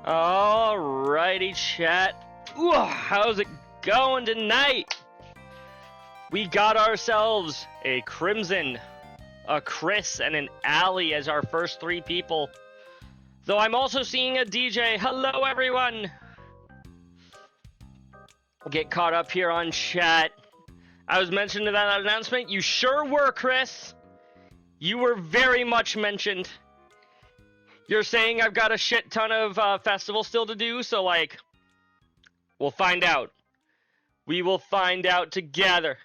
Alrighty, chat. Ooh, how's it going tonight? We got ourselves a Crimson, a Chris, and an Allie as our first three people. Though I'm also seeing a DJ. Hello, everyone. Get caught up here on chat. I was mentioned in that announcement. You sure were, Chris. You were very much mentioned. You're saying I've got a shit ton of festivals still to do, so, like, we'll find out. We will find out together.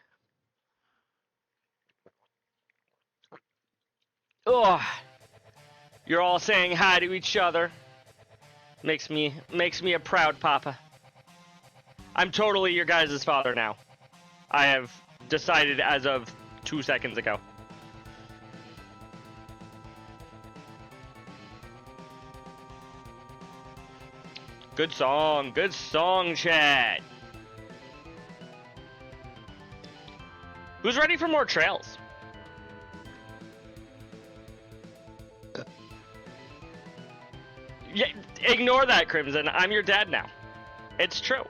Ugh. You're all saying hi to each other. Makes me a proud papa. I'm totally your guys' father now. I have decided as of 2 seconds ago. Good song, chat. Who's ready for more trails? Yeah, ignore that, Crimson. I'm your dad now. It's true.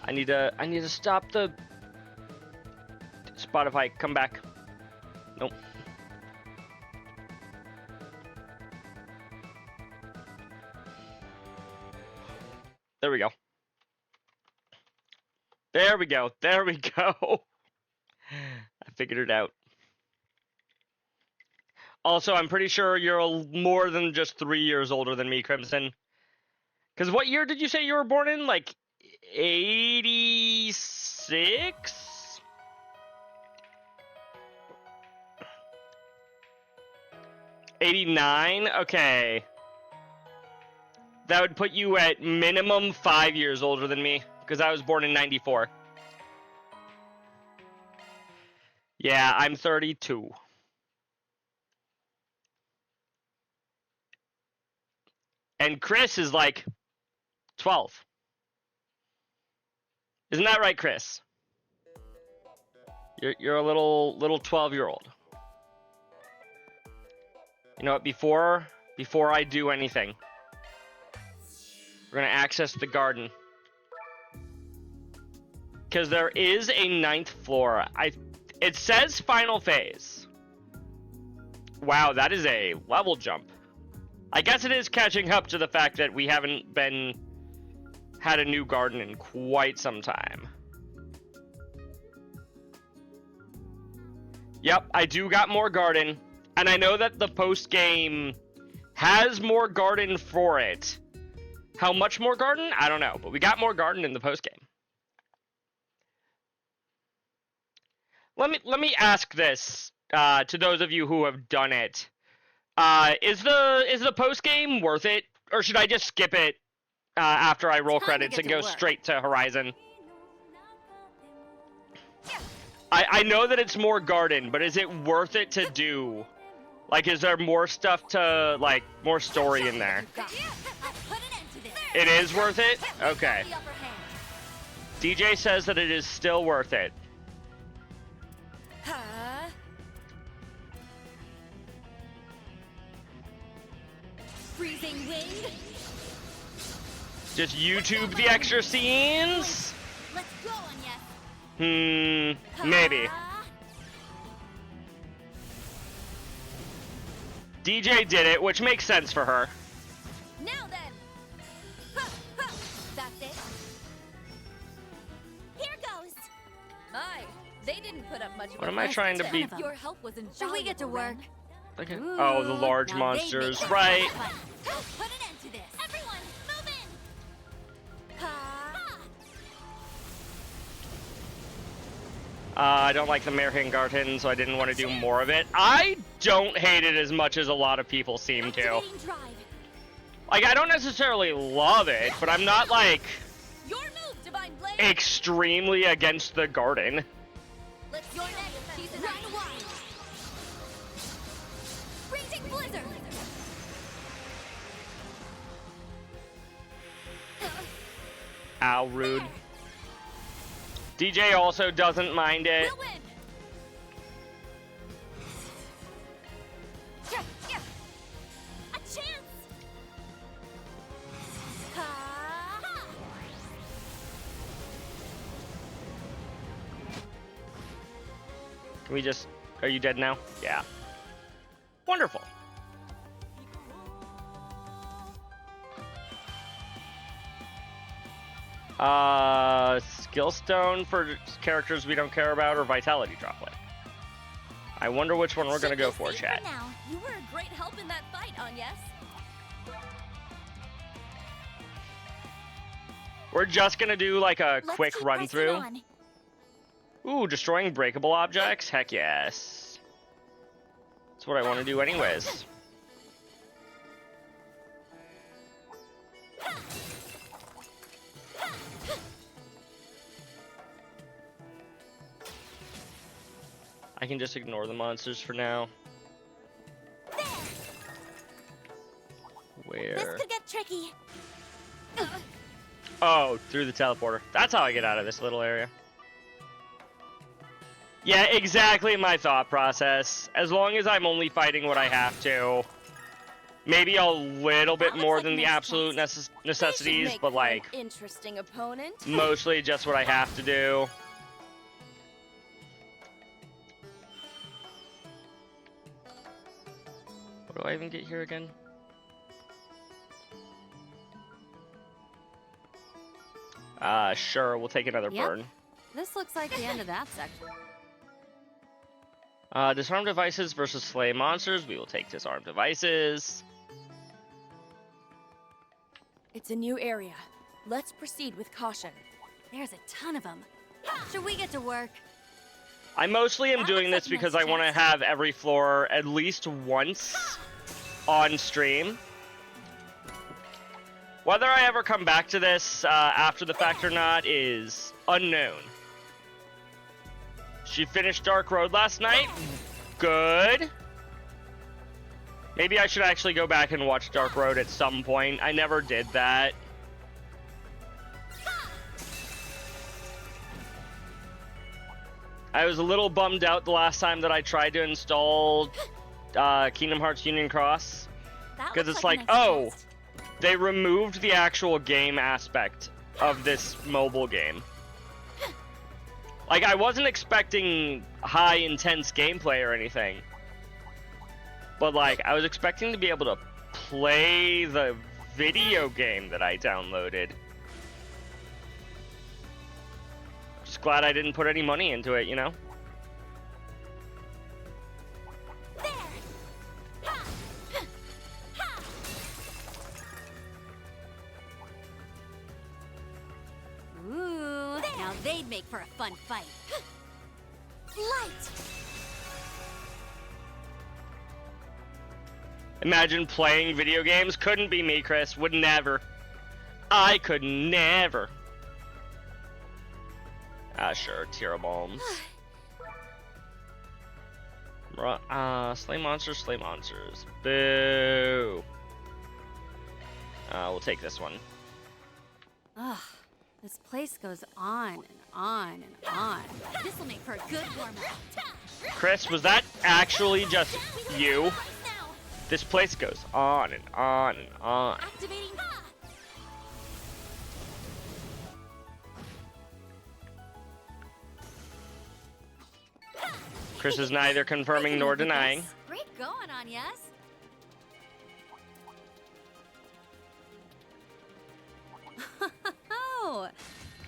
I need to stop the Spotify. Come back. Nope. There we go. There we go. There we go. I figured it out. Also, I'm pretty sure you're more than just 3 years older than me, Crimson. Because what year did you say you were born in? Like, 86? '89? Okay. That would put you at minimum 5 years older than me, because I was born in '94. Yeah, I'm 32. And Chris is like 12. Isn't that right, Chris? You're a little 12-year-old. You know what? Before I do anything, we're gonna access the garden, because there is a 9th floor. It says final phase. Wow, that is a level jump. I guess it is catching up to the fact that we haven't had a new garden in quite some time. Yep, I do got more garden, and I know that the post game has more garden for it. How much more garden? I don't know, but we got more garden in the post game. Let me ask this to those of you who have done it. Is the post game worth it, or should I just skip it after I roll credits and go straight to Horizon? I know that it's more garden, but is it worth it to do? Like, is there more stuff to, like, more story in there? It is worth it? Okay. DJ says that it is still worth it. Freezing wind. Just YouTube the extra scenes? Let's go, Anya. Maybe. DJ did it, which makes sense for her. Now then. That's it. Here goes. My, they didn't put up much. What am I trying to beat? Your help was invaluable. Should we get to work? Okay. Oh, the large monsters, right? Put an end to this. Everyone, move in. I don't like the Merhingarten, so I didn't want to do more of it. I don't hate it as much as a lot of people seem to. Like, I don't necessarily love it, but I'm not, like, Your move, Divine Blade. extremely against the garden. Let's your next piece of run wild. Freezing blizzard. Ow, rude. DJ also doesn't mind it. We'll win. A chance. Can we just... Are you dead now? Yeah. Wonderful. Skill stone for characters we don't care about, or vitality droplet. I wonder which one we're gonna go for, chat. Now, you were a great help in that fight, Agnes. We're just gonna do like a Let's quick keep run pressing through. on. Ooh, destroying breakable objects? Heck yes. That's what I want to do anyways. I can just ignore the monsters for now. Where? This could get tricky. Oh, through the teleporter. That's how I get out of this little area. Yeah, exactly my thought process. As long as I'm only fighting what I have to. Maybe a little bit more than the absolute necessities, but like... Interesting opponent. Mostly just what I have to do. What do I even get here again? Sure, we'll take another burn. This looks like the end of that section. Disarm devices versus slay monsters. We will take disarm devices. It's a new area. Let's proceed with caution. There's a ton of them. Should we get to work? I mostly am That doing looks this like because nice I want to chance. have every floor at least once on stream. Whether I ever come back to this after the fact or not is unknown. She finished Dark Road last night. Good. Maybe I should actually go back and watch Dark Road at some point. I never did that. I was a little bummed out the last time that I tried to install Kingdom Hearts Union Cross. Because it's like, oh, they removed the actual game aspect of this mobile game. Like, I wasn't expecting high, intense gameplay or anything. But, like, I was expecting to be able to play the video game that I downloaded. Just glad I didn't put any money into it, you know? Ooh, now they'd make for a fun fight. Light. Imagine playing video games. Couldn't be me, Chris. Would never. I could never. Sure. Tira bombs. Slay monsters, slay monsters. Boo. We'll take this one. Ugh, this place goes on and on and on. This'll make for a good warm-up. Chris, was that actually just you? This place goes on and on and on. Activating. Chris is neither confirming nor denying. Great going, Agnes. Oh,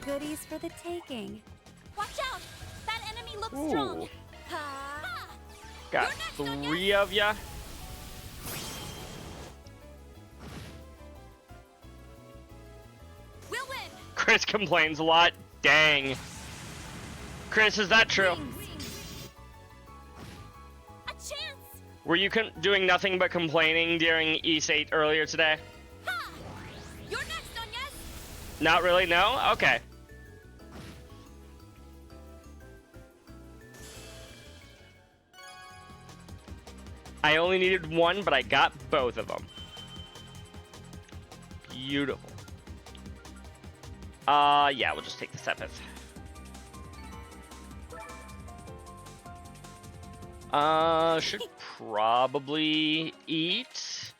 goodies for the taking. Watch out! That enemy looks Ooh. strong. Got three of ya. We'll win. Chris complains a lot. Dang. Chris, is that true? A chance. Were you doing nothing but complaining during E8 earlier today? Ha! You're next, Agnes. Not really, no? Okay. I only needed one, but I got both of them. Beautiful. Yeah, we'll just take the 7th. Should probably eat.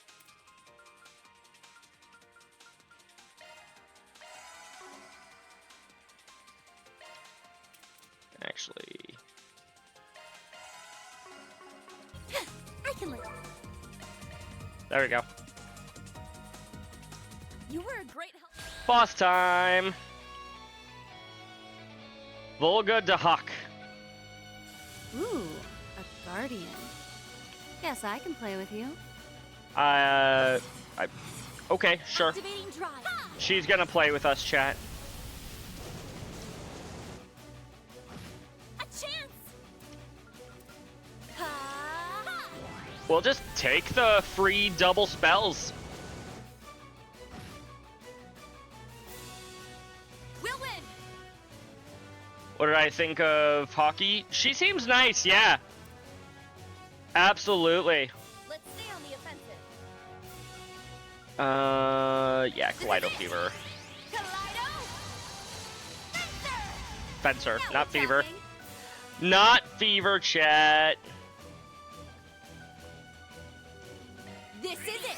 Actually, can live. There we go. You were a great help. Boss time. Volga de Hawk. Ooh, a guardian. Guess I can play with you. Okay, sure. Activating drive. She's gonna play with us, chat. A chance. Ha. We'll just take the free double spells. We'll win. What did I think of Hockey? She seems nice, yeah. Absolutely. Let's stay on the offensive. Yeah, Kaleido Fever. Kaleido. Fencer, Now not we're Fever. talking. Not Fever, chat. This is it.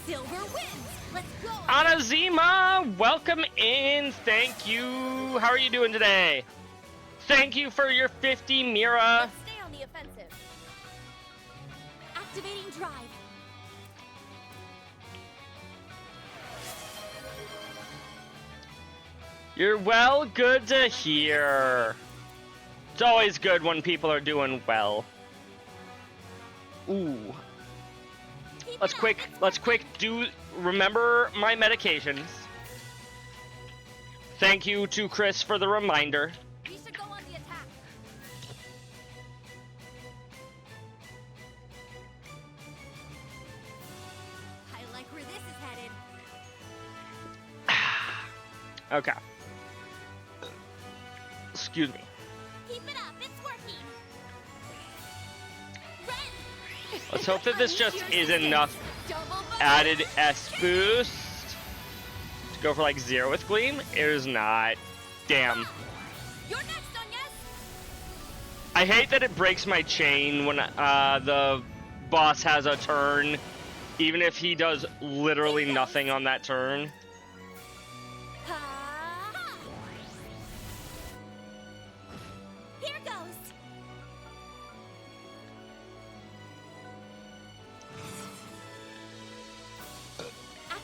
Silver wins. Let's go. Anazima, welcome in. Thank you. How are you doing today? Thank you for your 50, Mira. Let's stay on the offensive. Activating drive. You're well, good to hear. It's always good when people are doing well. Ooh. Keep Let's it up. quick, It's let's quick remember my medications. Thank you to Chris for the reminder. We should go on the attack. I like where this is headed. Okay. Excuse me. Keep it up. It's working. Ren. Let's hope that this just is enough Double bonus. added S boost to go for like 0 with Gleam. It is not. Damn. You're next, Onyes. I hate that it breaks my chain when the boss has a turn, even if he does literally nothing on that turn. Ha. Here goes.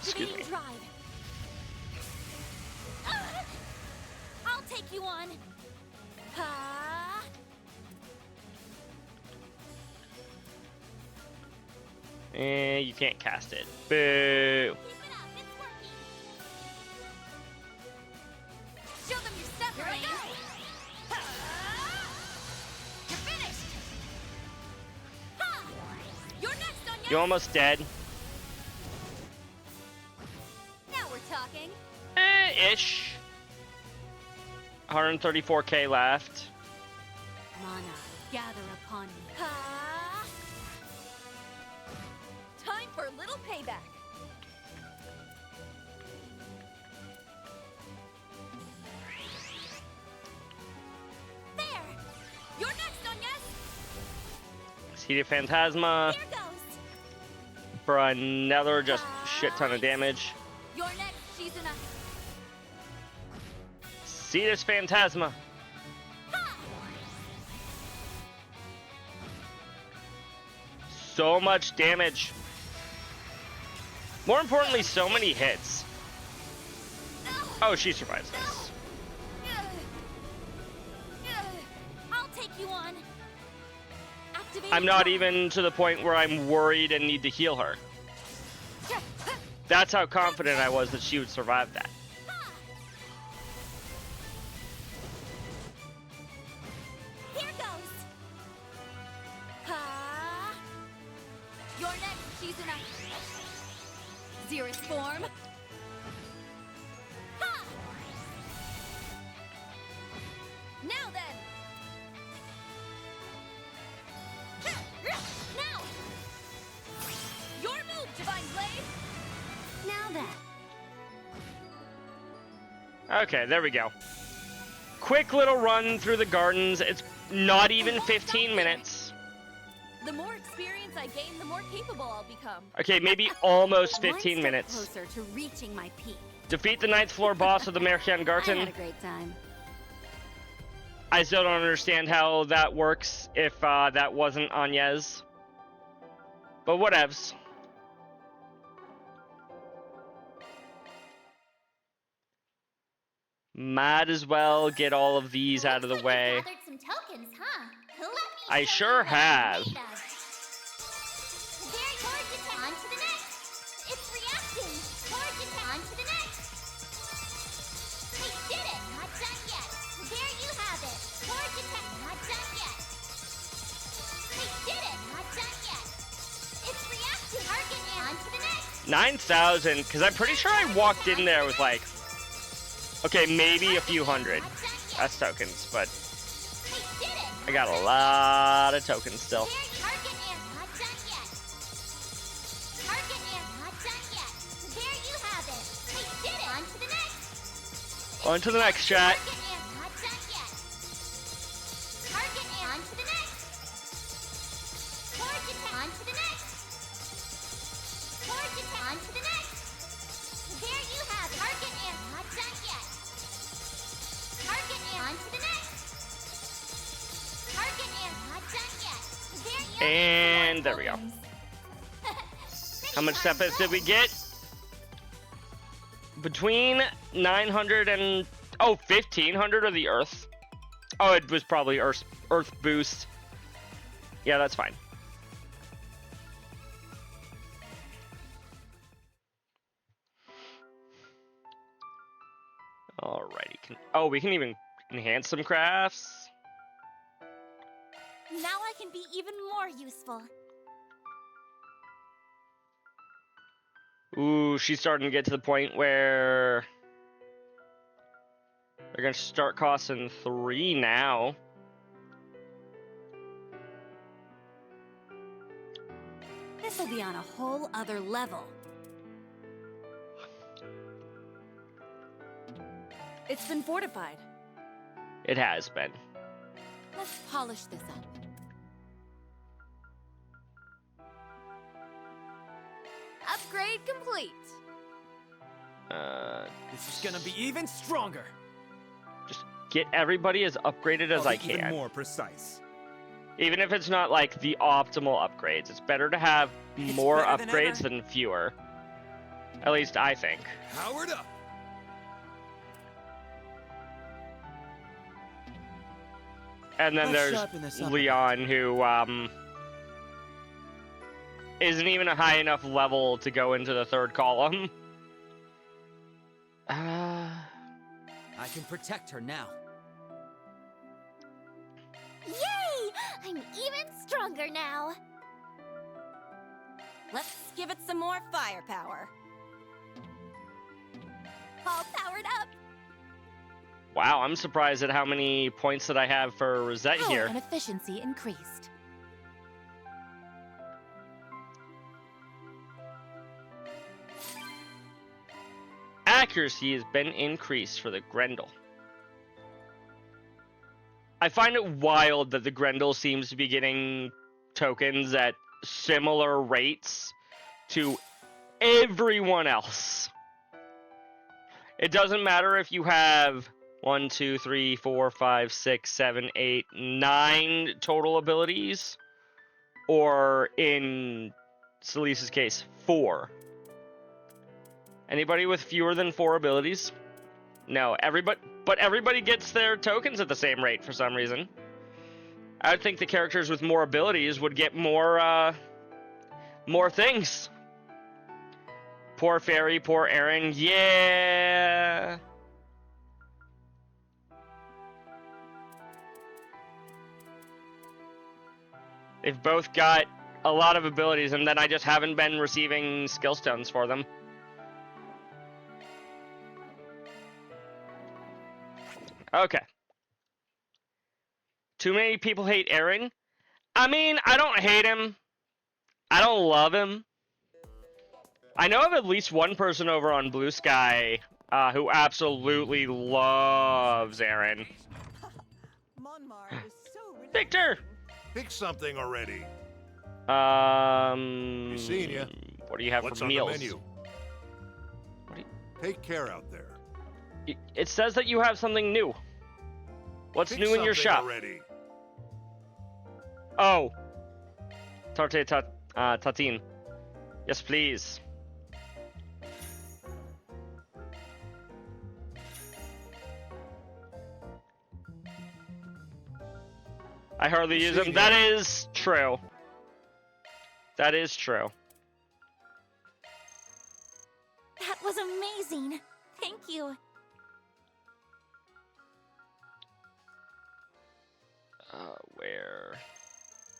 Excuse Activating me. drive. I'll take you on. Ha. You can't cast it. Boo. Keep it up. It's working. Show them your stuff, Here I go. Ha. You're finished. Ha. You're next, Onyes. You almost dead? Now we're talking. Ish. 134k left. Mana, gather upon me. Ha. Time for a little payback. There. You're next, Onyes. Seed of Phantasma Here goes. for another just shit ton of damage. You're next, Shizuna. Seed Phantasma. Ha. So much damage. More importantly, so many hits. Oh, she survives this. I'll take you on. Activating I'm not drive. even to the point where I'm worried and need to heal her. That's how confident I was that she would survive that. Here goes. Ha. You're next, Shizuna. Xerus form. Ha. Now then. Now. Your move, Divine Blade. Now then. Okay, there we go. Quick little run through the gardens. It's not even 15 minutes. The more experience I gain, the more capable I'll become. Okay, maybe almost One 15 step minutes. closer to reaching my peak. Defeat the 9th floor boss of the Merchian I had Garten. a great time. I still don't understand how that works if that wasn't Anyez. But whatevs. Might as well get all of these out of the Looks like way. you gathered some tokens, huh? Let me I show sure you what I'm have. made of. Very gorgeous. On to the next. It's reacting. Gorgeous. On to the next. We did it. Not done yet. There you have it. Gorgeous. Not done yet. We did it. Not done yet. It's reacting. Target and on to the next. 9,000, because I'm pretty sure I walked in there with like, okay, maybe a few hundred. That's tokens, but We did it. I got a lot of tokens still. Target and not done yet. Target and not done yet. There you have it. We did it. On to the next. On to the next, chat. Target and not done yet. Target and on to the next. Target on to the next. Target on to the next. There you have it. Target and not done yet. Target and on to the next. Target and not done yet. There you And there we go. How much Sepith did we get? Between 900 and... Oh, 1,500 or the Earth? Oh, it was probably Earth boost. Yeah, that's fine. Alrighty. We can even enhance some crafts. Now I can be even more useful. Ooh, she's starting to get to the point where they're gonna start costing 3 now. This will be on a whole other level. It's been fortified. It has been. Let's polish this up. Upgrade complete. This is gonna be even stronger. Just get everybody as upgraded as I'll I be even can. more precise. Even if it's not like the optimal upgrades, it's better to have It's more better than upgrades ever. than fewer. At least I think. Powered up. And then Let's there's sharpen this up a Leon, who isn't even a high enough level to go into the third column. I can protect her now. Yay! I'm even stronger now. Let's give it some more firepower. All powered up. Wow, I'm surprised at how many points that I have for Rosette Power here. and efficiency increased. Accuracy has been increased for the Grendel. I find it wild that the Grendel seems to be getting tokens at similar rates to everyone else. It doesn't matter if you have 1, 2, 3, 4, 5, 6, 7, 8, 9 total abilities, or in Celise's case, 4. Anybody with fewer than 4 abilities? No, everybody gets their tokens at the same rate for some reason. I would think the characters with more abilities would get more things. Poor Fairy, poor Aaron, yeah. They've both got a lot of abilities, and then I just haven't been receiving skill stones for them. Okay. Too many people hate Aaron. I mean, I don't hate him. I don't love him. I know of at least one person over on Blue Sky who absolutely loves Aaron. Victor! Pick something already. Seeing ya. What do you have What's for on meals? the menu? Take care out there. It says that you have something new. What's Pick new in your something shop? already. Oh. Tatin. Yes, please. I hardly use them. That is true. That is true. That was amazing. Thank you. Where?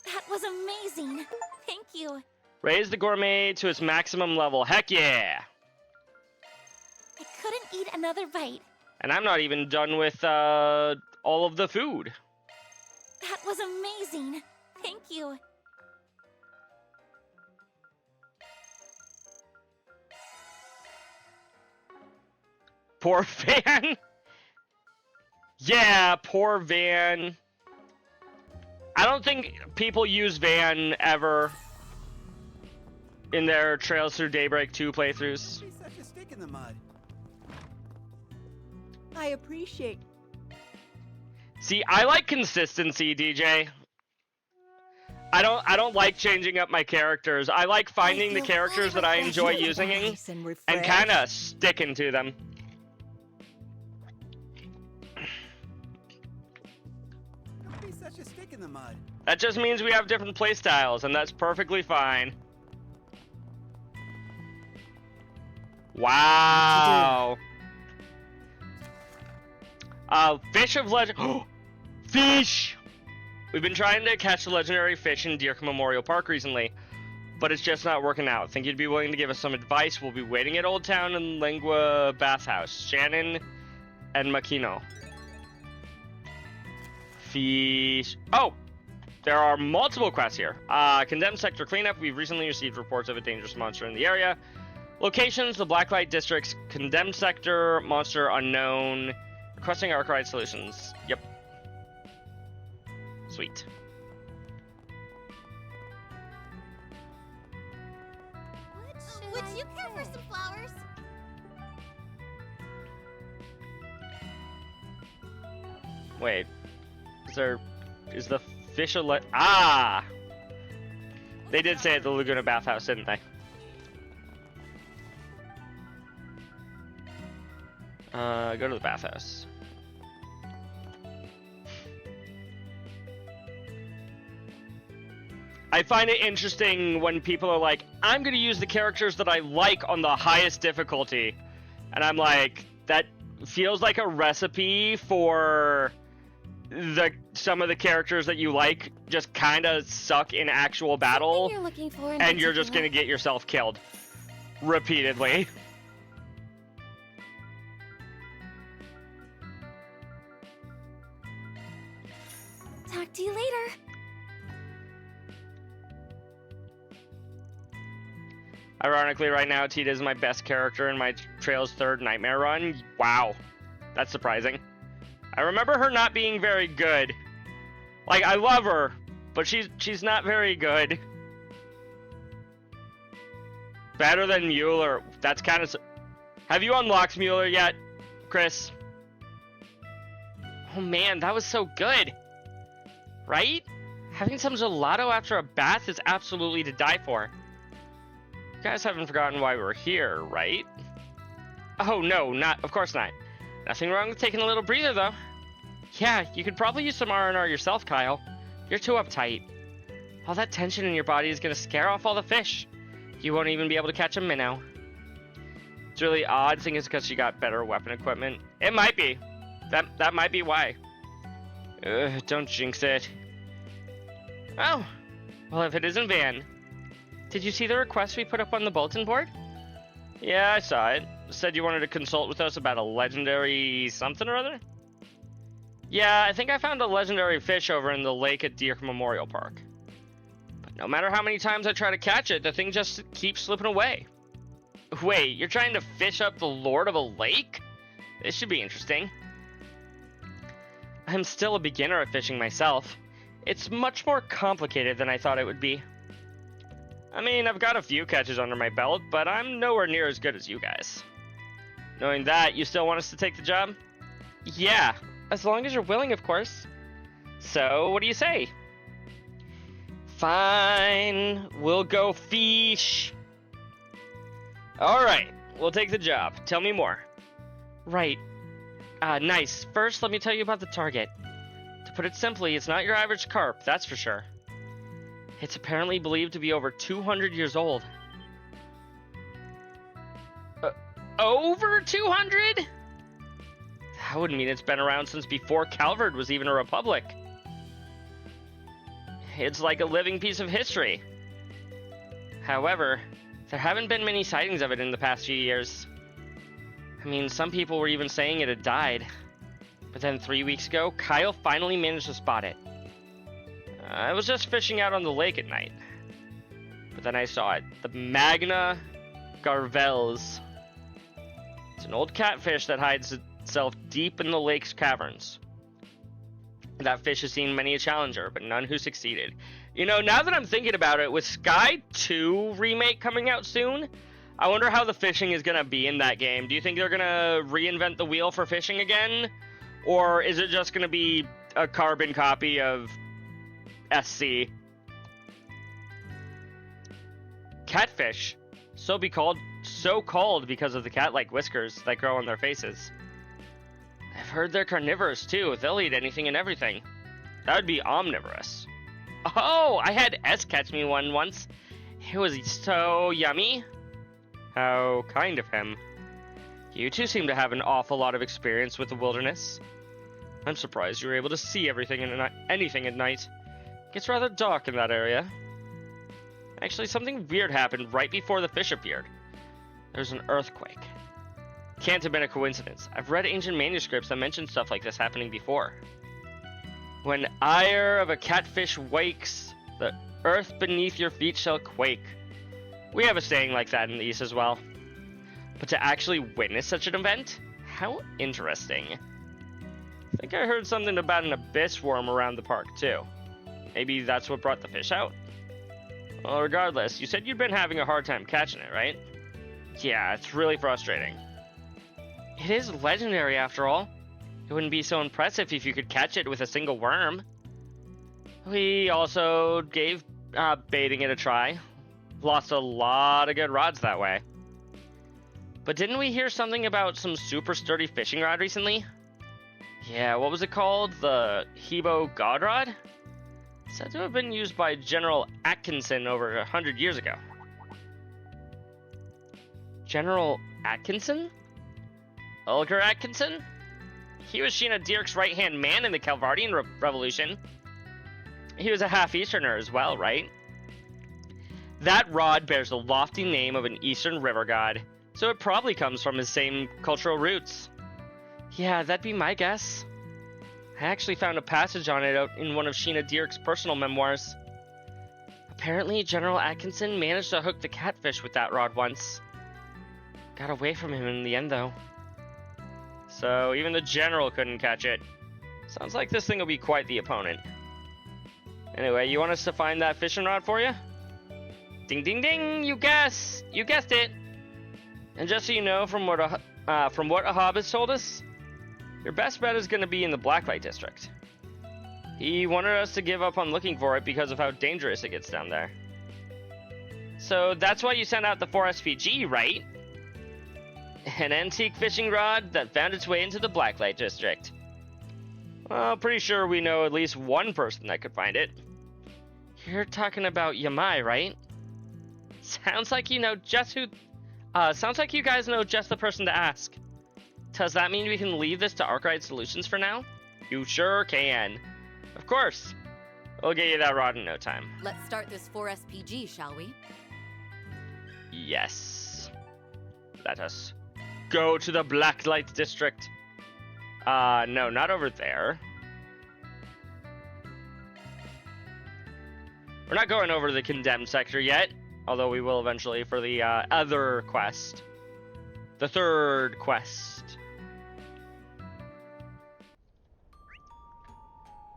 That was amazing. Thank you. Raise the gourmet to its maximum level. Heck yeah! I couldn't eat another bite. And I'm not even done with all of the food. That was amazing. Thank you. Poor Van. Yeah, poor Van. I don't think people use Van ever in their Trails Through Daybreak 2 playthroughs. He's such a stick in the mud. I appreciate. See, I like consistency, DJ. I don't like changing up my characters. I like finding the characters that I enjoy using and kind of sticking to them. Don't be such a stick in the mud. That just means we have different playstyles, and that's perfectly fine. Wow. Fish of legend. Fish! We've been trying to catch the legendary fish in Deerka Memorial Park recently, but it's just not working out. Think you'd be willing to give us some advice? We'll be waiting at Old Town and Lingua Bathhouse. Shannon and Makino. Fish. Oh! There are multiple quests here. Condemned sector cleanup. We've recently received reports of a dangerous monster in the area. Locations: the Blacklight District's condemned sector, monster unknown. Requesting Arclight solutions. Yep. Sweet. Would you care for some flowers? Wait. Is the fish a Ah! They did say at the Laguna Bathhouse, didn't they? Go to the bathhouse. I find it interesting when people are like, I'm going to use the characters that I like on the highest difficulty. And I'm like, that feels like a recipe for some of the characters that you like just kind of suck in actual battle. You're looking for in And you're just particular? going to get yourself killed. Repeatedly. Talk to you later. Ironically, right now, Tita is my best character in my Trails 3rd Nightmare run. Wow. That's surprising. I remember her not being very good. Like, I love her, but she's not very good. Better than Mueller. That's kind of... Have you unlocked Mueller yet, Chris? Oh man, that was so good. Right? Having some gelato after a bath is absolutely to die for. You guys haven't forgotten why we're here, right? Oh no, of course not. Nothing wrong with taking a little breather though. Yeah, you could probably use some R&R yourself, Kyle. You're too uptight. All that tension in your body is gonna scare off all the fish. You won't even be able to catch a minnow. It's really odd, seeing it's because you got better weapon equipment. It might be. That might be why. Ugh, don't jinx it. Oh, well if it isn't Van. Did you see the request we put up on the bulletin board? Yeah, I saw it. Said you wanted to consult with us about a legendary something or other? Yeah, I think I found a legendary fish over in the lake at Deerka Memorial Park. But no matter how many times I try to catch it, the thing just keeps slipping away. Wait, you're trying to fish up the Lord of a Lake? This should be interesting. I'm still a beginner at fishing myself. It's much more complicated than I thought it would be. I mean, I've got a few catches under my belt, but I'm nowhere near as good as you guys. Knowing that, you still want us to take the job? Yeah, As long as you're willing, of course. So, what do you say? Fine, we'll go fish. Alright, we'll take the job. Tell me more. Right. Nice. First, let me tell you about the target. To put it simply, it's not your average carp, that's for sure. It's apparently believed to be over 200 years old. Over 200? That would mean it's been around since before Calvard was even a republic. It's like a living piece of history. However, there haven't been many sightings of it in the past few years. I mean, some people were even saying it had died. But then 3 weeks ago, Kyle finally managed to spot it. I was just fishing out on the lake at night. But then I saw it. The Magna Garvels. It's an old catfish that hides itself deep in the lake's caverns. That fish has seen many a challenger, but none who succeeded. You know, now that I'm thinking about it, with Sky 2 remake coming out soon, I wonder how the fishing is going to be in that game. Do you think they're going to reinvent the wheel for fishing again? Or is it just going to be a carbon copy of SC? Catfish. So called because of the cat-like whiskers that grow on their faces. I've heard they're carnivorous too. They'll eat anything and everything. That would be omnivorous. Oh, I had S catch me one once. It was so yummy. How kind of him. You two seem to have an awful lot of experience with the wilderness. I'm surprised you were able to see anything at night. It gets rather dark in that area. Actually, something weird happened right before the fish appeared. There's an earthquake. Can't have been a coincidence. I've read ancient manuscripts that mention stuff like this happening before. When ire of a catfish wakes, the earth beneath your feet shall quake. We have a saying like that in the East as well. But to actually witness such an event? How interesting. I think I heard something about an abyss worm around the park too. Maybe that's what brought the fish out? Well, regardless, you said you'd been having a hard time catching it, right? Yeah, it's really frustrating. It is legendary after all. It wouldn't be so impressive if you could catch it with a single worm. We also gave baiting it a try. Lost a lot of good rods that way. But didn't we hear something about some super sturdy fishing rod recently? Yeah, what was it called? The Hebo God Rod? Said to have been used by General Atkinson over 100 years ago. General Atkinson? Ulger Atkinson? He was Sheena Dirk's right-hand man in the Calvardian Revolution. He was a half-Easterner as well, right? That rod bears the lofty name of an Eastern river god, so it probably comes from his same cultural roots. Yeah, that'd be my guess. I actually found a passage on it out in one of Sheena Dirk's personal memoirs. Apparently, General Atkinson managed to hook the catfish with that rod once. Got away from him in the end, though. So, even the General couldn't catch it. Sounds like this thing will be quite the opponent. Anyway, you want us to find that fishing rod for you? Ding ding ding! You guessed it! And just so you know, from what Ahab has told us, your best bet is going to be in the Blacklight District. He wanted us to give up on looking for it because of how dangerous it gets down there. So that's why you sent out the 4SPG, right? An antique fishing rod that found its way into the Blacklight District. Well, pretty sure we know at least one person that could find it. You're talking about Yamai, right? Sounds like you know just who... sounds like you guys know just the person to ask. Does that mean we can leave this to Arkwright Solutions for now? You sure can. Of course. We'll get you that rod in no time. Let's start this 4SPG, shall we? Yes. Let us go to the Blacklight District. No, not over there. We're not going over to the Condemned sector yet, although we will eventually for the other quest. The third quest.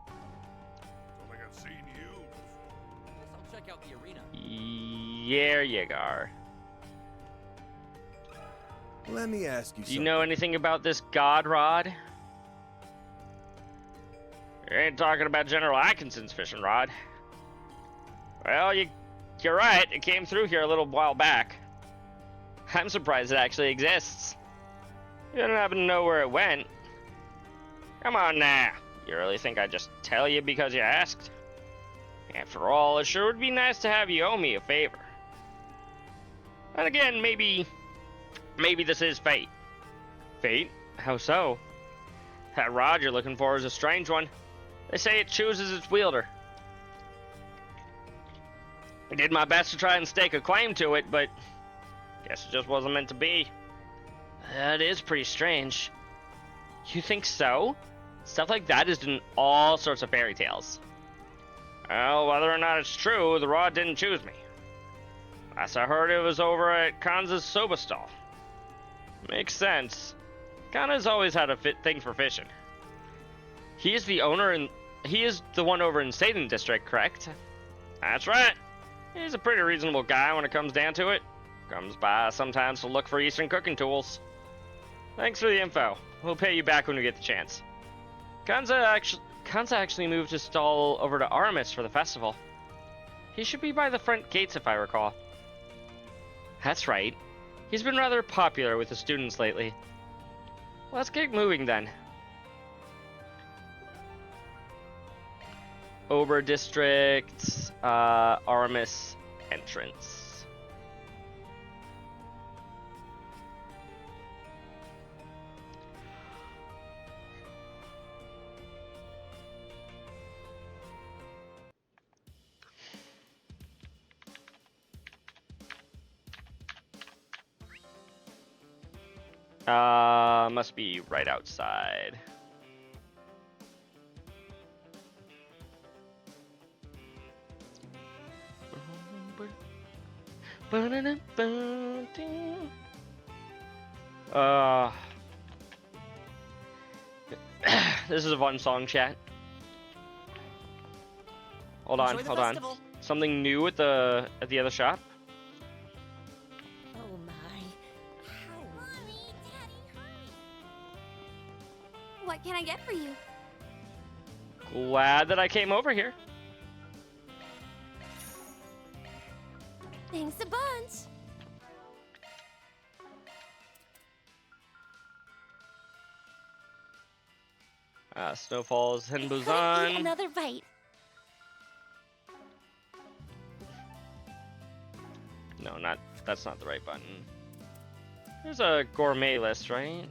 Don't think I've seen you. I'll check out the arena. There you go. Let me ask you Do something. you know anything about this God Rod? You ain't talking about General Atkinson's fishing rod. Well, you're right. It came through here a little while back. I'm surprised it actually exists. You don't happen to know where it went. Come on now. You really think I'd just tell you because you asked? After all, it sure would be nice to have you owe me a favor. And again, maybe this is fate. Fate? How so? That rod you're looking for is a strange one. They say it chooses its wielder. I did my best to try and stake a claim to it, but guess it just wasn't meant to be. That is pretty strange. You think so? Stuff like that is in all sorts of fairy tales. Well, whether or not it's true, the rod didn't choose me. Last I heard, it was over at Kanza's soba stall. Makes sense. Kanza's always had a thing for fishing. He is the owner and he is the one over in Satan District, correct? That's right. He's a pretty reasonable guy when it comes down to it. Comes by sometimes to look for Eastern cooking tools. Thanks for the info. We'll pay you back when we get the chance. Kanza actually moved his stall over to Aramis for the festival. He should be by the front gates if I recall. That's right. He's been rather popular with the students lately. Let's get moving then. Ober District, Aramis entrance. Must be right outside. This is a fun song, chat. Hold on. Festival. Something new at the other shop? Oh my. Mommy, Daddy, hurry. What can I get for you? Glad that I came over here. Thanks a bunch. Snowfalls and I couldn't eat Busan. another bite. No, that's not the right button. There's a gourmet list, right?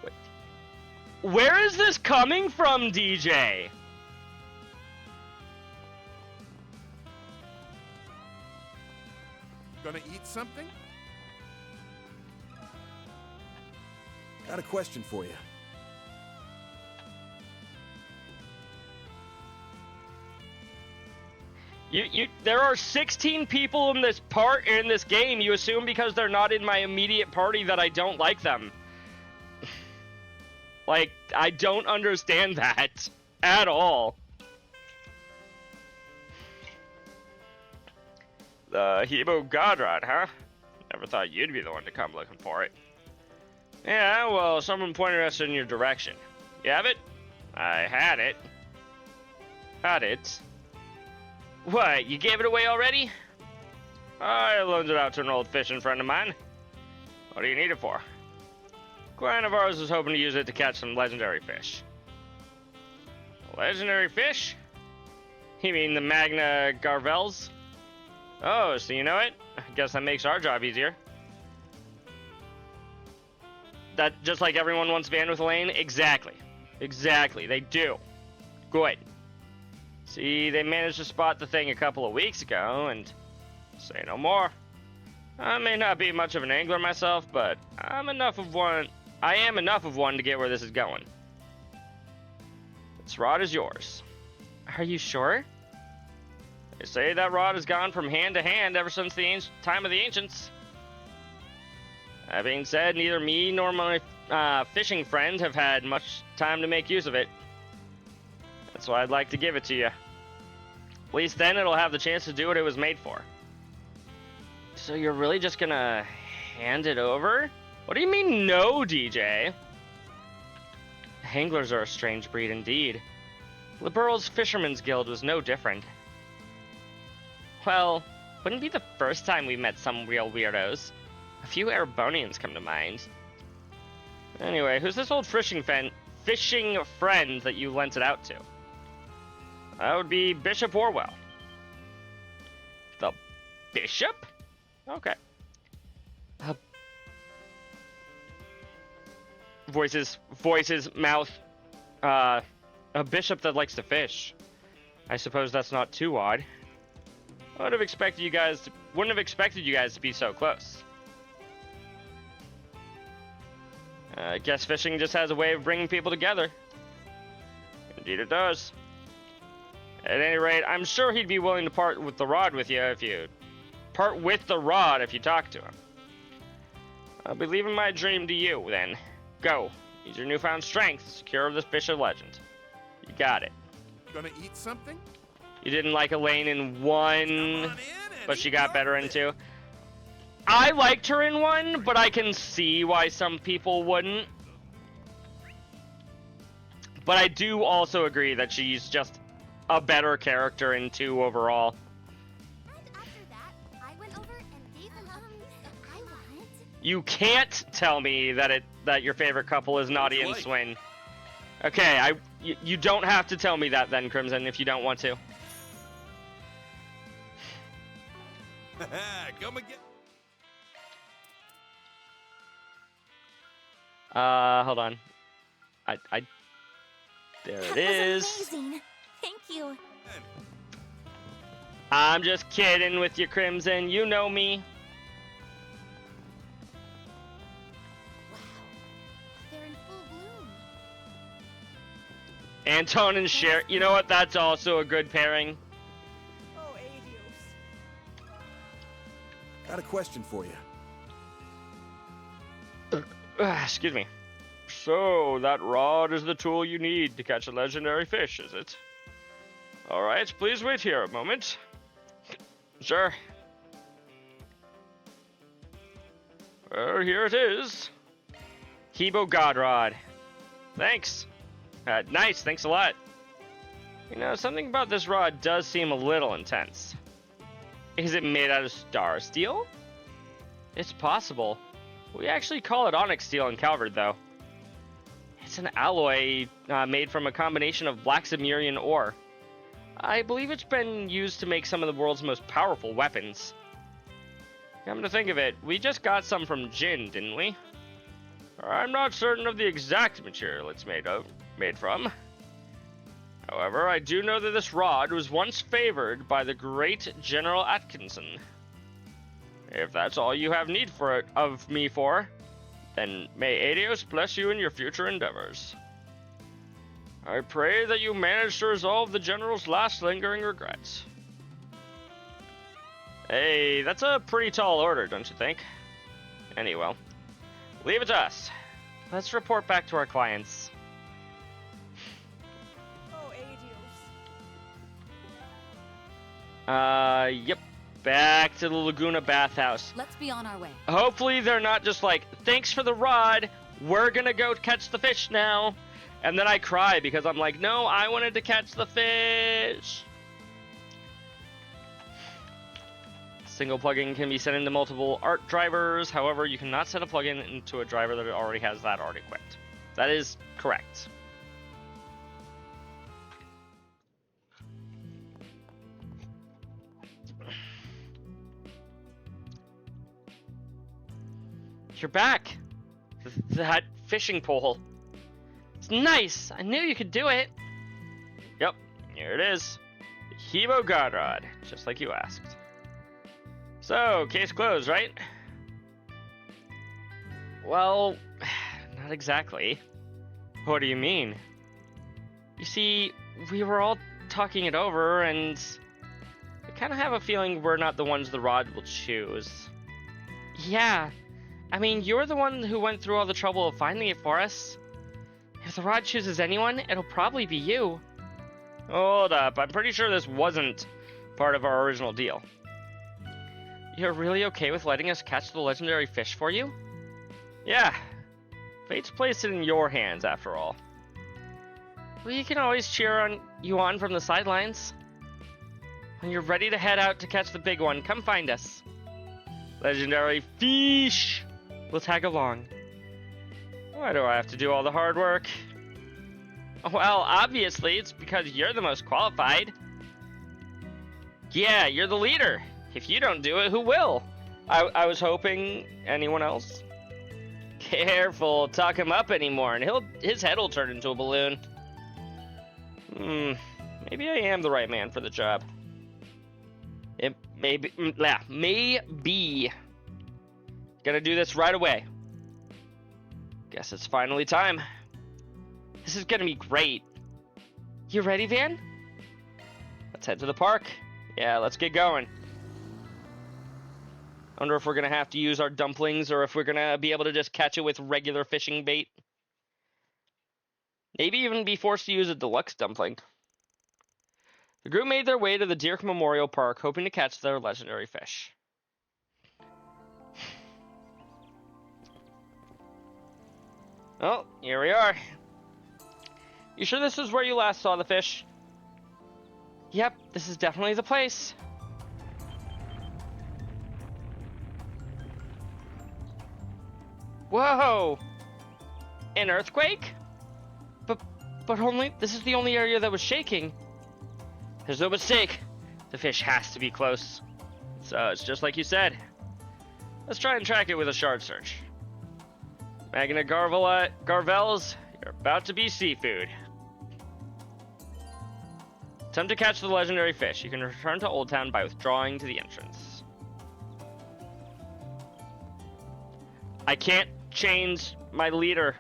Wait. Where is this coming from, DJ? Gonna eat something? Got a question for you. There are 16 people in this game. You assume because they're not in my immediate party that I don't like them. Like, I don't understand that at all. The Hebo Godrod, huh? Never thought you'd be the one to come looking for it. Yeah, well, someone pointed us in your direction. You have it? I had it. Had it. What, you gave it away already? I loaned it out to an old fishing friend of mine. What do you need it for? A client of ours was hoping to use it to catch some legendary fish. Legendary fish? You mean the Magna Garvels? Oh, so you know it? I guess that makes our job easier. That just like everyone wants Van with Elaine? Exactly. Exactly, they do. Good. See, they managed to spot the thing a couple of weeks ago, and say no more. I may not be much of an angler myself, but I am enough of one to get where this is going. This rod is yours. Are you sure? They say that rod has gone from hand to hand ever since the time of the ancients. That being said, neither me nor my fishing friend have had much time to make use of it. That's why I'd like to give it to you. At least then it'll have the chance to do what it was made for. So you're really just gonna hand it over? What do you mean no, DJ? Anglers are a strange breed indeed. Liberal's Fisherman's Guild was no different. Well, wouldn't be the first time we met some real weirdos. A few Erebonians come to mind. Anyway, who's this old fishing friend that you lent it out to? That would be Bishop Orwell. The Bishop? Okay. Voices, mouth. A bishop that likes to fish. I suppose that's not too odd. I wouldn't have expected you guys to be so close. I guess fishing just has a way of bringing people together. Indeed it does. At any rate, I'm sure he'd be willing to part with the rod if you talk to him. I'll be leaving my dream to you, then. Go. Use your newfound strength to secure this Bishop legend. You got it. Gonna eat something? You didn't like Elaine in 1, but she got better in 2. I liked her in 1, but I can see why some people wouldn't. But I do also agree that she's just a better character in 2 overall. And after that, I went over and gave him I want. You can't tell me that your favorite couple is Naughty and Swin. Okay, you don't have to tell me that then, Crimson, if you don't want to. Come again. Hold on. There it That is. was amazing. Thank you. I'm just kidding with you, Crimson. You know me. Wow. They're in full bloom. Anton and Cher. You know what? That's also a good pairing. Oh, adios. Got a question for you. Excuse me. So, that rod is the tool you need to catch a legendary fish, is it? Alright, please wait here a moment. Sure. Well, here it is. Hebo God Rod. Thanks. Nice, thanks a lot. You know, something about this rod does seem a little intense. Is it made out of star steel? It's possible. We actually call it onyx steel in Calvard, though. It's an alloy made from a combination of black Zemurian ore. I believe it's been used to make some of the world's most powerful weapons. Come to think of it, we just got some from Jin, didn't we? I'm not certain of the exact material it's made from. However, I do know that this rod was once favored by the great General Atkinson. If that's all you have need of me for, then may Adios bless you in your future endeavors. I pray that you manage to resolve the General's last lingering regrets. Hey, that's a pretty tall order, don't you think? Anyway, leave it to us. Let's report back to our clients. Oh, adios. Yep. Back to the Laguna bathhouse. Let's be on our way. Hopefully they're not just like, thanks for the rod, we're gonna go catch the fish now. And then I cry because I'm like, no, I wanted to catch the fish. Single plugin can be set into multiple art drivers. However, you cannot set a plugin into a driver that already has that art equipped. That is correct. You're back. That fishing pole. It's nice. I knew you could do it. Yep, here it is. The Hebo God Rod, just like you asked. So, case closed, right? Well, not exactly. What do you mean? You see, we were all talking it over, and I kind of have a feeling we're not the ones the rod will choose. Yeah. I mean, you're the one who went through all the trouble of finding it for us. If the rod chooses anyone, it'll probably be you. Hold up, I'm pretty sure this wasn't part of our original deal. You're really okay with letting us catch the legendary fish for you? Yeah. Fate's placed it in your hands, after all. We can always cheer you on from the sidelines. When you're ready to head out to catch the big one, come find us. Legendary fish! We'll tag along. Why do I have to do all the hard work? Well, obviously, it's because you're the most qualified. Yeah, you're the leader. If you don't do it, who will? I was hoping anyone else. Careful, talk him up anymore, and his head will turn into a balloon. Maybe I am the right man for the job. It maybe, maybe. Gonna do this right away. Guess it's finally time. This is gonna be great. You ready, Van? Let's head to the park. Yeah, let's get going. I wonder if we're gonna have to use our dumplings or if we're gonna be able to just catch it with regular fishing bait. Maybe even be forced to use a deluxe dumpling. The group made their way to the Deer Memorial Park, hoping to catch their legendary fish. Oh, here we are. You sure this is where you last saw the fish? Yep, this is definitely the place. Whoa! An earthquake? But only this is the only area that was shaking. There's no mistake. The fish has to be close. So it's just like you said. Let's try and track it with a shard search. Magna Garvels, you're about to be seafood. Attempt to catch the legendary fish. You can return to Old Town by withdrawing to the entrance. I can't change my leader.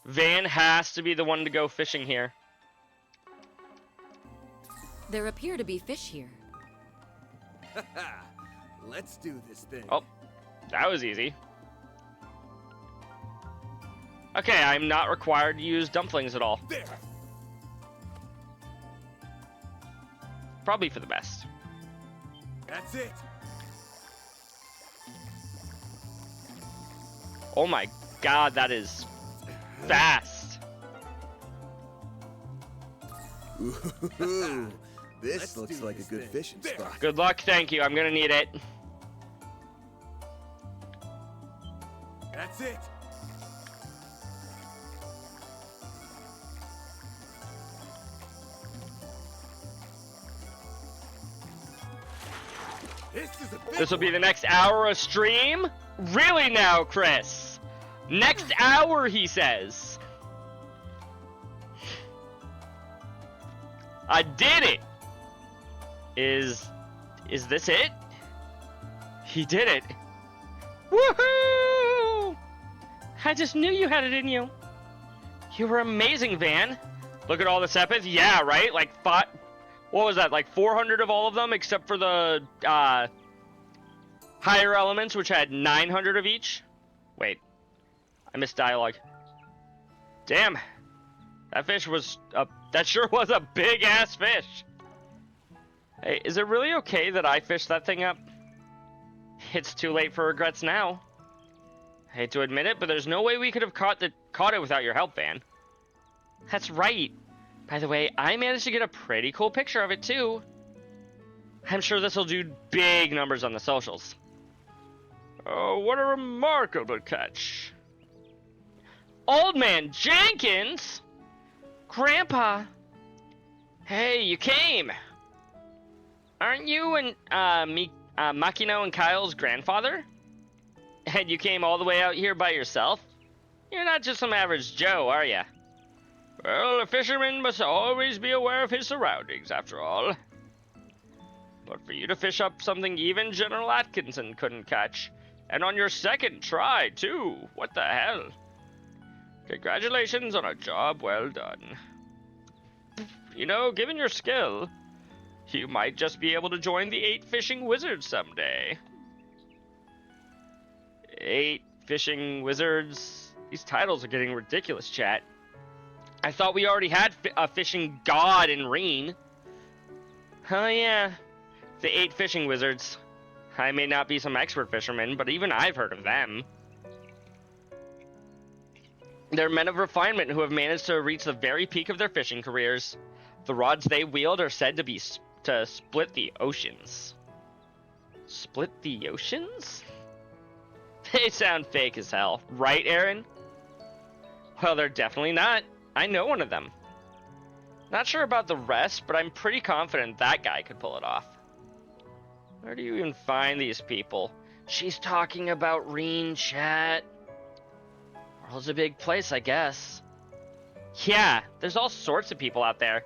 Van has to be the one to go fishing here. There appear to be fish here. Let's do this thing. Oh, that was easy. Okay, I'm not required to use dumplings at all. There. Probably for the best. That's it. Oh my god, that is fast. Ooh, this Let's looks do like a this good thing. fishing There. spot. Good luck, thank you. I'm gonna need it. That's it. This will be the next hour of stream? Really now, Chris? Next hour, he says. I did it! Is this it? He did it. Woohoo! I just knew you had it in you. You were amazing, Van. Look at all the sepets. Yeah, right? Like, what was that? Like 400 of all of them, except for the higher elements, which had 900 of each. Wait, I missed dialogue. Damn, that fish was that sure was a big ass fish. Hey, is it really okay that I fished that thing up? It's too late for regrets now. I hate to admit it, but there's no way we could have caught it without your help, Van. That's right. By the way, I managed to get a pretty cool picture of it too. I'm sure this will do big numbers on the socials. Oh, what a remarkable catch. Old Man Jenkins? Grandpa? Hey, you came. Aren't you and Makino and Kyle's grandfather? And you came all the way out here by yourself? You're not just some average Joe, are ya? Well, a fisherman must always be aware of his surroundings, after all. But for you to fish up something even General Atkinson couldn't catch, and on your second try, too, what the hell? Congratulations on a job well done. You know, given your skill, you might just be able to join the 8 Fishing Wizards someday. 8 Fishing Wizards? These titles are getting ridiculous, chat. I thought we already had a fishing god in Reen. Oh yeah, The 8 fishing wizards. I may not be some expert fisherman, but even I've heard of them. They're men of refinement who have managed to reach the very peak of their fishing careers. The rods they wield are said to be to split the oceans. Split the oceans? They sound fake as hell. Right, Aaron? Well, they're definitely not. I know one of them. Not sure about the rest, but I'm pretty confident that guy could pull it off. Where do you even find these people? She's talking about Reen, chat. World's a big place, I guess. Yeah, there's all sorts of people out there.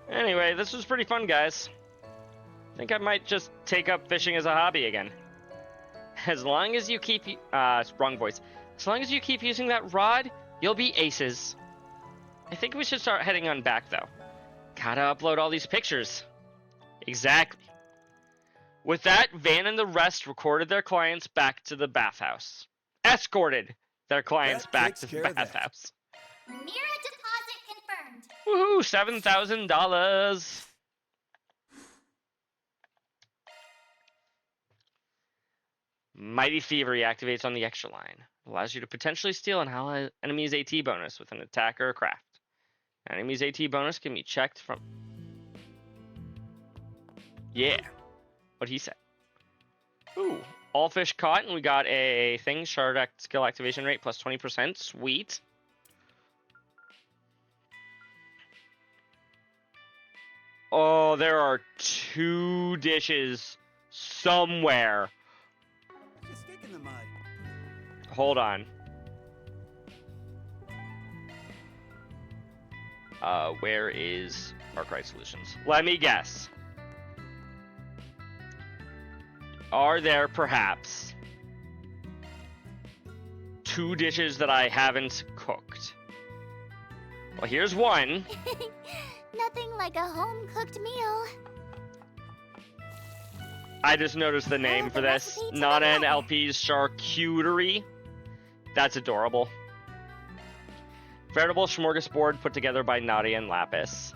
Anyway, this was pretty fun, guys. I think I might just take up fishing as a hobby again. As long as you keep... wrong voice. As long as you keep using that rod, you'll be aces. I think we should start heading on back, though. Gotta upload all these pictures. Exactly. With that, Van and the rest recorded their clients back to the bathhouse. Escorted their clients That back takes to care the of that. bathhouse. Mira deposit confirmed. Woohoo! $7,000. Mighty Thievery activates on the extra line. Allows you to potentially steal an enemy's AT bonus with an attack or a craft. An enemy's AT bonus can be checked from... Yeah. What he said. Ooh. All fish caught, and we got a thing. Shard skill activation rate plus 20%. Sweet. Oh, there are 2 dishes somewhere. Just stick in the mud. Hold on. Where is Arkwright Solutions? Let me guess. Are there perhaps 2 dishes that I haven't cooked? Well, here's one. Nothing like a home-cooked meal. I just noticed the name for the this. recipe to Nana and the letter. LP's charcuterie. That's adorable. Veritable smorgasbord put together by Nadia and Lapis.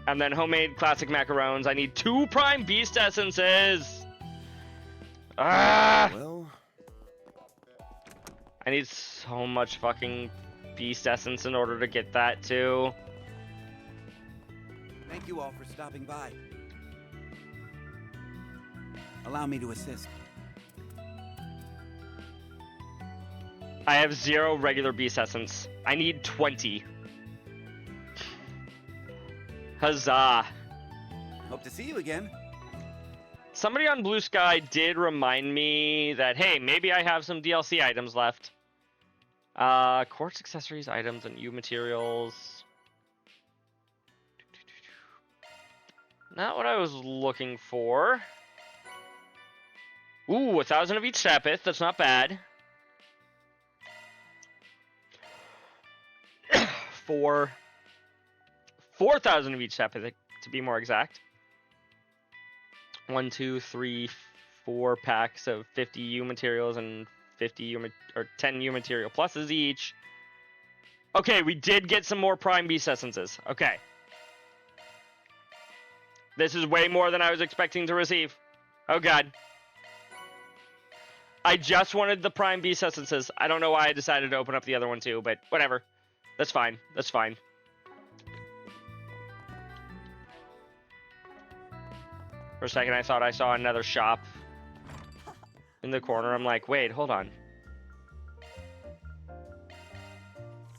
And then homemade classic macarons. I need 2 prime beast essences. Ah! Well, I need so much fucking beast essence in order to get that too. Thank you all for stopping by. Allow me to assist. I have 0 regular beast essence. I need 20. Huzzah. Hope to see you again. Somebody on Blue Sky did remind me that, hey, maybe I have some DLC items left. Quartz accessories, items, and U materials. Not what I was looking for. Ooh, 1,000 of each sapith. That's not bad. 4,000 of each sapith, to be more exact. 1, 2, 3, 4 packs of 50 U materials and 10 U material pluses each. Okay, we did get some more prime beast essences. Okay. This is way more than I was expecting to receive. Oh god. I just wanted the prime beast essences. I don't know why I decided to open up the other one too, but whatever. That's fine. That's fine. For a second, I thought I saw another shop in the corner. I'm like, wait, hold on.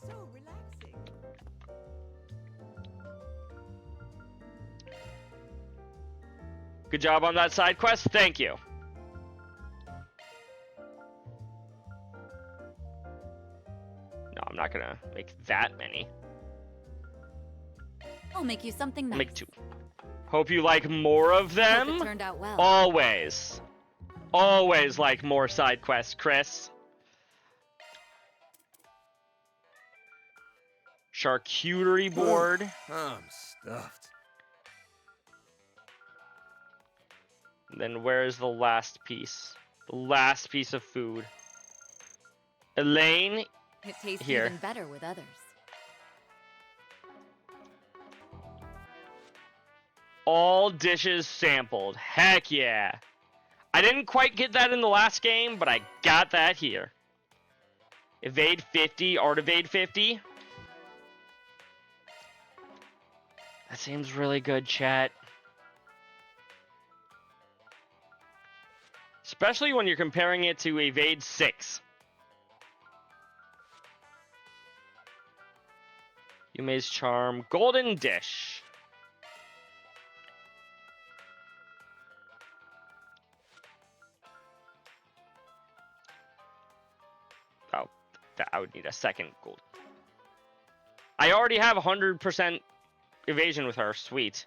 So relaxing. Good job on that side quest. Thank you. No, I'm not gonna make that many. I'll make you something I'll nice. make 2. Hope you like more of Hope them. it turned out well. Always. Always like more side quests, Chris. Charcuterie board. I'm stuffed. Then where's the last piece? The last piece of food. Elaine, It tastes Here. even better with others. All dishes sampled. Heck yeah. I didn't quite get that in the last game, but I got that here. Evade 50, art evade 50. That seems really good, chat. Especially when you're comparing it to evade 6. Yume's charm, golden dish. Oh, I would need a second gold. I already have 100% evasion with her. Sweet.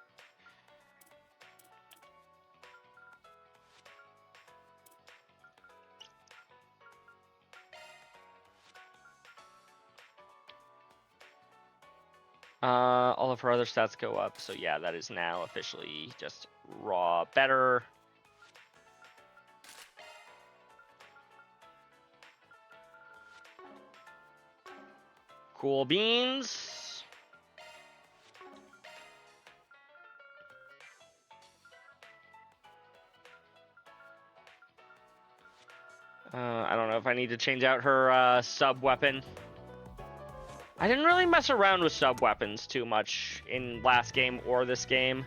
All of her other stats go up, so yeah, that is now officially just raw better. Cool beans. I don't know if I need to change out her sub weapon. I didn't really mess around with sub weapons too much in last game or this game.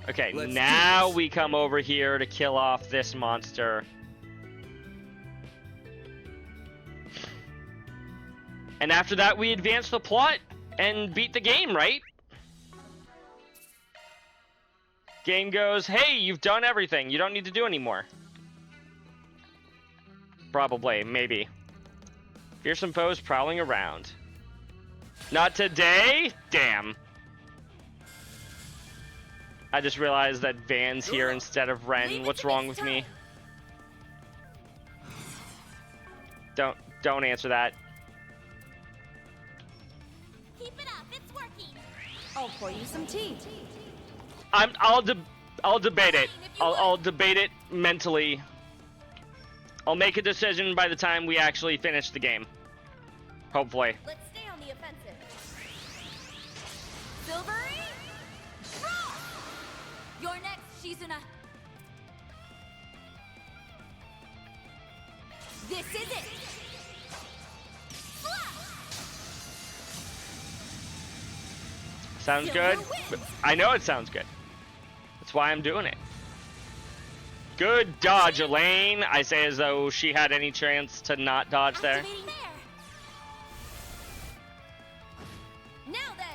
Okay, Let's now do this. we come over here to kill off this monster. And after that, we advance the plot and beat the game, right? Game goes, hey, you've done everything. You don't need to do anymore. Probably, maybe. Fearsome foes prowling around. Not today? Damn. I just realized that Van's here instead of Ren. What's wrong with me? Don't answer that. Keep it up, it's working. I'll pour you some tea. I'll debate it. I'll debate it mentally. I'll make a decision by the time we actually finish the game. Hopefully. Let's stay on the offensive. Silvery, draw! You're next, Shizuna. This is it. Sounds good? I know it sounds good. That's why I'm doing it. Good dodge, Elaine. I say as though she had any chance to not dodge there. Activating there. Now then.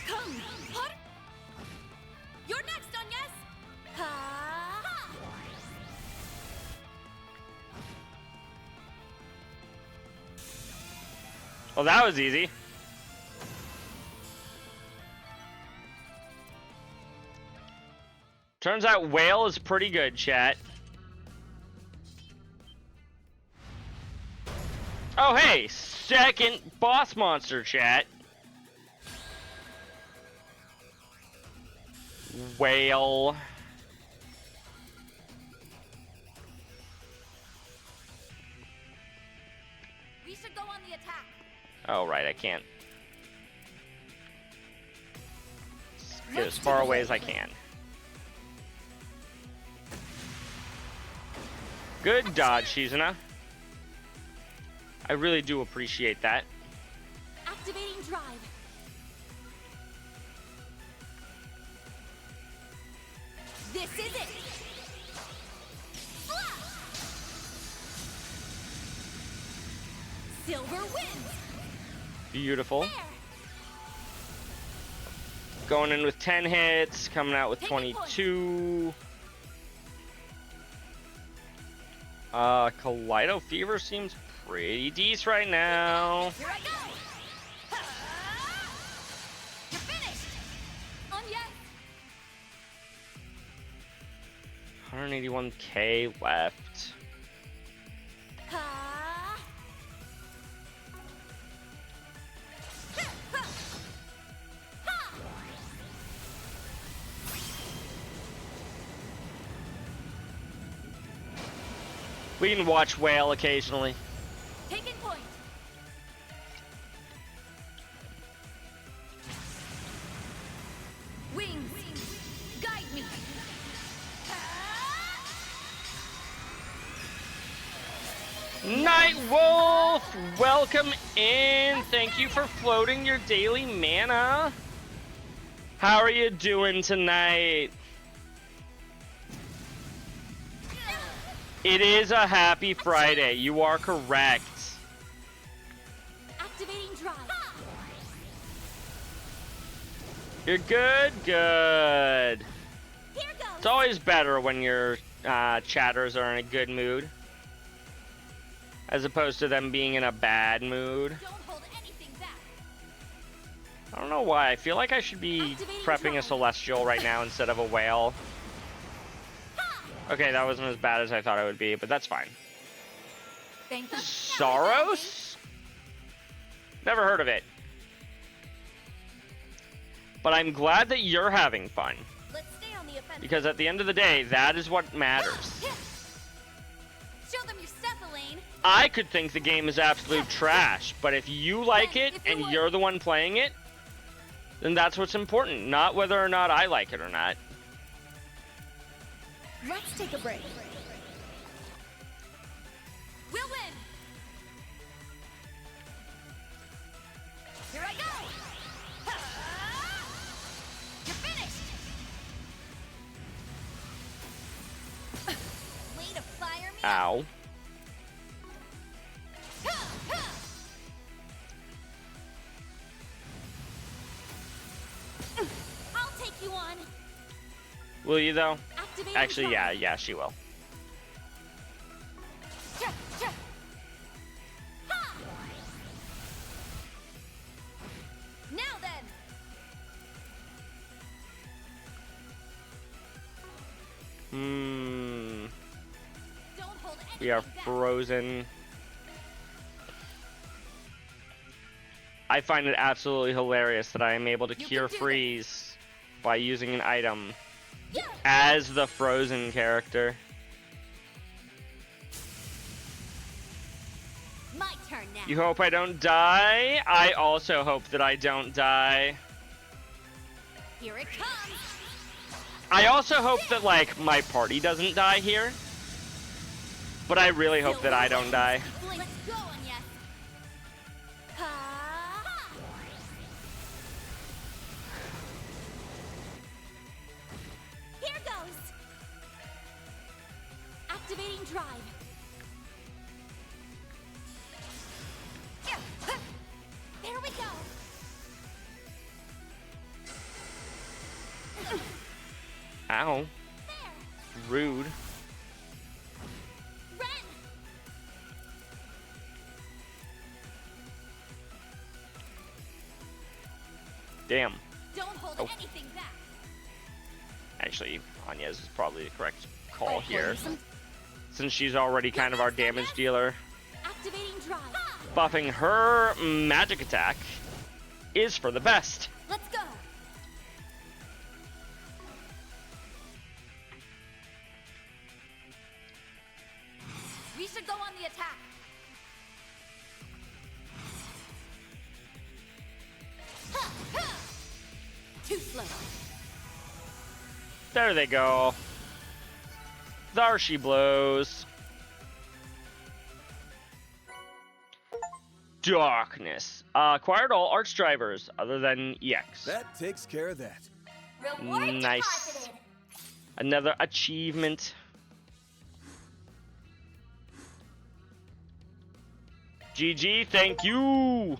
Come, hot. You're next, Anyas. Ha! Well, that was easy. Turns out Whale is pretty good, chat. Oh, hey, second boss monster, chat. Whale. We should go on the attack. Oh, right, I can't. Get as far away as I can. Good dodge, Shizuna. I really do appreciate that. Activating drive. This is it. Silver wins. Beautiful. There. Going in with 10 hits, coming out with 22. Kaleido Fever seems pretty decent right now. Here I go. You're finished. On yes. 181k left. Ha. We can watch Whale occasionally. Night Wolf, welcome in. Thank you for floating your daily mana. How are you doing tonight? It is a happy Friday. You are correct. Activating drive. You're good, good. Here goes. It's always better when your chatters are in a good mood, as opposed to them being in a bad mood. Don't hold anything back. I don't know why. I feel like I should be prepping a Celestial right now instead of a Whale. Okay, that wasn't as bad as I thought it would be, but that's fine. Thank you. Saros? Never heard of it. But I'm glad that you're having fun, Let's stay on the offensive. because at the end of the day, that is what matters. Show them your stuff, Elaine. I could think the game is absolute trash, but if you like it and you're the one playing it, then that's what's important, not whether or not I like it or not. Let's take a break. We'll win. Here I go. You're finished. Way to fire me. Ow. I'll take you on. Will you, though? Activating Actually, drive. yeah, she will. Ha! Now then. Don't hold We are anything back. frozen. I find it absolutely hilarious that I am able to You cure can do freeze by using an item Yeah. as the frozen character. My turn now. You hope I don't die? I also hope that I don't die. Here it comes. I also hope that, like, my party doesn't die here. But I really hope that I don't die. Let's go, Anya. Ha! Here goes. Activating drive. There we go. Ow. There. Rude. Ren. Damn. Don't hold Oh. anything back. Actually, Anya's is probably the correct call I'll here, hold some- since she's already kind of our damage dealer. Activating drive. Buffing her magic attack is for the best. Let's go. We should go on the attack. Too slow. There they go. There she blows. Darkness. Acquired all arch drivers other than EX. That takes care of that. Reward Nice. deposited. Another achievement. GG, thank you.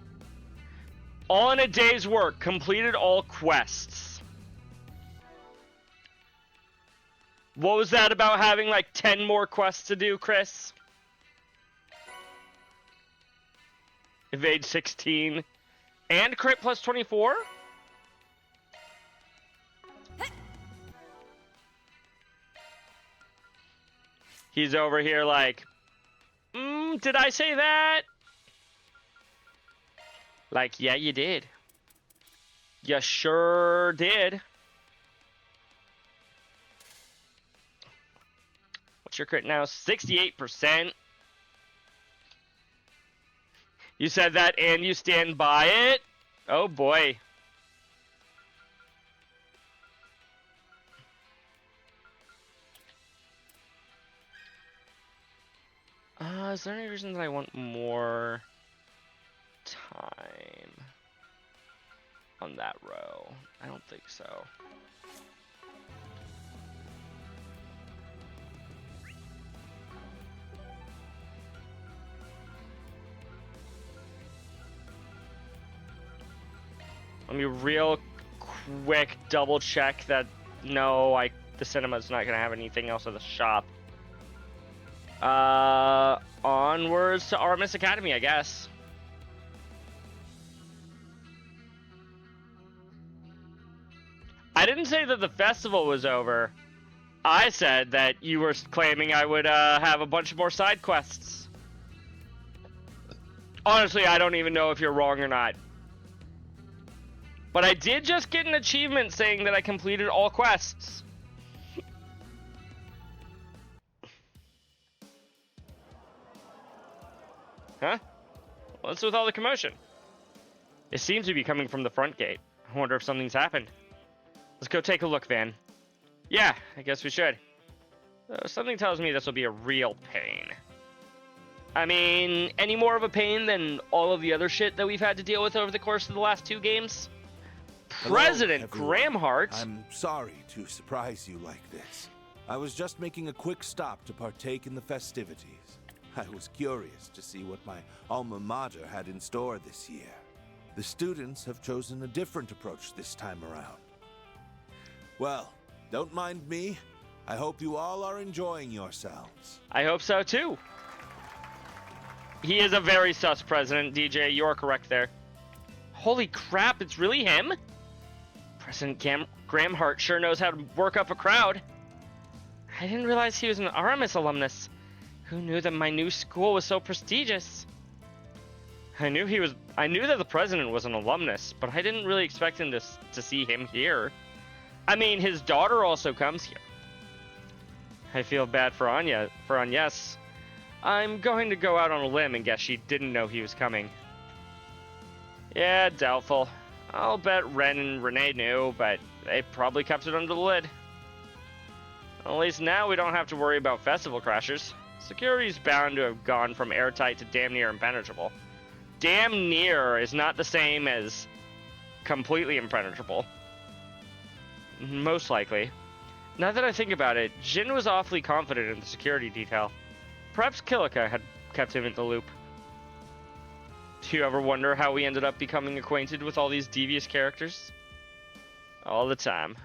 All in a day's work, completed all quests. What was that about having like 10 more quests to do, Chris? Evade 16. And crit plus 24? He's over here like, did I say that? Like, yeah, you did. You sure did. What's your crit now? 68%. You said that and you stand by it? Oh boy. Is there any reason that I want more time on that row? I don't think so. Let me real quick double check that no, the cinema's not gonna have anything else at the shop. Onwards to Artemis Academy, I guess. I didn't say that the festival was over. I said that you were claiming I would have a bunch more side quests. Honestly, I don't even know if you're wrong or not. But I did just get an achievement saying that I completed all quests. Huh? What's with all the commotion? It seems to be coming from the front gate. I wonder if something's happened. Let's go take a look, Van. Yeah, I guess we should. Something tells me this will be a real pain. I mean, any more of a pain than all of the other shit that we've had to deal with over the course of the last 2 games? Hello, President everyone. Gramhart? I'm sorry to surprise you like this. I was just making a quick stop to partake in the festivities. I was curious to see what my alma mater had in store this year. The students have chosen a different approach this time around. Well, don't mind me. I hope you all are enjoying yourselves. I hope so too. He is a very sus president, DJ. You're correct there. Holy crap, it's really him? President Gramhart sure knows how to work up a crowd. I didn't realize he was an Aramis alumnus. Who knew that my new school was so prestigious? I knew that the president was an alumnus, but I didn't really expect him to see him here. I mean, his daughter also comes here. I feel bad for Agnes. I'm going to go out on a limb and guess she didn't know he was coming. Yeah, doubtful. I'll bet Ren and Renee knew, but they probably kept it under the lid. At least now we don't have to worry about festival crashers. Security's bound to have gone from airtight to damn near impenetrable. Damn near is not the same as completely impenetrable. Most likely. Now that I think about it, Jin was awfully confident in the security detail. Perhaps Kilika had kept him in the loop. Do you ever wonder how we ended up becoming acquainted with all these devious characters? All the time.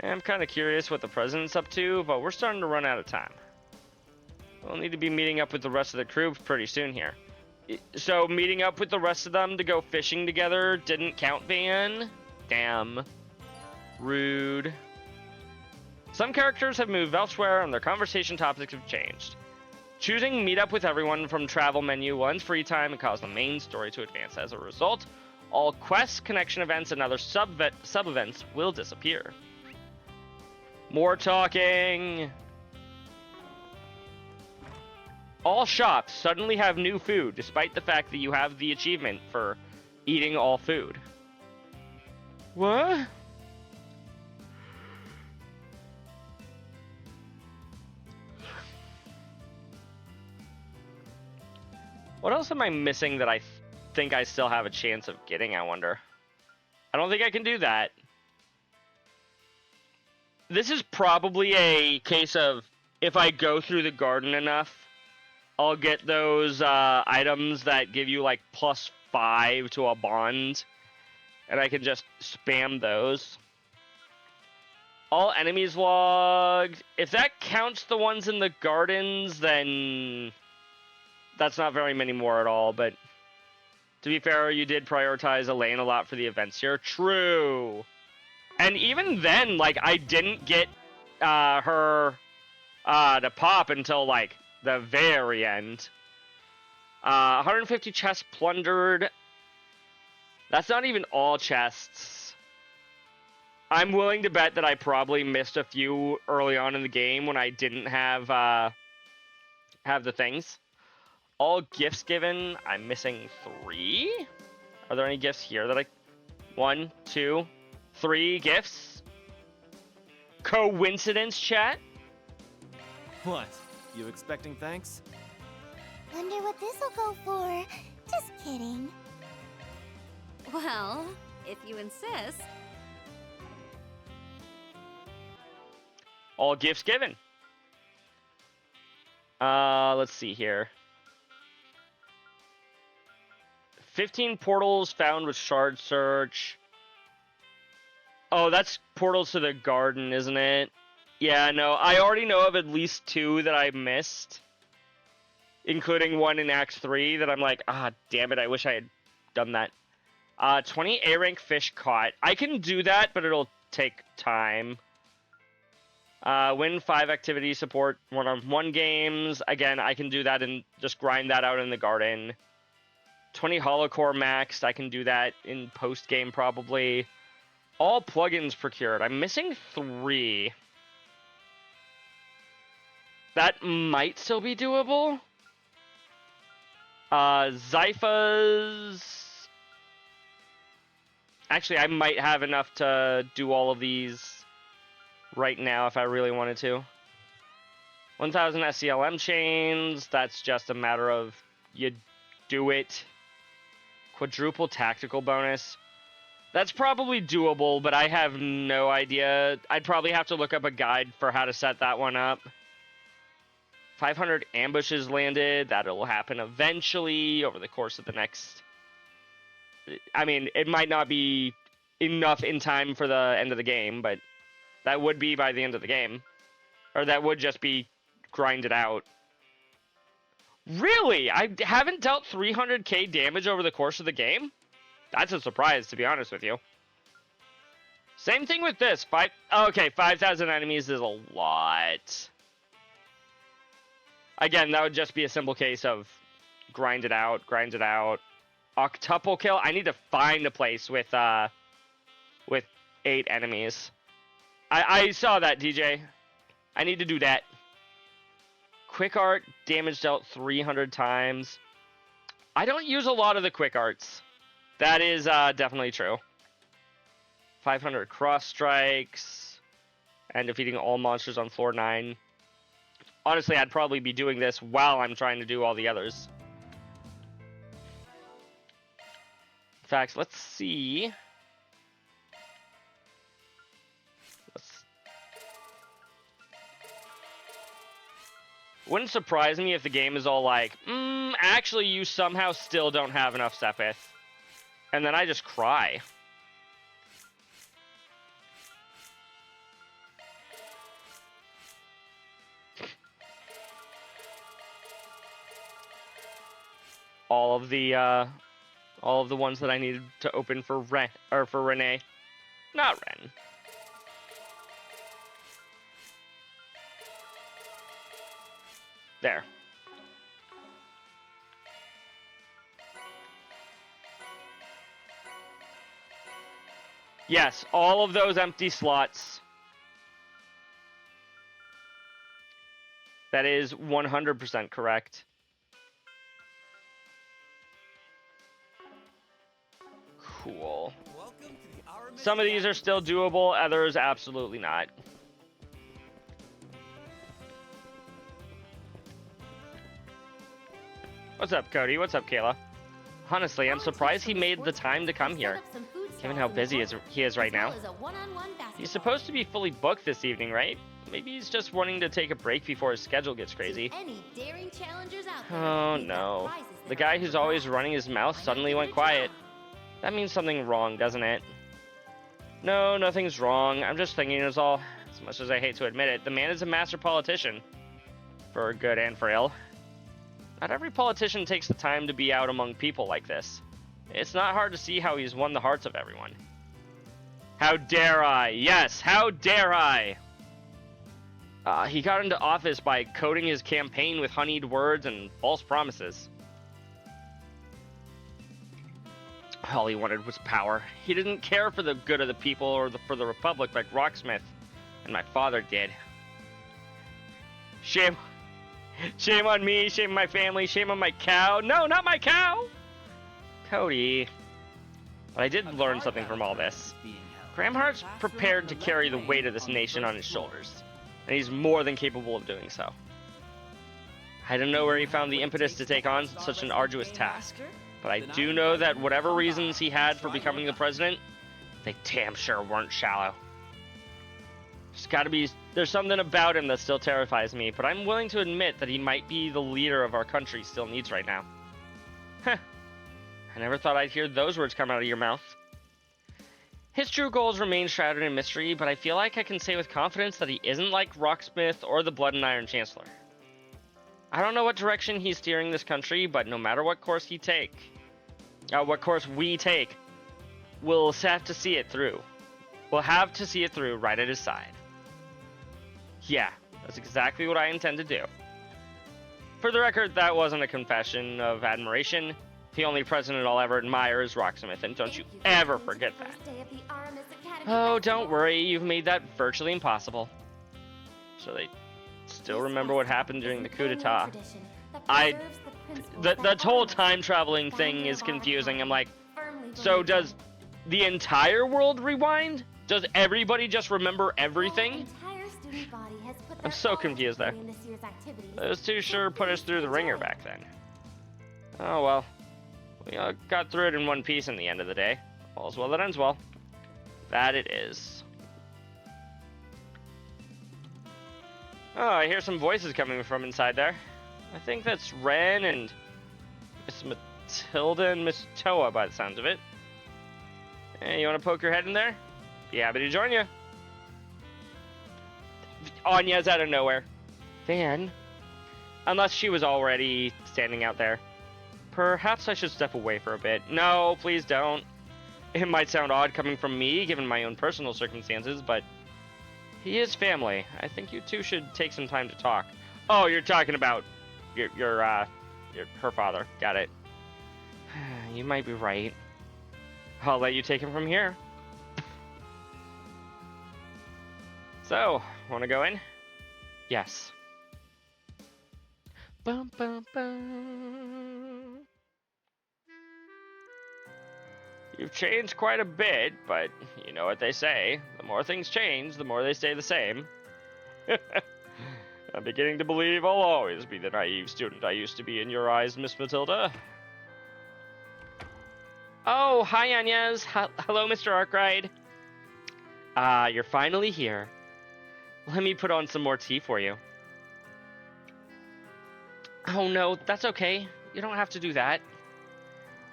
I'm kind of curious what the president's up to, but we're starting to run out of time. We'll need to be meeting up with the rest of the crew pretty soon here. So meeting up with the rest of them to go fishing together didn't count, Van? Damn. Rude. Some characters have moved elsewhere and their conversation topics have changed. Choosing meet up with everyone from travel menu will end free time and cause the main story to advance. As a result, all quests, connection events, and other sub-events will disappear. More talking! All shops suddenly have new food, despite the fact that you have the achievement for eating all food. What? What else am I missing that I think I still have a chance of getting, I wonder? I don't think I can do that. This is probably a case of, if I go through the garden enough, I'll get those items that give you like +5 to a bond, and I can just spam those. All enemies logged. If that counts the ones in the gardens, then that's not very many more at all, but to be fair, you did prioritize Elaine a lot for the events here. True. And even then, like, I didn't get her to pop until, like, the very end. 150 chests plundered. That's not even all chests. I'm willing to bet that I probably missed a few early on in the game when I didn't have the things. All gifts given. I'm missing 3. Are there any gifts here that 1, 2, 3 gifts? Coincidence, chat? What? You expecting thanks? Wonder what this'll go for. Just kidding. Well, if you insist. All gifts given. Let's see here. 15 portals found with shard search. Oh, that's portals to the garden, isn't it? Yeah, no, I already know of at least 2 that I missed. Including one in Act 3 that I'm like, damn it, I wish I had done that. 20 A-rank fish caught. I can do that, but it'll take time. Win 5 activity support 1-on-1 games. Again, I can do that and just grind that out in the garden. 20 holocore maxed. I can do that in post-game probably. All plugins procured. I'm missing 3. That might still be doable. Zyphas. Actually, I might have enough to do all of these right now if I really wanted to. 1,000 SCLM chains. That's just a matter of you do it. Quadruple tactical bonus. That's probably doable, but I have no idea. I'd probably have to look up a guide for how to set that one up. 500 ambushes landed. That'll happen eventually over the course of the next... I mean, it might not be enough in time for the end of the game, but that would be by the end of the game. Or that would just be grinded out. Really? I haven't dealt 300k damage over the course of the game? That's a surprise, to be honest with you. Same thing with this. 5,000 enemies is a lot. Again, that would just be a simple case of grind it out. Octuple kill. I need to find a place with 8 enemies. I saw that, DJ. I need to do that. Quick art, damage dealt 300 times. I don't use a lot of the quick arts. That is definitely true. 500 cross strikes. And defeating all monsters on floor 9. Honestly, I'd probably be doing this while I'm trying to do all the others. In fact, let's see. Wouldn't surprise me if the game is all like, actually you somehow still don't have enough Sepith. And then I just cry. All of the ones that I needed to open for Renee. Not Ren. There. Yes, all of those empty slots. That is 100% correct. Cool. Some of these are still doable, others absolutely not. What's up, Cody? What's up, Kayla? Honestly, I'm surprised he made the time to come here, given how busy he is right now. He's supposed to be fully booked this evening, right? Maybe he's just wanting to take a break before his schedule gets crazy. Oh no. The guy who's always running his mouth suddenly went quiet. That means something wrong, doesn't it? No, nothing's wrong. I'm just thinking it's all. As much as I hate to admit it, the man is a master politician. For good and for ill. Not every politician takes the time to be out among people like this. It's not hard to see how he's won the hearts of everyone. How dare I? Yes, how dare I? He got into office by coating his campaign with honeyed words and false promises. All he wanted was power. He didn't care for the good of the people or for the Republic like Rocksmith and my father did. Shame on me, shame on my family, shame on my cow. No, not my cow! Cody. But I did learn something from all this. Gramhart's prepared to carry the weight of this nation on his shoulders, and he's more than capable of doing so. I don't know where he found the impetus to take on such an arduous task, but I do know that whatever reasons he had for becoming the president, they damn sure weren't shallow. There's something about him that still terrifies me, but I'm willing to admit that he might be the leader of our country still needs right now. Heh. I never thought I'd hear those words come out of your mouth. His true goals remain shrouded in mystery, but I feel like I can say with confidence that he isn't like Rocksmith or the Blood and Iron Chancellor. I don't know what direction he's steering this country, but no matter what course we take, we'll have to see it through. We'll have to see it through right at his side. Yeah, that's exactly what I intend to do. For the record, that wasn't a confession of admiration. The only president I'll ever admire is Rocksmith, and don't you ever forget that. Oh, don't worry, you've made that virtually impossible. So they still remember what happened during the coup d'etat. The whole time traveling thing is confusing. I'm like, so does the entire world rewind? Does everybody just remember everything? I'm so confused there. Those two sure put us through the ringer back then. Oh well. We got through it in one piece in the end of the day. All's well that ends well. That it is. Oh, I hear some voices coming from inside there. I think that's Ren and Miss Matilda and Miss Toa by the sounds of it. Hey, you want to poke your head in there? Be happy to join you. Anya's out of nowhere. Van? Unless she was already standing out there. Perhaps I should step away for a bit. No, please don't. It might sound odd coming from me, given my own personal circumstances, but he is family. I think you two should take some time to talk. Oh, you're talking about her father. Got it. You might be right. I'll let you take him from here. So, want to go in? Yes. Bum, bum, bum. You've changed quite a bit, but you know what they say. The more things change, the more they stay the same. I'm beginning to believe I'll always be the naive student I used to be in your eyes, Miss Matilda. Oh, hi, Anyas. Hello, Mr. Arkwright. You're finally here. Let me put on some more tea for you. Oh, no, that's okay. You don't have to do that.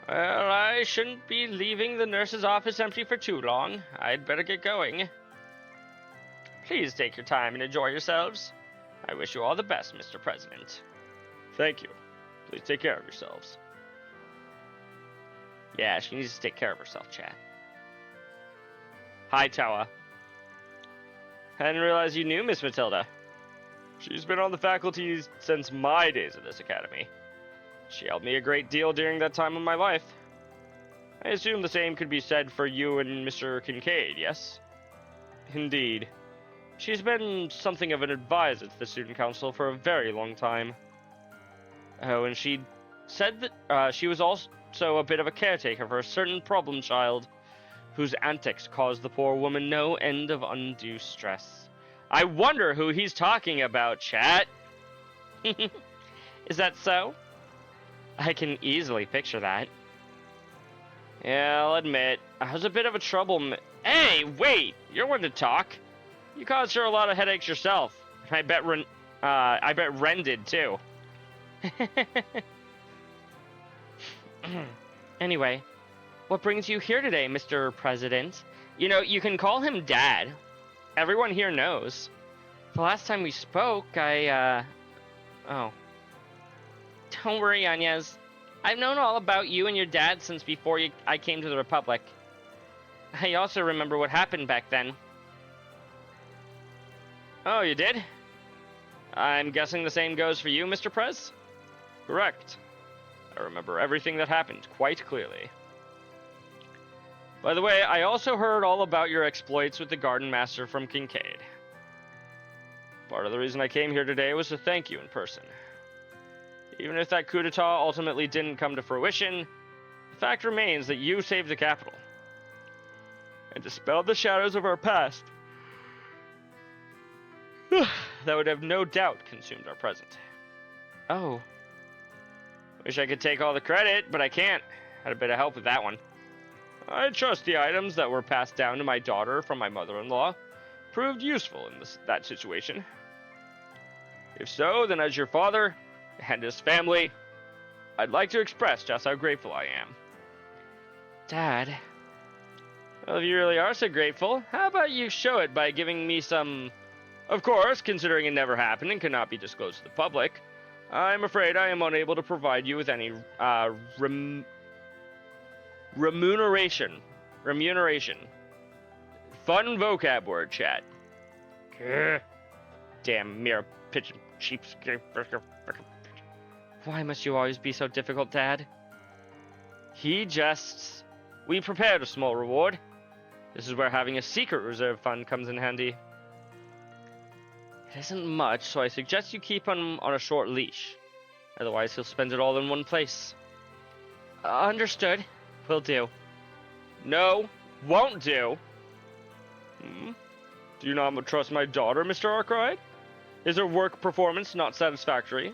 Well, I shouldn't be leaving the nurse's office empty for too long. I'd better get going. Please take your time and enjoy yourselves. I wish you all the best, Mr. President. Thank you. Please take care of yourselves. Yeah, she needs to take care of herself, chat. Hi, Toa. I didn't realize you knew Miss Matilda. She's been on the faculty since my days at this academy. She helped me a great deal during that time of my life. I assume the same could be said for you and Mr. Kincaid, yes? Indeed. She's been something of an advisor to the student council for a very long time. Oh, and she said that she was also a bit of a caretaker for a certain problem child, whose antics caused the poor woman no end of undue stress. I wonder who he's talking about, chat. Is that so? I can easily picture that. Yeah, I'll admit, I was a bit of a Hey, wait! You're one to talk. You caused her a lot of headaches yourself. I bet Ren did too. Anyway, what brings you here today, Mr. President? You know, you can call him Dad. Everyone here knows. The last time we spoke, Oh. Don't worry, Anyas. I've known all about you and your dad since before I came to the Republic. I also remember what happened back then. Oh, you did? I'm guessing the same goes for you, Mr. Prez? Correct. I remember everything that happened quite clearly. By the way, I also heard all about your exploits with the Garden Master from Kincaid. Part of the reason I came here today was to thank you in person. Even if that coup d'etat ultimately didn't come to fruition, the fact remains that you saved the capital and dispelled the shadows of our past that would have no doubt consumed our present. Oh. Wish I could take all the credit, but I can't. Had a bit of help with that one. I trust the items that were passed down to my daughter from my mother-in-law proved useful in that situation. If so, then as your father and his family, I'd like to express just how grateful I am. Dad, well, if you really are so grateful, how about you show it by giving me some... Of course, considering it never happened and cannot be disclosed to the public, I'm afraid I am unable to provide you with any remuneration. Fun vocab word, chat. Damn mere pigeon cheapskate. Why must you always be so difficult, Dad? We prepared a small reward. This is where having a secret reserve fund comes in handy. It isn't much, so I suggest you keep him on a short leash. Otherwise, he'll spend it all in one place. Understood. Will do. No, won't do. Do you not trust my daughter, Mr. Arkwright? Is her work performance not satisfactory?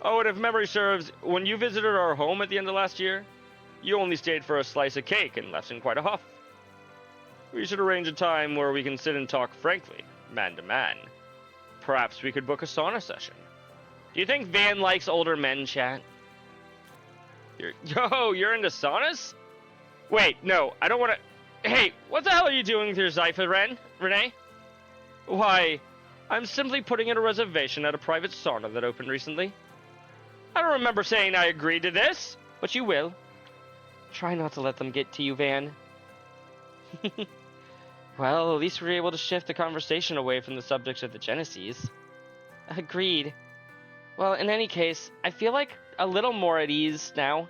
Oh, and if memory serves, when you visited our home at the end of last year, you only stayed for a slice of cake and left in quite a huff. We should arrange a time where we can sit and talk frankly, man to man. Perhaps we could book a sauna session. Do you think Van likes older men, chat? You're into saunas? Wait, no, I don't want to... Hey, what the hell are you doing with your Zypha, Renee? Why, I'm simply putting in a reservation at a private sauna that opened recently. I don't remember saying I agreed to this, but you will. Try not to let them get to you, Van. Well, at least we were able to shift the conversation away from the subject of the Genesis. Agreed. Well, in any case, I feel like a little more at ease now.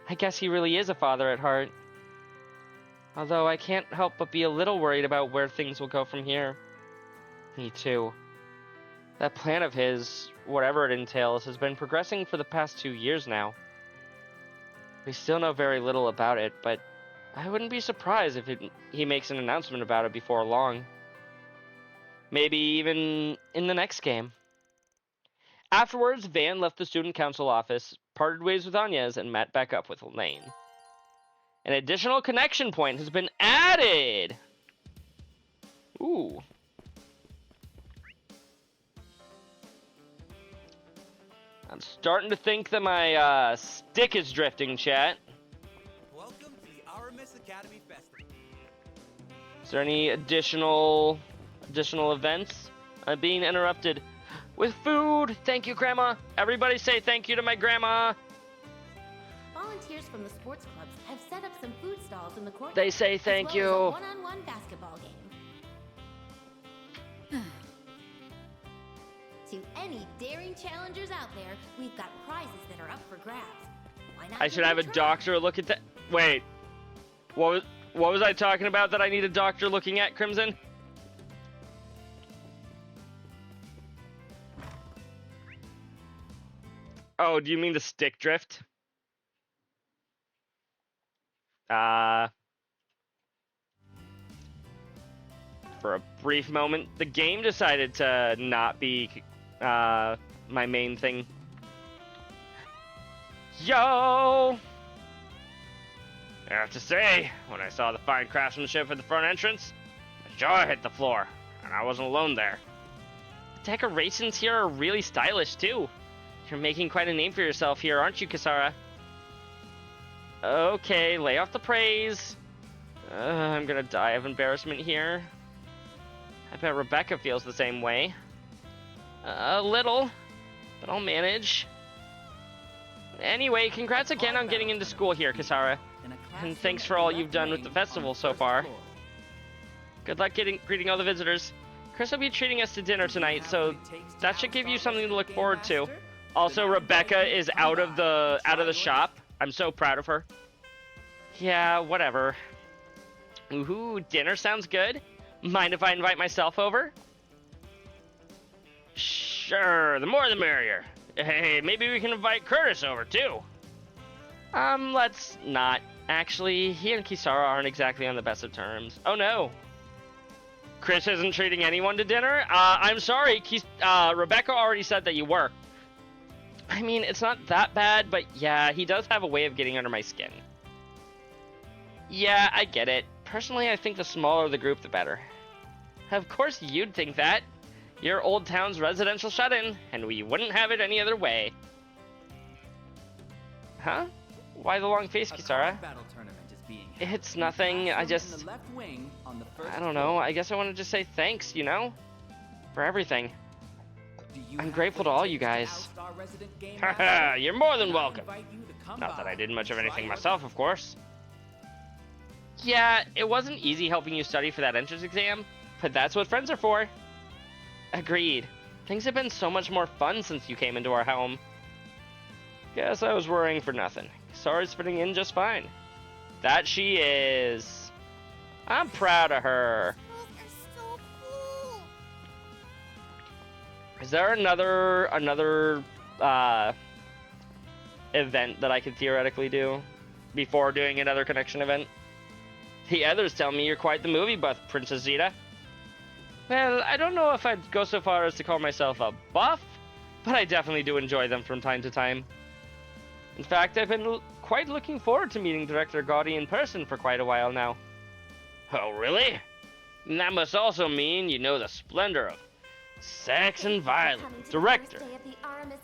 I guess he really is a father at heart. Although I can't help but be a little worried about where things will go from here. Me too. That plan of his, whatever it entails, has been progressing for the past 2 years now. We still know very little about it, but I wouldn't be surprised if he makes an announcement about it before long. Maybe even in the next game. Afterwards, Van left the student council office, parted ways with Inez, and met back up with Elaine. An additional connection point has been added! Ooh. I'm starting to think that my stick is drifting, chat. Welcome to the Aramis Academy Festival. Is there any additional events? I'm being interrupted with food. Thank you, Grandma. Everybody say thank you to my grandma. Volunteers from the sports clubs have set up some food stalls in the courtyard. They say thank as you. well as a one-on-one basketball game. To any daring challengers out there, we've got prizes that are up for grabs. Why not I should give have it a try? doctor look at that. Wait. What was I talking about that I need a doctor looking at, Crimson? Oh, do you mean the stick drift? For a brief moment, the game decided to not be my main thing. Yo! I have to say, when I saw the fine craftsmanship at the front entrance, my jaw hit the floor, and I wasn't alone there. The decorations here are really stylish, too. You're making quite a name for yourself here, aren't you, Kisara? Okay, lay off the praise. I'm gonna die of embarrassment here. I bet Rebecca feels the same way. A little, but I'll manage. Anyway, congrats again on getting into school here, Kisara. And thanks for all you've done with the festival so far. Good luck greeting all the visitors. Chris will be treating us to dinner tonight, so that should give you something to look forward to. Also, Rebecca is out of the shop. I'm so proud of her. Yeah, whatever. Ooh, dinner sounds good. Mind if I invite myself over? Sure, the more the merrier. Hey, maybe we can invite Curtis over too. Let's not. Actually, he and Kisara aren't exactly on the best of terms. Oh no. Chris isn't treating anyone to dinner? I'm sorry, Rebecca already said that you were. I mean, it's not that bad, but yeah, he does have a way of getting under my skin. Yeah, I get it. Personally, I think the smaller the group, the better. Of course you'd think that. You're Old Town's residential shut-in, and we wouldn't have it any other way. Huh? Why the long face, Kisara? Battle tournament is being held. It's nothing, I In just... the left wing on the first I don't know, I guess I wanted to say thanks, you know? For everything. Do you I'm have grateful to what it all you takes to guys. oust our resident game Haha, master? you're more than Then I welcome. invite you to come Not that by I did much of and anything try myself, your of course. Yeah, it wasn't easy helping you study for that entrance exam, but that's what friends are for. Agreed. Things have been so much more fun since you came into our home. Guess I was worrying for nothing. Kisara's fitting in just fine. That she is. I'm proud of her. Schools are so cool. Is there another event that I could theoretically do before doing another connection event? The others tell me you're quite the movie buff, Princess Zeta. Well, I don't know if I'd go so far as to call myself a buff, but I definitely do enjoy them from time to time. In fact, I've been quite looking forward to meeting Director Gaudy in person for quite a while now. Oh, really? And that must also mean you know the splendor of sex and violence. Director,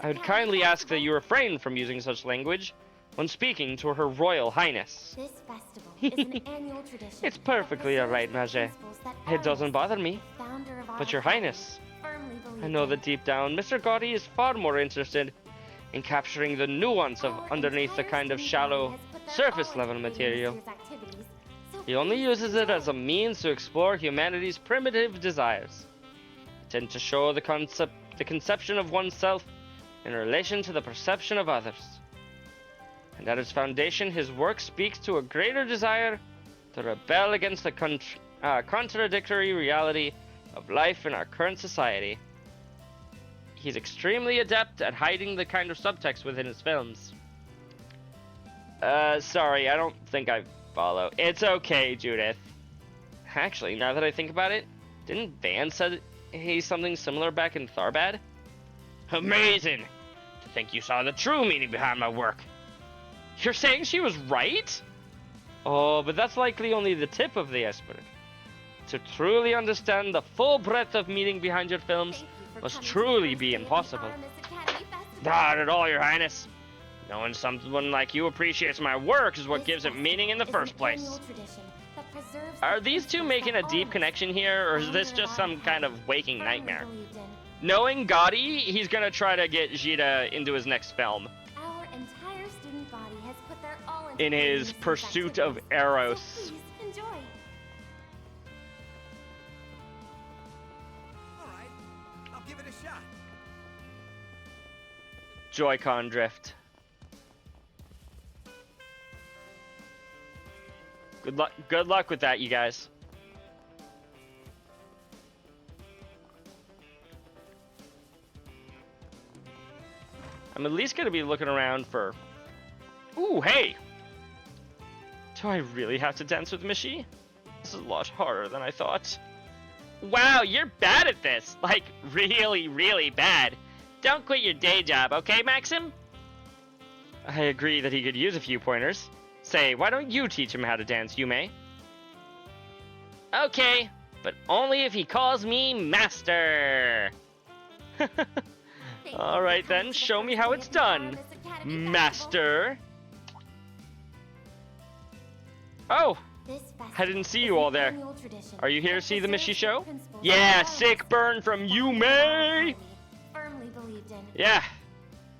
I would kindly ask that you refrain from using such language when speaking to Her Royal Highness. This festival is an annual tradition. It's perfectly that alright, preserves the Mage. principles that It doesn't Aramis, bother me. founder of our But Your academy, Highness, firmly I believed know in. that deep down, Mr. Gaudy is far more interested in capturing the nuance of Our underneath the entire kind of student shallow, body has put their surface all level into material. creating this year's activities, so He only please uses it as a enjoy. means to explore humanity's primitive desires. Tend to show the conception of oneself in relation to the perception of others. And at its foundation, his work speaks to a greater desire to rebel against the contradictory reality of life in our current society. He's extremely adept at hiding the kind of subtext within his films. Sorry, I don't think I follow. It's okay, Judith. Actually, now that I think about it, didn't Van say something similar back in Tharbad? Amazing! To think you saw the true meaning behind my work. You're saying she was right? Oh, but that's likely only the tip of the iceberg. To truly understand the full breadth of meaning behind your films Thank you for must coming to truly the be first day of the impossible. Aramis Academy Festival. Not at all, Your Highness. Knowing someone like you appreciates my work is what This gives it festival meaning in the is first an place. annual tradition that preserves the Are these two principles making a that deep Aramis, connection here, or is this founder just our some kind of academy, waking firmly nightmare? believed in. Knowing Gotti, he's gonna try to get Jita into his next film. Our entire student body has put their all into In creating his this year's pursuit of activities, Eros. so please enjoy. Alright, I'll give it a shot. Joy-Con drift. Good luck with that, you guys. I'm at least gonna be looking around for... Ooh, hey! Do I really have to dance with Mishi? This is a lot harder than I thought. Wow, you're bad at this! Like, really, really bad. Don't quit your day job, okay, Maxim? I agree that he could use a few pointers. Say, why don't you teach him how to dance, Yume? Okay, but only if he calls me Master! Thank you for Alright coming then, to the show me first how day it's of the done, Aramis Academy Festival. Master! Oh, This I didn't see festival you is all an there. annual tradition Are you here to that see the preserves Mishi show? principles Yeah, that Aramis, sick burn from founder of our Yume! academy, firmly believed in. Yeah,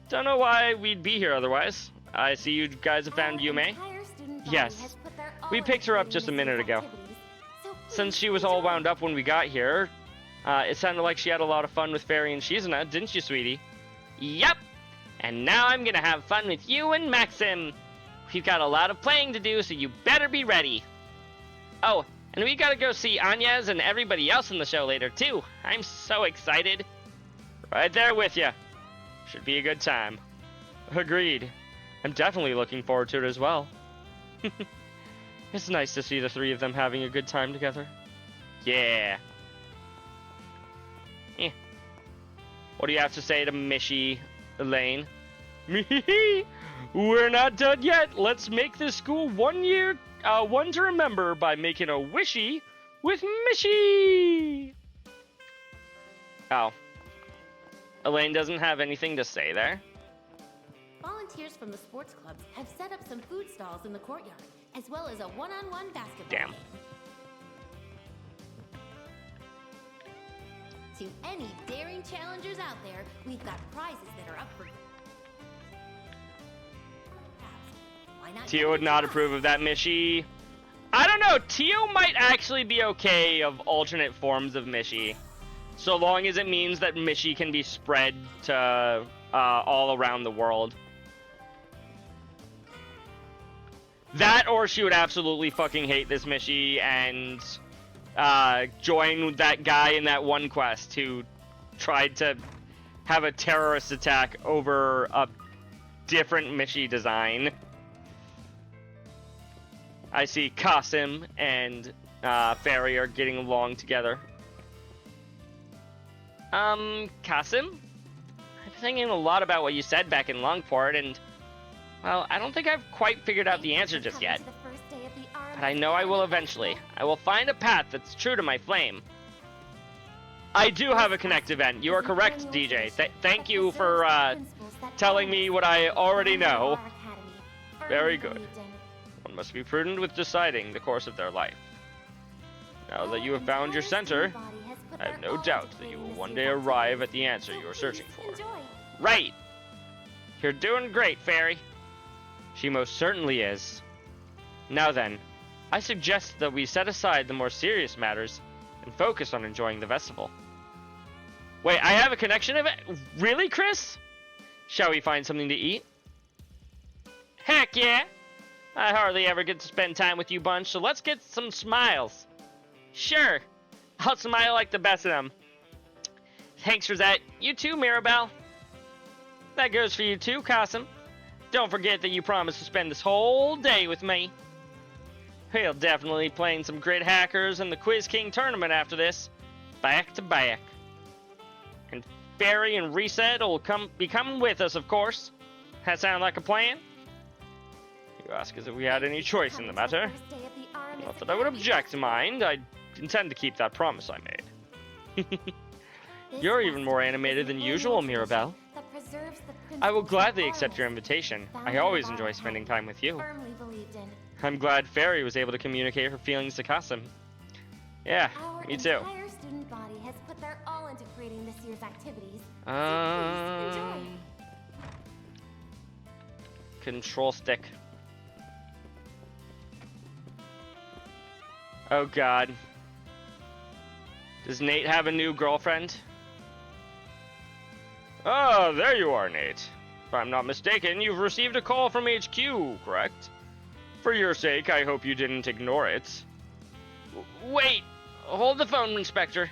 don't know why we'd be here otherwise. I see you guys have found Our Yume. entire student body Yes. has put their all We into picked her up creating just a this minute year's ago. activities, so Since please she was all enjoy. wound up when we got here, it sounded like she had a lot of fun with Fairy and Shizuna, didn't you, sweetie? Yep! And now I'm gonna have fun with you and Maxim! We've got a lot of playing to do, so you better be ready! Oh, and we gotta go see Anya's and everybody else in the show later, too! I'm so excited! Right there with ya! Should be a good time. Agreed. I'm definitely looking forward to it as well. It's nice to see the three of them having a good time together. Yeah. What do you have to say to Mishi, Elaine? We're not done yet. Let's make this school one to remember by making a wishy with Mishy. Oh. Elaine doesn't have anything to say there. Volunteers from the sports clubs have set up some food stalls in the courtyard, as well as a one-on-one basketball Damn. game. To any daring challengers out there, we've got prizes that are up for grabs. Why not? Tio would not approve of that, Mishy. I don't know. Tio might actually be okay of alternate forms of Mishy, so long as it means that Mishy can be spread to all around the world. That, or she would absolutely fucking hate this Mishy and join that guy in that one quest who tried to have a terrorist attack over a different Mishy design. I see Kasim and Fairy are getting along together. Kasim? I'm thinking a lot about what you said back in Longport, and, well, I don't think I've quite figured out the answer just yet. But I know I will eventually. I will find a path that's true to my flame. I do have a Connect event. You are correct, DJ. Thank you for telling me what I already know. Very good. One must be prudent with deciding the course of their life. Now that you have found your center, I have no doubt that you will one day arrive at the answer you are searching for. Right! You're doing great, Fairy. She most certainly is. Now then, I suggest that we set aside the more serious matters and focus on enjoying the festival. Wait, I have a connection event? Really, Chris? Shall we find something to eat? Heck yeah! I hardly ever get to spend time with you bunch, so let's get some smiles. Sure. I'll smile like the best of them. Thanks for that. You too, Mirabelle. That goes for you too, Kasim. Don't forget that you promised to spend this whole day with me. We'll definitely be playing some Grid Hackers and the Quiz King tournament after this. Back to back. And Fairy and Reset will be coming with us, of course. That sound like a plan? You ask as if we had any choice in the matter. Not that I would object to mind. I intend to keep that promise I made. You're even more animated than usual, Mirabelle. I will gladly accept your invitation. I always enjoy spending time with you. I'm glad Fairy was able to communicate her feelings to Kasim. Yeah, me too. Our entire student body has put their all into creating this year's activities. So please enjoy. Control stick. Oh god. Does Nate have a new girlfriend? Oh, there you are, Nate. If I'm not mistaken, you've received a call from HQ, correct? For your sake, I hope you didn't ignore it. Wait! Hold the phone, Inspector.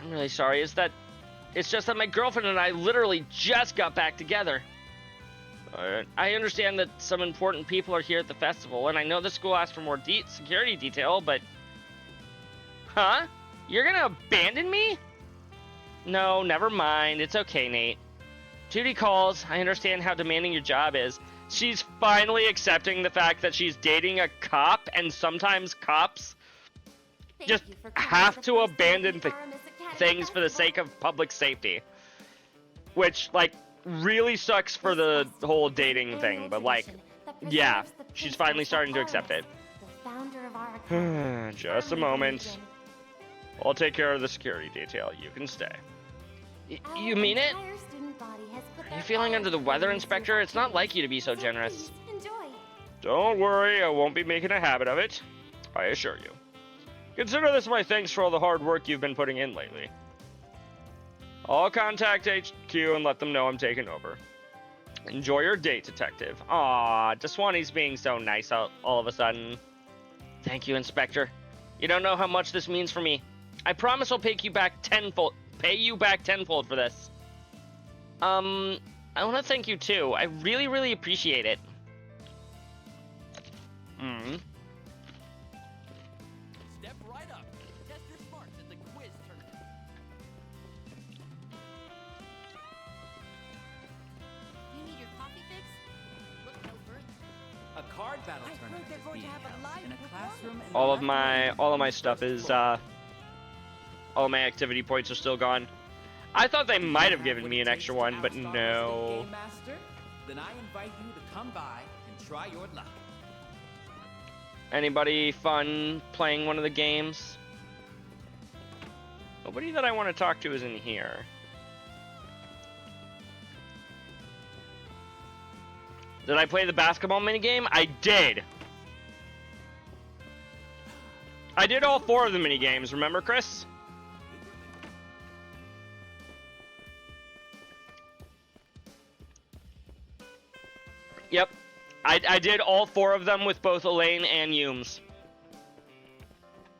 I'm really sorry, it's just that my girlfriend and I literally just got back together. I understand that some important people are here at the festival, and I know the school asked for more security detail, but... Huh? You're gonna abandon me? No, never mind. It's okay, Nate. Duty calls. I understand how demanding your job is. She's finally accepting the fact that she's dating a cop, and sometimes cops just have to abandon things for the sake of public safety. Which, like, really sucks for the whole dating thing, but, like, yeah, she's finally starting to accept it. Just a moment. I'll take care of the security detail. You can stay. You mean it? Are you feeling under the weather, Inspector? It's not like you to be so generous. Don't worry, I won't be making a habit of it. I assure you. Consider this my thanks for all the hard work you've been putting in lately. I'll contact HQ and let them know I'm taking over. Enjoy your date, Detective. Aw, Deswani's being so nice all of a sudden. Thank you, Inspector. You don't know how much this means for me. I promise I'll pay you back tenfold for this. I want to thank you too. I really, really appreciate it. Step right up. Test your smarts at the quiz tournament. card battle I heard tournament they're is going to being have a held live in a classroom in the All of library. my stuff is all my activity points are still gone. I thought they might have given me an extra one, but no. Game Master? Then I invite you to come by and try your luck. Anybody fun playing one of the games? Nobody that I want to talk to is in here. Did I play the basketball minigame? I did. I did all 4 of the minigames, remember, Chris? Yep. I did all 4 of them with both Elaine and Yumes.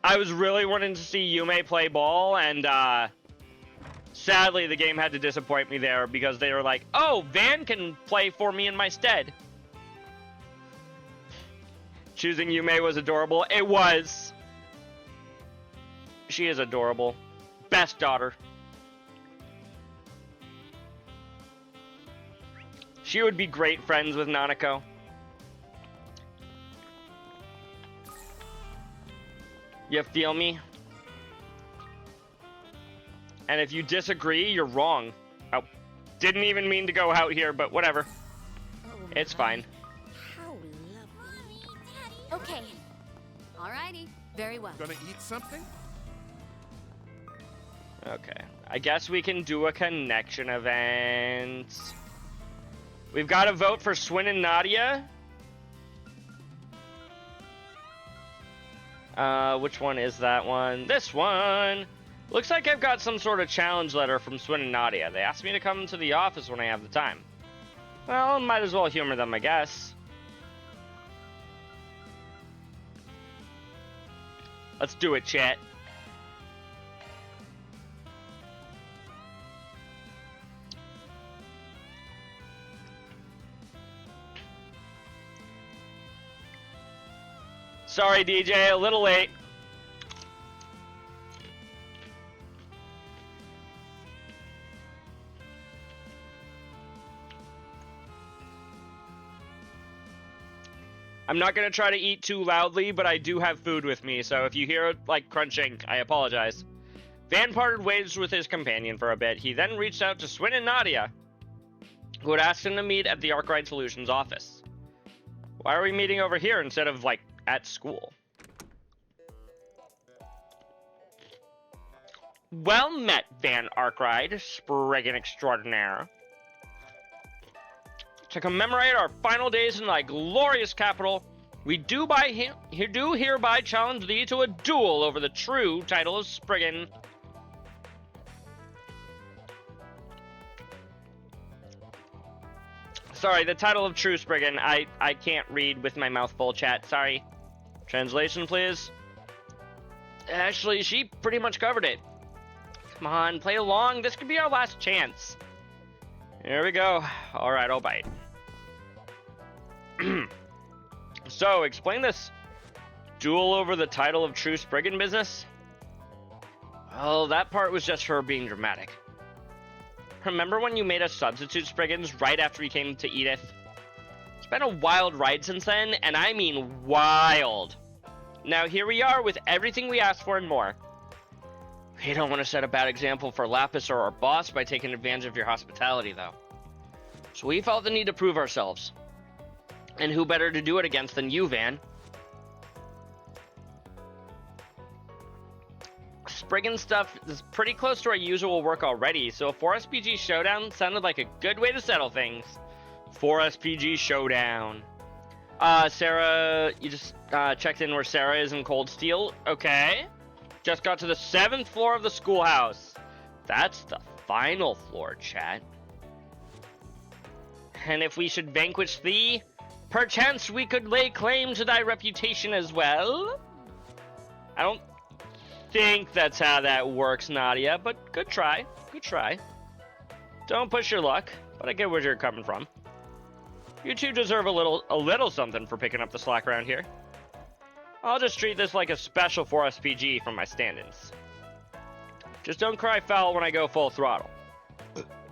I was really wanting to see Yume play ball, and sadly the game had to disappoint me there because they were like, oh, Van can play for me in my stead. Choosing Yume was adorable. It was. She is adorable. Best daughter. She would be great friends with Nanako. You feel me? And if you disagree, you're wrong. Oh, didn't even mean to go out here, but whatever. It's fine. How lovely. Okay. Alrighty. Very well. Gonna eat something? Okay. I guess we can do a connection event. We've got to vote for Swin and Nadia. Which one is that one? This one! Looks like I've got some sort of challenge letter from Swin and Nadia. They asked me to come to the office when I have the time. Well, might as well humor them, I guess. Let's do it, chat. Sorry, DJ, a little late. I'm not gonna try to eat too loudly, but I do have food with me, so if you hear, like, crunching, I apologize. Van parted ways with his companion for a bit. He then reached out to Swin and Nadia, who had asked him to meet at the Arkwright Solutions office. Why are we meeting over here instead of, like, at school? Well met, Van Arkwright, Spriggan extraordinaire. To commemorate our final days in thy glorious capital, we do hereby challenge thee to a duel over the true title of Spriggan. Sorry, the title of True Spriggan. I can't read with my mouth full, chat. Sorry. Translation, please. Actually, she pretty much covered it. Come on, play along. This could be our last chance. Here we go. Alright, I'll bite. So, explain this duel over the title of True Spriggan business? Well, that part was just her being dramatic. Remember when you made us substitute Spriggans right after we came to Edith? It's been a wild ride since then, and I mean wild. Now here we are with everything we asked for and more. We don't want to set a bad example for Lapis or our boss by taking advantage of your hospitality, though. So we felt the need to prove ourselves. And who better to do it against than you, Van? Spriggan stuff is pretty close to our usual work already, so a 4SPG showdown sounded like a good way to settle things. 4SPG showdown. Sarah, you just checked in where Sarah is in Cold Steel. Okay. Just got to the 7th floor of the schoolhouse. That's the final floor, chat. And if we should vanquish thee, perchance we could lay claim to thy reputation as well? I don't think that's how that works, Nadia, but good try. Good try. Don't push your luck, but I get where you're coming from. You two deserve a little something for picking up the slack around here. I'll just treat this like a special 4SPG from my stand-ins. Just don't cry foul when I go full throttle.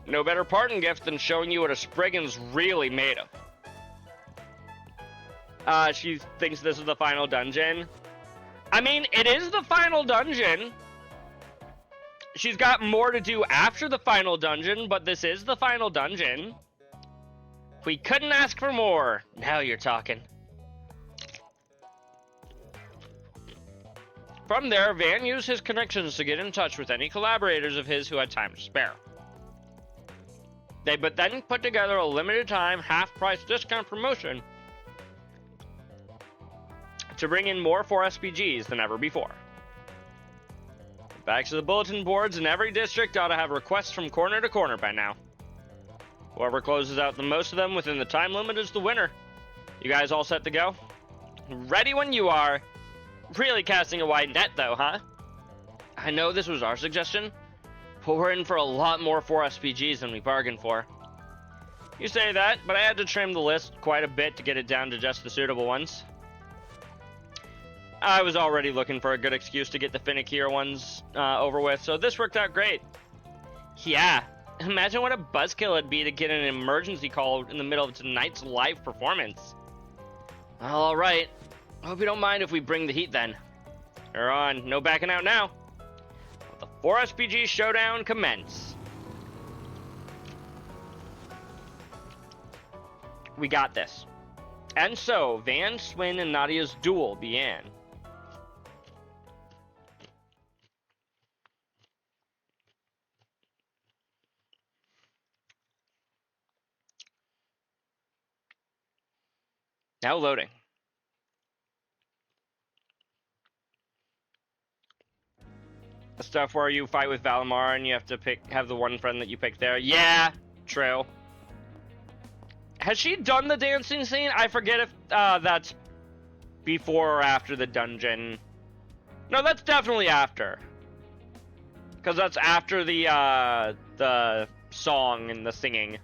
No better parting gift than showing you what a Spriggan's really made of. She thinks this is the final dungeon. I mean, it is the final dungeon. She's got more to do after the final dungeon, but this is the final dungeon. We couldn't ask for more. Now you're talking. From there, Van used his connections to get in touch with any collaborators of his who had time to spare. They but then put together a limited time half-price discount promotion to bring in more 4SPGs than ever before. Back to the bulletin boards in every district ought to have requests from corner to corner by now. Whoever closes out the most of them within the time limit is the winner. You guys all set to go? Ready when you are. Really casting a wide net though, huh? I know this was our suggestion, but we're in for a lot more 4SPGs than we bargained for. You say that, but I had to trim the list quite a bit to get it down to just the suitable ones. I was already looking for a good excuse to get the finickier ones over with, so this worked out great. Yeah, imagine what a buzzkill it'd be to get an emergency call in the middle of tonight's live performance. Alright, hope you don't mind if we bring the heat then. You're on, no backing out now. Let the 4SPG showdown commence. We got this. And so, Van, Swin, and Nadia's duel began. Now loading. The stuff where you fight with Valimar and you have to have the one friend that you pick there. Yeah, true. Has she done the dancing scene? I forget if that's before or after the dungeon. No, that's definitely after. Because that's after the song and the singing.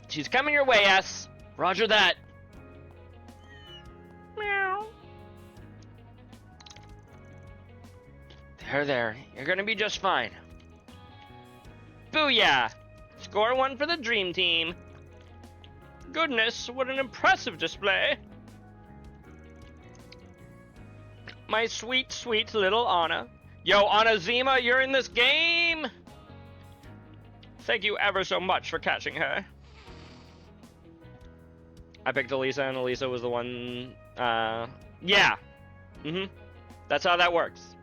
She's coming your way, S. Roger that. Meow. There. You're gonna be just fine. Booyah! Score one for the Dream Team. Goodness, what an impressive display. My sweet, sweet little Anna. Yo, Anna Zima, you're in this game! Thank you ever so much for catching her. I picked Elisa, and Elisa was the one, yeah. That's how that works.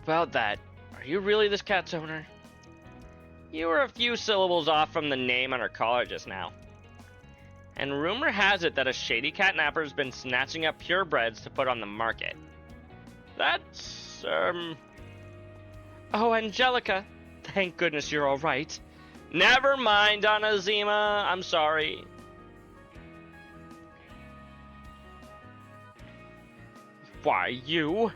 About that, are you really this cat's owner? You were a few syllables off from the name on her collar just now. And rumor has it that a shady catnapper has been snatching up purebreds to put on the market. That's, Oh, Angelica, thank goodness you're alright. Never mind, Anna Zima. I'm sorry. Why, you?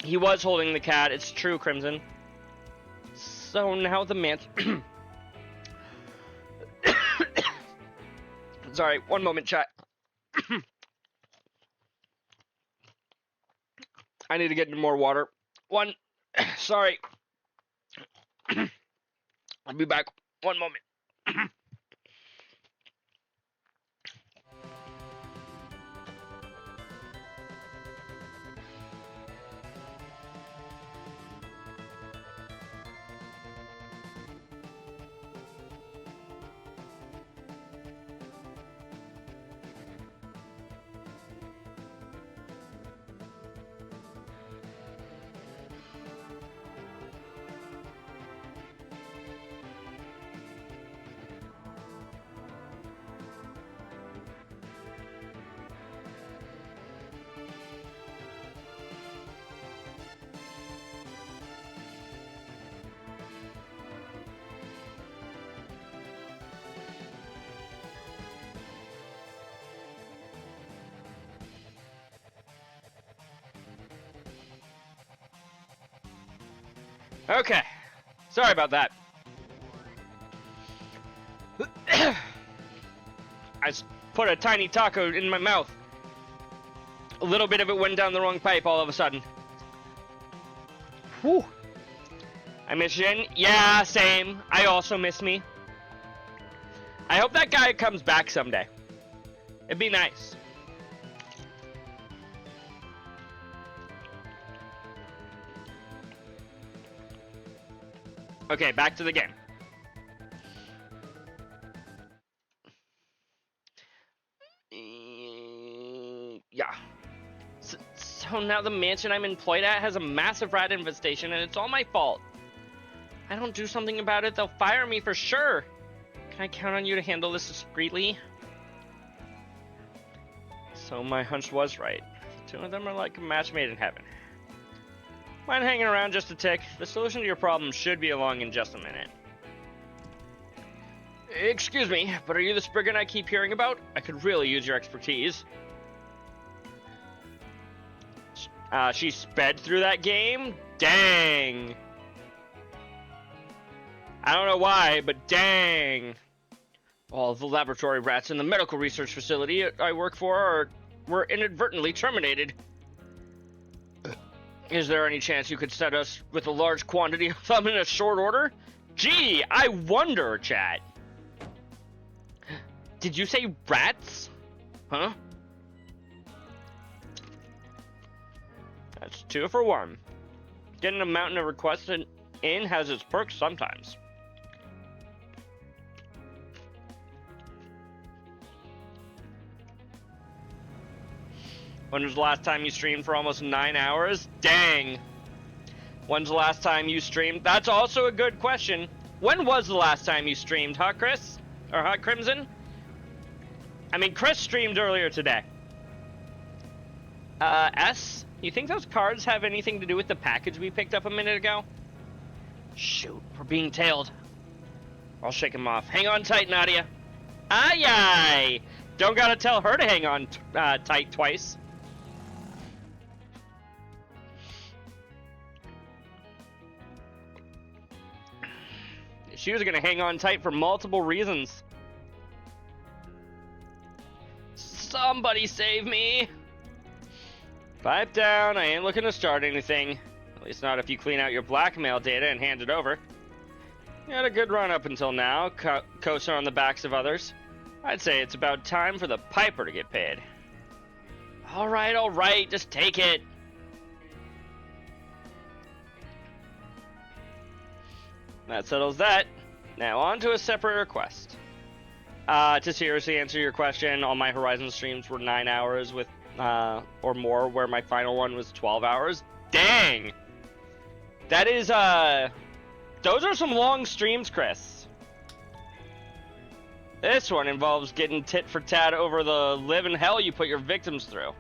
He was holding the cat. It's true, Crimson. So now the man... Sorry, one moment, chat. I need to get into more water. Sorry. I'll be back. One moment. Okay. Sorry about that. put a tiny taco in my mouth. A little bit of it went down the wrong pipe all of a sudden. Whew. I miss Jin. Yeah, same. I also miss me. I hope that guy comes back someday. It'd be nice. Okay, back to the game. Yeah. So now the mansion I'm employed at has a massive rat infestation, and it's all my fault. If I don't do something about it, they'll fire me for sure. Can I count on you to handle this discreetly? So my hunch was right. The two of them are like a match made in heaven. Mind hanging around just a tick? The solution to your problem should be along in just a minute. Excuse me, but are you the Spriggan I keep hearing about? I could really use your expertise. She sped through that game? Dang. I don't know why, but dang. All the laboratory rats in the medical research facility I work for were inadvertently terminated. Is there any chance you could set us with a large quantity of them in a short order? Gee, I wonder, chat. Did you say rats? Huh? That's 2 for 1. Getting a mountain of requests in has its perks sometimes. When was the last time you streamed for almost 9 hours? Dang. When's the last time you streamed? That's also a good question. When was the last time you streamed, huh, Chris? Or huh, Crimson? I mean, Chris streamed earlier today. S? You think those cards have anything to do with the package we picked up a minute ago? Shoot, we're being tailed. I'll shake him off. Hang on tight, Nadia. Aye, aye. Don't gotta tell her to hang on tight twice. She was gonna hang on tight for multiple reasons. Somebody save me! Pipe down, I ain't looking to start anything. At least not if you clean out your blackmail data and hand it over. You had a good run up until now, coasting on the backs of others. I'd say it's about time for the piper to get paid. Alright, just take it. That settles that. Now on to a separate request. To seriously answer your question, all my Horizon streams were 9 hours with, or more, where my final one was 12 hours. Dang! That is, those are some long streams, Chris. This one involves getting tit for tat over the living hell you put your victims through.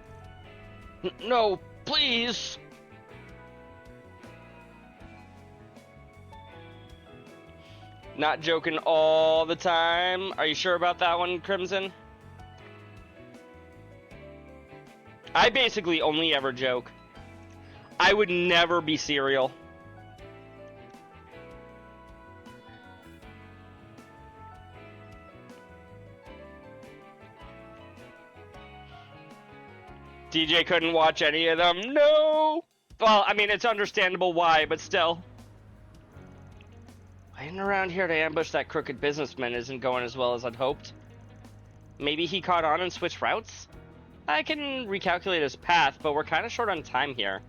No, please! Not joking all the time. Are you sure about that one, Crimson? I basically only ever joke. I would never be serial. DJ couldn't watch any of them. No! Well, I mean, it's understandable why, but still. Waiting around here to ambush that crooked businessman isn't going as well as I'd hoped. Maybe he caught on and switched routes? I can recalculate his path, but we're kind of short on time here.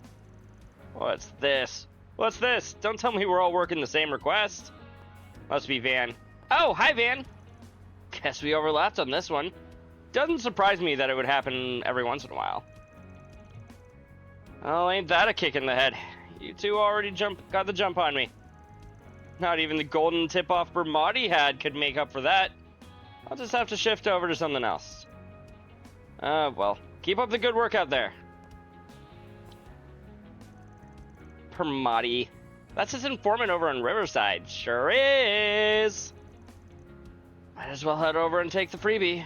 What's this? What's this? Don't tell me we're all working the same request. Must be Van. Oh, hi Van! Guess we overlapped on this one. Doesn't surprise me that it would happen every once in a while. Oh, ain't that a kick in the head. You two already got the jump on me. Not even the golden tip-off Bermati had could make up for that. I'll just have to shift over to something else. Well, keep up the good work out there. Bermati. That's his informant over in Riverside. Sure is. Might as well head over and take the freebie.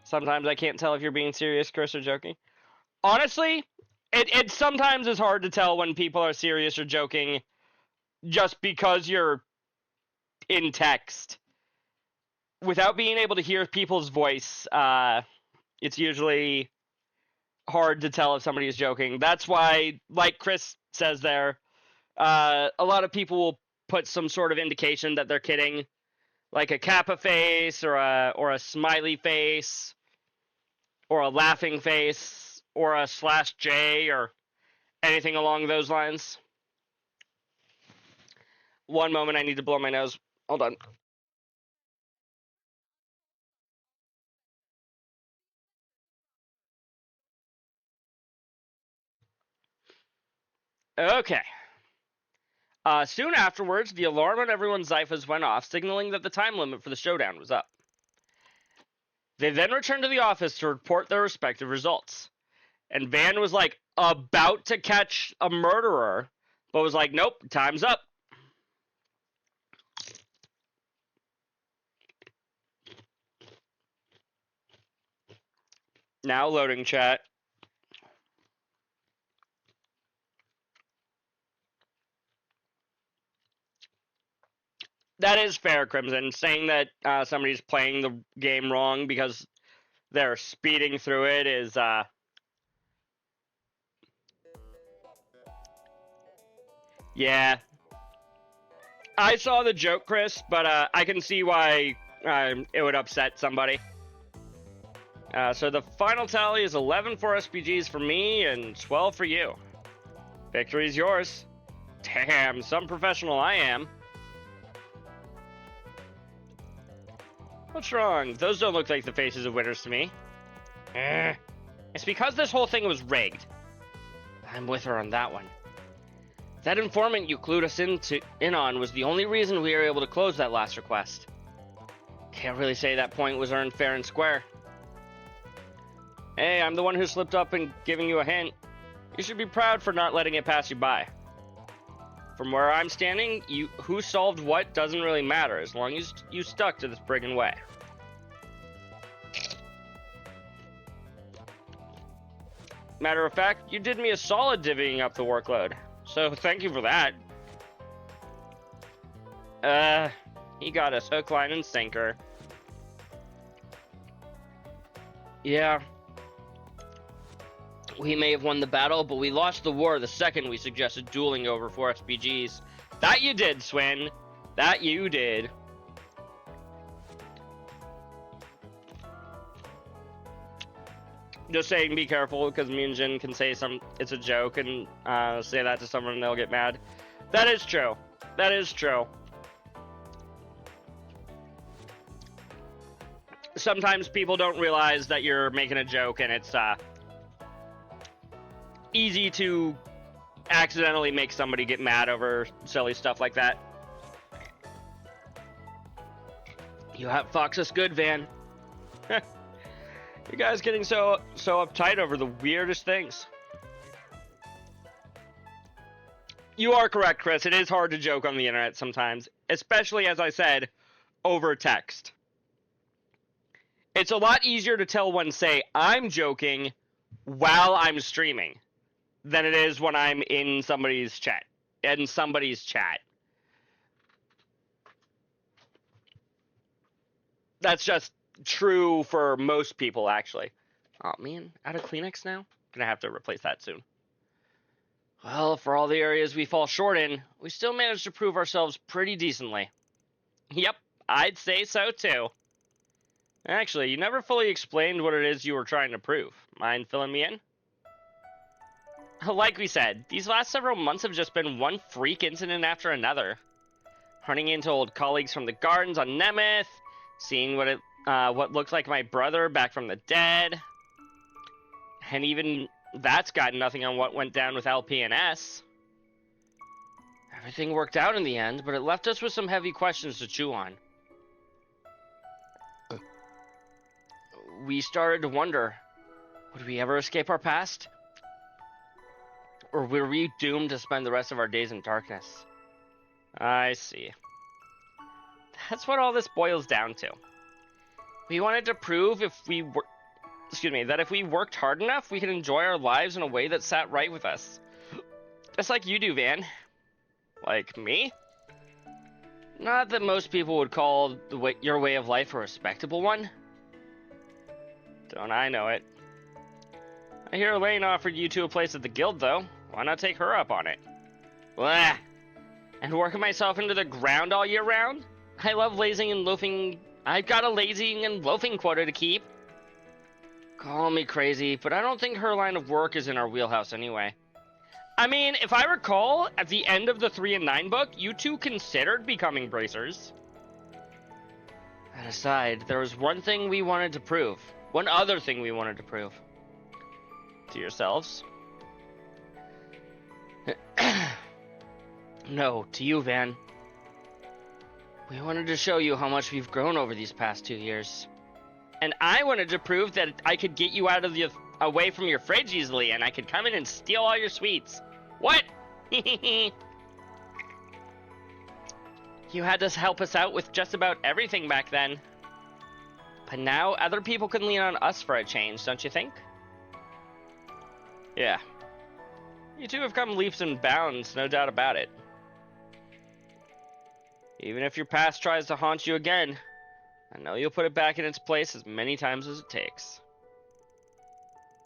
Sometimes I can't tell if you're being serious, Chris, or joking. Honestly, it sometimes is hard to tell when people are serious or joking just because you're in text. Without being able to hear people's voice, it's usually hard to tell if somebody is joking. That's why, like Chris says there, a lot of people will put some sort of indication that they're kidding, like a kappa face or a smiley face or a laughing face or a /J or anything along those lines. One moment, I need to blow my nose. Hold on. Okay. Soon afterwards, the alarm on everyone's Zyphas went off, signaling that the time limit for the showdown was up. They then returned to the office to report their respective results. And Van was like about to catch a murderer, but was like, nope, time's up. Now loading chat. That is fair, Crimson. Saying that somebody's playing the game wrong because they're speeding through it is yeah. I saw the joke, Chris, but I can see why it would upset somebody. So the final tally is 11 for SPGs for me and 12 for you. Victory's yours. Damn, some professional I am. What's wrong? Those don't look like the faces of winners to me. It's because this whole thing was rigged. I'm with her on that one. That informant you clued us in on was the only reason we were able to close that last request. Can't really say that point was earned fair and square. Hey, I'm the one who slipped up in giving you a hint. You should be proud for not letting it pass you by. From where I'm standing, who solved what doesn't really matter as long as you stuck to this brigand way. Matter of fact, you did me a solid divvying up the workload, so thank you for that. He got us hook, line, and sinker. Yeah. We may have won the battle, but we lost the war the second we suggested dueling over 4 SPGs. That you did, Swin. That you did. Just saying, be careful, because me and Jin can say it's a joke and say that to someone and they'll get mad. That is true. That is true. Sometimes people don't realize that you're making a joke and it's easy to accidentally make somebody get mad over silly stuff like that. You have foxed us good, Van. You guys getting so uptight over the weirdest things. You are correct, Chris. It is hard to joke on the internet sometimes, especially, as I said, over text. It's a lot easier to tell when, say, I'm joking while I'm streaming than it is when I'm in somebody's chat. That's just true for most people, actually. Oh, man, out of Kleenex now? Gonna have to replace that soon. Well, for all the areas we fall short in, we still managed to prove ourselves pretty decently. Yep, I'd say so too. Actually, you never fully explained what it is you were trying to prove. Mind filling me in? Like we said, these last several months have just been one freak incident after another. Running into old colleagues from the gardens on Nemeth, seeing what looks like my brother back from the dead, and even that's got nothing on what went down with LP&S. Everything worked out in the end, but it left us with some heavy questions to chew on. We started to wonder, would we ever escape our past? Or were we doomed to spend the rest of our days in darkness? I see. That's what all this boils down to. We wanted to prove that if we worked hard enough, we could enjoy our lives in a way that sat right with us. Just like you do, Van. Like me? Not that most people would call your way of life a respectable one. Don't I know it. I hear Elaine offered you two a place at the guild, though. Why not take her up on it? Blah. And working myself into the ground all year round? I love lazing and loafing. I've got a lazing and loafing quota to keep. Call me crazy, but I don't think her line of work is in our wheelhouse anyway. I mean, if I recall, at the end of the 3 and 9 book, you two considered becoming bracers. That aside, there was one thing we wanted to prove. One other thing we wanted to prove. To yourselves. No, to you, Van. We wanted to show you how much we've grown over these past 2 years. And I wanted to prove that I could get you out of away from your fridge easily, and I could come in and steal all your sweets. What? You had to help us out with just about everything back then. But now, other people can lean on us for a change, don't you think? Yeah. You two have come leaps and bounds, no doubt about it. Even if your past tries to haunt you again, I know you'll put it back in its place as many times as it takes.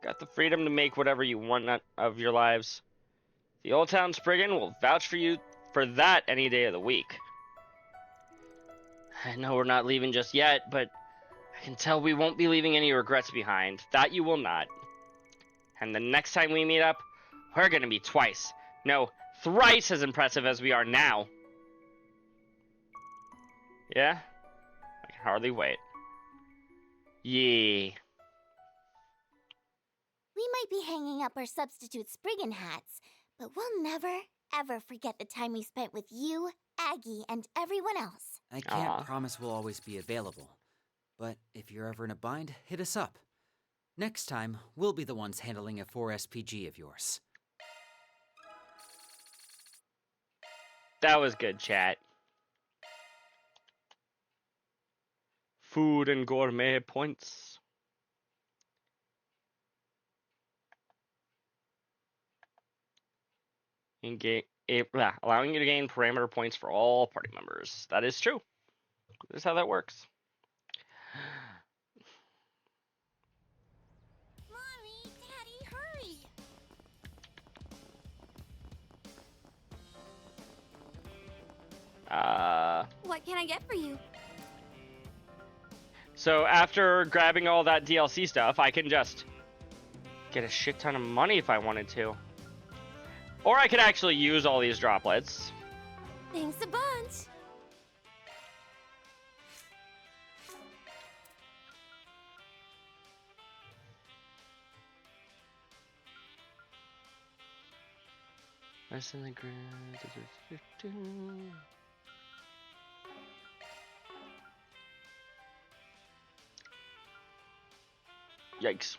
Got the freedom to make whatever you want of your lives. The Old Town Spriggan will vouch for you for that any day of the week. I know we're not leaving just yet, but I can tell we won't be leaving any regrets behind. That you will not. And the next time we meet up, we're gonna be twice, no, thrice as impressive as we are now. Yeah? I can hardly wait. Yee. We might be hanging up our substitute Spriggan hats, but we'll never, ever forget the time we spent with you, Aggie, and everyone else. I can't promise we'll always be available, but if you're ever in a bind, hit us up. Next time, we'll be the ones handling a 4SPG of yours. That was good, chat. Food and gourmet points. Allowing you to gain parameter points for all party members. That is true. That is how that works. Mommy, Daddy, hurry! What can I get for you? So after grabbing all that DLC stuff, I can just get a shit ton of money if I wanted to. Or I could actually use all these droplets. Thanks a bunch. Ice in the ground. Yikes.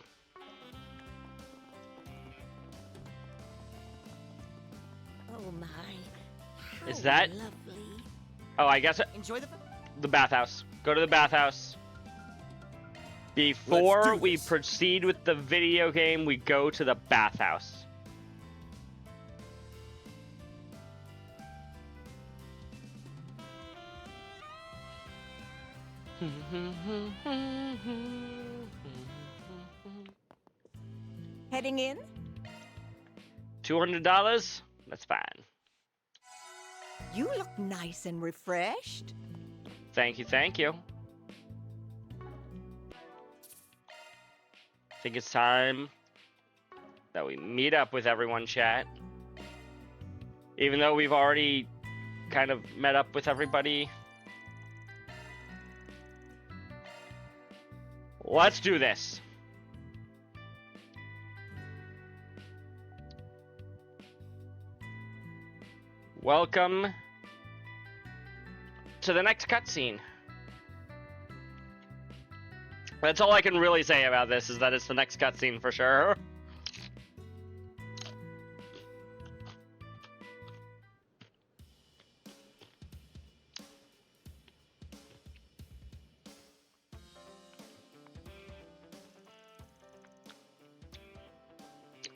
Oh my. Is How that- lovely. Oh, I guess Enjoy the bathhouse. Go to the bathhouse. Before Let's do we this. proceed with the video game, we go to the bathhouse. Heading in? $200? That's fine. You look nice and refreshed. Thank you, thank you. I think it's time that we meet up with everyone, chat. Even though we've already kind of met up with everybody. Let's do this. Welcome to the next cutscene. That's all I can really say about this, is that it's the next cutscene for sure.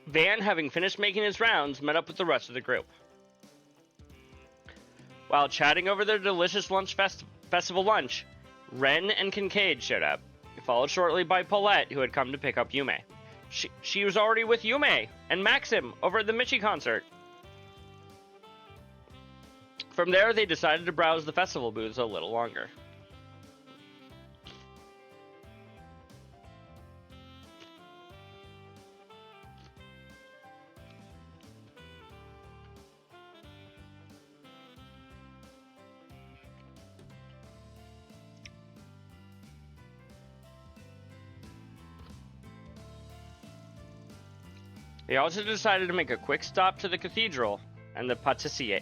Van, having finished making his rounds, met up with the rest of the group. While chatting over their delicious festival lunch, Ren and Kincaid showed up, followed shortly by Paulette, who had come to pick up Yume. She was already with Yume and Maxim over at the Michi concert. From there, they decided to browse the festival booths a little longer. They also decided to make a quick stop to the cathedral and the pâtissier.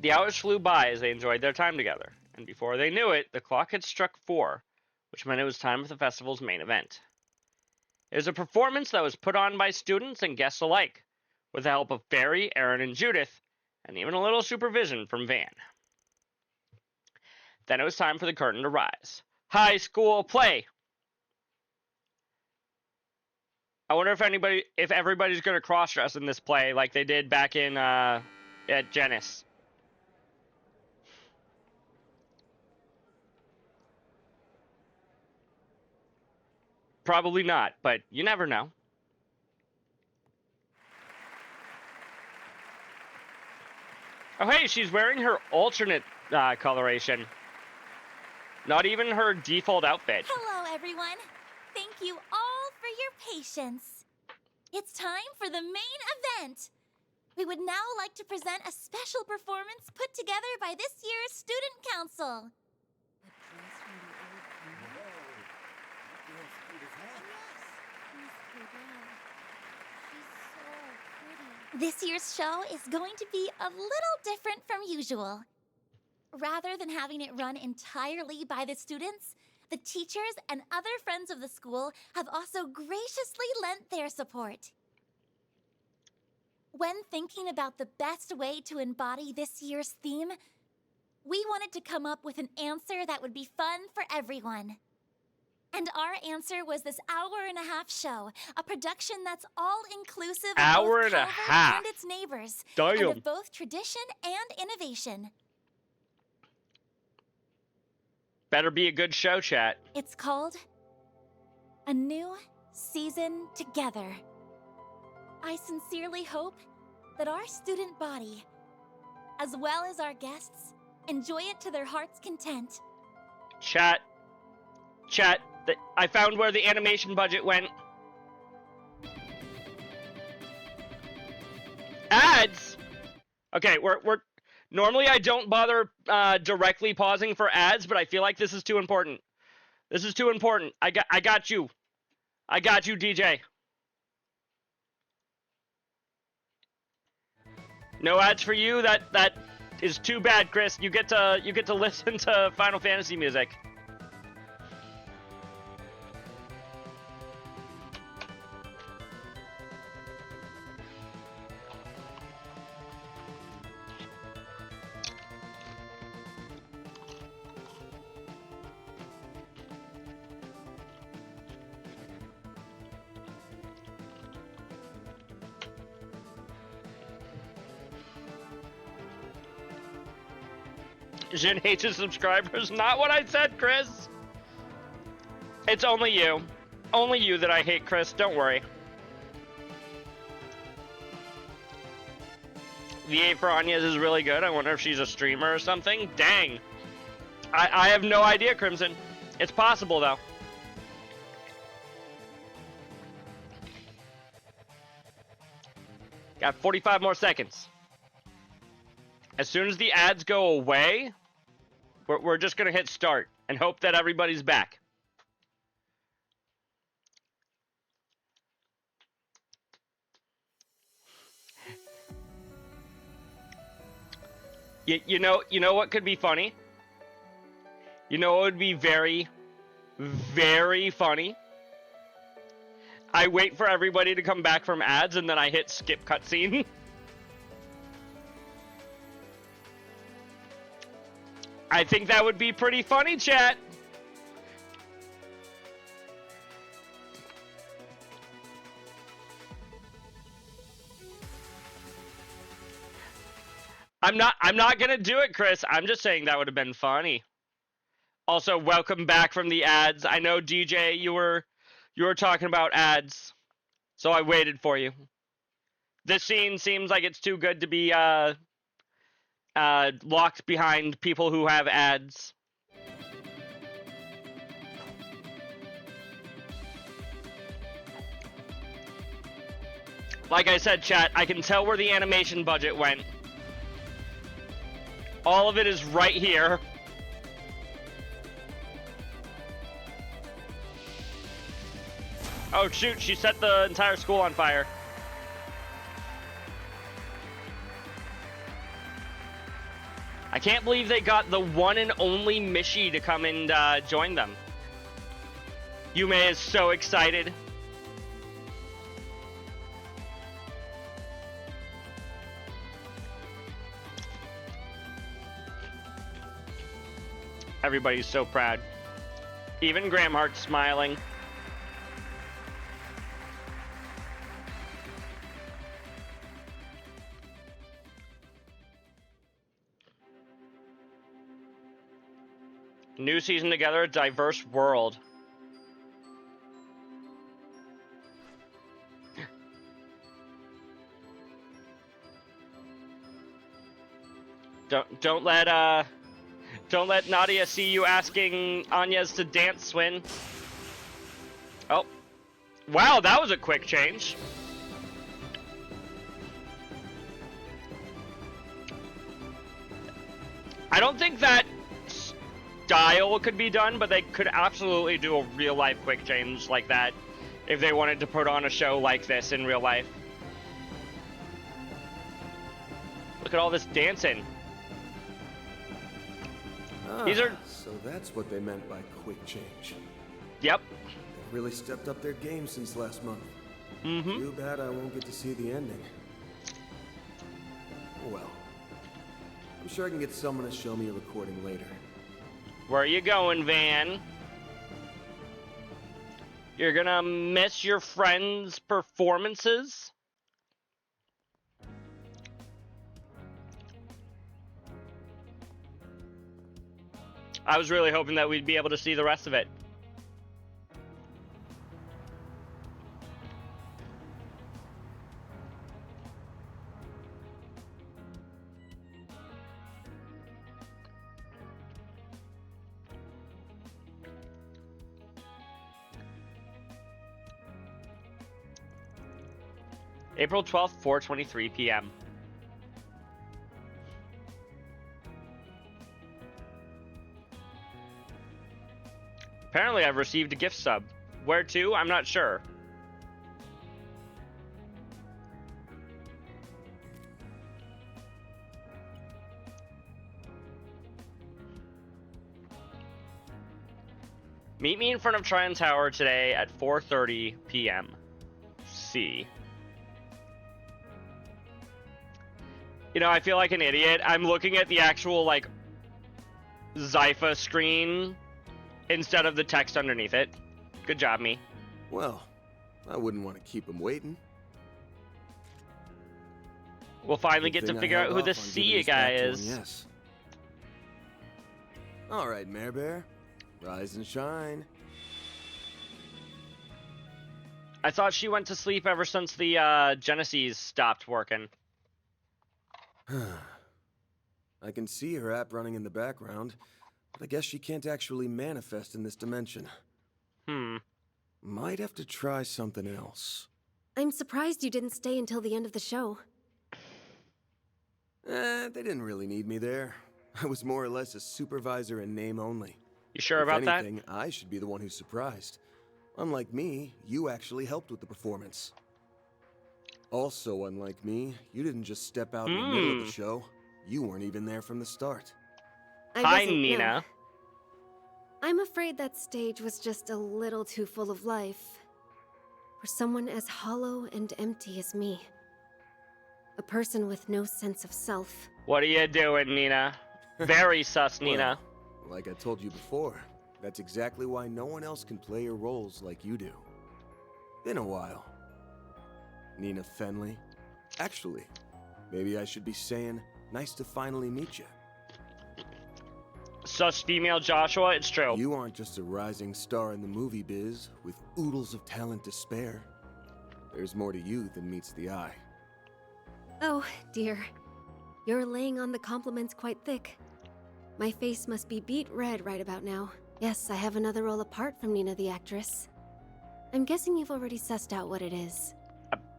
The hours flew by as they enjoyed their time together, and before they knew it, the clock had struck 4, which meant it was time for the festival's main event. It was a performance that was put on by students and guests alike, with the help of Barry, Aaron, and Judith, and even a little supervision from Van. Then it was time for the curtain to rise. High school play! I wonder if everybody's going to cross-dress in this play like they did back in, at Genis. Probably not, but you never know. Oh hey, she's wearing her alternate coloration. Not even her default outfit. Hello, everyone. Thank you all for your patience. It's time for the main event. We would now like to present a special performance put together by this year's Student Council. This year's show is going to be a little different from usual. Rather than having it run entirely by the students, the teachers and other friends of the school have also graciously lent their support. When thinking about the best way to embody this year's theme, we wanted to come up with an answer that would be fun for everyone. And our answer was this hour-and-a-half show, a production that's all-inclusive of both Calvert and its neighbors, and of both tradition and innovation. Better be a good show, chat. It's called A New Season Together. I sincerely hope that our student body, as well as our guests, enjoy it to their heart's content. Chat, I found where the animation budget went. Ads! Okay, we're normally I don't bother directly pausing for ads, but I feel like this is too important. This is too important. I got you. I got you, DJ. No ads for you. That is too bad, Chris. You get to listen to Final Fantasy music. Jin hates his subscribers. Not what I said, Chris. It's only you. Only you that I hate, Chris. Don't worry. The 8 for Anya's is really good. I wonder if she's a streamer or something. Dang. I have no idea, Crimson. It's possible, though. Got 45 more seconds. As soon as the ads go away, we're just going to hit start and hope that everybody's back. You know what could be funny? You know what would be very, very funny? I wait for everybody to come back from ads and then I hit skip cutscene. I think that would be pretty funny, chat. I'm not gonna do it, Chris. I'm just saying that would have been funny. Also, welcome back from the ads. I know DJ, you were talking about ads, so I waited for you. This scene seems like it's too good to be locked behind people who have ads. Like I said, chat, I can tell where the animation budget went. All of it is right here. Oh shoot, she set the entire school on fire. I can't believe they got the one and only Mishi to come and join them. Yume is so excited. Everybody's so proud. Even Gramhart's smiling. New season together, a diverse world. Don't let Nadia see you asking Anya's to dance, Swin. Oh. Wow, that was a quick change. I don't think that style could be done, but they could absolutely do a real-life quick change like that if they wanted to put on a show like this in real life. Look at all this dancing. These are... So that's what they meant by quick change. Yep. They've really stepped up their game since last month. Mm-hmm. Too bad I won't get to see the ending. Oh well. I'm sure I can get someone to show me a recording later. Where are you going, Van? You're gonna miss your friends' performances? I was really hoping that we'd be able to see the rest of it. April 12th, 4:23 p.m. Apparently I've received a gift sub. Where to? I'm not sure. Meet me in front of Tryon Tower today at 4:30 p.m. C. You know, I feel like an idiot. I'm looking at the actual, like, Zypha screen instead of the text underneath it. Good job, me. Well, I wouldn't want to keep them waiting. We'll finally Good get to thing I figure out held who off this on Sia giving this guy back to is. him, yes. All right, Mare Bear. Rise and shine. I thought she went to sleep ever since the Genesis stopped working. I can see her app running in the background, but I guess she can't actually manifest in this dimension. Might have to try something else. I'm surprised you didn't stay until the end of the show. They didn't really need me there. I was more or less a supervisor in name only. You sure If about anything, I should be the one who's surprised. Unlike me, you actually helped with the performance. Also, unlike me, you didn't just step out in the middle of the show. You weren't even there from the start. Hi, Nina. I'm afraid that stage was just a little too full of life. For someone as hollow and empty as me. A person with no sense of self. What are you doing, Nina? Very sus, Nina. Well, like I told you before, that's exactly why no one else can play your roles like you do. Been a while. Nina Fenley. Actually, maybe I should be saying Nice to finally meet you. Sus female Joshua, it's true. You aren't just a rising star in the movie biz with oodles of talent to spare. There's more to you than meets the eye. Oh, dear. You're laying on the compliments quite thick. My face must be beet red right about now. Yes, I have another role apart from Nina the actress. I'm guessing you've already sussed out what it is.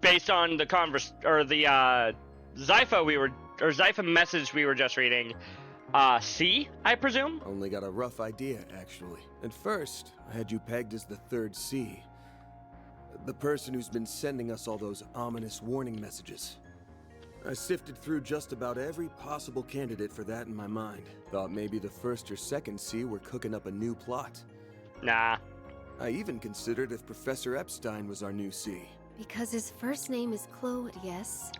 Based on the Zypha message we were just reading, C, I presume? Only got a rough idea, actually. At first, I had you pegged as the third C. The person who's been sending us all those ominous warning messages. I sifted through just about every possible candidate for that in my mind. Thought maybe the first or second C were cooking up a new plot. Nah. I even considered if Professor Epstein was our new C. Because his first name is Claude, yes?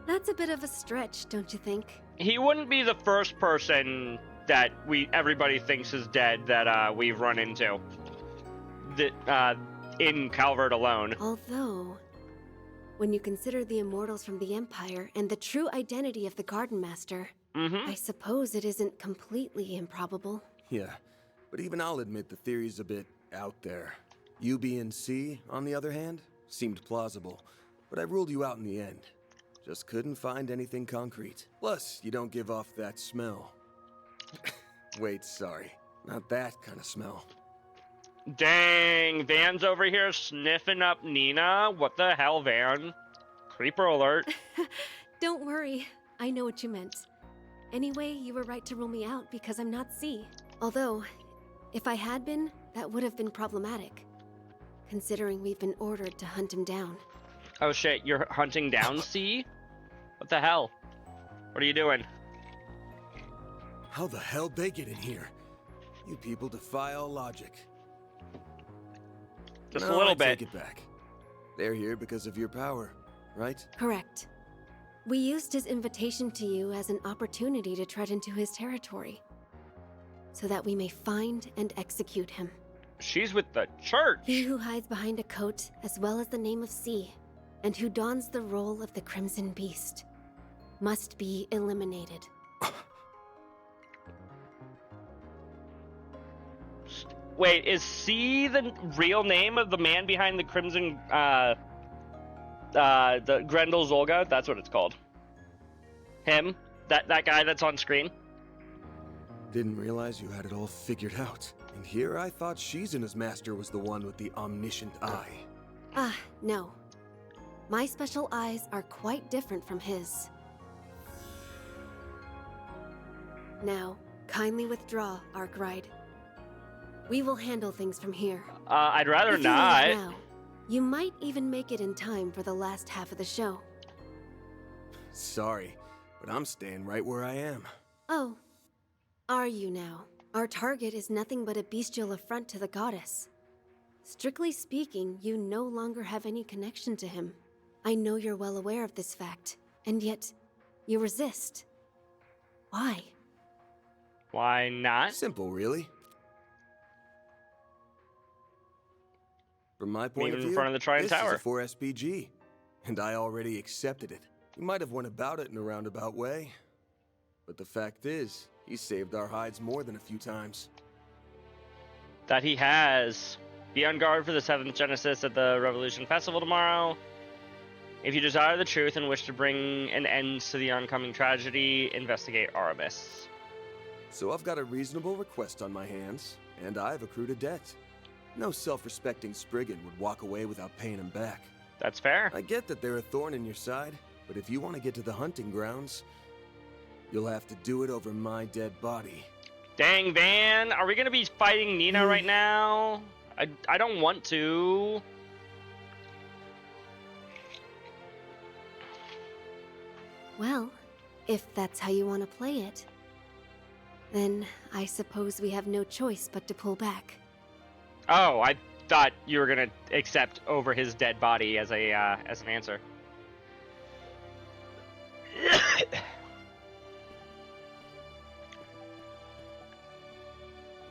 That's a bit of a stretch, don't you think? He wouldn't be the first person that everybody thinks is dead that we've run into. In Calvert alone. Although, when you consider the immortals from the Empire and the true identity of the Garden Master, I suppose it isn't completely improbable. Yeah, but even I'll admit the theory's a bit out there. You being C, on the other hand, seemed plausible, but I ruled you out in the end. Just couldn't find anything concrete. Plus, you don't give off that smell. Wait, sorry. Not that kind of smell. Dang, Van's over here sniffing up Nina. What the hell, Van? Creeper alert. Don't worry, I know what you meant. Anyway, you were right to rule me out because I'm not C. Although, if I had been, that would have been problematic, considering we've been ordered to hunt him down. Oh shit, you're hunting down C? What the hell? What are you doing? How the hell'd they get in here? You people defy all logic. Just No, a little I bit. take it back. They're here because of your power, right? Correct. We used his invitation to you as an opportunity to tread into his territory, so that we may find and execute him. She's with the church. He who hides behind a coat, as well as the name of C, and who dons the role of the Crimson Beast, must be eliminated. Wait, is C the real name of the man behind the Crimson, the Grendel Zolga? That's what it's called. Him? That guy that's on screen? Didn't realize you had it all figured out. And here I thought Shizuna's master was the one with the omniscient eye. Ah, no. My special eyes are quite different from his. Now, kindly withdraw, Arkwright. We will handle things from here. I'd rather If you not. leave now, you might even make it in time for the last half of the show. Sorry, but I'm staying right where I am. Oh, are you now? Our target is nothing but a bestial affront to the goddess. Strictly speaking, you no longer have any connection to him. I know you're well aware of this fact, and yet, you resist. Why? Why not? Simple, really. From my point Even of in view, front of the Trident this Tower. is a 4SPG, and I already accepted it. He might have went about it in a roundabout way, but the fact is, he saved our hides more than a few times. That he has. Be on guard for the 7th Genesis at the Revolution Festival tomorrow. If you desire the truth and wish to bring an end to the oncoming tragedy, investigate Aramis. So I've got a reasonable request on my hands, and I've accrued a debt. No self-respecting Spriggan would walk away without paying him back. That's fair. I get that they're a thorn in your side, but if you want to get to the hunting grounds, you'll have to do it over my dead body. Dang, Van, are we gonna be fighting Nina right now? I don't want to. Well, if that's how you want to play it, then I suppose we have no choice but to pull back. Oh, I thought you were gonna accept over his dead body as a as an answer.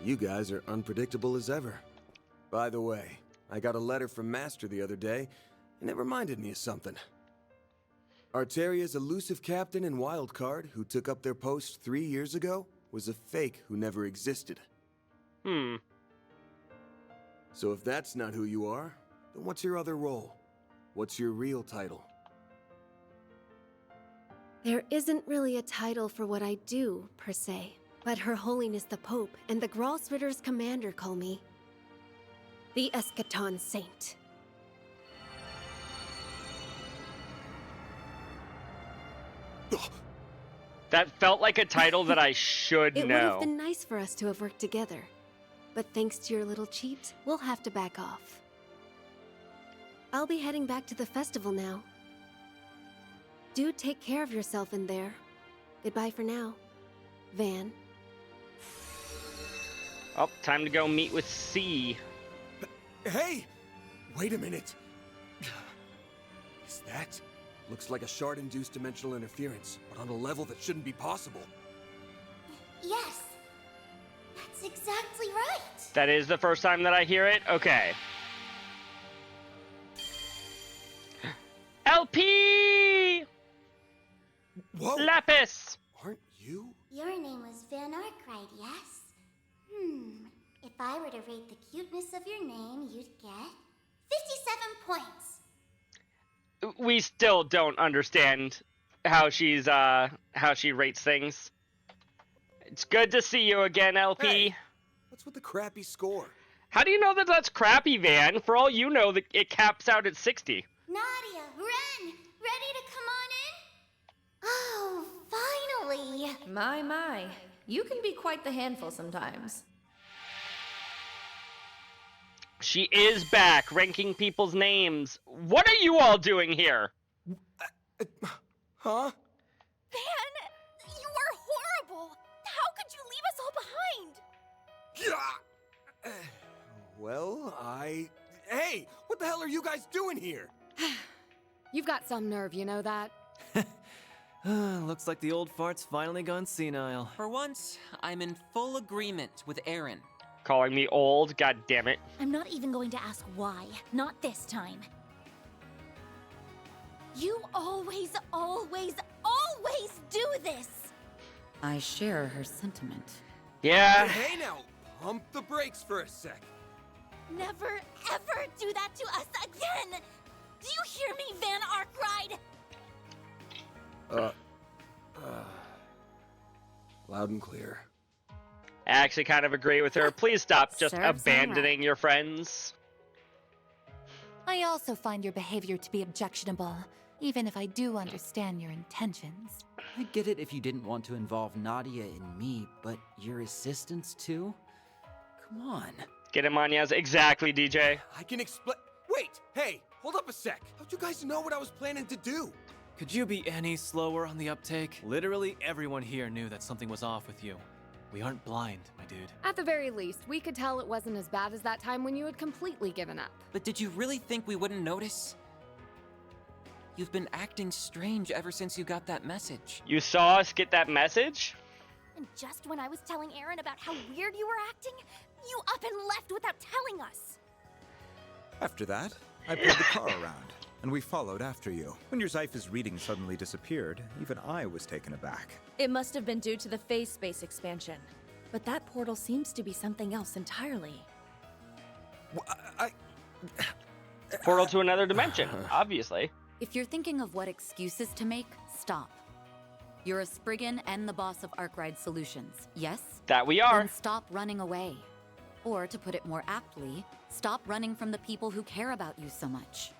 You guys are unpredictable as ever. By the way, I got a letter from Master the other day, and it reminded me of something. Arteria's elusive captain and wildcard, who took up their post 3 years ago, was a fake who never existed. So if that's not who you are, then what's your other role? What's your real title? There isn't really a title for what I do, per se. But Her Holiness the Pope and the Gralsritter's commander call me the Eschaton Saint. That felt like a title that I should It would have know. been nice for us to have worked together. But thanks to your little cheat, we'll have to back off. I'll be heading back to the festival now. Do take care of yourself in there. Goodbye for now, Van. Oh, time to go meet with C. Hey! Wait a minute. Is that? Looks like a shard-induced dimensional interference, but on a level that shouldn't be possible. Yes. That's exactly right. That is the first time that I hear it? Okay. LP! Whoa! Lapis! Aren't you? Your name was Van Arkwright, yes? If I were to rate the cuteness of your name, you'd get 57 points. We still don't understand how she rates things. It's good to see you again, LP. Hey, what's with the crappy score? How do you know that that's crappy, Van? For all you know, it caps out at 60. Nadia, Ren, ready to come on in? Oh, finally. My. You can be quite the handful sometimes. She is back, ranking people's names. What are you all doing here? Huh? Van, you are horrible. How could you leave us all behind? Well, Hey, what the hell are you guys doing here? You've got some nerve, you know that? Looks like the old fart's finally gone senile. For once, I'm in full agreement with Aaron. Calling me old, god damn it. I'm not even going to ask why. Not this time. You always do this. I share her sentiment. Yeah. Hey now, pump the brakes for a sec. Never, ever do that to us again! Do you hear me, Van Arkwright? Loud and clear. I actually kind of agree with her. Please stop just Serves abandoning your friends. I also find your behavior to be objectionable, even if I do understand your intentions. I'd get it if you didn't want to involve Nadia and me, but your assistants too? Come on. Get him on, yes. Exactly, DJ. I can explain. Wait, hey, hold up a sec. How'd you guys know what I was planning to do? Could you be any slower on the uptake? Literally everyone here knew that something was off with you. We aren't blind, my dude. At the very least, we could tell it wasn't as bad as that time when you had completely given up. But did you really think we wouldn't notice? You've been acting strange ever since you got that message. You saw us get that message? And just when I was telling Aaron about how weird you were acting, you up and left without telling us. After that, I pulled the car around, and we followed after you. When your Zyphus reading suddenly disappeared, even I was taken aback. It must have been due to the phase space expansion. But that portal seems to be something else entirely. Portal to another dimension, obviously. If you're thinking of what excuses to make, stop. You're a Spriggan and the boss of Arkwright Solutions, yes? That we are. Then stop running away. Or, to put it more aptly, stop running from the people who care about you so much.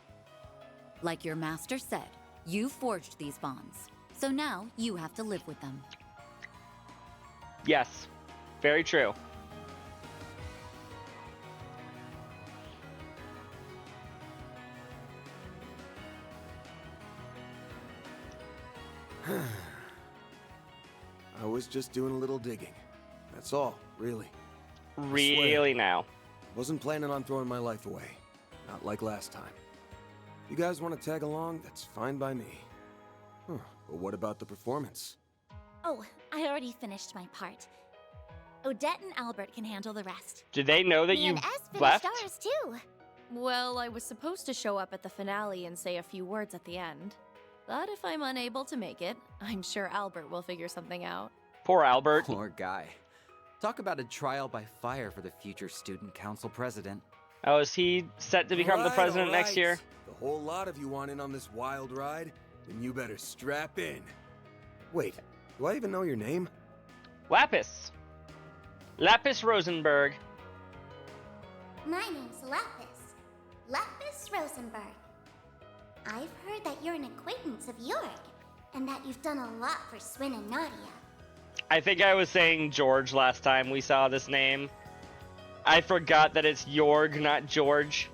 Like your master said, you forged these bonds. So now, you have to live with them. Yes. Very true. I was just doing a little digging. That's all, really. Really now. Wasn't planning on throwing my life away. Not like last time. You guys want to tag along? That's fine by me. But what about the performance? Oh, I already finished my part. Odette and Albert can handle the rest. Did they know that Me you and S finished left? ours too. Well, I was supposed to show up at the finale and say a few words at the end. But if I'm unable to make it, I'm sure Albert will figure something out. Poor Albert. Poor guy. Talk about a trial by fire for the future student council president. Oh, is he set to become the president next year? The whole lot of you want in on this wild ride? Then you better strap in. Wait, do I even know your name? Lapis. Lapis Rosenberg. My name's Lapis. Lapis Rosenberg. I've heard that you're an acquaintance of York, and that you've done a lot for Swin and Nadia. I think I was saying George last time we saw this name. I forgot that it's Jorg, not George.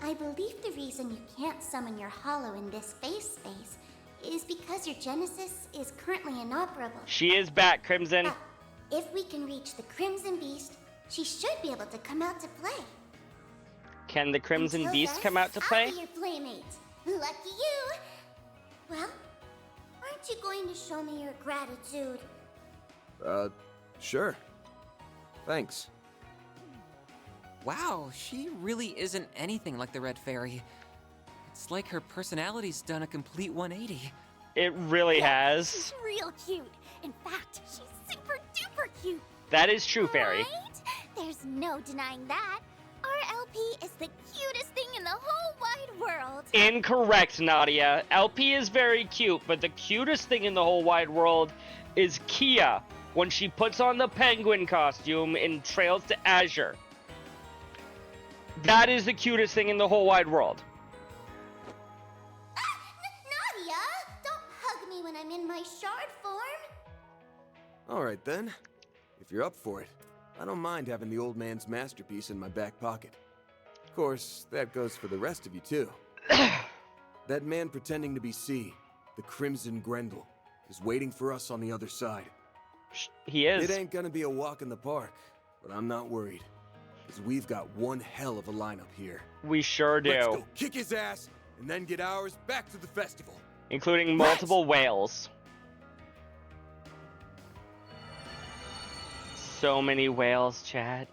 I believe the reason you can't summon your hollow in this phase space is because your Genesis is currently inoperable. She is back, Crimson. If we can reach the Crimson Beast, she should be able to come out to play. Can the Crimson Until Beast then, come out to play? I'll be your playmate. Lucky you. Well, aren't you going to show me your gratitude? Sure. Thanks. Wow, she really isn't anything like the Red Fairy. It's like her personality's done a complete 180. It really has. She's real cute. In fact, she's super duper cute. That is true, Fairy. Right? There's no denying that. Our LP is the cutest thing in the whole wide world. Incorrect, Nadia. LP is very cute, but the cutest thing in the whole wide world is Kia when she puts on the penguin costume in Trails to Azure. That is the cutest thing in the whole wide world. Nadia, don't hug me when I'm in my shard form. Alright then. If you're up for it, I don't mind having the old man's masterpiece in my back pocket. Of course, that goes for the rest of you too. That man pretending to be C, the Crimson Grendel, is waiting for us on the other side. He is. It ain't gonna be a walk in the park, but I'm not worried. Because we've got one hell of a lineup here. We sure do. Let's go kick his ass, and then get ours back to the festival. Including multiple whales. So many whales, Chad.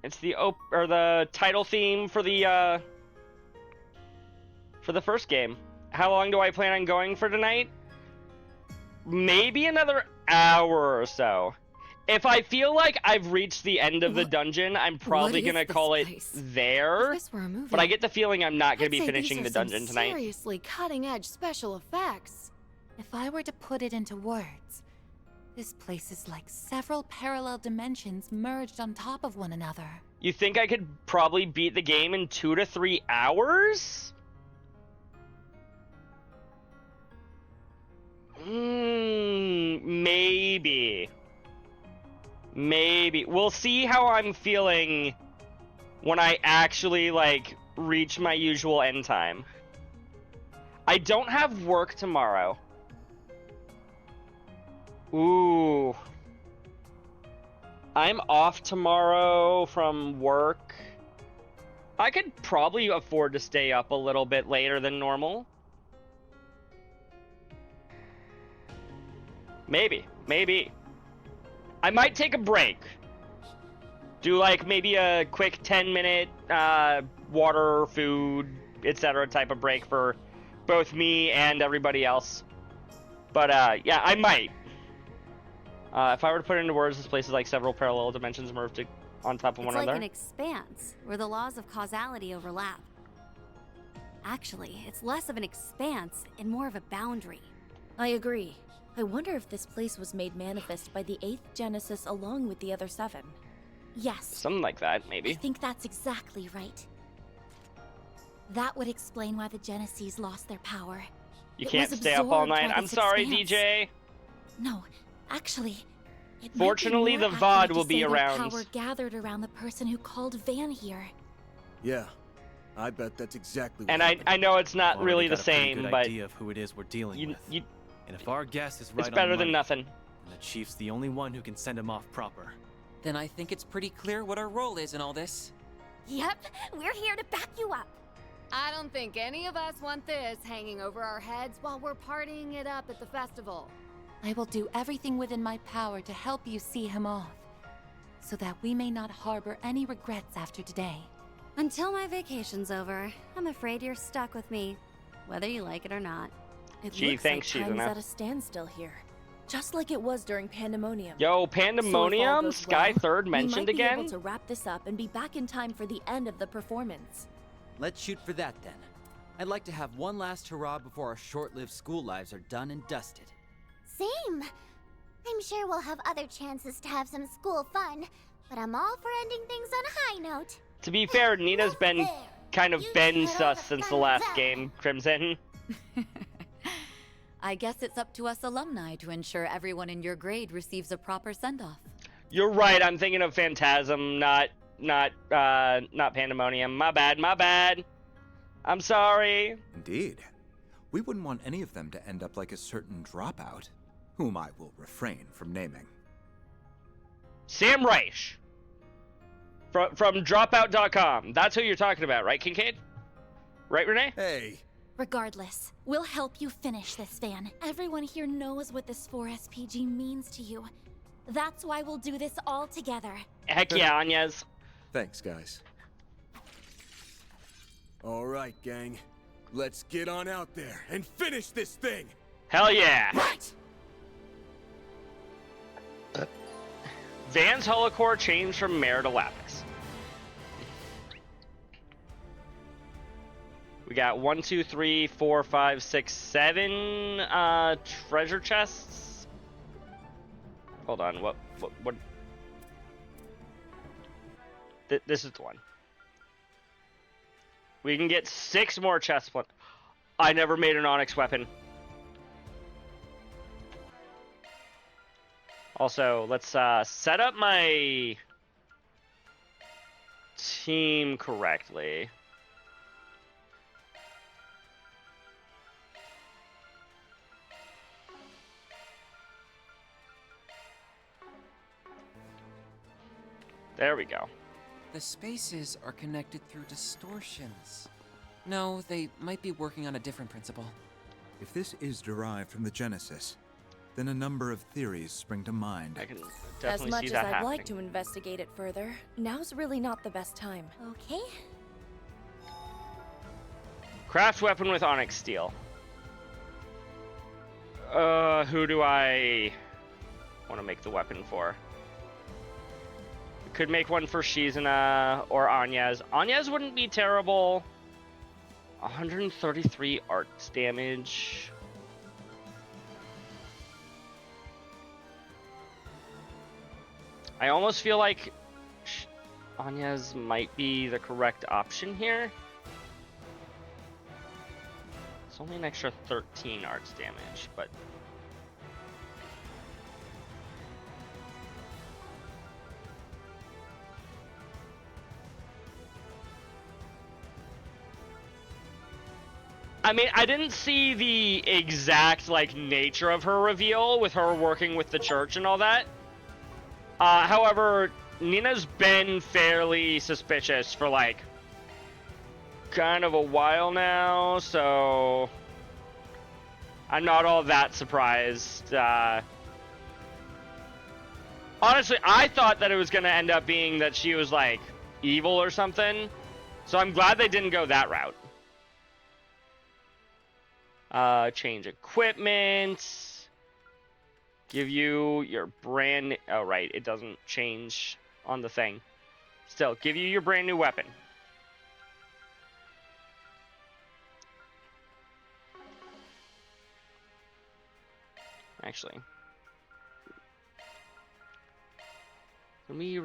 It's the the title theme for the first game. How long do I plan on going for tonight? Maybe another hour or so. If I feel like I've reached the end of the dungeon, I'm probably gonna call it there. If this were a movie, but I get the feeling I'm not gonna I'd be say finishing the these are some dungeon tonight. Seriously cutting-edge special effects. If I were to put it into words, this place is like several parallel dimensions merged on top of one another. You think I could probably beat the game in 2 to 3 hours? Maybe. Maybe. We'll see how I'm feeling when I actually, like, reach my usual end time. I don't have work tomorrow. Ooh. I'm off tomorrow from work. I could probably afford to stay up a little bit later than normal. Maybe. I might take a break. Do like maybe a quick 10-minute water, food, etc. type of break for both me and everybody else. But yeah, I might. If I were to put it into words, this place is like several parallel dimensions merged on top of one It's another. like an expanse, where the laws of causality overlap. Actually, it's less of an expanse and more of a boundary. I agree. I wonder if this place was made manifest by the 8th Genesis along with the other 7. Yes. Something like that, I maybe. think that's exactly right. That would explain why the Genesis lost their power. You It can't was stay up all absorbed night. by I'm this sorry, expanse. DJ. No, actually, it Fortunately, might the be more VOD accurate will to be say their around. Power gathered around the person who called Van here. Yeah, I bet that's exactly what And happened. I know it's not Already really the got a pretty same, good but idea of who it is we're dealing with. you, And if our guess is right it's on better the than money, nothing. then the chief's the only one who can send him off proper. Then I think it's pretty clear what our role is in all this. Yep, we're here to back you up. I don't think any of us want this hanging over our heads while we're partying it up at the festival. I will do everything within my power to help you see him off, so that we may not harbor any regrets after today. Until my vacation's over, I'm afraid you're stuck with me, whether you like it or not. It Gee, looks thanks, like time's Shizuna. at a standstill here. Just like it was during Pandemonium. Yo, Pandemonium? Sky Third mentioned we might be again? able to wrap this up and be back in time for the end of the performance. Let's shoot for that then. I'd like to have one last hurrah before our short-lived school lives are done and dusted. Same. I'm sure we'll have other chances to have some school fun, but I'm all for ending things on a high note. To be fair, Nina's been kind of been sus since the last game, Crimson. I guess it's up to us alumni to ensure everyone in your grade receives a proper send-off. You're right, I'm thinking of Phantasm, not Pandemonium. My bad. I'm sorry. Indeed. We wouldn't want any of them to end up like a certain dropout, whom I will refrain from naming. Sam Reich. From dropout.com. That's who you're talking about, right, Kincaid? Right, Renee? Hey. Regardless, we'll help you finish this, Van. Everyone here knows what this 4SPG means to you. That's why we'll do this all together. Heck yeah, Anyez. Thanks, guys. All right, gang. Let's get on out there and finish this thing! Hell yeah. Right! Van's holocore changed from Mare to Lapix. We got 1, 2, 3, 4, 5, 6, 7 treasure chests. Hold on, what? This is the one. We can get 6 more chests. I never made an Onyx weapon. Also, let's set up my team correctly. There we go. The spaces are connected through distortions. No, they might be working on a different principle. If this is derived from the Genesis, then a number of theories spring to mind. I can As definitely much see as that I'd happening. like to investigate it further, now's really not the best time. Okay. Craft weapon with onyx steel. Who do I want to make the weapon for? Could make one for Shizuna or Anyez. Anyez wouldn't be terrible. 133 arts damage. I almost feel like Anyez might be the correct option here. It's only an extra 13 arts damage, but... I mean, I didn't see the exact, like, nature of her reveal with her working with the church and all that. However, Nina's been fairly suspicious for, like, kind of a while now, so... I'm not all that surprised. Honestly, I thought that it was going to end up being that she was, like, evil or something. So I'm glad they didn't go that route. Change equipment. Give you your brand... Oh, right. It doesn't change on the thing. Still, give you your brand new weapon. Actually. Can we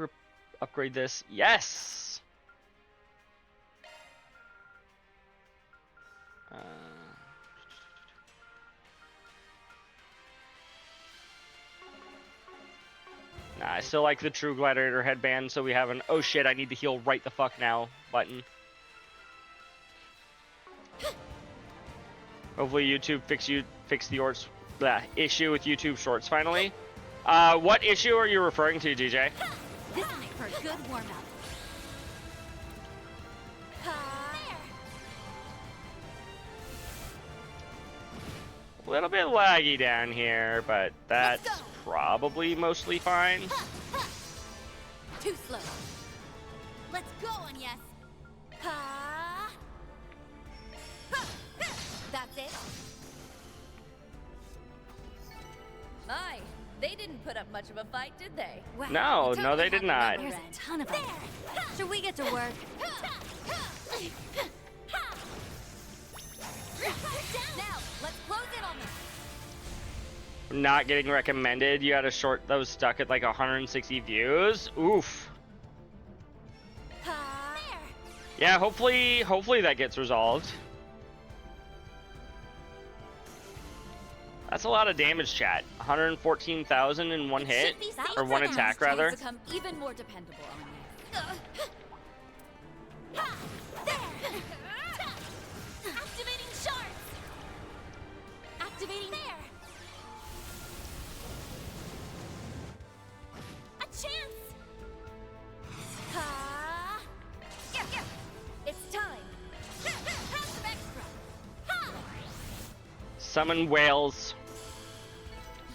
upgrade this? Yes! Nah, I still like the True Gladiator headband, so we have an oh shit, I need to heal right the fuck now button. Hopefully YouTube fix the issue with YouTube Shorts finally. What issue are you referring to, DJ? This will make for a good warm-up. little bit laggy down here, but that's probably mostly fine. Too slow. Let's go, Agnes. Ha! That's it. My, they didn't put up much of a fight, did they? No, no, they did not. There's a ton of them. Should we get to work? Now, let's close in on them. Not getting recommended. You had a short that was stuck at like 160 views. Oof. Yeah, hopefully that gets resolved. That's a lot of damage, chat. 114,000 in one hit, or one attack rather. Become even more dependable on you. Activating shards. Activating there. A chance. Ha! Yeah. It's time. Have some extra. Ha! Summon whales.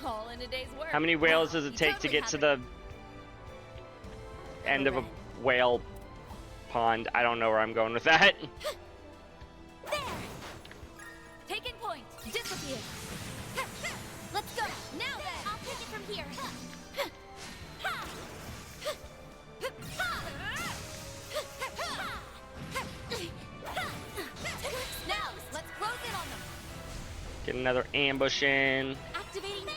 All in a day's work. How many whales does it take to get to the end of a whale pond? I don't know where I'm going with that. There. Taking point. Disappear. Let's go. Now then, I'll take it from here. Now, let's close in on them. Get another ambush in. Activating there.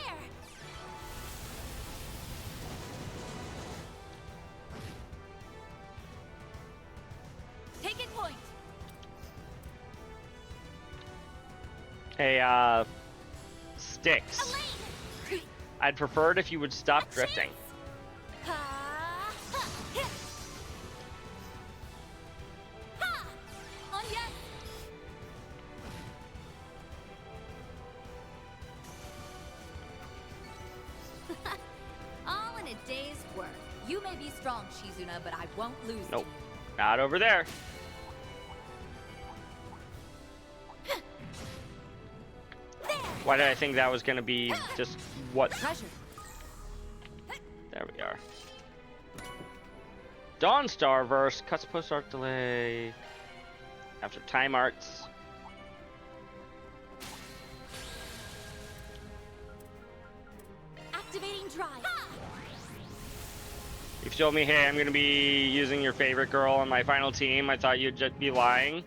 Taking point. Hey, Sticks. I'd prefer it if you would stop drifting. All in a day's work. You may be strong, Shizuna, but I won't lose. Nope, not over there. Why did I think that was gonna be just what? Treasure. There we are. Dawnstar verse cuts post art delay after time arts. Activating drive. You've told me, hey, I'm gonna be using your favorite girl on my final team. I thought you'd just be lying.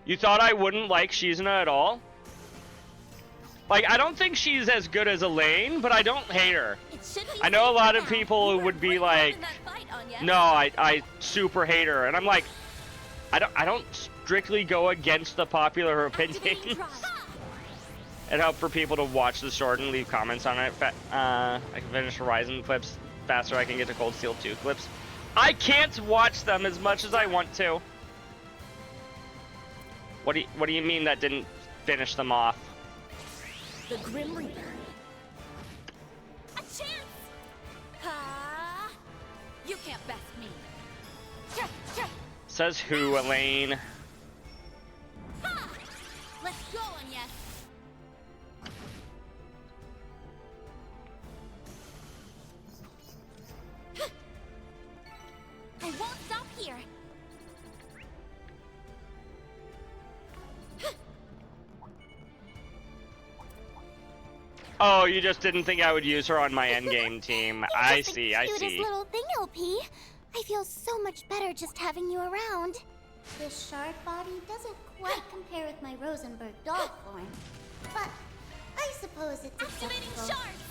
You thought I wouldn't like Shizuna at all? Like, I don't think she's as good as Elaine, but I don't hate her. I know a lot of people would be like, no, I super hate her. And I'm like, I don't strictly go against the popular opinions. It helped for people to watch the short and leave comments on it. I can finish Horizon clips faster. I can get to Cold Steel 2 clips. I can't watch them as much as I want to. What do you mean that didn't finish them off? The Grim Reaper. A chance. Ha! You can't best me. Says who, Elaine? Ha! Let's go, Agnes. I won't stop here. Oh, you just didn't think I would use her on my endgame team. I see, I Cutest see. little thing, LP. I feel so much better just having you around. This shard body doesn't quite compare with my Rosenberg doll form, but I suppose it's acceptable. Shards.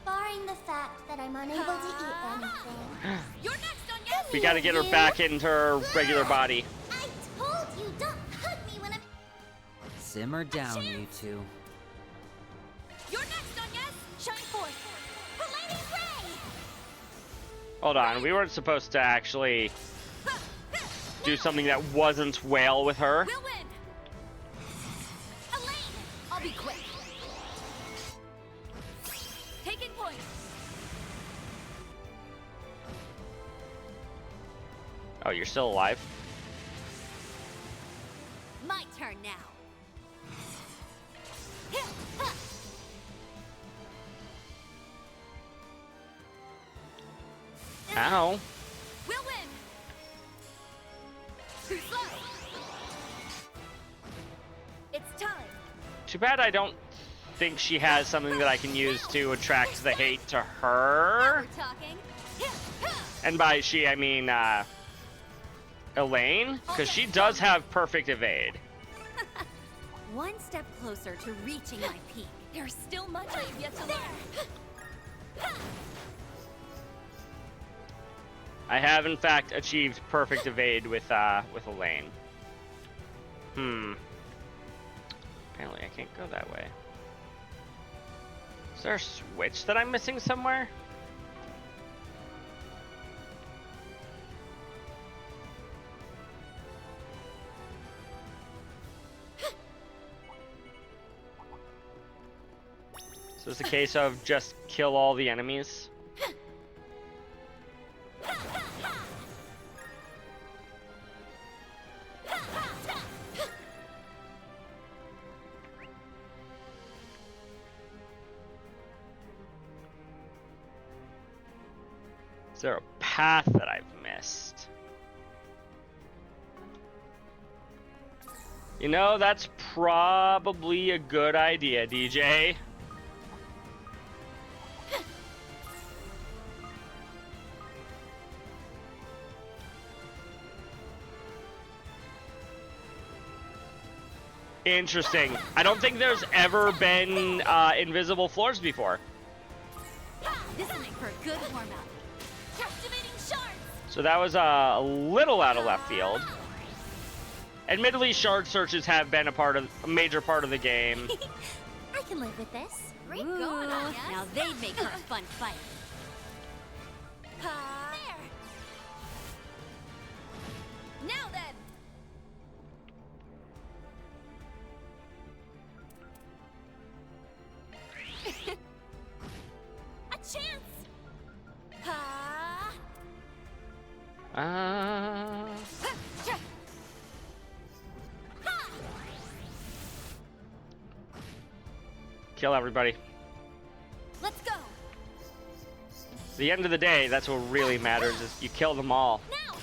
Barring the fact that I'm unable to eat anything. You're next, Agnes. We gotta get her back into her regular body. I told you, don't hug me when I'm... Simmer down, you two. You're next, Agnes. Shine forth. Palladium ray. Hold on, we weren't supposed to actually do something that wasn't whale with her. We'll win. Elaine. I'll be quick. Taking point. Oh, you're still alive? My turn now. Ow. We'll win. Too slow. It's time. Too bad I don't think she has something that I can use to attract the hate to her. We're talking. And by she, I mean, Elaine? Because she does have perfect evade. One step closer to reaching my peak. There's still much I have yet to learn. I have, in fact, achieved perfect evade with Elaine. Apparently I can't go that way. Is there a switch that I'm missing somewhere? So it's a case of just kill all the enemies. Is there a path that I've missed? You know, that's probably a good idea, DJ. Interesting. I don't think there's ever been invisible floors before. This will make for a good warm-up. Captivating shards. So that was a little out of left field. Admittedly, shard searches have been a major part of the game. I can live with this. Great going, Anya. Now they'd make for a fun fight. There. Now then. A chance. Kill everybody. Let's go. At the end of the day, that's what really matters, is you kill them all. Now.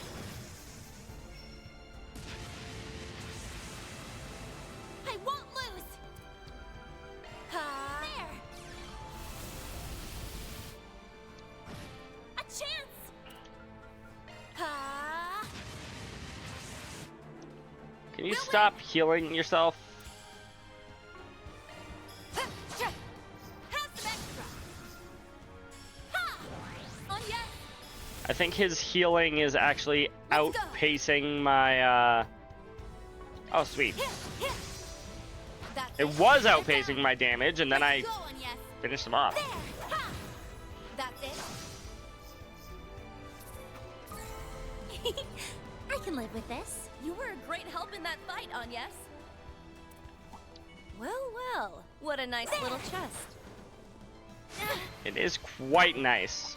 I won't lose. There. A chance. Can you stop healing yourself? I think his healing is actually outpacing my, Oh, sweet. It was outpacing my damage, and then I finished him off. That's it. I can live with this. You were a great help in that fight, Agnes. Well, well. What a nice little chest. It is quite nice.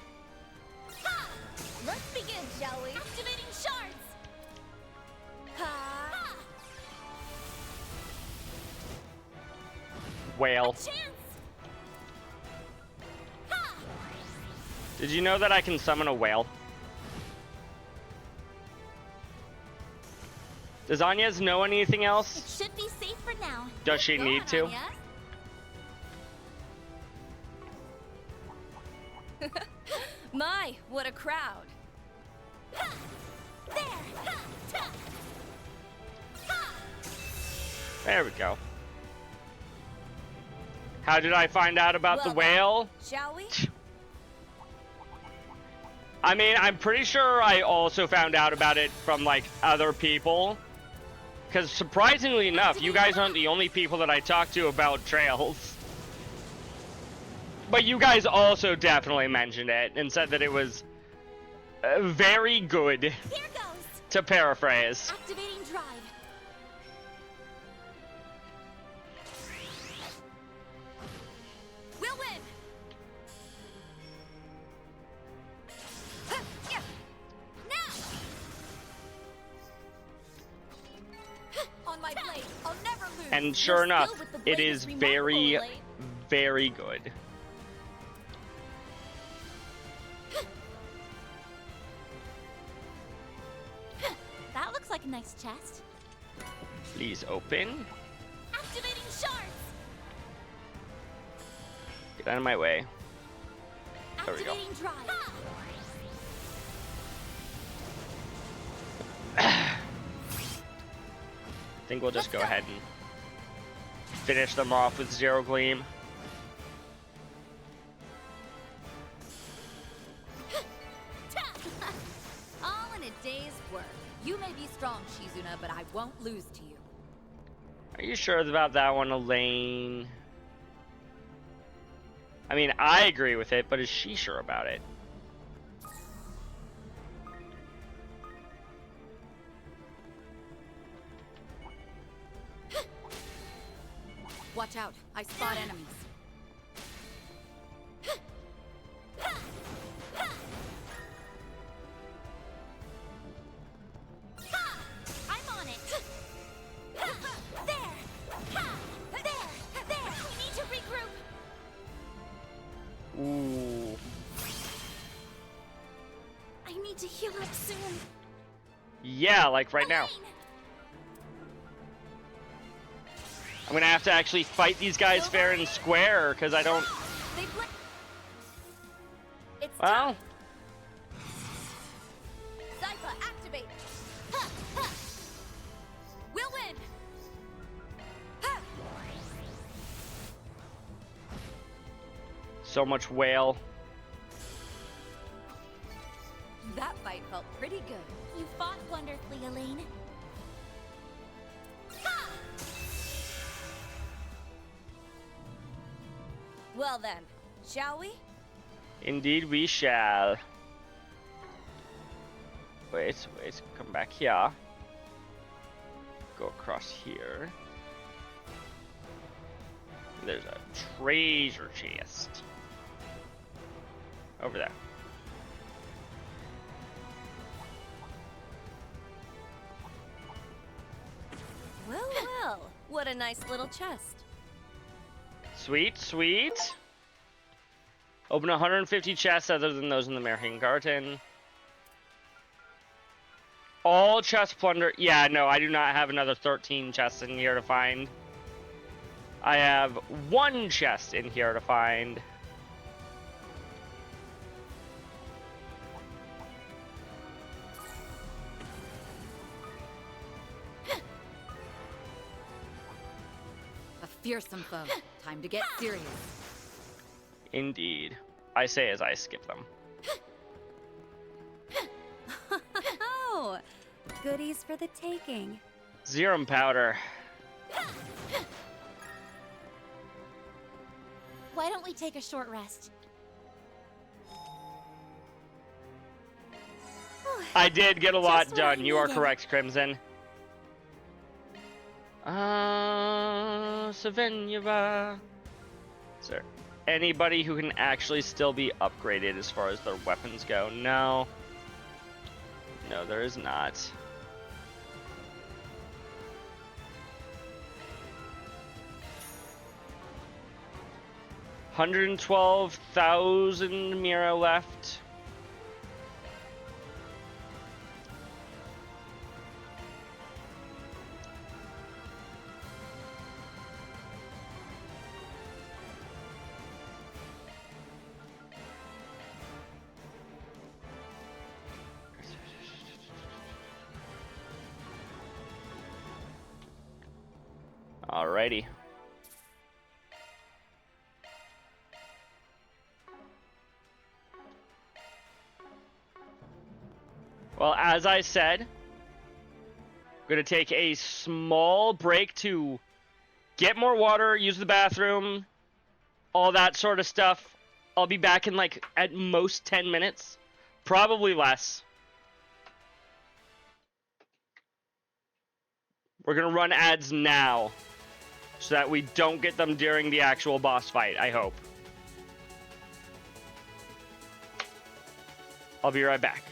Let's begin, shall we? Activating shards. Whale. Did you know that I can summon a whale? Does Agnes know anything else? It should be safe for now. Does she need to? My, what a crowd. There we go. How did I find out about the whale? Shall we? I mean, I'm pretty sure I also found out about it from, like, other people. Because surprisingly enough, you guys aren't the only people that I talk to about trails. But you guys also definitely mentioned it and said that it was very good. Here goes. To paraphrase. Activating drive. We'll win. Now. On my blade, I'll never lose. And sure enough, it is very, very good. like a nice chest. Please open. Activating shards. Get out of my way. There we go. Activating drive. I think we'll just go ahead and finish them off with Zero Gleam. All in a day's work. You may be strong, Shizuna, but I won't lose to you. Are you sure about that one, Elaine? I mean, I agree with it, but is she sure about it? Watch out. I spot enemies. I'm on it. There. There. We need to regroup. Ooh. I need to heal up soon. Yeah, like right now. I'm gonna have to actually fight these guys fair and square, because I don't... Well... Zypha, activate. We'll win. So much whale. That fight felt pretty good. You fought wonderfully, Elaine. Well then, shall we? Indeed we shall. Wait, come back here. Go across here. There's a treasure chest. Over there. Well, well, what a nice little chest. Sweet, sweet. Open 150 chests other than those in the Marian Garden. All chest plunder. Yeah, no, I do not have another 13 chests in here to find. I have one chest in here to find. A fearsome foe. Time to get serious. Indeed. I say as I skip them. Oh, goodies for the taking. Serum powder. Why don't we take a short rest? I did get a lot Just what I done. You are needed. correct, Crimson. Savenyava. Is there anybody who can actually still be upgraded as far as their weapons go? No. No, there is not. $112,000 Mira left. Alrighty. Well, as I said, I'm going to take a small break to get more water, use the bathroom, all that sort of stuff. I'll be back in like at most 10 minutes, probably less. We're going to run ads now so that we don't get them during the actual boss fight, I hope. I'll be right back.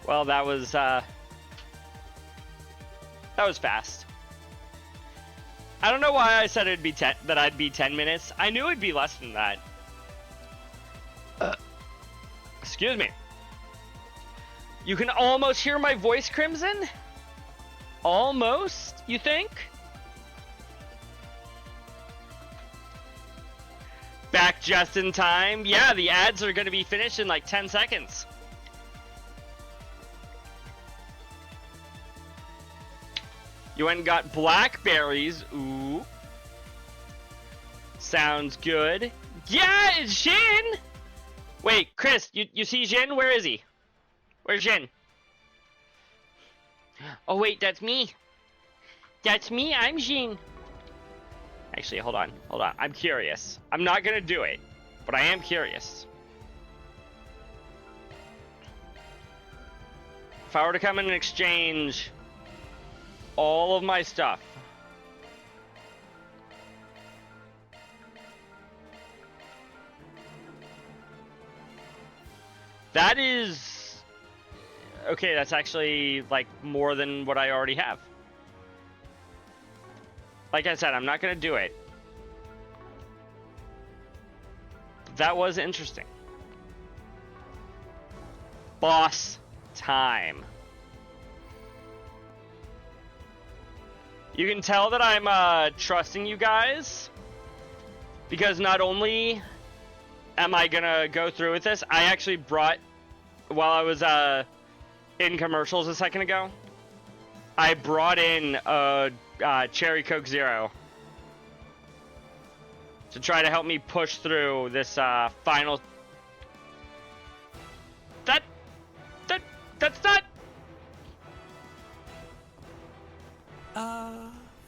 Well, that was fast. I don't know why I said it'd be that I'd be 10 minutes. I knew it'd be less than that. Excuse me. You can almost hear my voice, Crimson? Almost, you think? Back just in time. Yeah, the ads are going to be finished in like 10 seconds. You went and got blackberries. Ooh. Sounds good. Yeah, it's Jin! Wait, Chris, you see Jin? Where is he? Where's Jin? Oh, wait, that's me. That's me, I'm Jin. Actually, hold on. I'm curious. I'm not gonna do it, but I am curious. If I were to come in and exchange all of my stuff. That is... Okay, that's actually, like, more than what I already have. Like I said, I'm not going to do it. That was interesting. Boss time. You can tell that I'm trusting you guys, because not only am I gonna go through with this, I actually brought, while I was in commercials a second ago, I brought in Cherry Coke Zero to try to help me push through this final. That's not.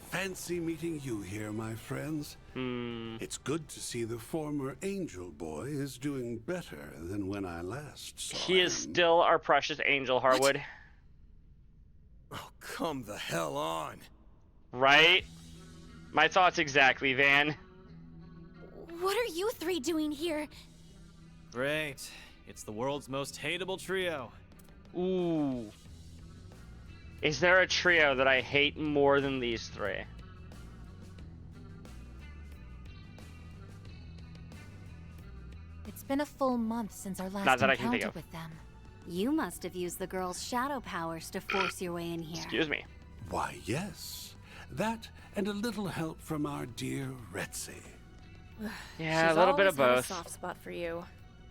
Fancy meeting you here, my friends. It's good to see the former Angel Boy is doing better than when I last saw him. He is still our precious Angel, Harwood. Oh, come the hell on. Right? My thoughts exactly, Van. What are you three doing here? Great. It's the world's most hateable trio. Ooh. Is there a trio that I hate more than these three? It's been a full month since our last Not that I can think encounter of. with them. You must have used the girl's shadow powers to force your way in here. Excuse me. Why, yes. That and a little help from our dear Retzi. Yeah, She's a little bit of always had both. a soft spot for you,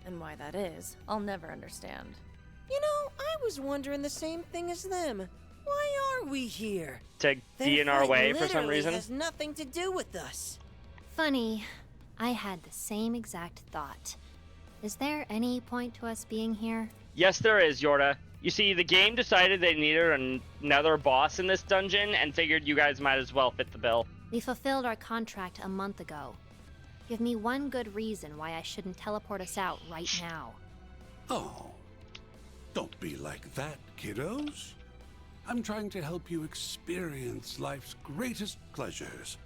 and why that is, I'll never understand. You know, I was wondering the same thing as them. Why are we here? To be in our way for some reason. Has nothing to do with us. Funny, I had the same exact thought. Is there any point to us being here? Yes, there is, Yorda. You see, the game decided they needed another boss in this dungeon and figured you guys might as well fit the bill. We fulfilled our contract a month ago. Give me one good reason why I shouldn't teleport us out right now. Oh, don't be like that, kiddos. I'm trying to help you experience life's greatest pleasures,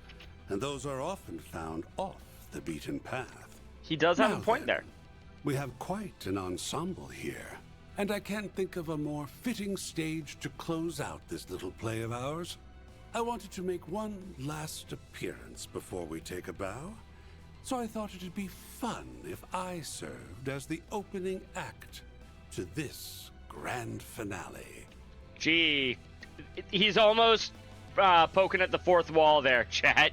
and those are often found off the beaten path. He does have Now a point then, there. We have quite an ensemble here, and I can't think of a more fitting stage to close out this little play of ours. I wanted to make one last appearance before we take a bow, so I thought it'd be fun if I served as the opening act to this grand finale. Gee, he's almost poking at the fourth wall there, chat.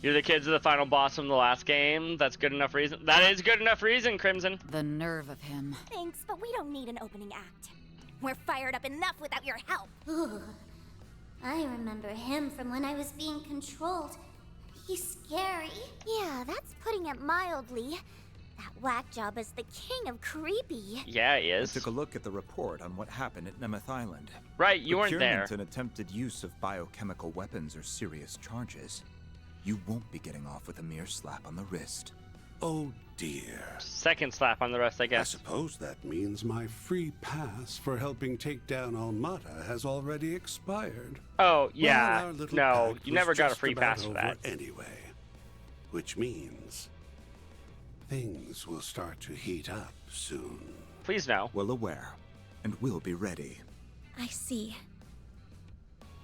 You're the kids of the final boss from the last game. That's good enough reason. That is good enough reason, Crimson. The nerve of him. Thanks, but we don't need an opening act. We're fired up enough without your help. Ooh, I remember him from when I was being controlled. He's scary. Yeah, that's putting it mildly. That whack job is the king of creepy. Yeah, he is. I took a look at the report on what happened at Nemeth Island. Right, you weren't there. Procurement and attempted use of biochemical weapons are serious charges. You won't be getting off with a mere slap on the wrist. Oh dear. Second slap on the wrist, I guess. I suppose that means my free pass for helping take down Almata has already expired. Oh, yeah. Well, our little No, pact you was never got a just free about pass for over that. Anyway, which means things will start to heat up soon. Please no. Well aware. and we'll be ready. I see.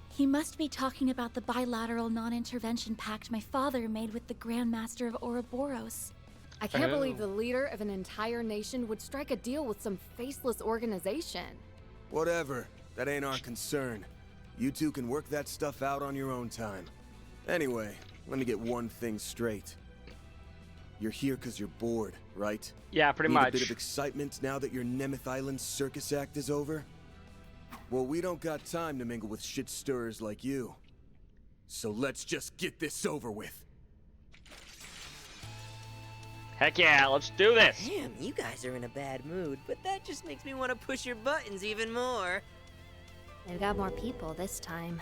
He must be talking about the bilateral non-intervention pact my father made with the Grand Master of Ouroboros. I can't believe the leader of an entire nation would strike a deal with some faceless organization. Whatever. That ain't our concern. You two can work that stuff out on your own time. Anyway, let me get one thing straight. You're here because you're bored, right? Yeah, pretty Need much. a bit of excitement now that your Nemeth Island circus act is over? Well, we don't got time to mingle with shit stirrers like you. So let's just get this over with. Heck yeah, let's do this. Damn, you guys are in a bad mood, but that just makes me want to push your buttons even more. They've got more people this time.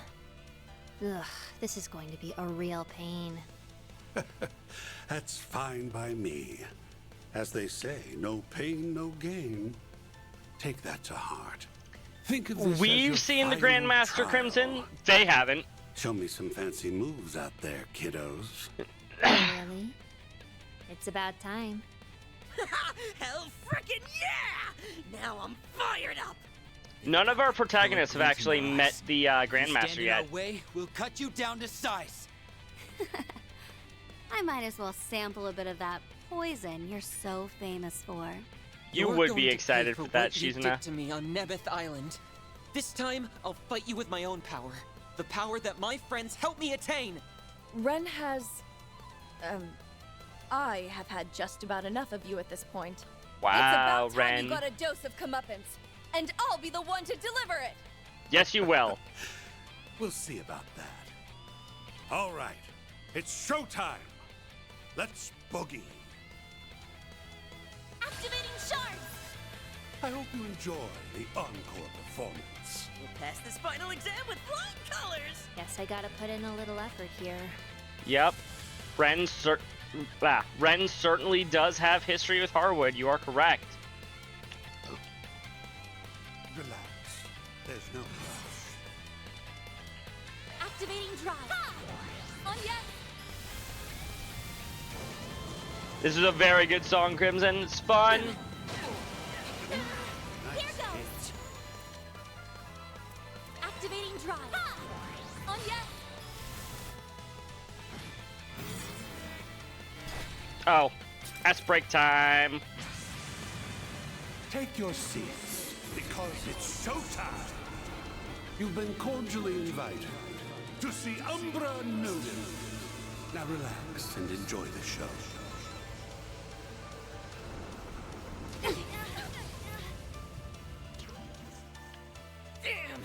Ugh, this is going to be a real pain. That's fine by me. As they say, no pain, no gain. Take that to heart. Think of this as your We've seen the final Grandmaster trial. Crimson. They haven't. Show me some fancy moves out there, kiddos. Really? It's about time. Hell frickin' yeah! Now I'm fired up! None of our protagonists have actually met the Grandmaster yet. Our way, we'll cut you down to size. I might as well sample a bit of that poison you're so famous for. You You're would going be to excited pay for that, what you Shizuna. did to me on Nebeth Island. This time, I'll fight you with my own power. The power that my friends helped me attain. Ren has... I have had just about enough of you at this point. Wow, it's about time Ren. you got a dose of comeuppance. And I'll be the one to deliver it! Yes, you will. We'll see about that. All right, it's showtime. Let's boogie. Activating shards! I hope you enjoy the encore performance. We'll pass this final exam with flying colors! Guess I gotta put in a little effort here. Yep. Ren certainly does have history with Harwood. You are correct. Relax. There's no rush. Activating drive! Ha! On yes! This is a very good song, Crimson. It's fun. Here goes! Activating drive! Ha! On yes! Oh, that's break time. Take your seats, because it's showtime. You've been cordially invited to see Umbra Nodin. Now relax and enjoy the show. Damn,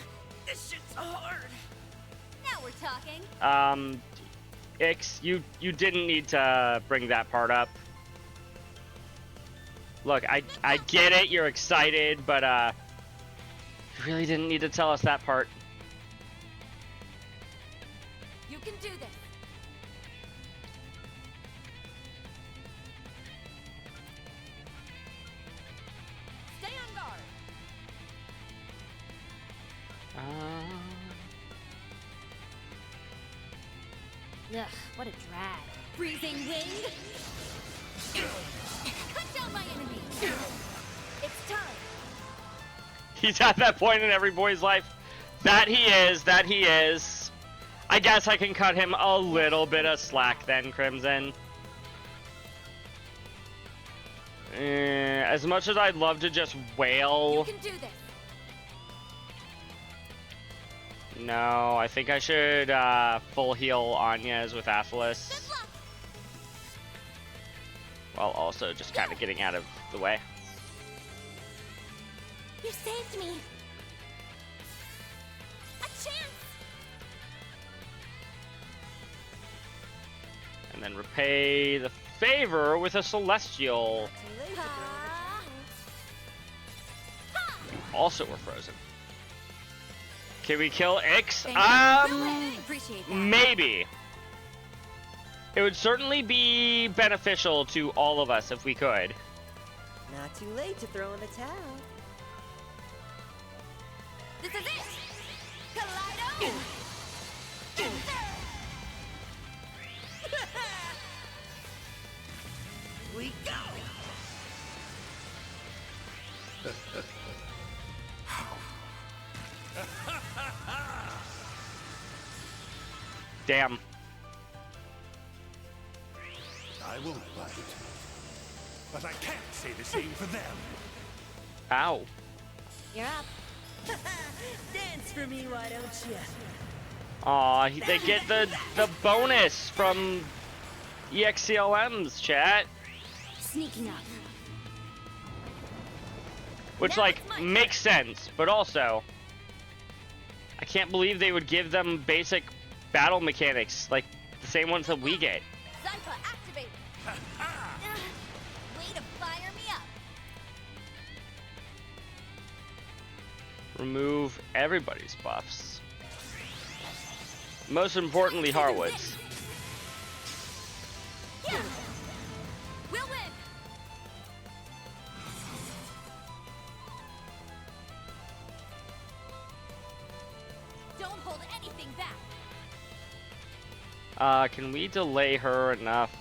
this shit's hard! Now we're talking! Ix, you didn't need to bring that part up. Look, I get it, you're excited, but you really didn't need to tell us that part. You can do this! Stay on guard! Ugh, what a drag. Freezing wind! Cut down my enemy! It's time! He's at that point in every boy's life. That he is, that he is. I guess I can cut him a little bit of slack then, Crimson. As much as I'd love to just wail. You can do this! No, I think I should full heal Anya's with Athelis. While also just kind of getting out of the way. You saved me! A chance! And then repay the favor with a Celestial. Also we're frozen. Can we kill Ix? Appreciate that. Maybe. It would certainly be beneficial to all of us if we could. Not too late to throw in the towel. This is it! Kaleido! We go! Damn. I won't bite. But I can't say the same for them. Ow. You're up. Dance for me, why don't you? Aw, they get the bonus from EXCLM's chat. Sneaking up. Which, like, makes sense, but also, I can't believe they would give them basic battle mechanics, like the same ones that we get. Zypha, activate! Way to fire me up! Remove everybody's buffs. Most importantly, Harwood's. Yeah. We'll win! Don't hold anything back! Can we delay her enough?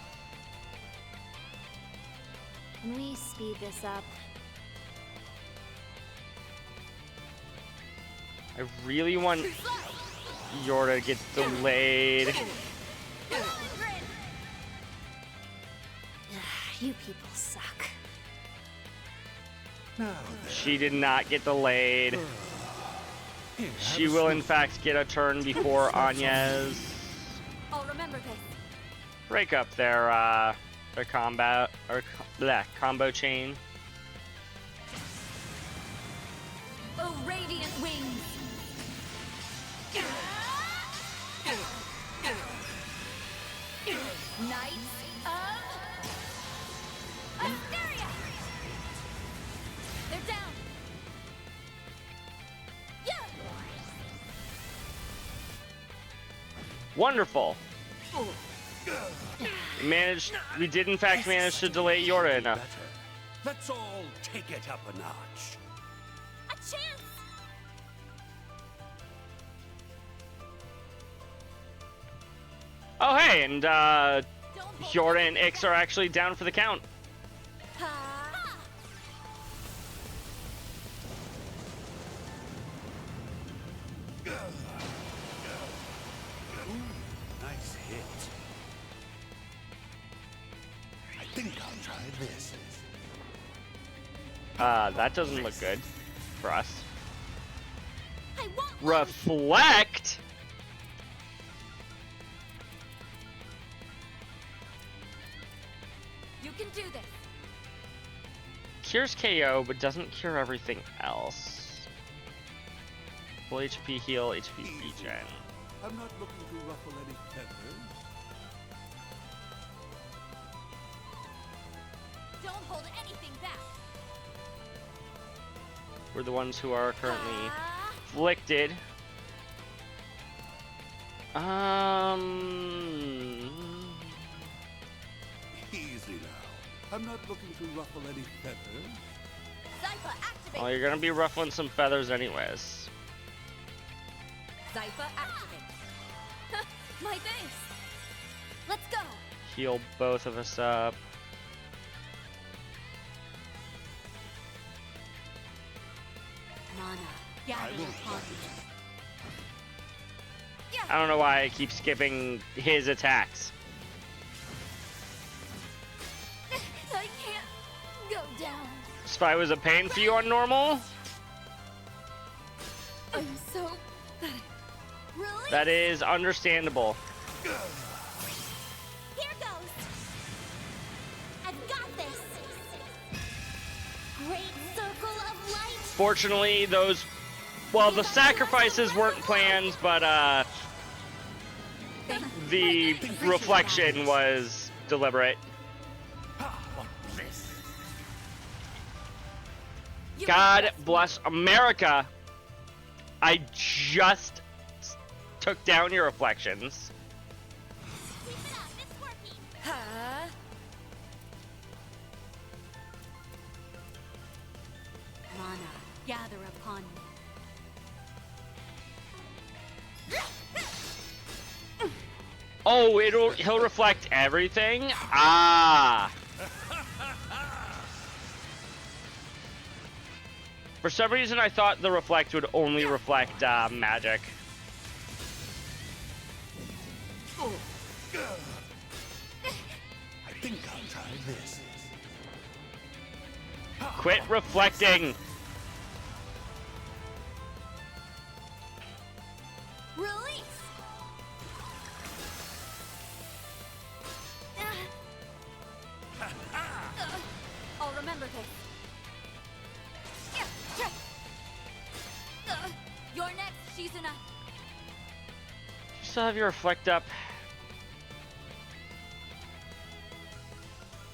Can we speed this up? I really want Yorda to get delayed. You people suck. She did not get delayed. She will in fact get a turn before Anya's. I'll remember this. Break up their combat or combo chain. Oh, radiant wings! Knights of Asteria! They're down! Yeah! Wonderful. We did in fact manage to delay Yorda enough. Let's all take it up a notch. A chance! Oh hey, and Yorda and Ix are actually down for the count. Nice hit. I think I'll try this. That doesn't look good for us. Reflect? You can do this. Cures KO, but doesn't cure everything else. Full HP heal, HP regen. I'm not looking to ruffle any feathers. Don't hold anything back. We're the ones who are currently afflicted. Easy now. I'm not looking to ruffle any feathers. Zypha, activate! Well, you're gonna be ruffling some feathers anyways. Zypha, activate! My thanks! Let's go! Heal both of us up. Mana, gather upon I don't know why I keep skipping his attacks. I can't go down. Spy was a pain for you on normal? I'm so really? That is understandable. Here goes. I've got this. Great circle of light. Fortunately, those... Well, the sacrifices weren't planned, but, the reflection was deliberate. God bless America. I just took down your reflections. Keep it up. It's working. mana, gather upon me. Oh, he'll reflect everything? Ah. For some reason, I thought the reflect would only reflect magic. I think I'll try this. Quit reflecting. Release! I'll remember this. You're next, Shizuna. You still have your reflect up.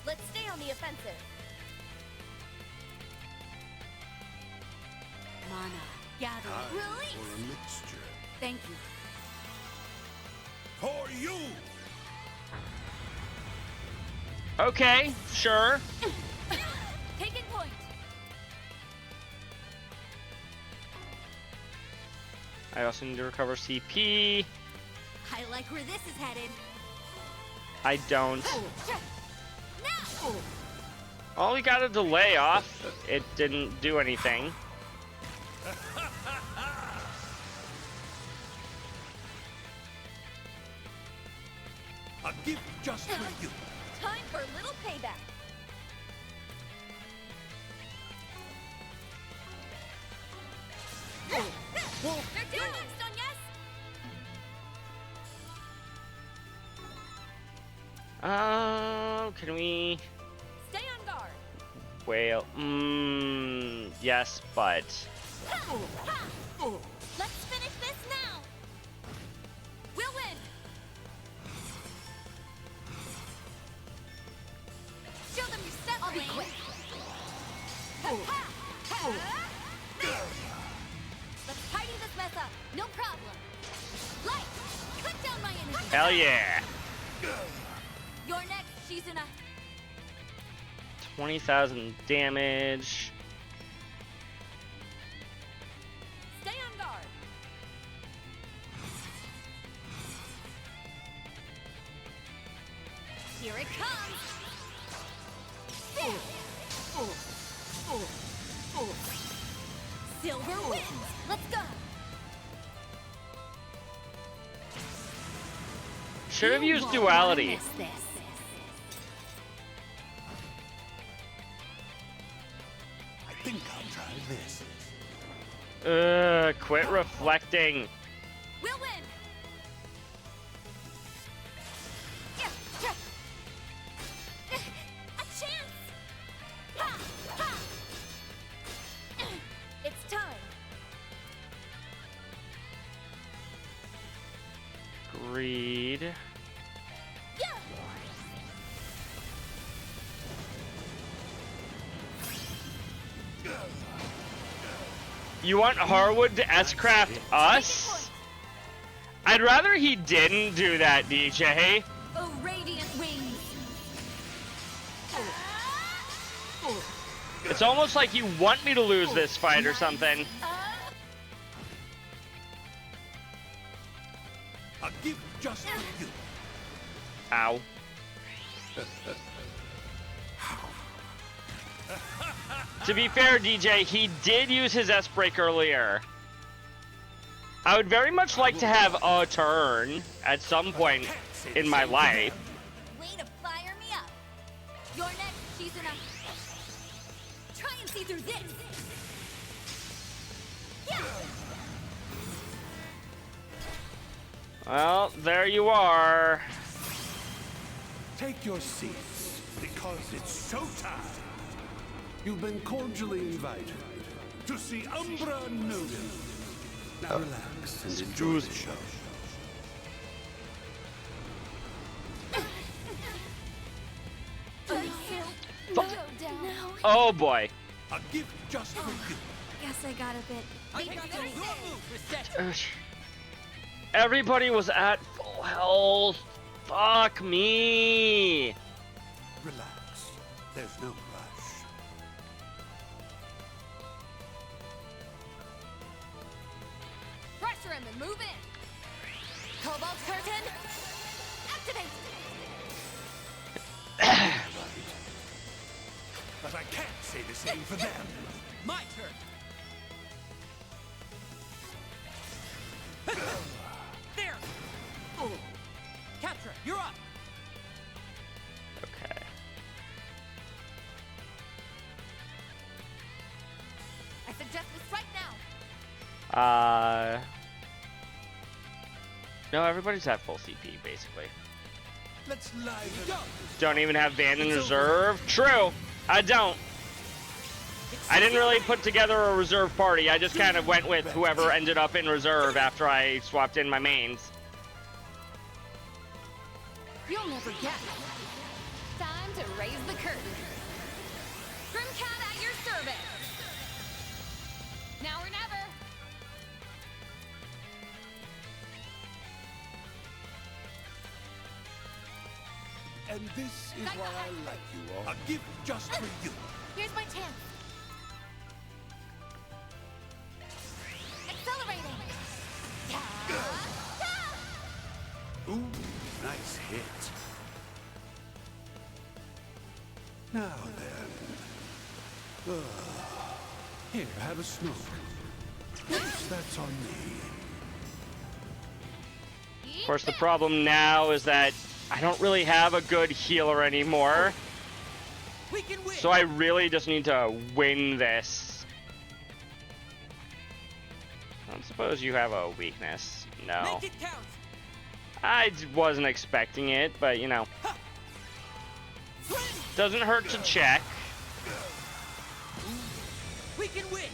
Let's stay on the offensive. Mana, gather. Release! For a mixture. Thank you. For you! Okay, sure. Taking point. I also need to recover CP. I like where this is headed. I don't. Now! Oh, we got a delay off. It didn't do anything. A gift just for you. Time for a little payback. You're next, on yes? Can we? Stay on guard. Well, yes, but Let's finish this now! We'll win. Show them your step. I'll be quick. Let's tidy this mess up. No problem. Light, cut down my energy. hell yeah. You're next, Shizuna. 20,000 damage. Stay on guard. Here it comes! Silver wins! Let's go. Should have used duality. Miss this. I think I'll try this. Quit reflecting. We'll win. A chance! It's time. Greed. You want Harwood to S-craft us? I'd rather he didn't do that, DJ. Oh, radiant wings. It's almost like you want me to lose this fight or something. A gift just for you. Ow. To be fair, DJ, he did use his S-break earlier. I would very much like to have a turn at some point in my life. Way to fire me up. You're next, Shizuna. Try and see through this. Well, there you are. Take your seats, because it's showtime. You've been cordially invited to see Umbra Noden. Now relax and enjoy the show. Oh boy. A gift just for you. Guess I got a bit. Everybody was at full health. Fuck me. Relax. There's no rush. Pressure him and move in. Cobalt curtain. Activate. But I can't say the same for them. My turn. There. you're up. Okay. I suggest this right now. No, everybody's at full CP, basically. Let's liven up. Don't even have Van in reserve. True, I don't. I didn't really put together a reserve party. I just kind of went with whoever ended up in reserve after I swapped in my mains. You'll never guess. Time to raise the curtain. Grimcat at your service. Now or never. And this is why I like you all. A gift just for you. Here's my chance. Accelerating. Ooh, nice hit. Now then. Here, have a smoke. That's on me. Of course, the problem now is that I don't really have a good healer anymore. So I really just need to win this. I don't suppose you have a weakness. No. I wasn't expecting it, but you know. Doesn't hurt to check. We can win.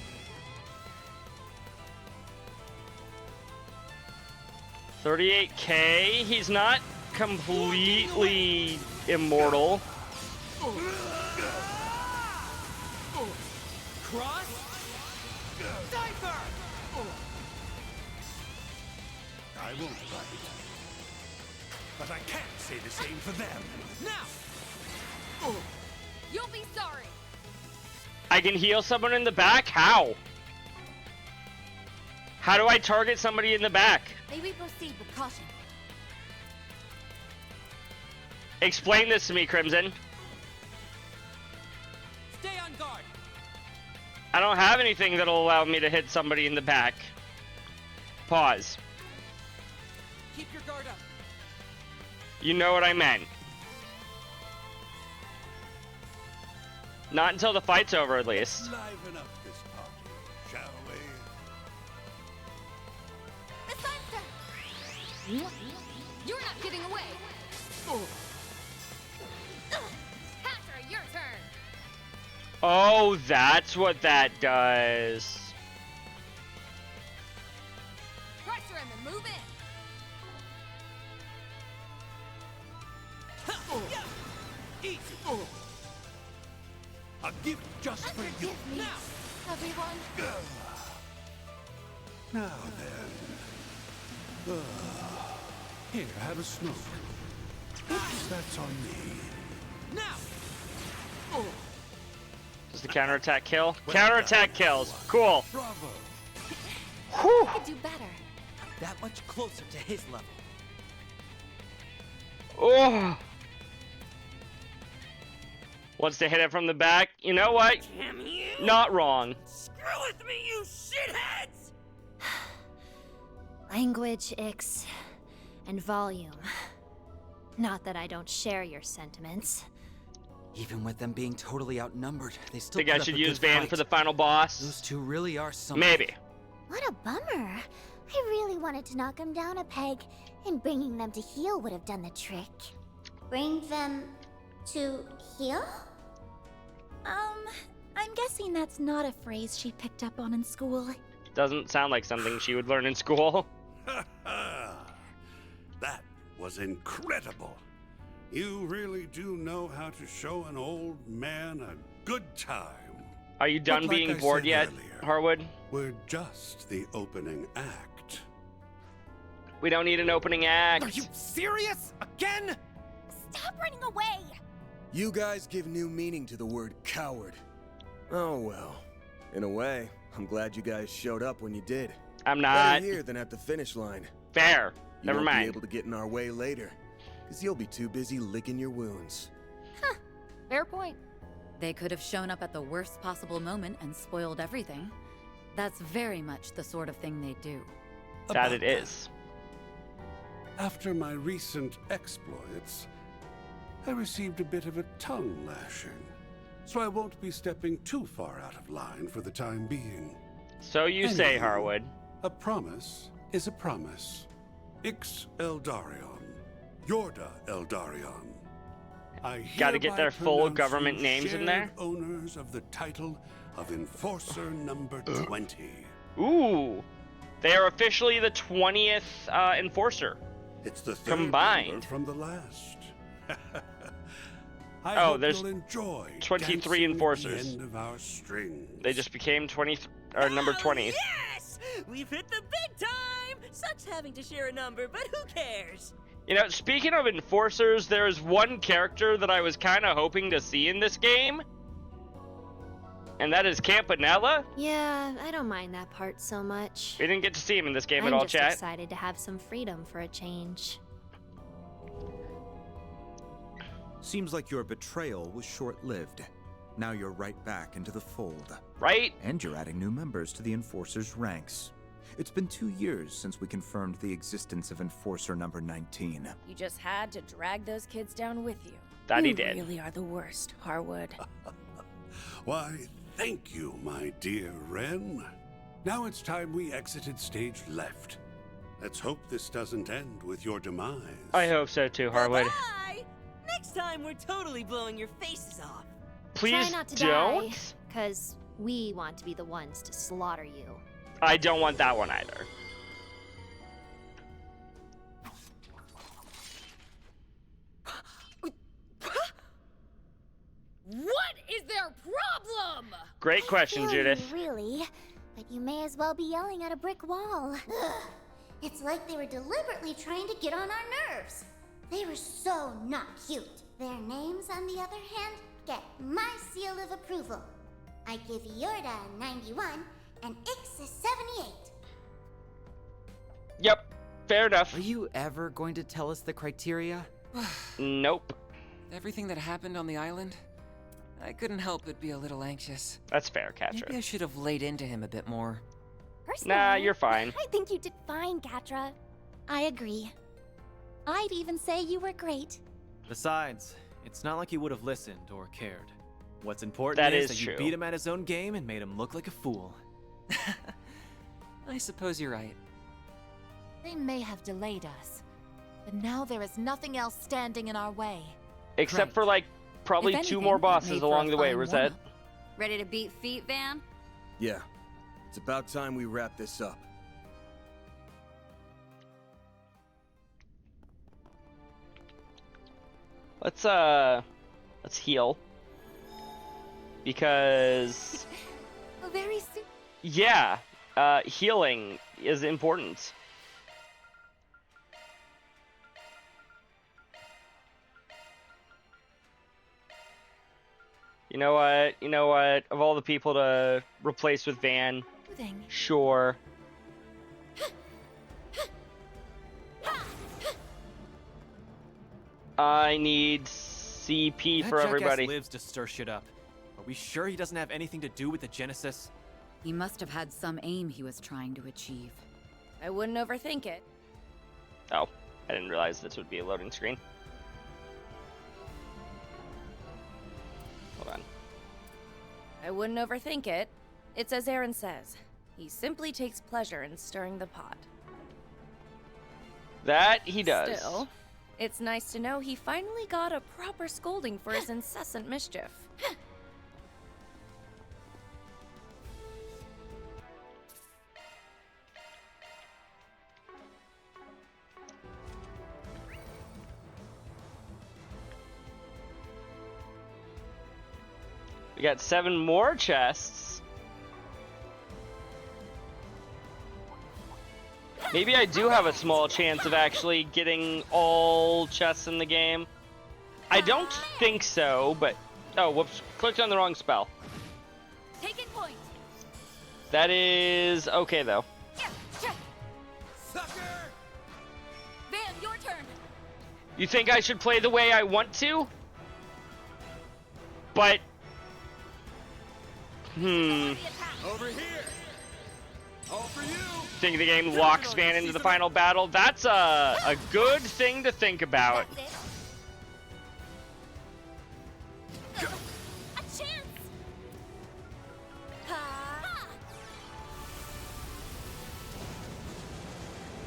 38k. He's not completely immortal. Cross. Diaper. I won't bite. But I can't say the same for them. Now. You'll be sorry. I can heal someone in the back? How? How do I target somebody in the back? May we proceed with caution? Explain this to me, Crimson. Stay on guard. I don't have anything that'll allow me to hit somebody in the back. Pause. Keep your guard up. You know what I meant. Not until the fight's over, at least. Liven up this party, shall we? You're not getting away. Patrick, your turn. Oh, that's what that does. Pressure him and move in. Easy. A gift just for you. Now, everyone. Now then. Here, have a smoke. That's on me. Now. Does the counterattack kill? Counterattack kills. Cool. Bravo. Whew. I could do better. That much closer to his level. Oh. Wants to hit it from the back. You know what? Damn you! Not wrong. Screw with me, you shitheads! Language, ix, and volume. Not that I don't share your sentiments. Even with them being totally outnumbered, they still Think I put up should a use good Van fight. for the final boss? Those two really are something. Maybe. What a bummer. I really wanted to knock him down a peg, and bringing them to heal would have done the trick. Bring them to heal? I'm guessing that's not a phrase she picked up on in school. Doesn't sound like something she would learn in school. That was incredible. You really do know how to show an old man a good time. Are you done But like being I bored said yet, earlier, Harwood? We're just the opening act. We don't need an opening act. Are you serious? Again? Stop running away! You guys give new meaning to the word coward. Oh well. In a way, I'm glad you guys showed up when you did. I'm not. Better here than at the finish line. Fair. You Never won't mind. be able to get in our way later, because you'll be too busy licking your wounds. Fair point. They could have shown up at the worst possible moment and spoiled everything. That's very much the sort of thing they do. That it is. After my recent exploits, I received a bit of a tongue lashing, so I won't be stepping too far out of line for the time being. So you say, Harwood. A promise is a promise. Ix Eldarion. Yorda Eldarion. I Gotta get their hereby full pronounce government you names in there. shared owners of the title of Enforcer number 20. Ooh. They are officially the 20th Enforcer. It's the third combined number from the last. Oh, there's you'll enjoy 23 dancing Enforcers. At the end of our strings. They just became 20 or number 20. Yes! We've hit the big time! Sucks having to share a number, but who cares? You know, speaking of Enforcers, there is one character that I was kind of hoping to see in this game. And that is Campanella. Yeah, I don't mind that part so much. We didn't get to see him in this game I'm at all, just chat. excited to have some freedom for a change. Seems like your betrayal was short-lived. Now you're right back into the fold. Right? And you're adding new members to the Enforcer's ranks. It's been 2 years since we confirmed the existence of Enforcer number 19. You just had to drag those kids down with you. That he You did. really are the worst, Harwood. Why, thank you, my dear Ren. Now it's time we exited stage left. Let's hope this doesn't end with your demise. I hope so too, Harwood. Bye! Next time we're totally blowing your faces off. Please Try not to don't. die, because we want to be the ones to slaughter you. I don't want that one either. What is their problem? Great question, Feel you, Judith. Really, but you may as well be yelling at a brick wall. Ugh. It's like they were deliberately trying to get on our nerves. They were so not cute. Their names, on the other hand, get my seal of approval. I give Yorda a 91 and Ix a 78. Yep, fair enough. Are you ever going to tell us the criteria? Nope. Everything that happened on the island, I couldn't help but be a little anxious. That's fair, Catra. Maybe I should have laid into him a bit more. Personally, Nah, you're fine. I think you did fine, Catra. I agree. I'd even say you were great. Besides, it's not like he would have listened or cared. What's important That is is that true. you beat him at his own game and made him look like a fool. I suppose you're right. They may have delayed us, but now there is nothing else standing in our way. Except for like probably If 2 anything, more it bosses made for along a the way, fine Rosette. warm-up. Ready to beat feet, Van? Yeah, it's about time we wrap this up. Let's heal. Because Very soon. yeah, healing is important. You know what? You know what? Of all the people to replace with Van, sure. I need CP That for jackass everybody. lives to stir shit up. Are we sure he doesn't have anything to do with the Genesis? He must have had some aim he was trying to achieve. I wouldn't overthink it. Oh, I didn't realize this would be a loading screen. Hold on. I wouldn't overthink it. It's as Aaron says. He simply takes pleasure in stirring the pot. That he does. Still, it's nice to know he finally got a proper scolding for his incessant mischief. We got 7 more chests. Maybe I do have a small chance of actually getting all chests in the game. I don't think so, but... Oh, whoops. Clicked on the wrong spell. Taking point. That is okay, though. Van, your turn. You think I should play the way I want to? But... Over here. Think the game locks Van into the final battle? That's a good thing to think about. A chance.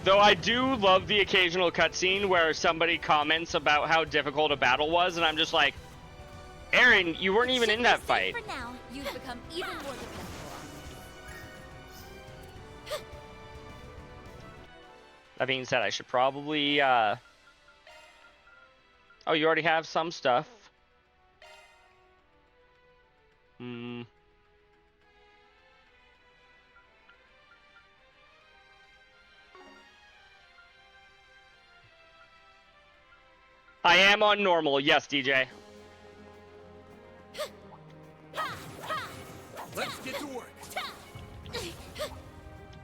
Though I do love the occasional cutscene where somebody comments about how difficult a battle was, and I'm just like, Aaron, you weren't even in that fight. For now, you've become even more dependable on me. That being said, I should probably, oh, you already have some stuff. I am on normal, yes, DJ. Let's get to work.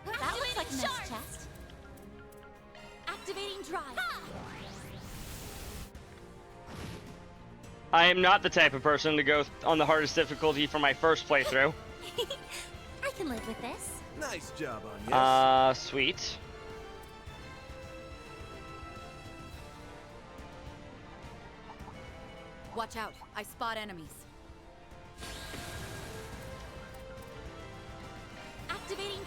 That looks like a nice chest. Activating drive. I am not the type of person to go on the hardest difficulty for my first playthrough. I can live with this. Nice job on you. Sweet. Watch out. I spot enemies. Activating.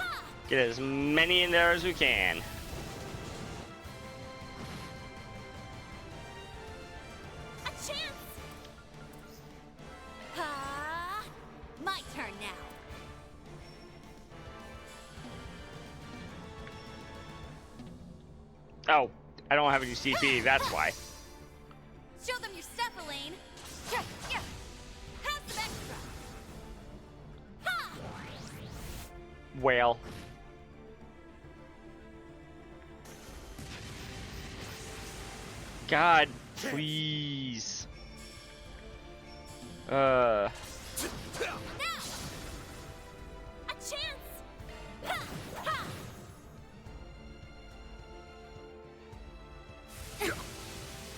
Get as many in there as we can. A chance. My turn now. Oh, I don't have any CP, that's why. Show them your stuff, Elaine. Have some extra. Whale. God, please. A chance.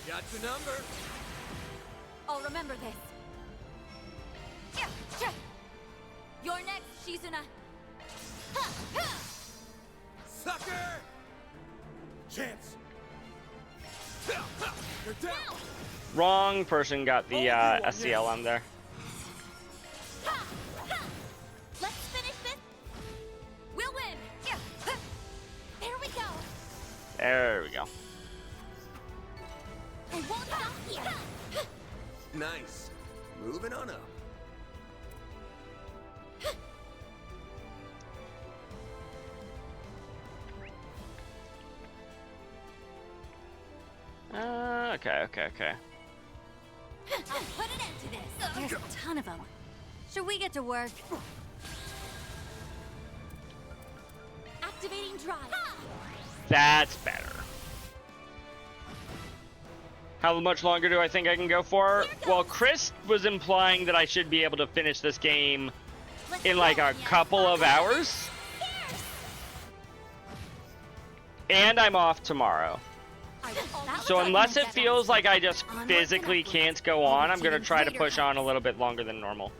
Got your number. I'll remember this. You're next, Shizuna. Sucker! Chance. You're down. Wrong person got the SCLM there. Let's finish this. We'll win. There we go. There we go. I won't stop here. Nice. Moving on up. Okay. I'll put an end to this. There's a ton of them. Should we get to work? Activating drive. That's better. How much longer do I think I can go for? Well, Chris was implying that I should be able to finish this game in like a couple of hours. And I'm off tomorrow. So unless it feels like I just physically can't go on, I'm going to try to push on a little bit longer than normal.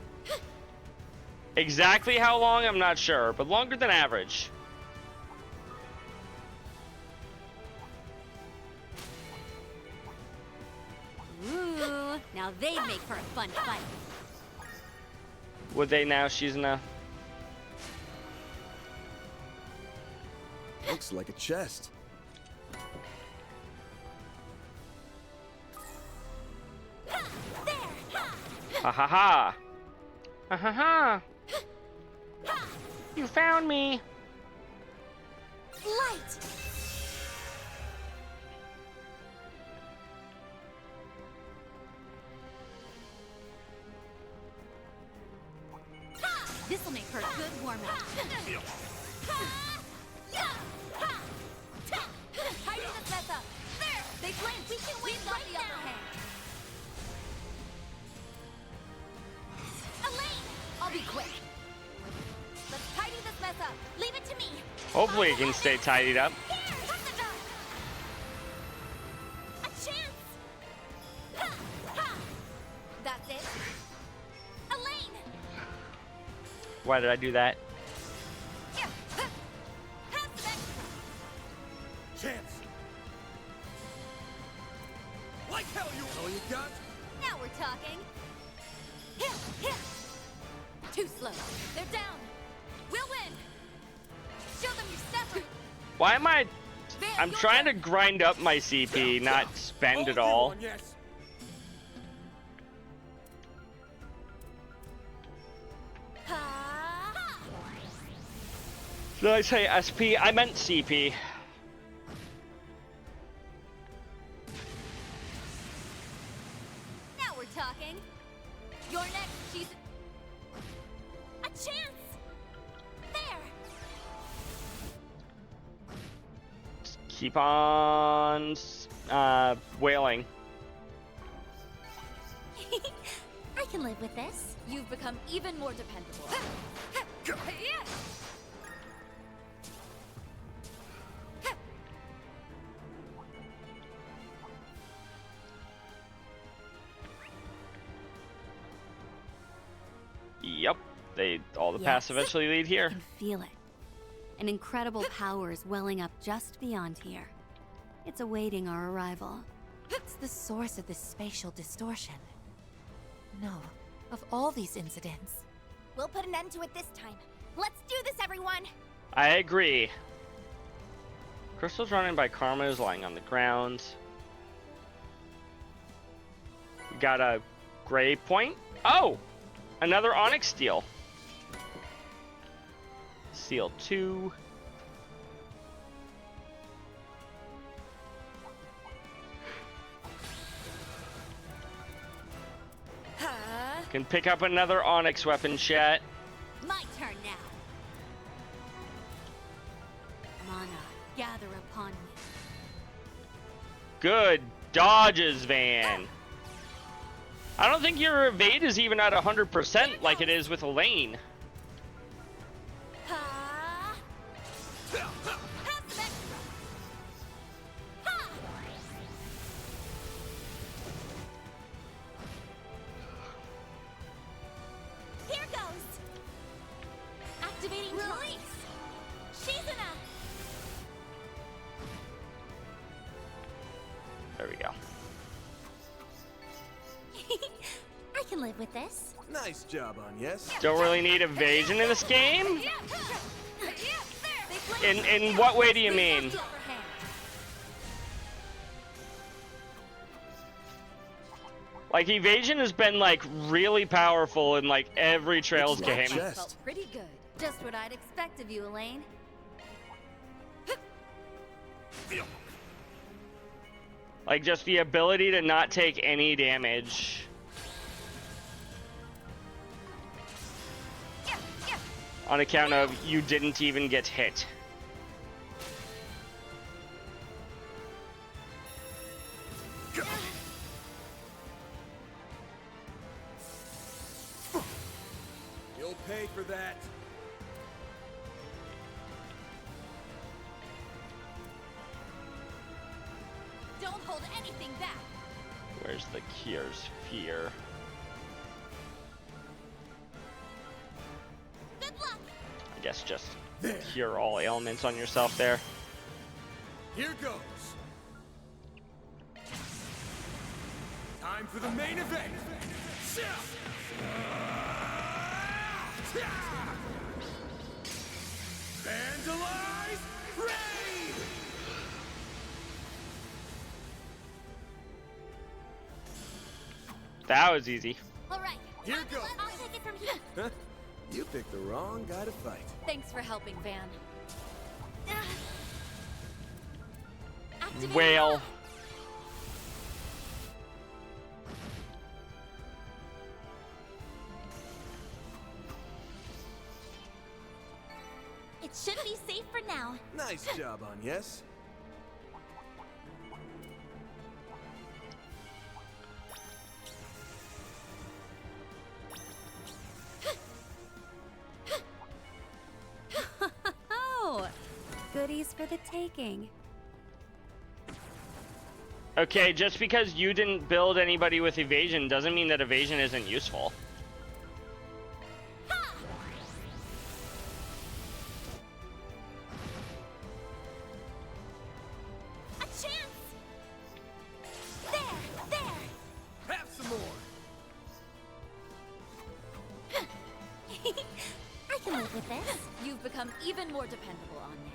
Exactly how long, I'm not sure, but longer than average. Ooh, now they'd make for a fun fight. Would they now, Shizuna? Looks like a chest. Ha ha ha! Ha ha ha! You found me! Light. This'll make for a good warm-up. Tighten this mess up. There. They blinked. We can win right the upper now. hand. Elaine. I'll be quick. Let's tidy this mess up. Leave it to me. Hopefully it can stay tidied up. Here. Cut the dog. A chance. That's it. Elaine. Why did I do that? Like hell, you all you got? Now we're talking. Too slow. They're down. We'll win. Show them you're separate. Why am I'm trying to grind up my CP, not spend it all. Yes. Did I say SP? I meant CP. Now we're talking. You're next. She's a chance. There. Keep on wailing. I can live with this. You've become even more dependable. Yep, all the paths eventually lead here. I can feel it. An incredible power is welling up just beyond here. It's awaiting our arrival. It's the source of this spatial distortion. No, of all these incidents. We'll put an end to it this time. Let's do this, everyone. I agree. Crystal's running by Karma is lying on the ground. We got a gray point. Oh! Another Onyx Steel. Seal 2. Can pick up another Onyx weapon, chat. My turn now. Mana, gather upon me. Good dodges, Van. I don't think your evade is even at 100% like it is with Elaine. Here goes. Activating release. Shizuna. There we go. I can live with this. Nice job on yes. Don't really need evasion in this game? In what way do you mean? Like, evasion has been, like, really powerful in, like, every Trails game. Felt pretty good. Just what I'd expect of you, Elaine. Like, just the ability to not take any damage. On account of you didn't even get hit. You'll pay for that. Don't hold anything back. Where's the Cure's Fear? Good luck. I guess just cure all ailments on yourself there. Here goes. Time for the main event. Vandalize Rain! That was easy. All right. Here goes. I'll take it from here. Huh? You picked the wrong guy to fight. Thanks for helping, Van. Whale. It should be safe for now. Nice job on yes. Oh, goodies for the taking. Okay, just because you didn't build anybody with evasion doesn't mean that evasion isn't useful. A chance. There. with this? You've become even more dependable on this.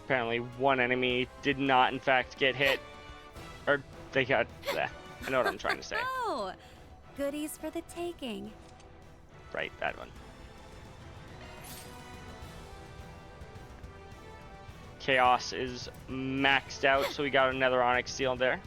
Apparently, one enemy did not, in fact, get hit. Or they got. Bleh. I know what I'm trying to say. Oh, goodies for the taking. Right, that one. Chaos is maxed out, so we got another Onyx Steel there.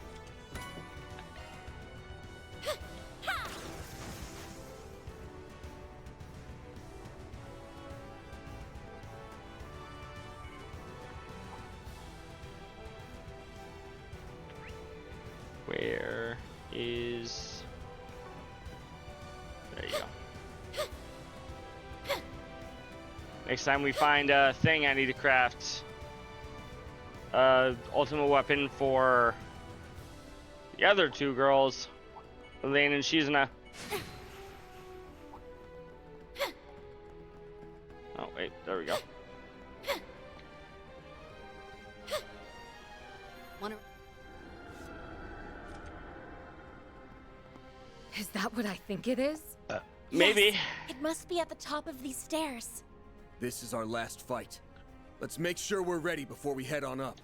Where is... There you go. Next time we find a thing I need to craft. Ultimate weapon for the other two girls, Elaine and Shizuna. Oh wait, there we go. Is that what I think it is? Maybe. Yes, it must be at the top of these stairs. This is our last fight. Let's make sure we're ready before we head on up.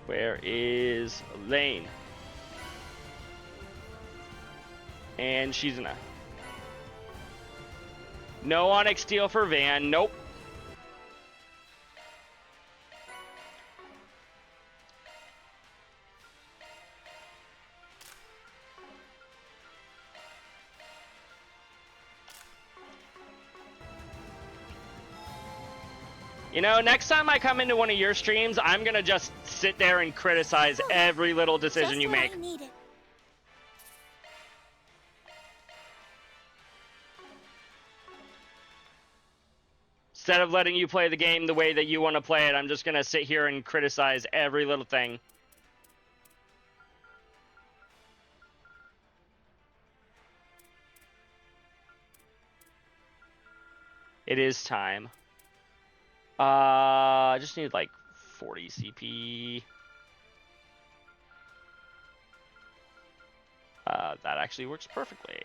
Where is Elaine? And Shizuna. No Onyx Steel for Van. Nope. You know, next time I come into one of your streams, I'm gonna just sit there and criticize every little decision you make. Instead of letting you play the game the way that you want to play it, I'm just gonna sit here and criticize every little thing. It is time. I just need like 40 CP. That actually works perfectly.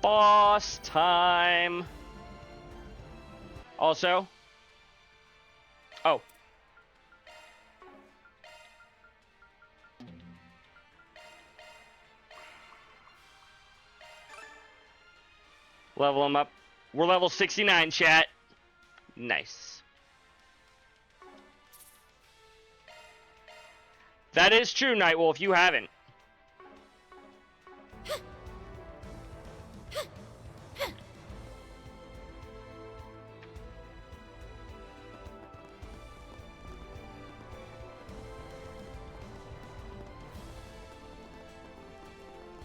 Boss time. Also. Oh. Level them up. We're level 69, chat. Nice. That is true, Nightwolf. You haven't.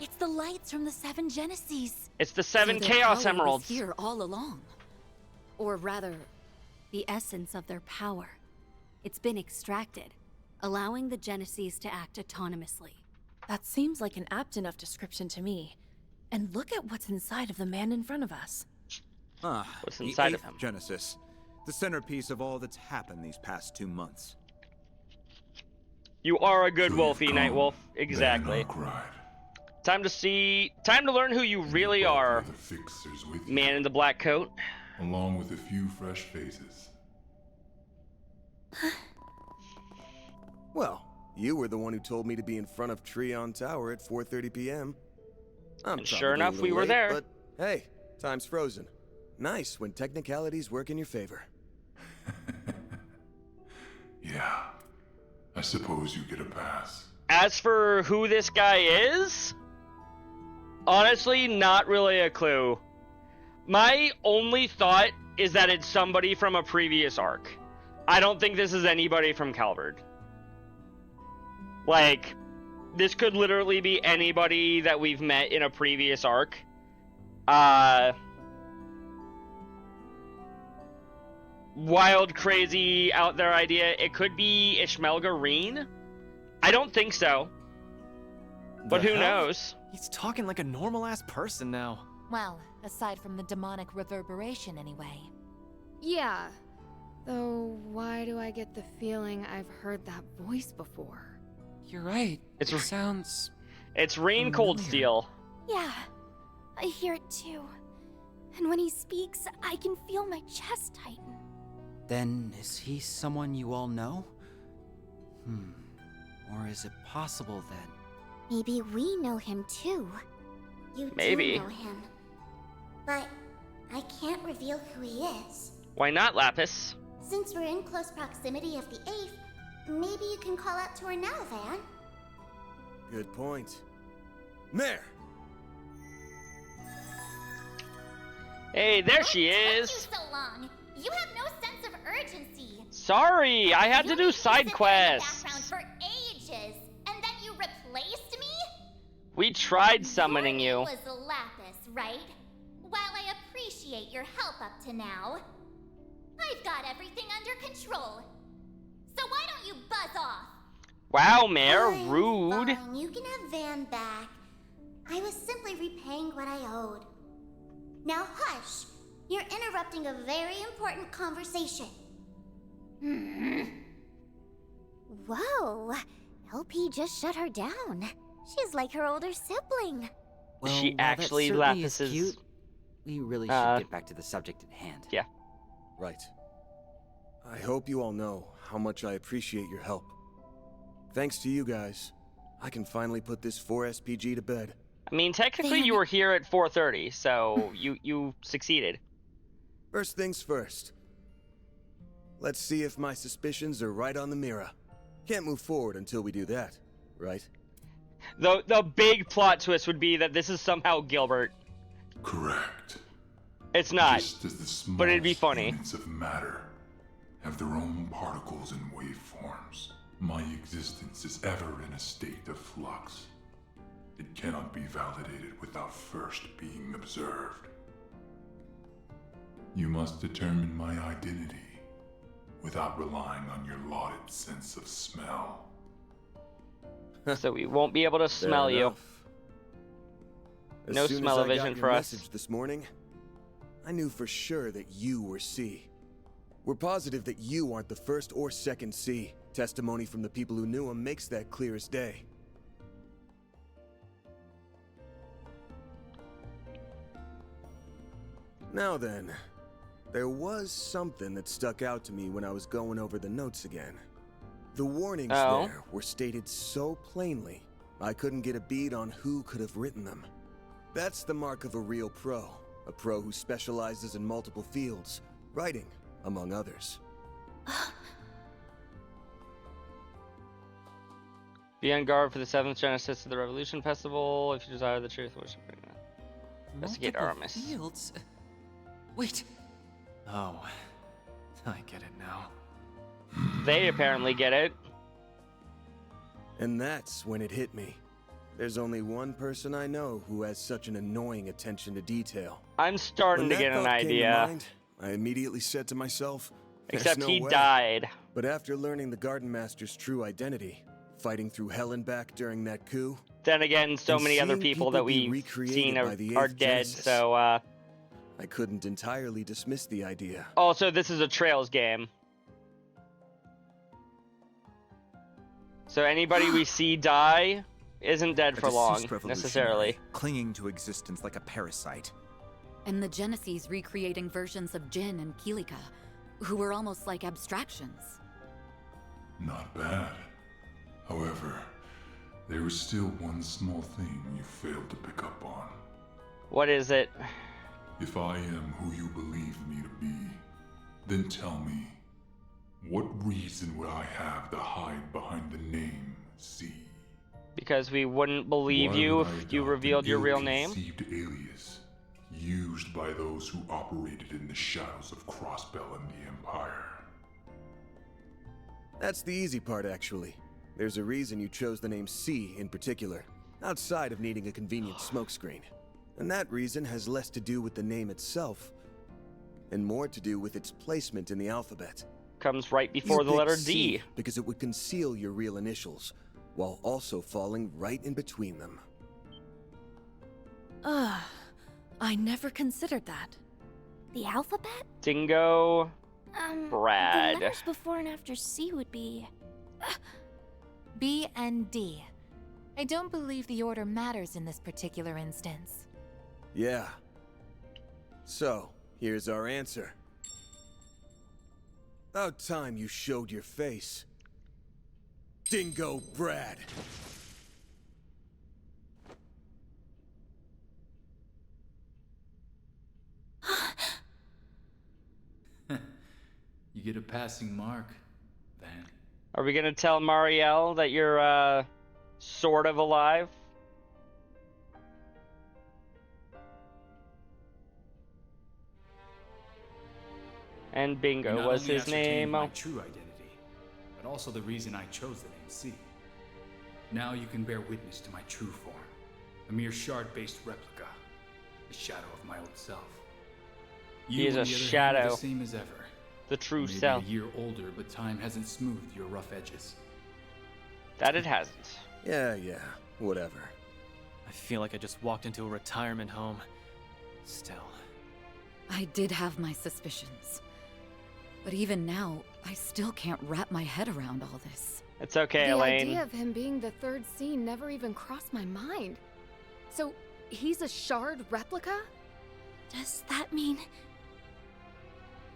It's the lights from the 7 Genesis. It's the 7 So their Chaos power Emeralds. was here all along. Or rather, the essence of their power. It's been extracted, allowing the Genesis to act autonomously. That seems like an apt enough description to me. And look at what's inside of the man in front of us. What's the inside of 8th him? Genesis, the centerpiece of all that's happened these past 2 months. You are a good Wolfie, Nightwolf. Exactly. Time to learn who you really are. The fixers with Man in the black coat. along with a few fresh faces. Well, you were the one who told me to be in front of Treon Tower at 4:30 p.m. I'm And sure probably a enough, little we were late, there. But hey, time's frozen. Nice when technicalities work in your favor. Yeah, I suppose you get a pass. As for who this guy is, honestly, not really a clue. My only thought is that it's somebody from a previous arc. I don't think this is anybody from Calvard. Like, this could literally be anybody that we've met in a previous arc. Wild, crazy, out there idea. It could be Ishmael Green. I don't think so. But The who hell? knows? He's talking like a normal-ass person now. Well, aside from the demonic reverberation, anyway. Yeah, Though, why do I get the feeling I've heard that voice before? You're right. It's it sounds. It's Rain familiar. Coldsteel. Yeah, I hear it too. And when he speaks, I can feel my chest tighten. Then is he someone you all know? Or is it possible that... Maybe we know him too. You Maybe. do know him. But I can't reveal who he is. Why not, Lapis? Since we're in close proximity of the 8th, maybe you can call out to her now, Van. Good point. Mare! Hey, there she is. Took you so long. You have no sense of urgency. Sorry, I had to do side quests. Background for ages, and then you replaced me? We tried summoning you. Was Lapis, right? While I appreciate your help up to now, I've got everything under control. So why don't you buzz off? Wow, Mare, rude. Fine, you can have Van back. I was simply repaying what I owed. Now hush. You're interrupting a very important conversation. Whoa. LP just shut her down. She's like her older sibling. Well, She while that actually certainly Lapis is is- cute, we really should get back to the subject at hand. Yeah. Right. I hope you all know how much I appreciate your help. Thanks to you guys, I can finally put this 4SPG to bed. I mean, technically you were here at 4:30, so you succeeded. First things first. Let's see if my suspicions are right on the mirror. Can't move forward until we do that, right? The big plot twist would be that this is somehow Gilbert. Correct. It's not, Just as the but it'd be smallest funny. units of matter have their own particles and waveforms, my existence is ever in a state of flux. It cannot be validated without first being observed. You must determine my identity without relying on your lauded sense of smell. So we won't be able to smell Fair you. enough. As No soon as I smell-o-vision got for your us. message this morning, I knew for sure that you were C. We're positive that you aren't the first or second C. Testimony from the people who knew him makes that clear as day. Now then, there was something that stuck out to me when I was going over the notes again. The warnings there were stated so plainly, I couldn't get a bead on who could have written them. That's the mark of a real pro, a pro who specializes in multiple fields, writing, among others. Be on guard for the 7th Genesis of the Revolution Festival. If you desire the truth, investigate Multiple Aramis. fields? Wait. Oh, I get it now. They apparently get it. And that's when it hit me. There's only one person I know who has such an annoying attention to detail. I'm starting to When that get an thought came to idea. mind, I immediately said to myself, "There's Except no he way." died. But after learning the Garden Master's true identity, fighting through hell and back during that coup, Then again, so and many other seeing people that be we've recreated seen by the are 8th dead, Genesis, so, I couldn't entirely dismiss the idea. Also, this is a Trails game. So anybody we see die isn't dead A for long, deceased revolutionary, necessarily. clinging to existence like a parasite. And the Genesees recreating versions of Jin and Kilika, who were almost like abstractions. Not bad. However, there is still one small thing you failed to pick up on. What is it? If I am who you believe me to be, then tell me, what reason would I have to hide behind the name C? Because we wouldn't believe Why you would I if you adopt revealed an your real name? ill-conceived alias used by those who operated in the shadows of Crossbell and the Empire? That's the easy part, actually. There's a reason you chose the name C in particular, outside of needing a convenient smokescreen. And that reason has less to do with the name itself, and more to do with its placement in the alphabet. Comes right before You the picked letter C D. because it would conceal your real initials, while also falling right in between them. I never considered that. The alphabet? Dingo. Brad. The letters before and after C would be... B and D. I don't believe the order matters in this particular instance. Yeah. So, here's our answer. About time you showed your face. Dingo Brad. You get a passing mark, Van. Are we gonna tell Marielle that you're, sort of alive? And Bingo You not was only his ascertained name. my Oh. true identity, but also the reason I chose the name C. Now you can bear witness to my true form, a mere shard-based replica, the shadow of my old self. He is on a the other hand, are shadow. the same as ever. The true Maybe self. a year older, but time hasn't smoothed your rough edges. That it hasn't. Yeah, whatever. I feel like I just walked into a retirement home. Still. I did have my suspicions. But even now, I still can't wrap my head around all this. It's okay, The Elaine. idea of him being the third scene never even crossed my mind. So, he's a shard replica? Does that mean...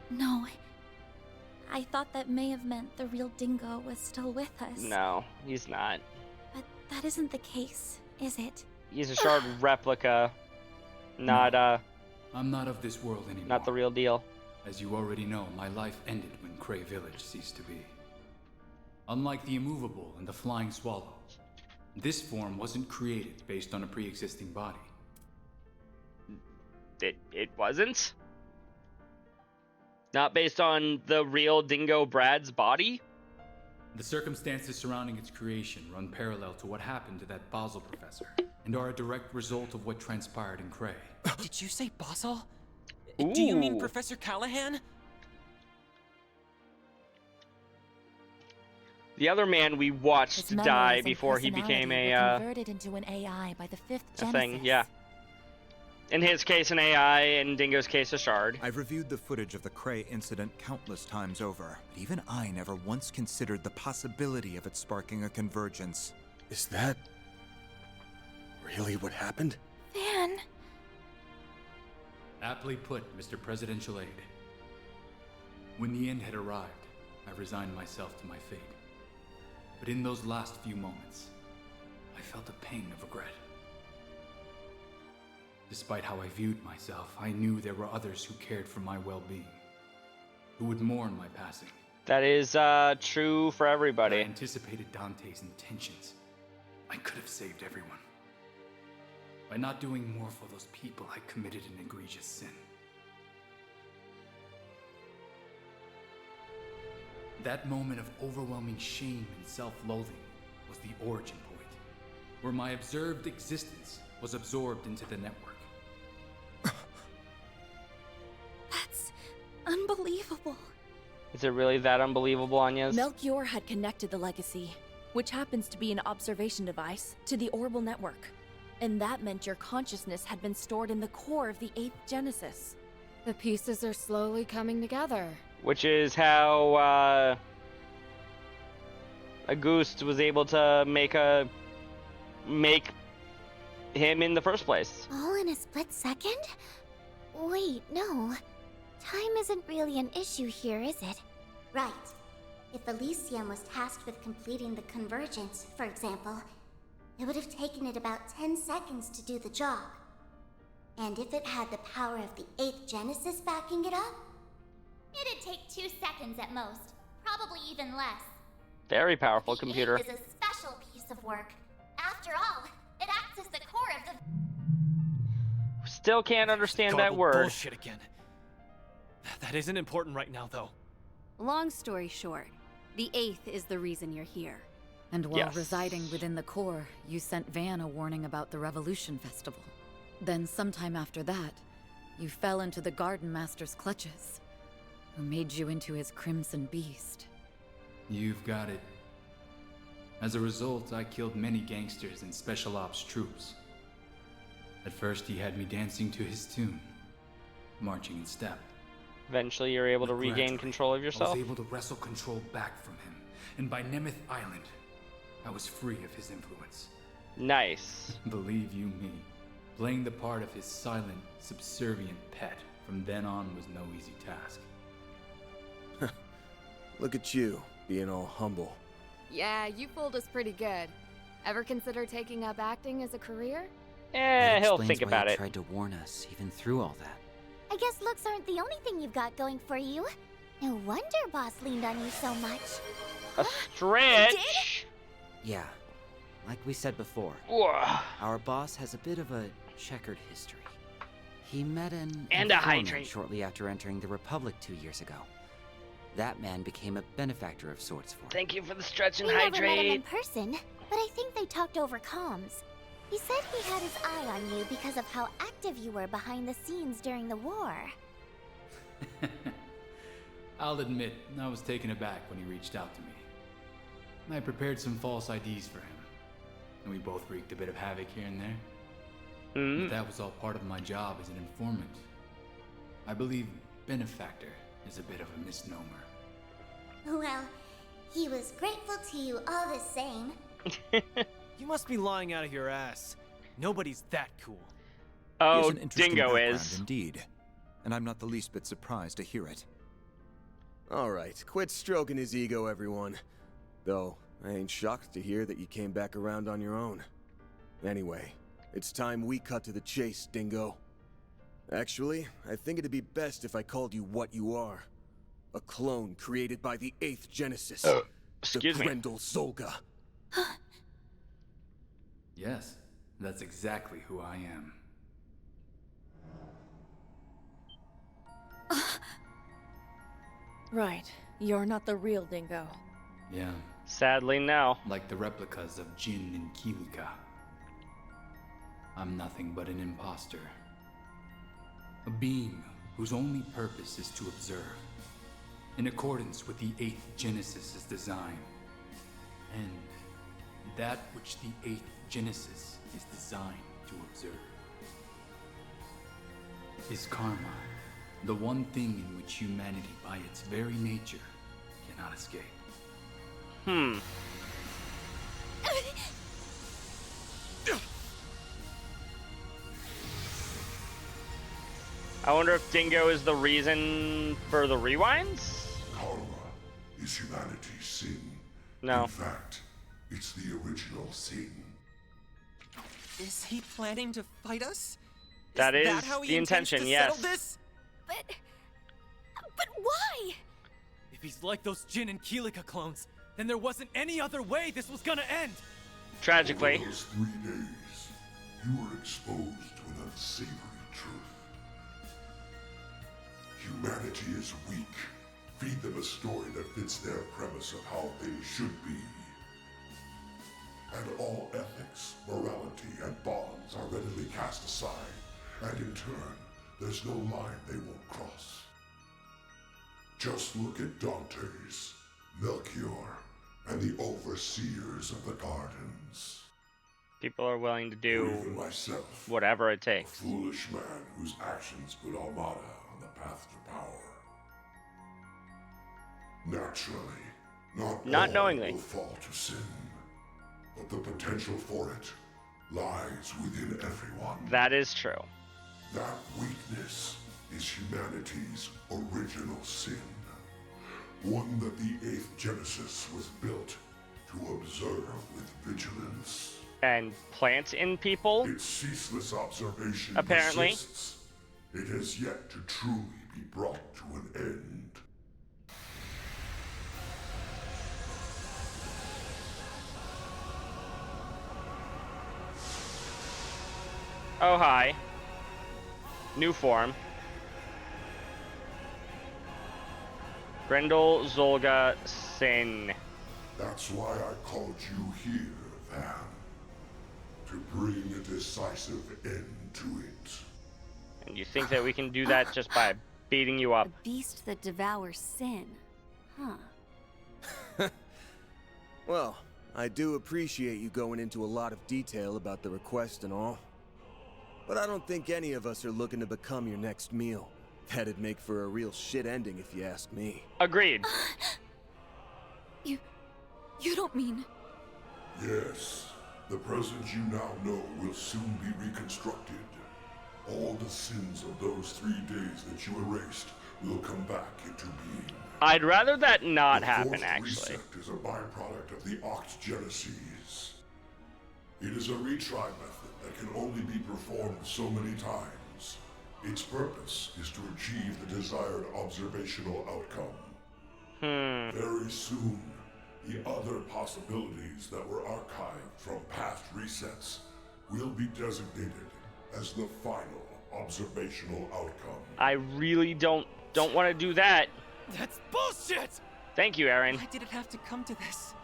No. I thought that may have meant the real Dingo was still with us. No, he's not. But that isn't the case, is it? He's a shard replica, not I'm not of this world anymore. not the real deal. As you already know, my life ended when Cray Village ceased to be. Unlike the immovable and the flying swallow, this form wasn't created based on a pre-existing body. It wasn't? Not based on the real Dingo Brad's body? The circumstances surrounding its creation run parallel to what happened to that Basel professor, and are a direct result of what transpired in Cray. Did you say Basel? Do you mean Professor Callahan? The other man we watched His die memories and before he became personality a, were converted into an AI by the fifth a Genesis. thing, yeah. In his case, an AI, in Dingo's case, a shard. I've reviewed the footage of the Cray incident countless times over, but even I never once considered the possibility of it sparking a convergence. Is that really what happened? Van... Aptly put, Mr. Presidential Aide. When the end had arrived, I resigned myself to my fate. But in those last few moments, I felt a pang of regret. Despite how I viewed myself, I knew there were others who cared for my well-being, who would mourn my passing. That is true for everybody. I anticipated Dante's intentions. I could have saved everyone. By not doing more for those people, I committed an egregious sin. That moment of overwhelming shame and self-loathing was the origin point, where my observed existence was absorbed into the network. That's unbelievable. Is it really that unbelievable, Agnes? Melchior had connected the legacy, which happens to be an observation device, to the orbital network. And that meant your consciousness had been stored in the core of the 8th Genesis. The pieces are slowly coming together. Which is how Auguste was able to make him in the first place. All in a split second? Wait, no. Time isn't really an issue here, is it? Right. If Elysium was tasked with completing the convergence, for example, it would have taken it about 10 seconds to do the job. And if it had the power of the 8th Genesis backing it up, it'd take 2 seconds at most. Probably even less. Very powerful computer. It is a special piece of work. After all, it acts as the core of the... Still can't understand that Garbled word. Bullshit again. That isn't important right now, though. Long story short, the 8th is the reason you're here. And while Yes. residing within the core, you sent Van a warning about the Revolution Festival. Then sometime after that, you fell into the Garden Master's clutches, who made you into his Crimson Beast. You've got it. As a result, I killed many gangsters and special ops troops. At first, he had me dancing to his tune, marching in step. Eventually, you're able to But regain gradually, control of I yourself. was able to wrestle control back from him, and by Nemeth Island, I was free of his influence. Nice. Believe you me, playing the part of his silent, subservient pet from then on was no easy task. Look at you, being all humble. Yeah, you fooled us pretty good. Ever consider taking up acting as a career? That He'll explains think why about you it. tried to warn us, even through all that. I guess looks aren't the only thing you've got going for you. No wonder Boss leaned on you so much. A stretch. Yeah, like we said before, Whoa. our boss has a bit of a checkered history. He met an And a informant hydrate. shortly after entering the Republic 2 years ago. That man became a benefactor of sorts for him. Thank you for the stretch and We never met him in hydrate. person, but I think they talked over comms. He said he had his eye on you because of how active you were behind the scenes during the war. I'll admit, I was taken aback when he reached out to me. I prepared some false IDs for him, and we both wreaked a bit of havoc here and there. But that was all part of my job as an informant. I believe benefactor is a bit of a misnomer. Well, he was grateful to you all the same. You must be lying out of your ass. Nobody's that cool. He has Oh, an interesting Dingo background is. indeed, and I'm not the least bit surprised to hear it. Alright, quit stroking his ego, everyone. Though, I ain't shocked to hear that you came back around on your own. Anyway, it's time we cut to the chase, Dingo. Actually, I think it'd be best if I called you what you are. A clone created by the 8th Genesis. Excuse me. Grendel Zolga. Yes, that's exactly who I am. Right. You're not the real Dingo. Yeah. Sadly, no. Like the replicas of Jin and Kilika. I'm nothing but an imposter. A being whose only purpose is to observe, in accordance with the 8th Genesis' design. And that which the 8th Genesis is designed to observe is karma, the one thing in which humanity by its very nature cannot escape. I wonder if Dingo is the reason for the rewinds? Karma is humanity's sin. No. In fact, it's the original sin. Is he planning to fight us? That is that how he the intends intention, to yes. settle this? But why? If he's like those Jin and Kilika clones, then there wasn't any other way this was gonna end. Tragically. Over those 3 days, you were exposed to an unsavory truth. Humanity is weak. Feed them a story that fits their premise of how things should be. And all ethics, morality, and bonds are readily cast aside. And in turn, there's no line they won't cross. Just look at Dante's, Melchior, and the overseers of the gardens. People are willing to Or do even myself, whatever it a takes. foolish man whose actions put Armada on the path to power. Naturally, not all knowingly. will fall to sin, but the potential for it lies within everyone. That is true. That weakness is humanity's original sin. One that the 8th Genesis was built to observe with vigilance. And plant in people? Its ceaseless observation Apparently. persists. It has yet to truly be brought to an end. Oh, hi. New form. Grendel Zolga Sin. That's why I called you here, Van. To bring a decisive end to it. And you think that we can do that just by beating you up? The beast that devours sin. Huh. Well, I do appreciate you going into a lot of detail about the request and all. But I don't think any of us are looking to become your next meal. That'd make for a real shit ending if you ask me. Agreed. You don't mean... Yes. The present you now know will soon be reconstructed. All the sins of those 3 days that you erased will come back into being. I'd rather that not happen, The actually. reset is a byproduct of the Octgenesis. It is a retry method that can only be performed so many times. Its purpose is to achieve the desired observational outcome. Very soon, the other possibilities that were archived from past resets will be designated as the final observational outcome. I really don't want to do that. That's bullshit! Thank you, Aaron. Why did it have to come to this?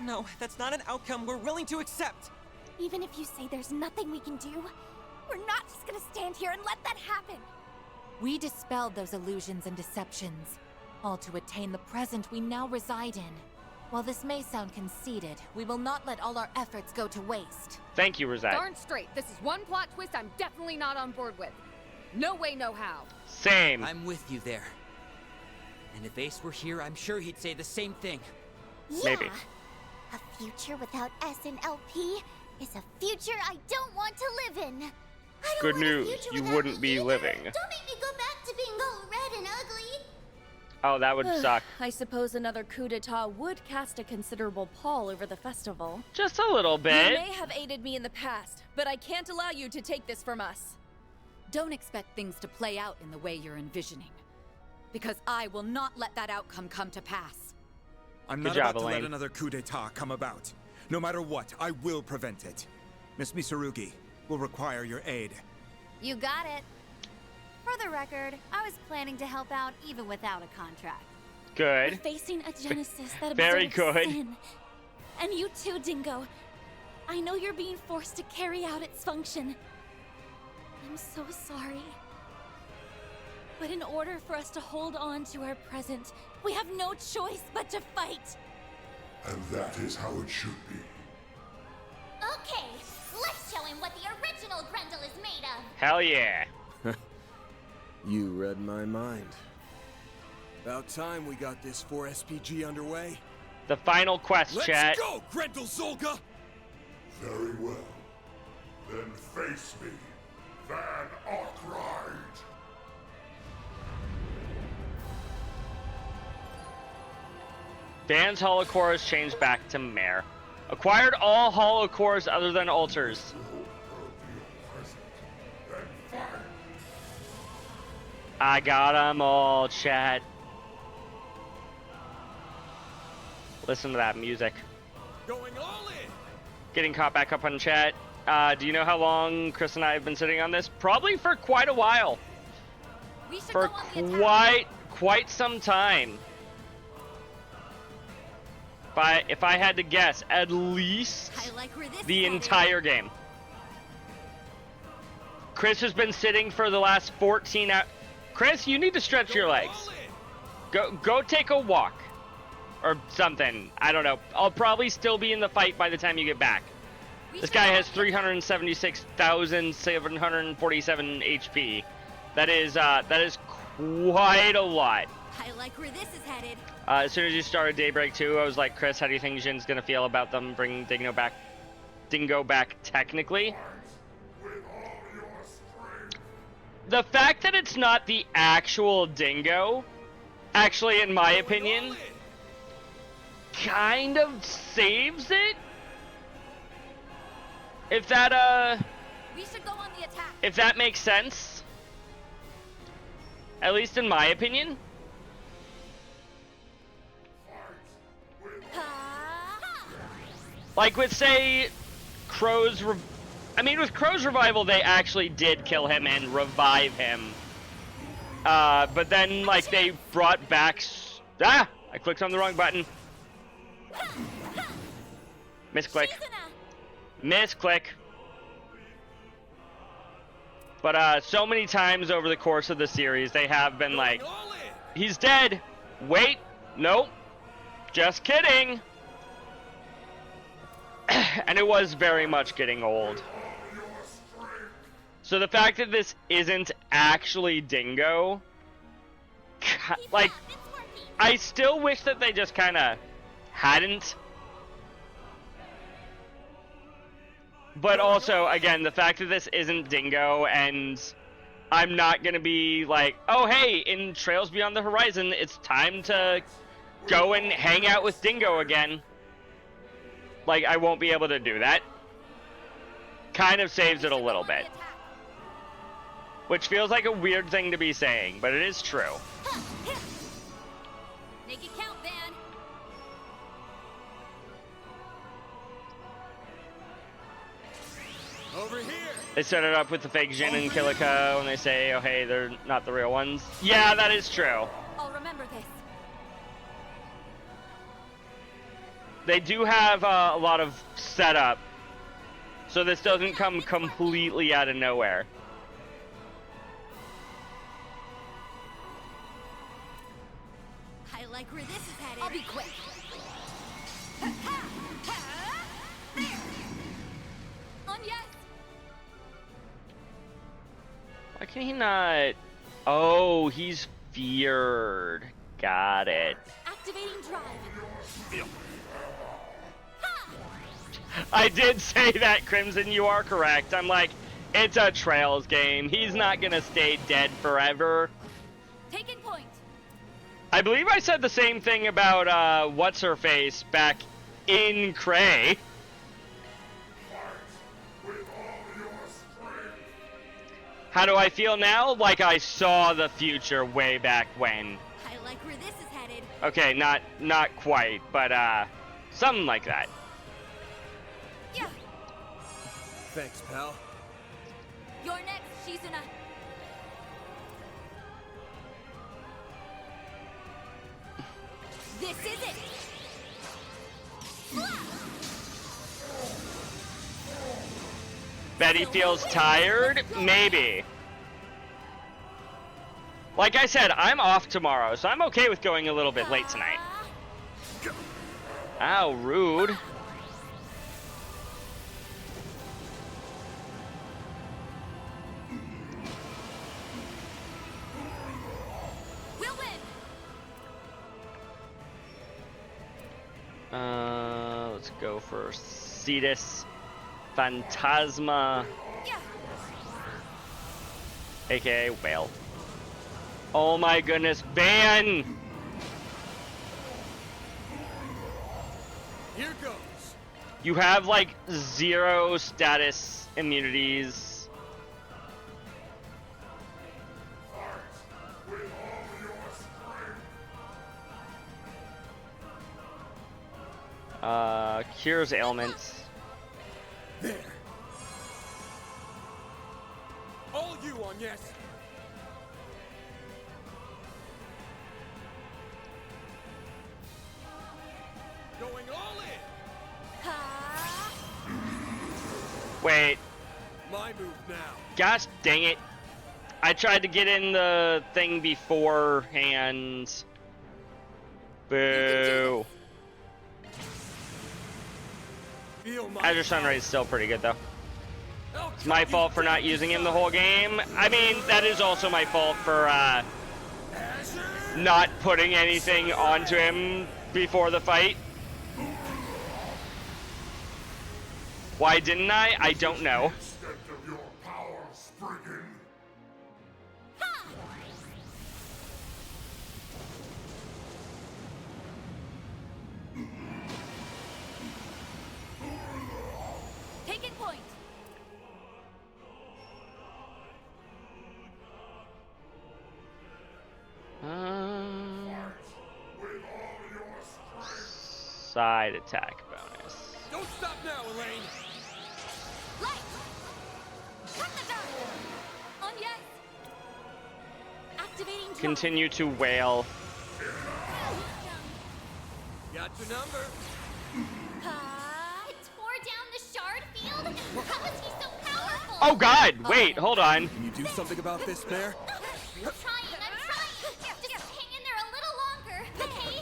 No, that's not an outcome we're willing to accept. Even if you say there's nothing we can do, we're not just gonna stand here and let that happen. We dispelled those illusions and deceptions, all to attain the present we now reside in. While this may sound conceited, we will not let all our efforts go to waste. Thank you, Rosette. Darn straight, this is one plot twist I'm definitely not on board with. No way, no how. Same. I'm with you there. And if Ace were here, I'm sure he'd say the same thing. Maybe. A future without S and LP is a future I don't want to live in. I don't Good want a news, future you without wouldn't me be either. living. Don't make me go back to being all red and ugly. Oh, that would suck. I suppose another coup d'etat would cast a considerable pall over the festival. Just a little bit. You may have aided me in the past, but I can't allow you to take this from us. Don't expect things to play out in the way you're envisioning. Because I will not let that outcome come to pass. I'm Good not job, about to let Elaine. another coup d'etat come about. No matter what, I will prevent it. Miss Misarugi will require your aid. You got it. For the record, I was planning to help out even without a contract. Good. We're facing a genesis that Very absorbs good. sin. And you too, Dingo. I know you're being forced to carry out its function. I'm so sorry. But in order for us to hold on to our present, we have no choice but to fight. And that is how it should be. Okay, let's show him what the original Grendel is made of. Hell yeah. You read my mind. About time we got this 4SPG underway. The final quest, Let's chat. go, Grendel Zolga! Very well. Then face me, Van Arkride. Dan's holocore has changed back to Mare. Acquired all holocores other than altars. I got them all, chat. Listen to that music. Going all in! Getting caught back up on chat. Do you know how long Chris and I have been sitting on this? Probably for quite a while. For quite some time. If I had to guess, at least the entire game. Chris has been sitting for the last 14 hours. Chris, you need to stretch your legs. Go take a walk. Or something. I don't know. I'll probably still be in the fight by the time you get back. This guy has 376,747 HP. That is quite a lot. I like where this is headed. As soon as you started Daybreak 2, I was like, Chris, how do you think Jin's gonna feel about them bringing Dingo back technically? The fact that it's not the actual Dingo, actually, in my opinion, kind of saves it. If that, We should go on the attack. if that makes sense. At least in my opinion. Like with, say, with Crow's revival, they actually did kill him and revive him. But then, like, they brought back... I clicked on the wrong button. Misclick. Misclick. But, so many times over the course of the series, they have been like, he's dead. Wait. Nope. Just kidding. And it was very much getting old. So the fact that this isn't actually Dingo, like, I still wish that they just kind of hadn't. But also, again, the fact that this isn't Dingo, and I'm not going to be like, oh, hey, in Trails Beyond the Horizon, it's time to go and hang out with Dingo again. Like, I won't be able to do that. Kind of saves it a little bit. Which feels like a weird thing to be saying, but it is true. Make it count, Van. Over here. They set it up with the fake Jin and Killiko, and they say, oh, hey, they're not the real ones. Yeah, that is true. I'll remember this. They do have a lot of setup, so this doesn't come completely out of nowhere. I like where this is headed. I'll be quick. On yes. Why can he not? Oh, he's feared. Got it. Activating drive. I did say that, Crimson. You are correct. I'm like, it's a Trails game. He's not gonna stay dead forever. Taking point. I believe I said the same thing about what's-her-face back in Cray. How do I feel now? Like I saw the future way back when. I like where this is headed. Okay, not quite, but something like that. Yeah. Thanks, pal. You're next, Shizuna. This is it. Betty feels tired? Maybe. Like I said, I'm off tomorrow, so I'm okay with going a little bit late tonight. Ow, rude. We'll win. Let's go for Cetus Phantasma, aka Whale. Oh my goodness, Van! Here goes. You have like 0 status immunities. Cures ailments. There. All you on yes. Going all in. Wait. My move now. Gosh dang it. I tried to get in the thing beforehand. Boo. Azure Sunray is still pretty good though. It's my fault for not using him the whole game. I mean, that is also my fault for not putting anything onto him before the fight. Why didn't I? I don't know. Taking point. Side attack bonus. Don't stop now, Elaine. Light. Cut the dark. On yes. Activating drive. Continue to wail. Got your number. It tore down the shard field? How is he so powerful? Oh god, wait, hold on. Can you do something about this, Bear? I'm trying. Just hang in there a little longer, okay?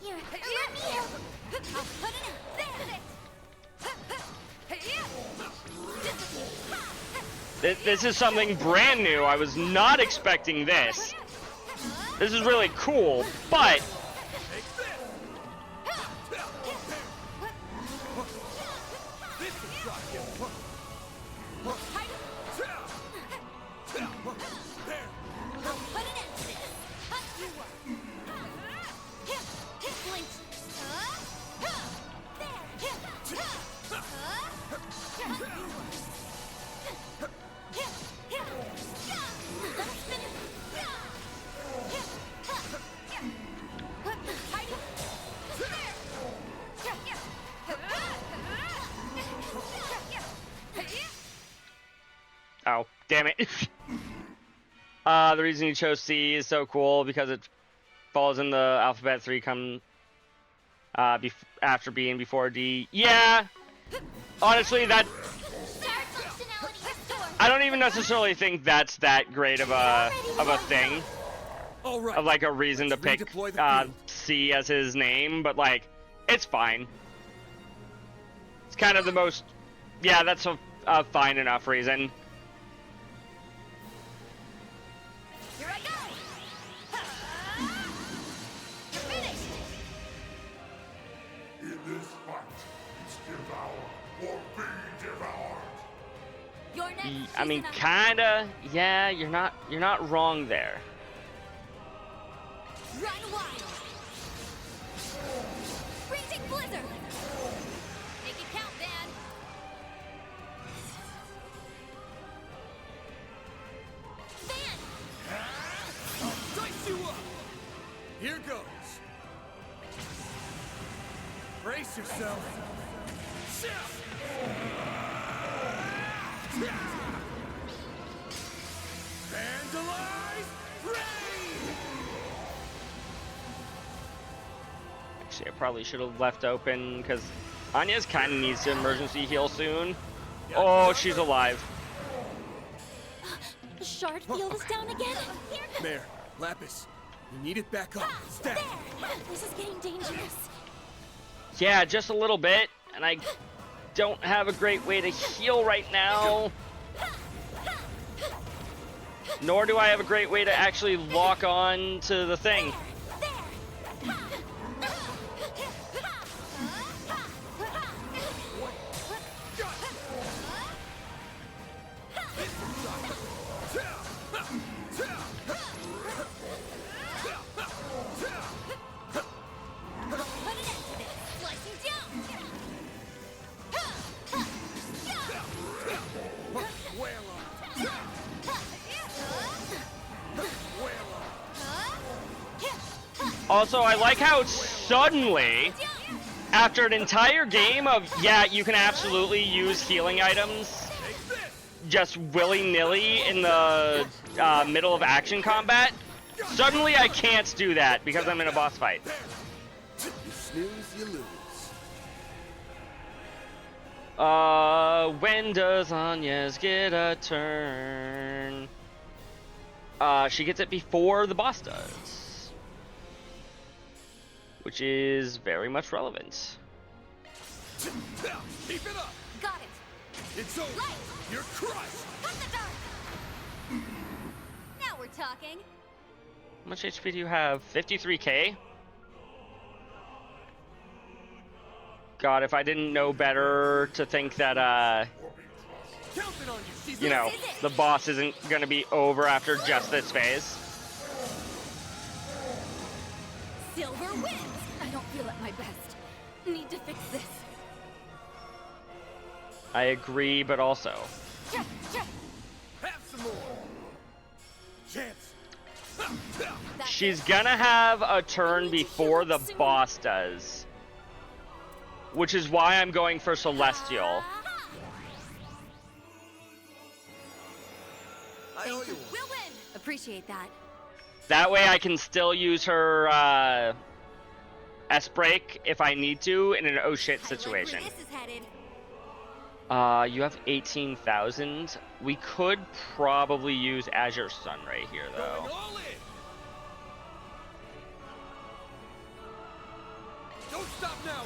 Here, let me help. I'll put it in. There. This is something brand new. I was not expecting this. This is really cool, but... Oh, damn it. The reason you chose C is so cool because it falls in the alphabet 3 after B and before D. Yeah! Honestly, that... I don't even necessarily think that's that great of a thing. Of like a reason to pick C as his name, but like, it's fine. It's kind of the most... Yeah, that's a fine enough reason. I mean, kinda. Yeah, you're not wrong there. Run wild. Raging blizzard. Make it count, Van. Van. Dice you up. Here goes. Brace yourself. Vandalize rain! Actually, I probably should have left open because Anya's kind of needs to emergency heal soon. Oh, she's alive. Shard field is down again? Mare, Lapis, you need it back up. Stab. This is getting dangerous. Yeah, just a little bit, and I don't have a great way to heal right now. Nor do I have a great way to actually lock on to the thing. Also, I like how suddenly, after an entire game of, yeah, you can absolutely use healing items just willy-nilly in the middle of action combat, suddenly I can't do that because I'm in a boss fight. You snooze, you lose. When does Anya's get a turn? She gets it before the boss does. Which is very much relevant. Keep it up. Got it. It's over. Light. You're crushed. Cut the dark. Now we're talking. How much HP do you have? 53k? God, if I didn't know better to think that, you know, the boss isn't gonna be over after just this phase. Silver wins. I don't feel at my best. Need to fix this. I agree, but also. Have some more. Chance. She's gonna have a turn before the boss does. Which is why I'm going for Celestial. I owe you. We'll win. Appreciate that. That way I can still use her S-Break if I need to in an oh shit situation. This is headed. You have 18,000. We could probably use Azure Sun right here though. Don't stop now,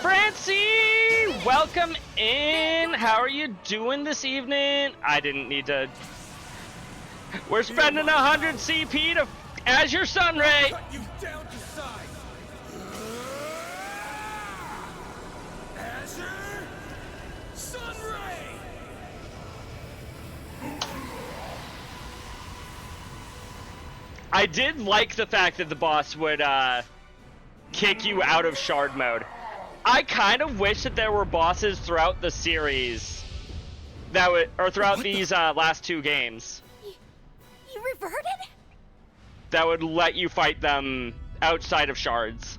Francie welcome in. How are you doing this evening? I didn't need to. We're spending 100 CP to as your Sunray. Cut you down to size. Azure Sunray. I did like the fact that the boss would kick you out of shard mode. I kind of wish that there were bosses throughout the series that would, or throughout these last 2 games, You reverted? that would let you fight them outside of shards.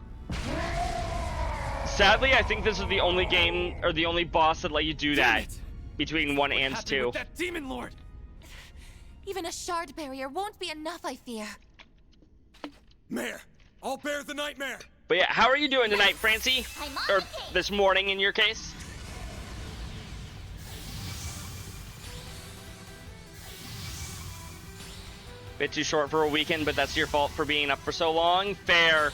Sadly, I think this is the only game or the only boss that let you do that between 1 and 2. That demon lord. Even a shard barrier won't be enough, I fear. Mare, I'll bear the nightmare. But yeah, how are you doing tonight, Francie? Or this morning in your case? Bit too short for a weekend, but that's your fault for being up for so long. Fair.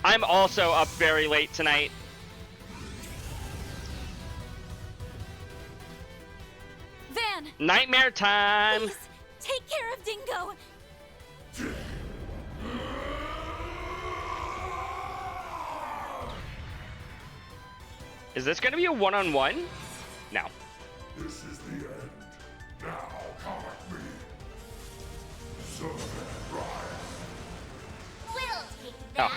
I'm also up very late tonight. Van! Nightmare time! Please, take care of Dingo! Is this gonna be a one-on-one? No. This is the end. Now come at me. Sunray Rise. We'll take that.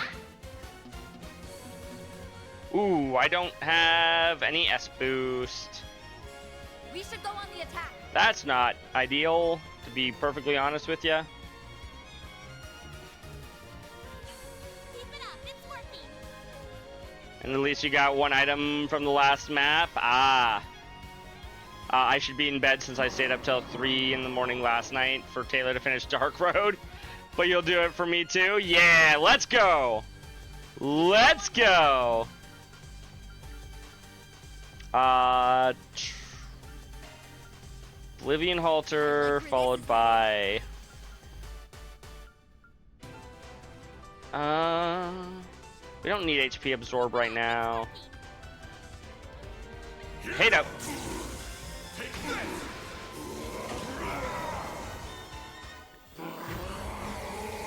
Oh. Ooh, I don't have any S boost. We should go on the attack. That's not ideal, to be perfectly honest with you. Keep it up, it's working. And at least you got 1 item from the last map. I should be in bed since I stayed up till 3 in the morning last night for Taylor to finish Dark Road. But you'll do it for me too? Yeah, let's go! Let's go! Oblivion Halter, followed by... we don't need HP Absorb right now. Hate up.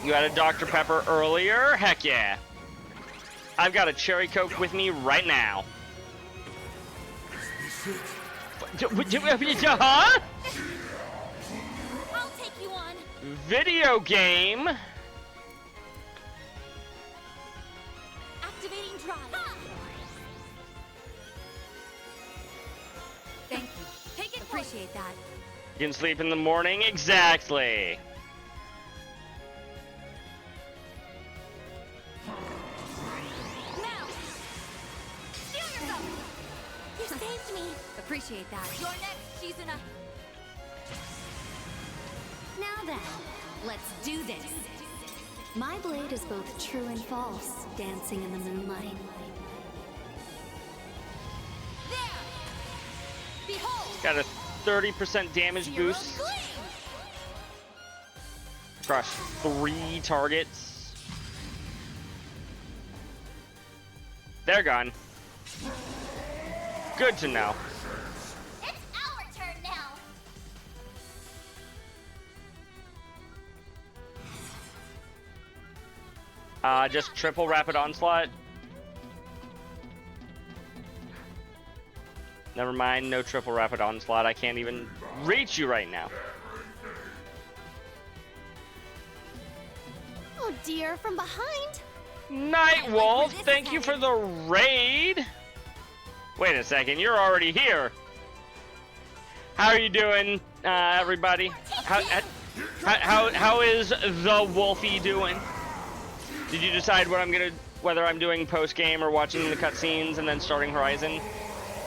You had a Dr. Pepper earlier? Heck yeah. I've got a Cherry Coke with me right now. Huh? I'll take you on. Video game. Activating drive. Thank you. Take it. Appreciate that. You can sleep in the morning? Exactly. Now. Steal yourself. You saved me. Appreciate that. You're next, Shizuna. Now then, let's do this. My blade is both true and false, dancing in the moonlight. There. Behold. Got a 30% damage boost across 3 targets. They're gone. Good to know. It's our turn now. Just triple rapid onslaught. Never mind, no triple rapid onslaught. I can't even reach you right now. Oh dear, from behind. Night Wolf, thank you for the raid. Wait a second, you're already here. How are you doing, everybody? How is the Wolfie doing? Did you decide whether I'm doing post game or watching the cutscenes and then starting Horizon?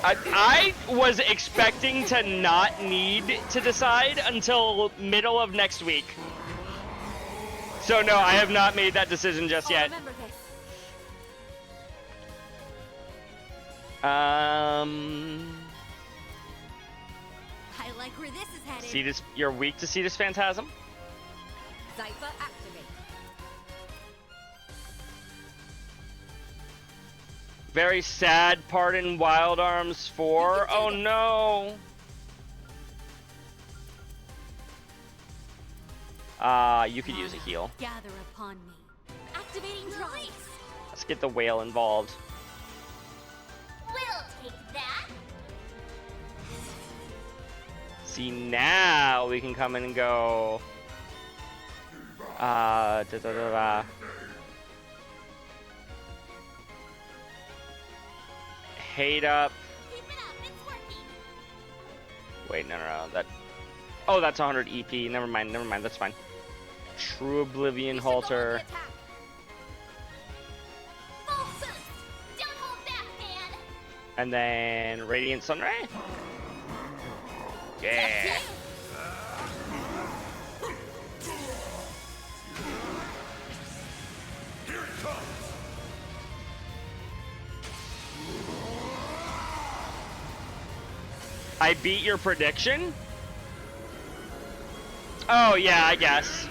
I was expecting to not need to decide until middle of next week. So no, I have not made that decision just yet. I like where this is headed. Cetus, you're weak to Cetus Phantasm? Zypha activate. Very sad part in Wild Arms 4. Oh no! You could use a heal. Gather upon me. Activating drive. Let's get the whale involved. We'll take that. See, now we can come in and go. Hate up. Keep it up, it's working. Wait, no. That. Oh, that's 100 EP. Never mind. That's fine. True Oblivion Halter. Full boost. Don't hold back, man. And then Radiant Sunray. Yeah. I beat your prediction? Oh, yeah, I guess.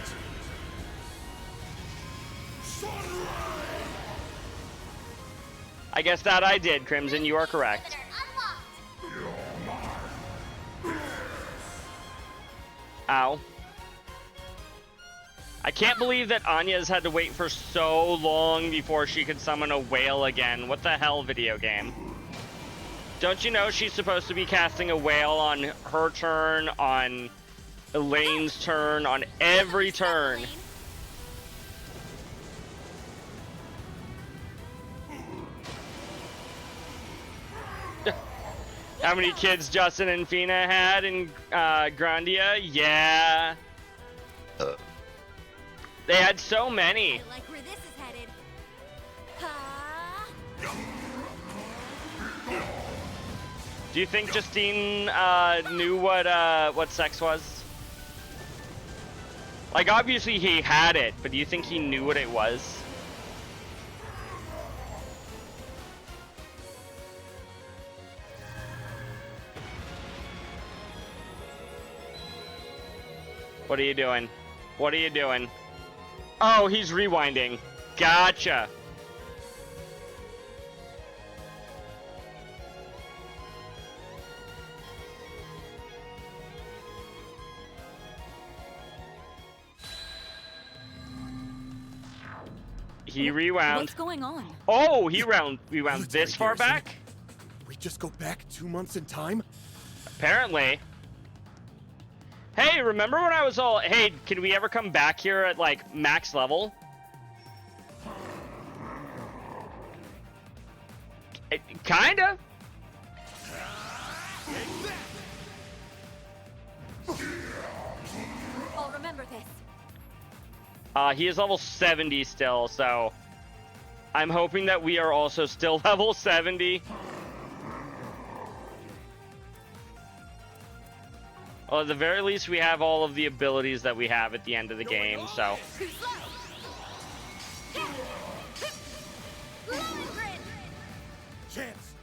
I guess that I did, Crimson. You are correct. Ow. I can't believe that Anya's had to wait for so long before she could summon a whale again. What the hell, video game? Don't you know she's supposed to be casting a whale on her turn, on Elaine's turn, on every turn? How many kids Justin and Fina had in Grandia? Yeah. They had so many. I like where this is headed. Do you think Justine knew what sex was? Like, obviously he had it, but do you think he knew what it was? What are you doing? What are you doing? Oh, he's rewinding. Gotcha. He rewound. What's going on? Oh, he rewound this far back? We just go back 2 months in time? Apparently. Hey, remember when I was all, hey, can we ever come back here at, like, max level? Kinda. I'll remember this. He is level 70 still, so I'm hoping that we are also still level 70. Well, at the very least, we have all of the abilities that we have at the end of the game, so.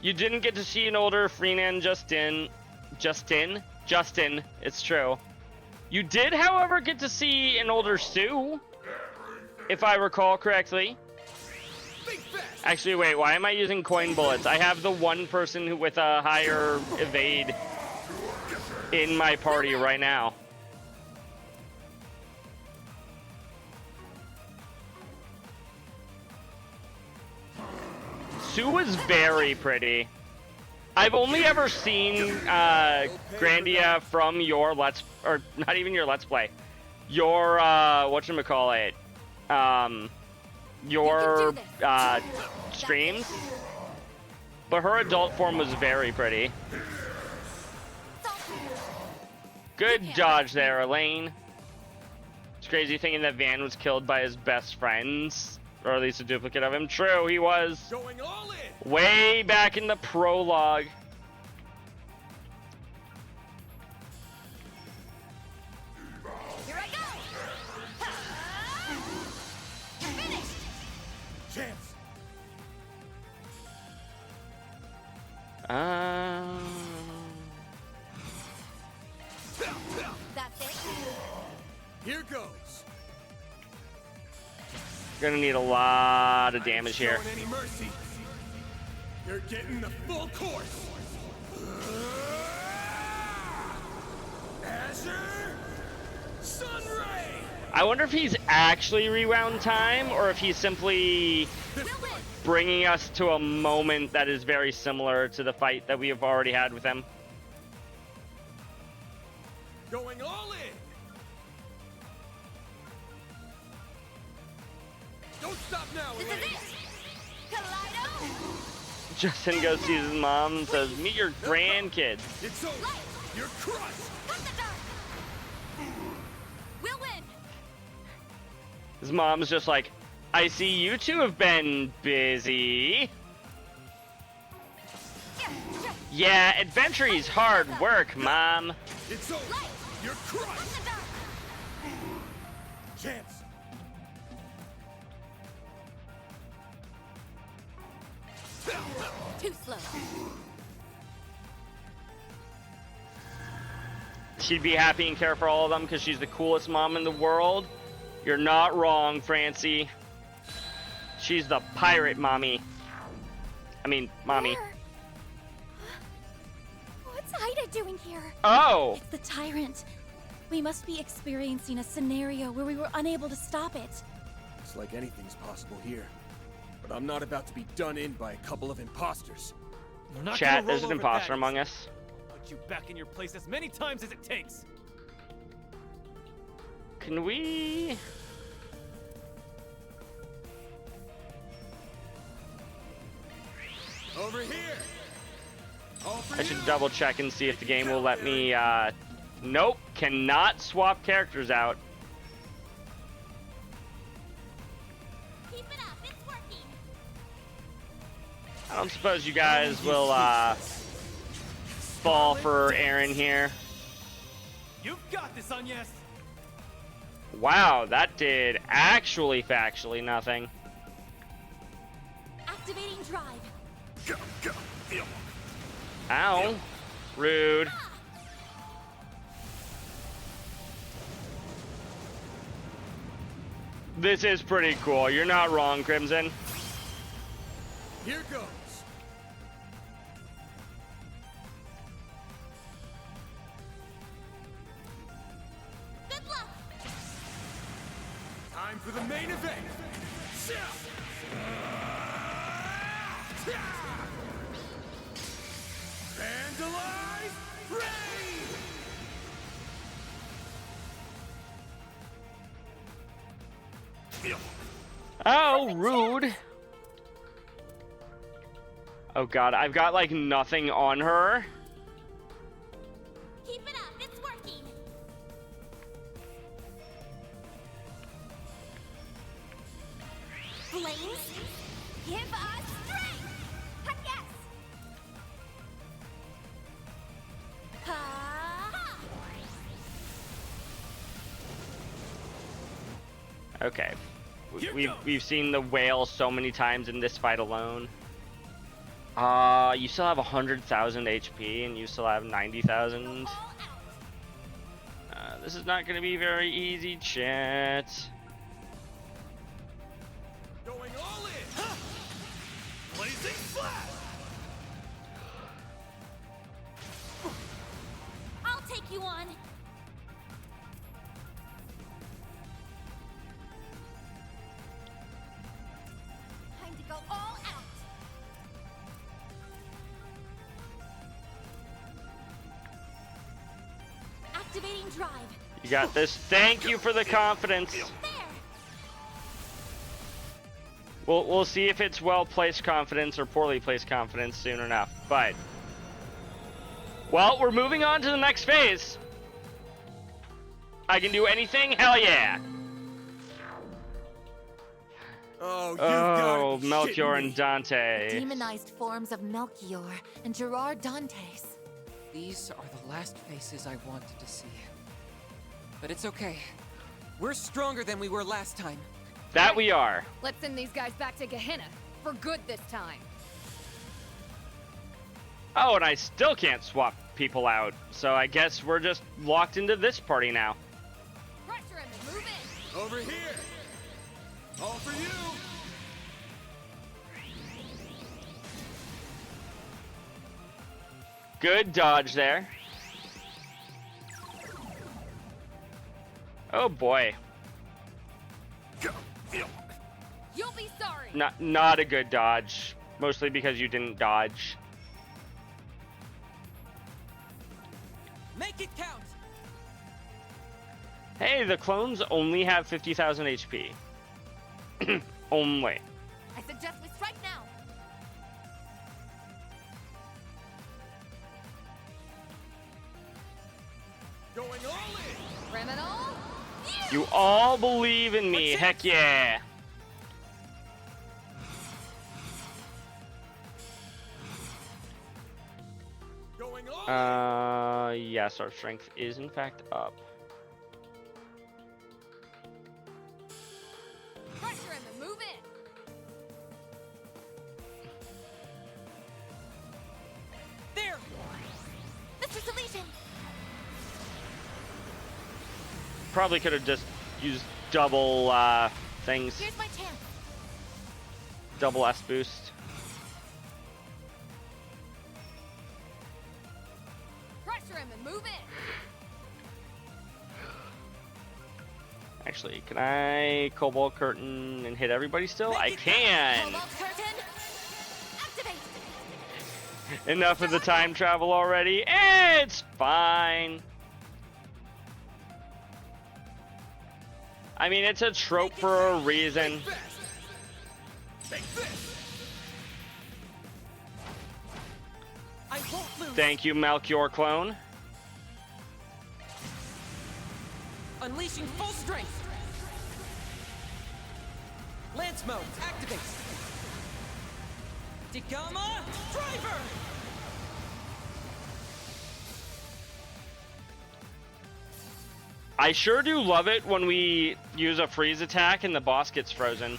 You didn't get to see an older Freenan Justin, it's true. You did, however, get to see an older Sue, if I recall correctly. Actually, wait, why am I using coin bullets? I have the one person who with a higher evade in my party right now. Sue was very pretty. I've only ever seen Grandia from your or not even your Let's Play. Your whatchamacallit? Your streams. But her adult form was very pretty. Good dodge there, Elaine. It's crazy thinking that Van was killed by his best friends. Or at least a duplicate of him. True, he was. Going all in. Way back in the prologue. Here I go. You're finished. Chance. That's it. Here goes. Gonna need a lot of damage here. Any mercy. You're getting the full course. Azure Sunray. I wonder if he's actually rewound time or if he's simply bringing us to a moment that is very similar to the fight that we have already had with him. Going all in. Don't stop now, Elaine. Justin goes sees his mom and says, "Meet your grandkids." It's over. You're crushed. We'll win. His mom's just like, "I see you two have been busy." Yeah, adventuring's hard work, Mom. It's over. You're crushed. Chance. Too slow. She'd be happy and care for all of them because she's the coolest mom in the world. You're not wrong, Francie. She's the pirate mommy. I mean, mommy. What's Ida doing here? Oh! It's the tyrant. We must be experiencing a scenario where we were unable to stop it. Looks like anything's possible here. But I'm not about to be done in by a couple of imposters. Chat, there's an imposter among us. Put you back in your place as many times as it takes. Can we... Over here. I should double check and see if the game will let me, nope, cannot swap characters out. Keep it up, it's working. I don't suppose you guys will, fall for Aaron here. You've got this, Agnes. Wow, that did actually factually nothing. Activating drive. Ow. Rude. This is pretty cool. You're not wrong, Crimson. Here goes. Good luck. Time for the main event. Vandalize Rain! Oh, rude. Oh god, I've got like nothing on her. Keep it up, it's working. Flames, give us strength. Heck yes. Ha! Okay. We've seen the whale so many times in this fight alone. You still have 100,000 HP and you still have 90,000. This is not going to be very easy, chat. Going all in. Blazing flash. I'll take you on. Time to go all out. Activating drive. You got this. Thank you for the confidence. There. We'll see if it's well-placed confidence or poorly placed confidence soon enough. But, well, we're moving on to the next phase. I can do anything? Hell yeah. Oh, Melchior and Dante. Demonized forms of Melchior and Gerard Dantes. These are the last faces I wanted to see. But it's okay. We're stronger than we were last time. That we are. Let's send these guys back to Gehenna. For good this time. Oh, and I still can't swap people out. So I guess we're just locked into this party now. Pressure him and move in. Over here. All for you. Good dodge there. Oh boy. You'll be sorry. Not a good dodge. Mostly because you didn't dodge. Make it count. Hey, the clones only have 50,000 HP. Only. I suggest we strike now. Going all in. Criminal. You all believe in me. Heck yeah. Going all Yes, our strength is in fact up. Pressure him and move in. there. Mr. Salesian. Probably could have just used double things. Here's my chance. Double S boost. Pressure him and move in. Actually, can I Cobalt Curtain and hit everybody still? I can! Cobalt curtain. Activate. Enough of the time travel already. It's fine. I mean, it's a trope for a reason. I won't lose. Thank you, Melchior clone. Unleashing full strength. Lance mode, activate. Degama, driver. I sure do love it when we use a freeze attack and the boss gets frozen.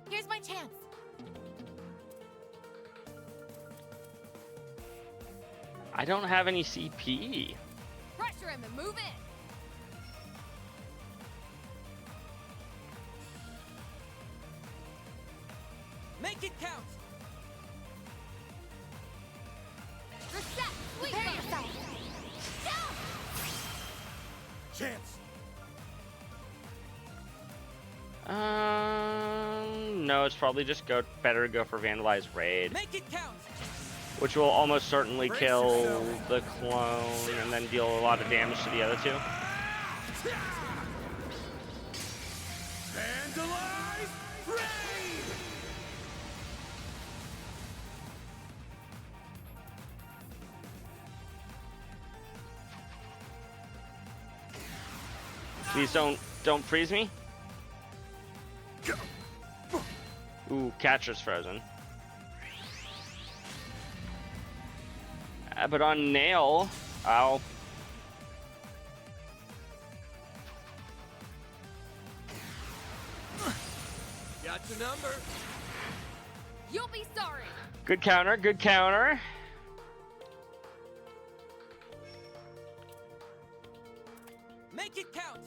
Here's my chance. I don't have any CP. Pressure him and move in. Make it count. Reset. Prepare yourself. Chance. No, it's probably just better to go for Vandalize Raid, Make it count. which will almost certainly Brace kill yourself. the clone and then deal a lot of damage to the other two. Vandalize raid. Please don't freeze me. Ooh, Catcher's frozen. But on Nail, ow. Got your number. You'll be sorry. Good counter, good counter. Make it count.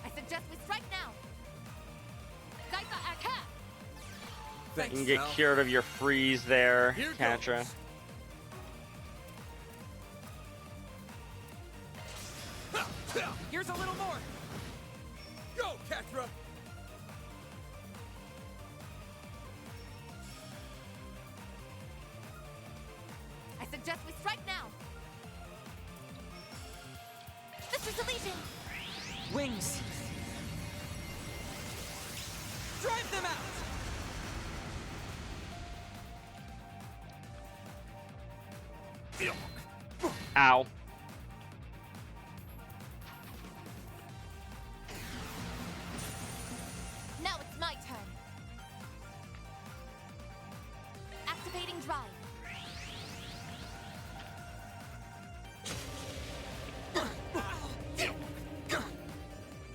I suggest we strike now. Daika attack. You Thanks, can get Sal. cured of your freeze there, Here Catra. goes. Here's a little more. Go, Catra. I suggest we strike now. Mr. Salesian. Wings. Drive them out. Ow. Now it's my turn. Activating drive.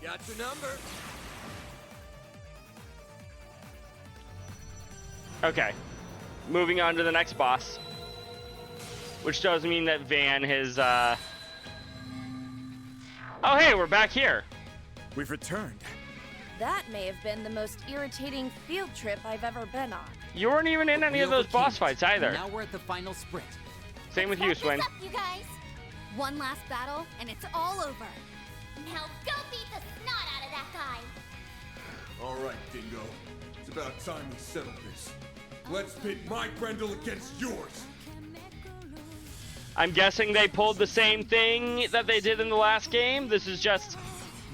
Got your number. Okay. Moving on to the next boss. which does mean that Van has, Oh, hey, we're back here. We've returned. That may have been the most irritating field trip I've ever been on. You weren't even in any of those boss fights either. Now we're at the final sprint. Same with you, Swin. What's up, you guys? One last battle, and it's all over. Now go beat the snot out of that guy. All right, Dingo. It's about time we settle this. Let's pit my Grendel against yours. I'm guessing they pulled the same thing that they did in the last game. This is just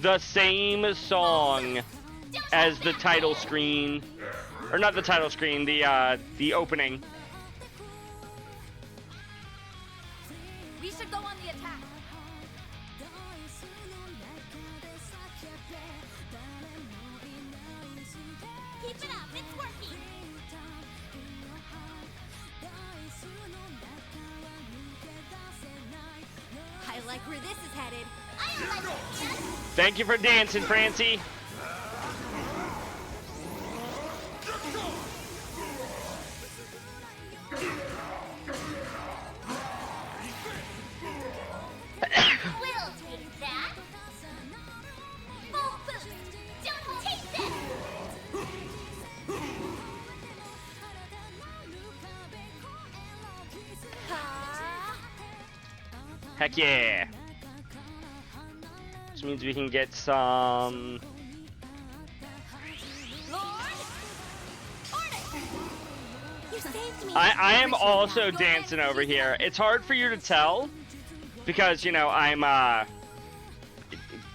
the same song as the title screen. Or not the title screen, the opening. We should go on the attack. Keep it up, it's working. I like where this is headed. I like it. Thank you for dancing, Francie. We'll take that. Full boost. Don't take this. Heck yeah. Which means we can get some... You saved me. I am also dancing over here. It's hard for you to tell because, you know, I'm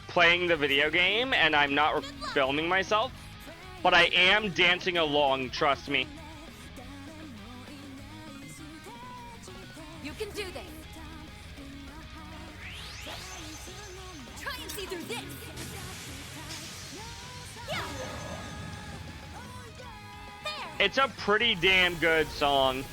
playing the video game and I'm not filming myself, but I am dancing along, trust me. You can do this. Try and see through this. Yeah. It's a pretty damn good song.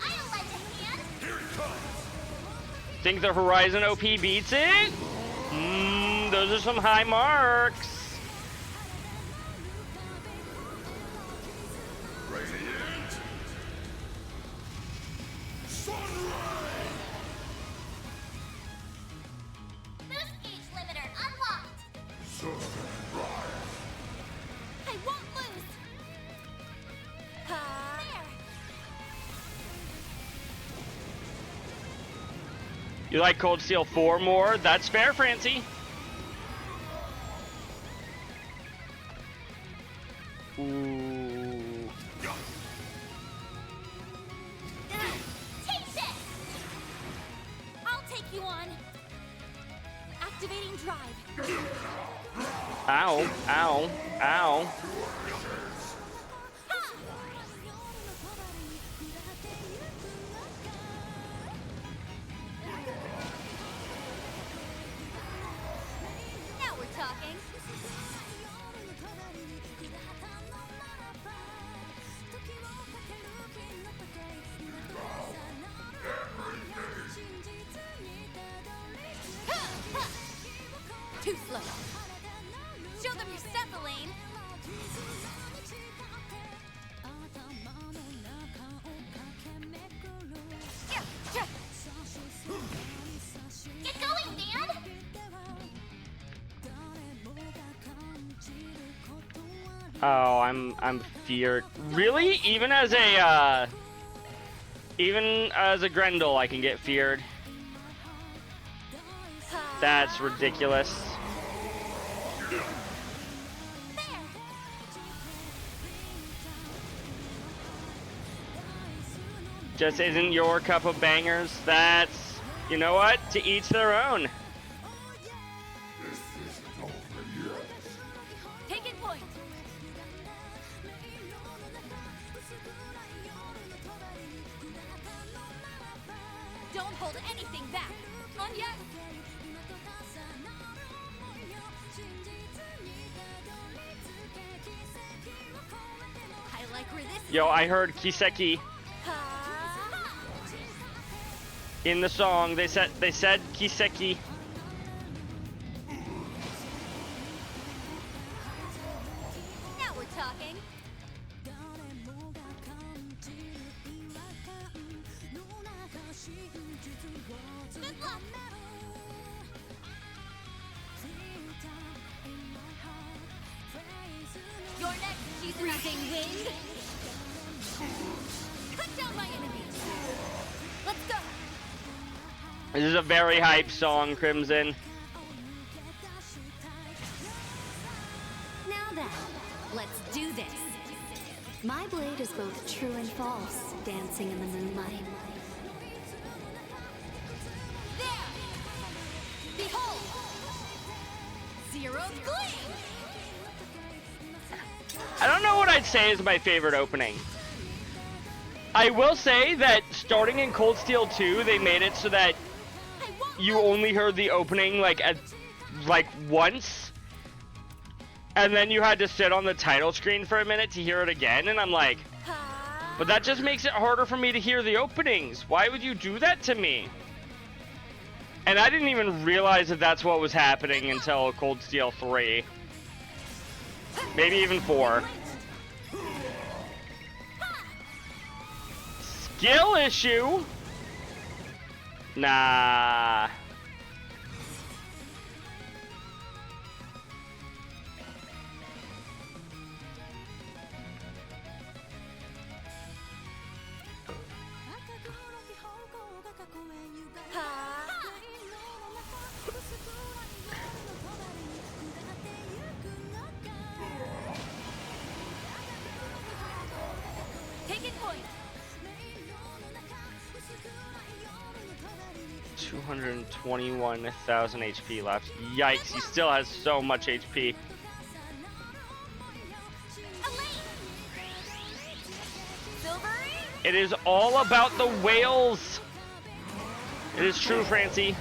I'll lend a hand. Think the Horizon OP beats it? Those are some high marks. Boost gauge limiter unlocked. I won't lose. There. You like Cold Steel 4 more? That's fair, Francie. Ooh. Take this. I'll take you on. Activating drive. Ow, ow, ow. Now we're talking. Too slow. Show them your step, Elaine. Get going, Dan. Oh, I'm feared. Really? Even as a Grendel, I can get feared. That's ridiculous. Just isn't your cup of bangers. That's, you know what? To each their own. Taking point. Don't hold anything back. On yes. I like where this Yo, I heard Kiseki in the song. They said Kiseki. Freezing wind. Cut down my enemies. Let's go. This is a very hype song, Crimson. Now then, let's do this. My blade is both true and false, dancing in the moonlight. There. Behold. Zero gleam. I don't know what I'd say is my favorite opening. I will say that starting in Cold Steel 2, they made it so that you only heard the opening like once, and then you had to sit on the title screen for a minute to hear it again, and I'm like, but that just makes it harder for me to hear the openings. Why would you do that to me? And I didn't even realize that that's what was happening until Cold Steel 3. Maybe even 4. Skill issue? Nah. Taking point. 221,000 HP left. Yikes, he still has so much HP. It is all about the whales. It is true, Francie.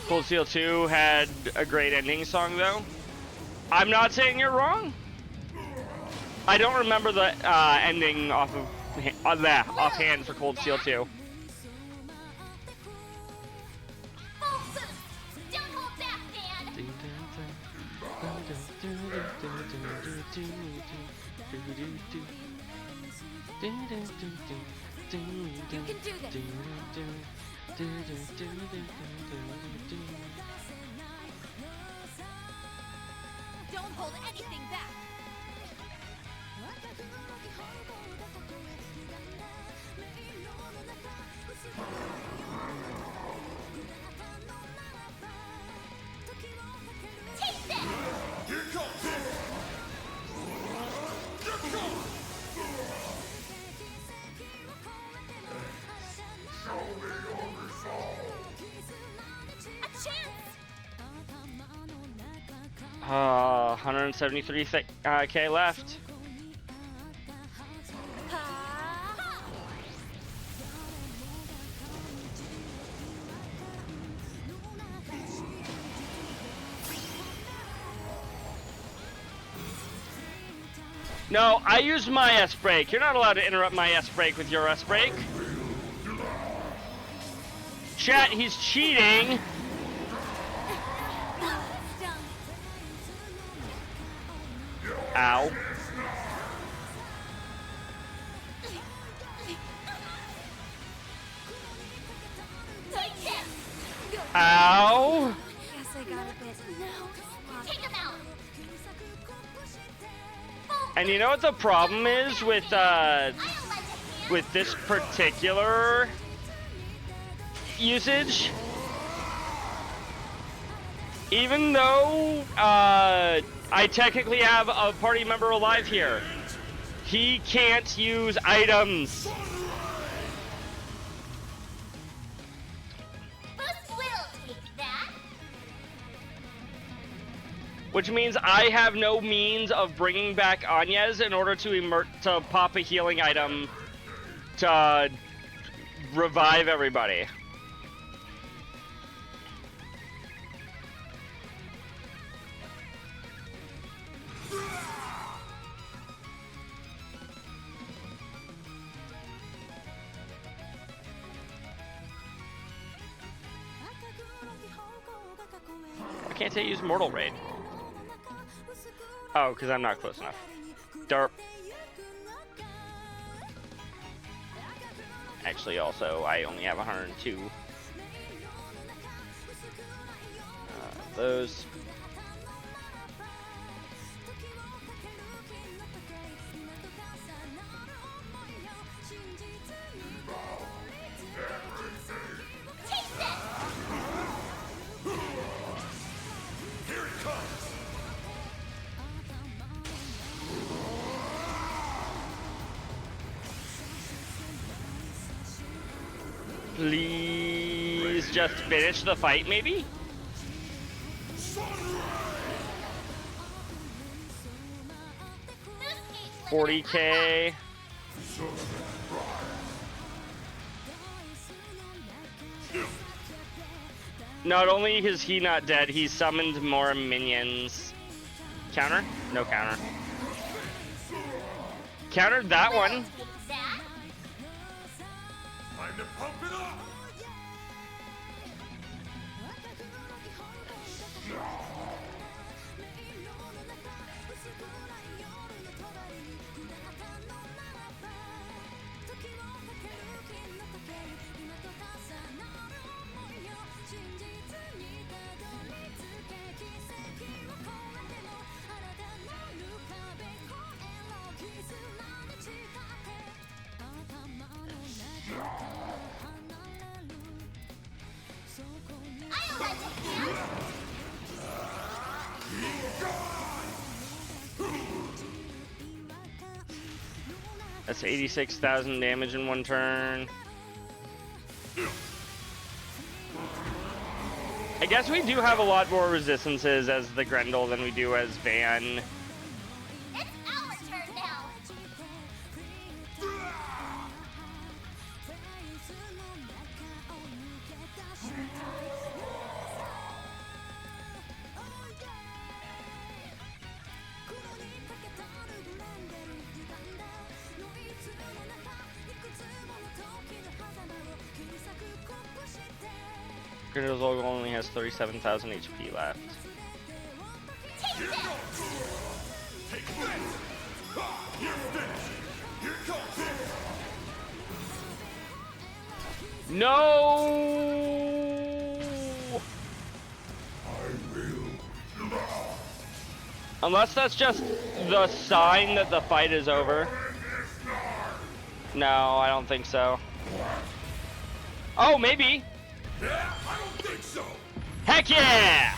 Cold Steel 2 had a great ending song, though. I'm not saying you're wrong. I don't remember the ending offhand for Cold Steel 2. You can do this. Don't hold anything back. Take this! Here comes it! A chance! 173k left. No, I used my S-Break. You're not allowed to interrupt my S-Break with your S-Break. Chat, he's cheating. Ow. Ow. Guess I got a bit. Take him out! And you know what the problem is with this particular usage? Even though I technically have a party member alive here, he can't use items. Boost will take that. Which means I have no means of bringing back Anyez in order to pop a healing item to revive everybody. Why can't I use Mortal Raid? Oh, because I'm not close enough. Derp. Actually, also, I only have 102. Those. Please just finish the fight, maybe? $40K. Not only is he not dead, he summoned more minions. Counter? No counter. Countered that one. Time to pump it up! That's 86,000 damage in one turn. I guess we do have a lot more resistances as the Grendel than we do as Van. It's our turn now. Grendel's only has 37,000 HP left. No! Unless that's just the sign that the fight is over. No, I don't think so. Oh, maybe. Yeah, I don't think so. Heck yeah!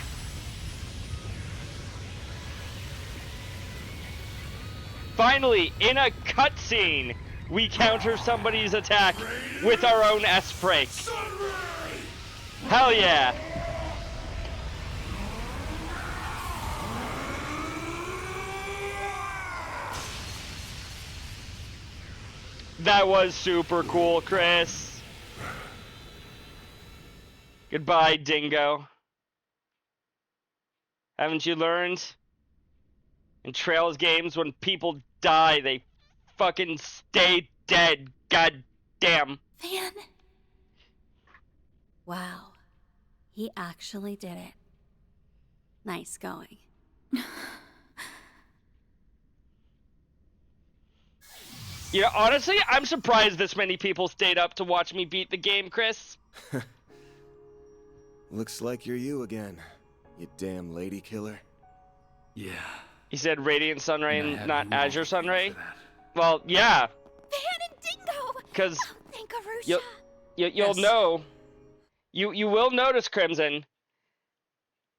Finally, in a cutscene, we counter somebody's attack with our own S-Break. Hell yeah! That was super cool, Chris. Goodbye, Dingo. Haven't you learned? In Trails games, when people die, they fucking stay dead. God damn. Van. Wow. He actually did it. Nice going. You know, honestly, I'm surprised this many people stayed up to watch me beat the game, Chris. Looks like you're you again, you damn lady killer. Yeah. He said Radiant Sunray and not Azure Sunray. Well, yeah. Van and Dingo! Because Thank Arusha. you'll know. You will notice, Crimson.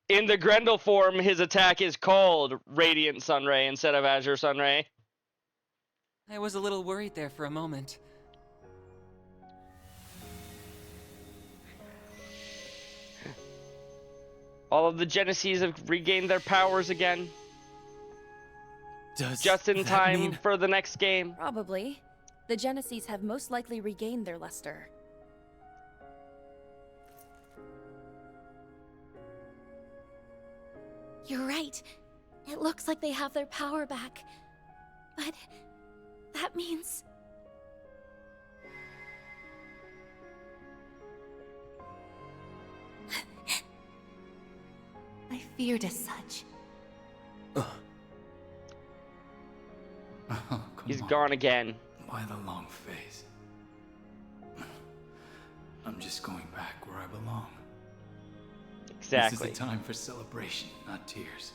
In the Grendel form, his attack is called Radiant Sunray instead of Azure Sunray. I was a little worried there for a moment. All of the Genesees have regained their powers again. Just in time for the next game. Probably. The Genesees have most likely regained their luster. You're right. It looks like they have their power back. But that means... I feared as such. Oh, He's gone again. Why the long face? I'm just going back where I belong. Exactly. This is a time for celebration, not tears.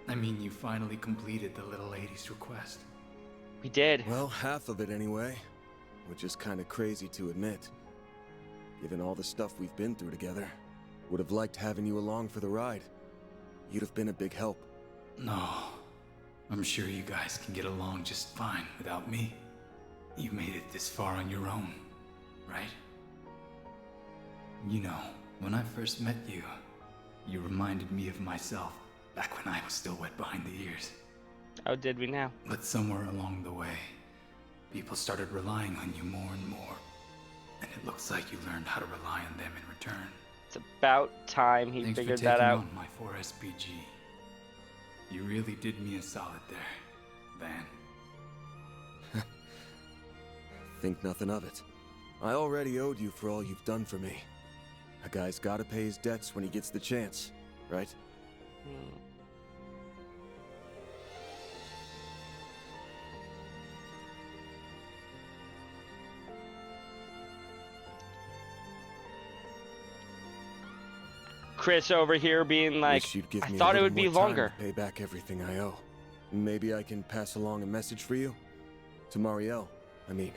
I mean, you finally completed the little lady's request. We did. Well, half of it anyway. Which is kind of crazy to admit. Given all the stuff we've been through together. Would have liked having you along for the ride. You'd have been a big help. No. I'm sure you guys can get along just fine without me. You made it this far on your own, right? You know, when I first met you, you reminded me of myself back when I was still wet behind the ears. Oh, did we now? But somewhere along the way, people started relying on you more and more. And it looks like you learned how to rely on them in return. It's about time he Thanks figured for that taking out. on my 4SPG. You really did me a solid there, Van. Think nothing of it. I already owed you for all you've done for me. A guy's gotta pay his debts when he gets the chance, right? Chris over here being like, Wish you'd give I me a thought it little would be more time longer. to pay back everything I owe. Maybe I can pass along a message for you? To Marielle, I mean.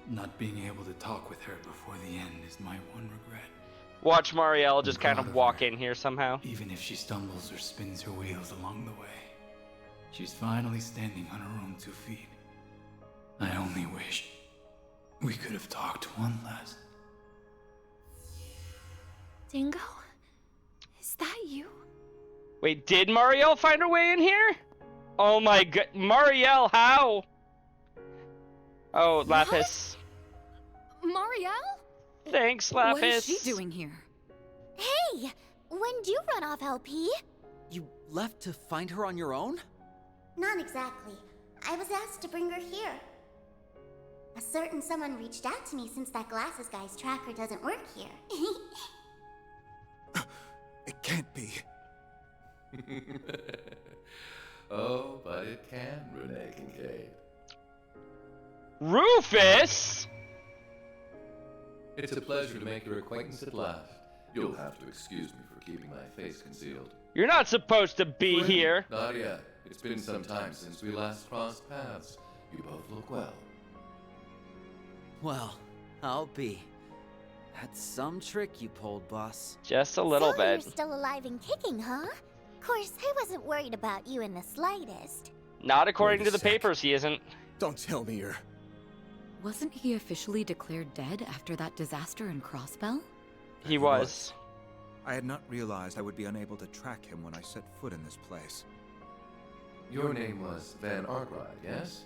Not being able to talk with her before the end is my one regret. Watch Marielle just kind proud of of walk in here somehow. Even if she stumbles or spins her wheels along the way, she's finally standing on her own 2 feet. I only wish we could have talked one last. Dingo? Is that you? Wait, did Marielle find her way in here? Oh my god, Marielle, how? Oh, Lapis. Marielle? Thanks, Lapis. What is she doing here? Hey! When'd you run off, LP? You left to find her on your own? Not exactly. I was asked to bring her here. A certain someone reached out to me since that glasses guy's tracker doesn't work here. It can't be. Oh, but it can, Renee Kincaid. Rufus? It's a pleasure to make your acquaintance at last. You'll have to excuse me for keeping my face concealed. You're not supposed to be here. Not yet. It's been some time since we last crossed paths. You both look well. Well, I'll be. That's some trick you pulled, boss. Just a little So bit. you're still alive and kicking, huh? Of course, I wasn't worried about you in the slightest. Not according to the papers, he isn't. Don't tell me you're... Wasn't he officially declared dead after that disaster in Crossbell? He was. I had not realized I would be unable to track him when I set foot in this place. Your name was Van Arkwright, yes?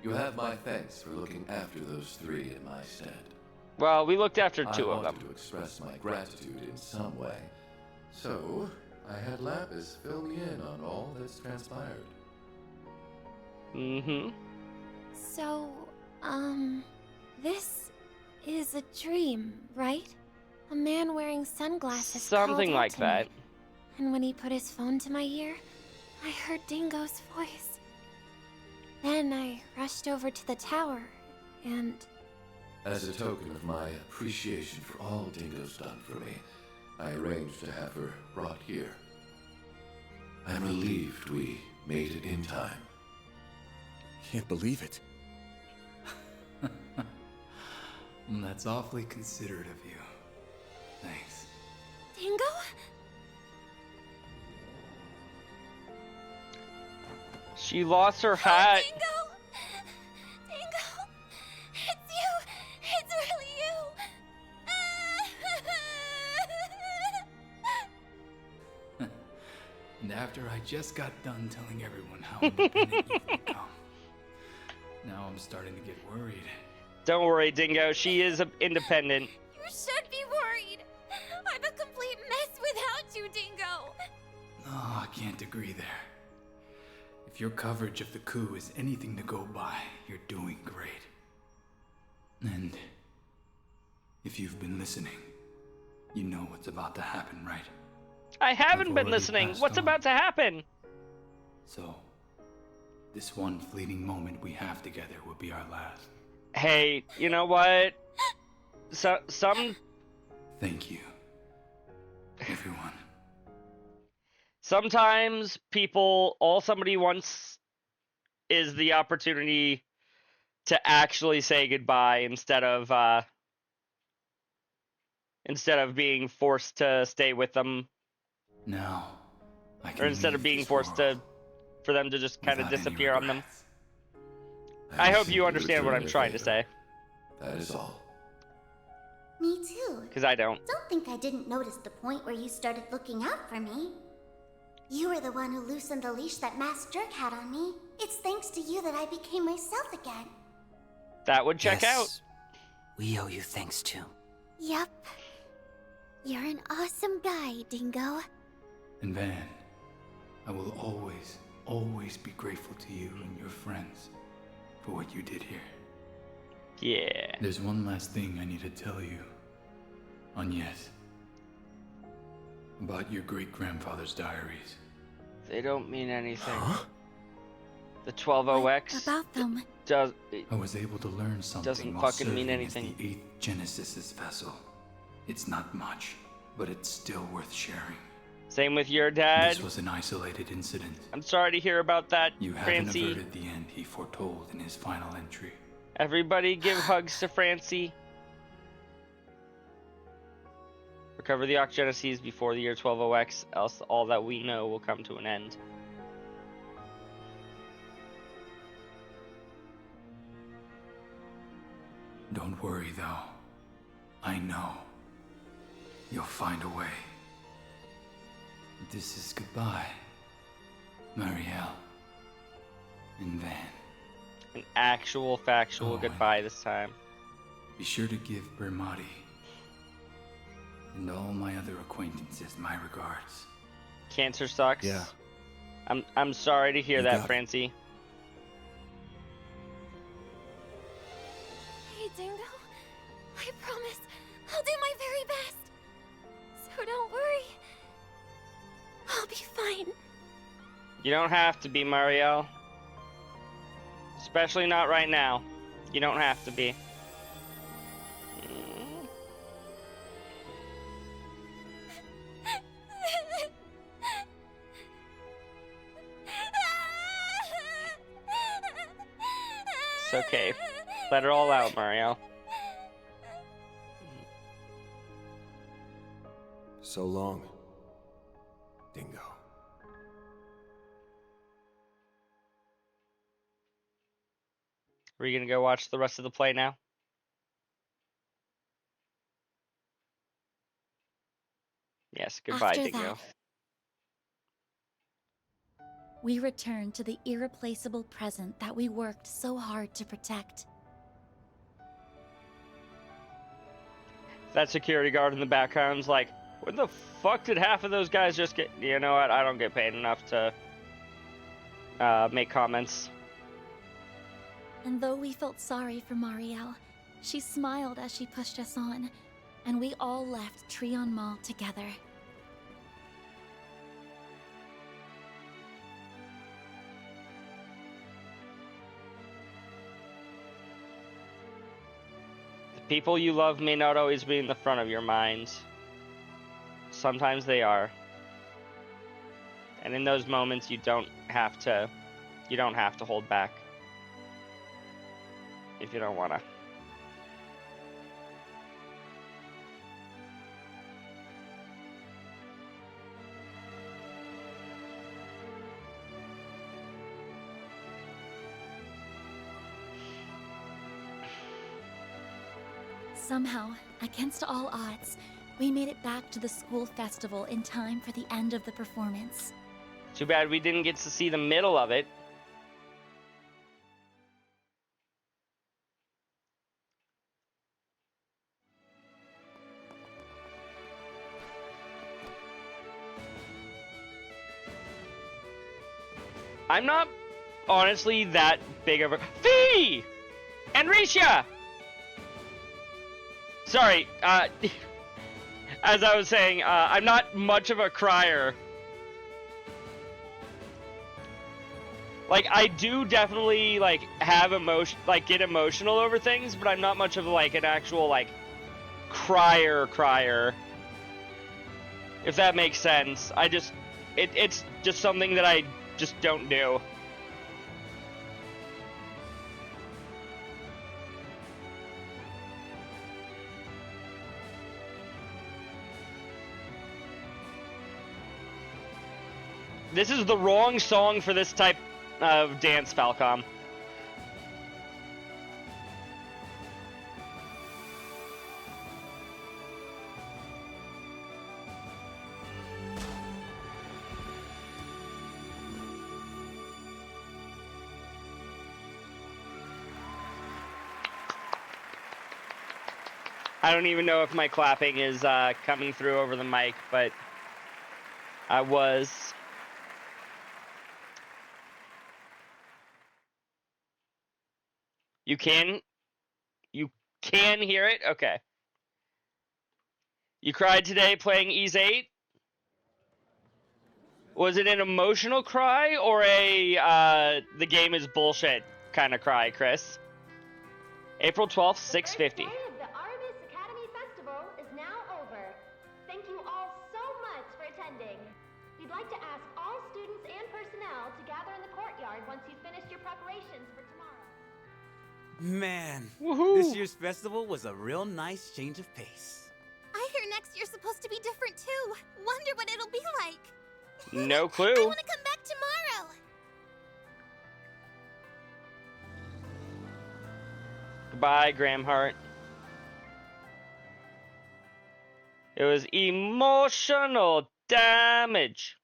You have my thanks for looking after those 3 in my stead. Well, we looked after 2 of them. I wanted to express my gratitude in some way. So, I had Lapis fill me in on all that's transpired. Mm-hmm. So, this is a dream, right? A man wearing sunglasses Something called out like to that. me. And when he put his phone to my ear, I heard Dingo's voice. Then I rushed over to the tower, and... As a token of my appreciation for all Dingo's done for me, I arranged to have her brought here. I'm relieved we made it in time. Can't believe it. That's awfully considerate of you. Thanks. Dingo? She lost her hat. Dingo! Dingo! It's you! It's really you! And after I just got done telling everyone how independent you've become, now I'm starting to get worried. Don't worry, Dingo. She is independent. You should be worried! I'm a complete mess without you, Dingo! Oh, I can't agree there. If your coverage of the coup is anything to go by, you're doing great. And if you've been listening, you know what's about to happen, right? I haven't I've been already listening. passed What's on. about to happen? So, this one fleeting moment we have together will be our last. Hey, you know what? Some Thank you, everyone. Sometimes all somebody wants is the opportunity to actually say goodbye instead of being forced to stay with them, Now, I can or instead of leave being this forced world for them to just kind of without any disappear on them. I I will hope you simply understand what return I'm their trying to favor. say. That is all. Me too. Because I don't. Don't think I didn't notice the point where you started looking out for me. You were the one who loosened the leash that Masked Jerk had on me. It's thanks to you that I became myself again. That would check out. We owe you thanks too. Yup. You're an awesome guy, Dingo. And Van, I will always, always be grateful to you and your friends for what you did here. Yeah. There's one last thing I need to tell you. Agnes. About your great-grandfather's diaries. They don't mean anything. The 12OX about them? does. I was able to learn something Doesn't while fucking mean serving anything. as the 8th Genesis's vessel. It's not much, but it's still worth sharing. Same with your dad. This was an isolated incident. I'm sorry to hear about that, You Francie. haven't averted the end he foretold in his final entry. Everybody give hugs to Francie. Recover the Ocgenesis before the year 12OX, else all that we know will come to an end. Don't worry, though. I know. You'll find a way. This is goodbye, Marielle and Van. An actual, factual Oh, goodbye this time. Be sure to give Bermati and all my other acquaintances my regards. Cancer sucks. Yeah. I'm sorry to hear You that, got it. Francie. Hey, Dingo. I promise I'll do my very best. So don't worry. I'll be fine. You don't have to be, Marielle. Especially not right now. You don't have to be. It's okay. Let it all out, Marielle. So long, Dingo. Are you gonna go watch the rest of the play now? Yes, goodbye, After Dingo. that, we return to the irreplaceable present that we worked so hard to protect. That security guard in the background's like, where the fuck did half of those guys just get? You know what? I don't get paid enough to make comments. And though we felt sorry for Marielle, she smiled as she pushed us on, and we all left Trion Mall together. The people you love may not always be in the front of your minds. Sometimes they are. And in those moments you don't have to hold back. If you don't wanna. Somehow, against all odds, we made it back to the school festival in time for the end of the performance. Too bad we didn't get to see the middle of it. I'm not honestly that big of a Fee! Enricia! Sorry, as I was saying, I'm not much of a crier. Like, I do definitely, like, have emotion, like, get emotional over things, but I'm not much of, like, an actual, like, crier. If that makes sense. It's just something that I just don't do. This is the wrong song for this type of dance, Falcom. I don't even know if my clapping is coming through over the mic, but I was. You can hear it? Okay. You cried today playing Ys 8? Was it an emotional cry or a the game is bullshit kind of cry, Chris? April 12th, 6:50. The Artemis Academy Festival is now over. Thank you all so much for attending. We'd like to ask all students and personnel to gather in the courtyard once you've finished your preparations for tomorrow. Man, this year's festival was a real nice change of pace. I hear next year's supposed to be different too. Wonder what it'll be like. No clue. I want to come back tomorrow. Goodbye, Graham Hart. It was emotional damage.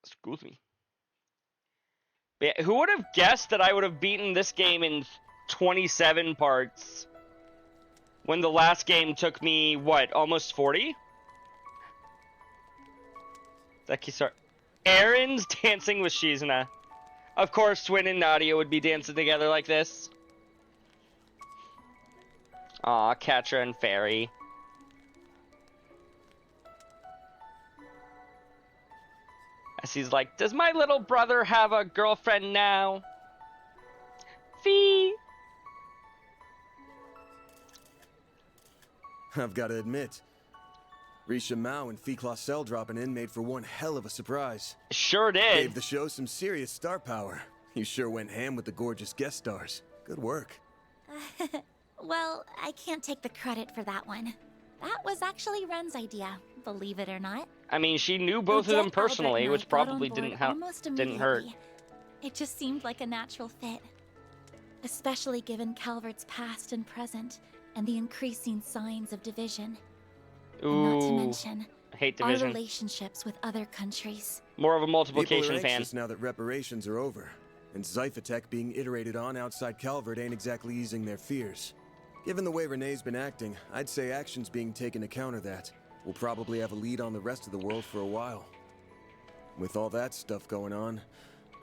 Excuse me. Yeah, who would have guessed that I would have beaten this game in 27 parts when the last game took me, what, almost 40? Aaron's dancing with Shizuna. Of course, Twin and Nadia would be dancing together like this. Aw, Catra and Fairy. As he's like, does my little brother have a girlfriend now? Fee! I've got to admit, Risha Mao and Fee Clausel dropping in made for one hell of a surprise. Sure did. Gave the show some serious star power. You sure went ham with the gorgeous guest stars. Good work. Well, I can't take the credit for that one. That was actually Ren's idea, believe it or not. I mean, she knew both of them personally, which probably didn't hurt. It just seemed like a natural fit. Especially given Calvert's past and present, and the increasing signs of division. Ooh, and not to mention, I hate division. our relationships with other countries. More of a multiplication People are fan. anxious now that reparations are over, and Zyphatech being iterated on outside Calvert ain't exactly easing their fears. Given the way Renee's been acting, I'd say action's being taken to counter that. We'll probably have a lead on the rest of the world for a while. With all that stuff going on,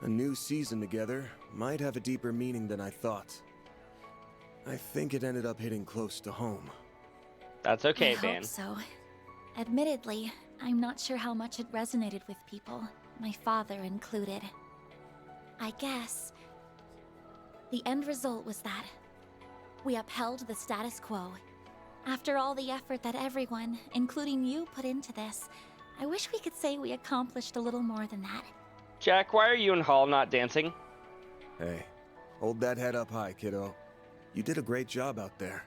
a new season together might have a deeper meaning than I thought. I think it ended up hitting close to home. That's okay, I Van. hope so. Admittedly, I'm not sure how much it resonated with people, my father included. I guess the end result was that we upheld the status quo. After all the effort that everyone, including you, put into this, I wish we could say we accomplished a little more than that. Jack, why are you and Hall not dancing? Hey, hold that head up high, kiddo. You did a great job out there.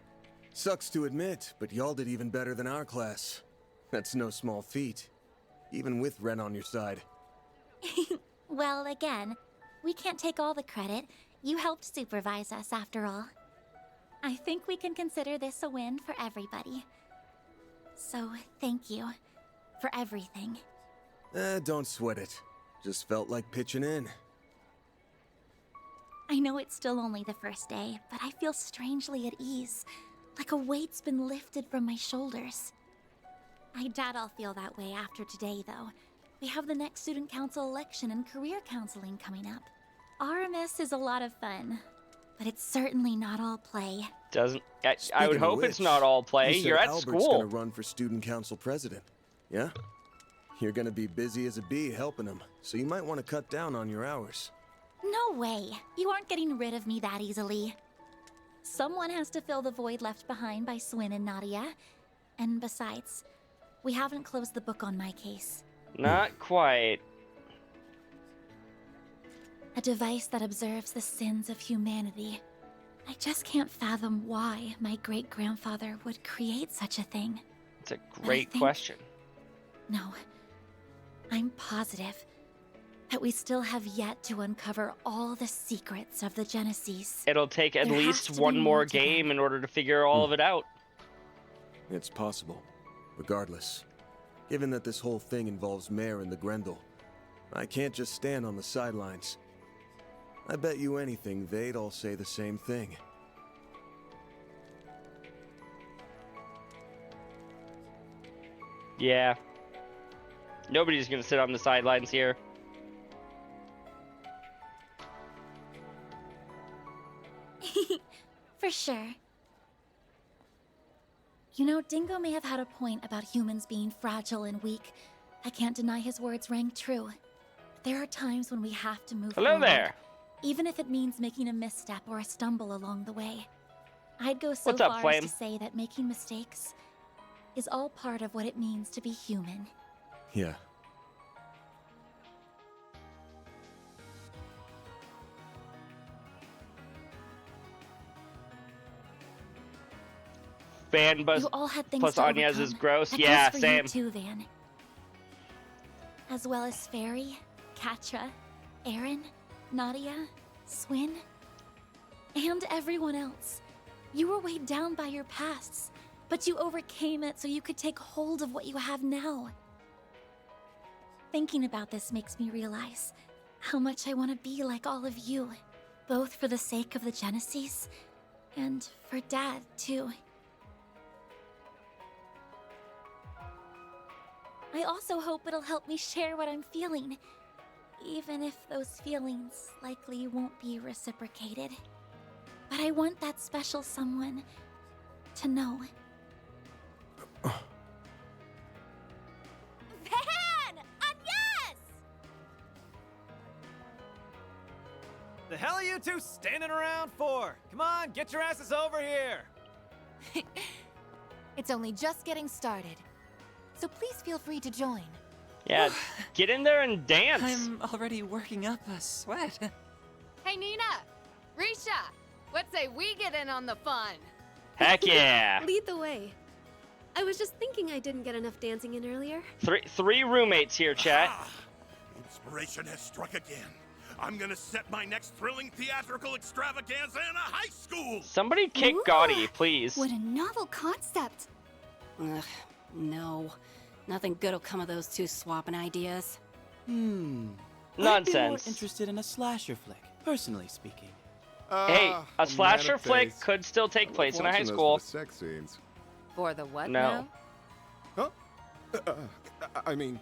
Sucks to admit, but y'all did even better than our class. That's no small feat, even with Ren on your side. Well, again, we can't take all the credit. You helped supervise us, after all. I think we can consider this a win for everybody. So, thank you for everything. Don't sweat it. Just felt like pitching in. I know it's still only the first day, but I feel strangely at ease. Like a weight's been lifted from my shoulders. I doubt I'll feel that way after today, though. We have the next student council election and career counseling coming up. RMS is a lot of fun, but it's certainly not all play. I would hope it's not all play. You're at Albert's school. Gonna run for student council president. Yeah? You're gonna be busy as a bee helping him, so you might want to cut down on your hours. No way. You aren't getting rid of me that easily. Someone has to fill the void left behind by Swin and Nadia. And besides, we haven't closed the book on my case. Not quite. A device that observes the sins of humanity. I just can't fathom why my great-grandfather would create such a thing. It's a great question. No, I'm positive that we still have yet to uncover all the secrets of the Genesis. It'll take at There has least to be one more more to them. game in order to figure all of it out. It's possible. Regardless, given that this whole thing involves Mare and the Grendel, I can't just stand on the sidelines. I bet you anything they'd all say the same thing. Yeah. Nobody's gonna sit on the sidelines here. For sure. You know, Dingo may have had a point about humans being fragile and weak. I can't deny his words rang true. But there are times when we have to move Hello forward, there. even if it means making a misstep or a stumble along the way. I'd go so What's up, far Flame? as to say that making mistakes is all part of what it means to be human. Yeah. Fan bus You all had things plus to Anya's overcome. is gross. That Yeah, goes for same. you too, Van. As well as Fairy, Katra, Aaron, Nadia, Swin, and everyone else. You were weighed down by your pasts, but you overcame it so you could take hold of what you have now. Thinking about this makes me realize how much I want to be like all of you, both for the sake of the Genesis and for Dad, too. I also hope it'll help me share what I'm feeling, even if those feelings likely won't be reciprocated. But I want that special someone to know. Van! Yes! The hell are you two standing around for? Come on, get your asses over here! It's only just getting started. So please feel free to join. Yeah, get in there and dance. I'm already working up a sweat. Hey, Nina! Risha! What say we get in on the fun? Heck yeah. Lead the way. I was just thinking I didn't get enough dancing in earlier. Three roommates here, chat. Inspiration has struck again. I'm gonna set my next thrilling theatrical extravaganza in a high school! Somebody kick Gotti, please. What a novel concept. Ugh, no. Nothing good will come of those two swapping ideas. I'd be more Nonsense. interested in a slasher flick, personally speaking. Hey, a slasher flick could still take place in a high school. Sex scenes. For the what No. Huh? I mean,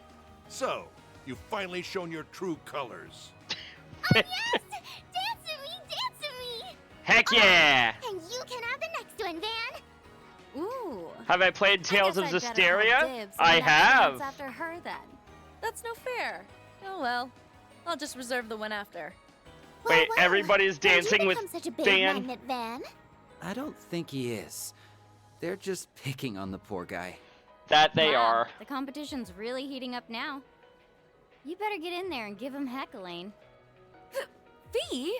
so, you've finally shown your true colors. Dance with me! Dance with me! Heck yeah! And you can have the next one, Van! Ooh. Have I played Tales of I'd better call Zestiria? dibs I and let you have. dance after her then. That's no fair. Oh well. I'll just reserve the one after. Wait, everybody's dancing with Such a big Van. magnet, Van. I don't think he is. They're just picking on the poor guy. That they Wow, are. The competition's really heating up now. You better get in there and give him heck, Elaine. V?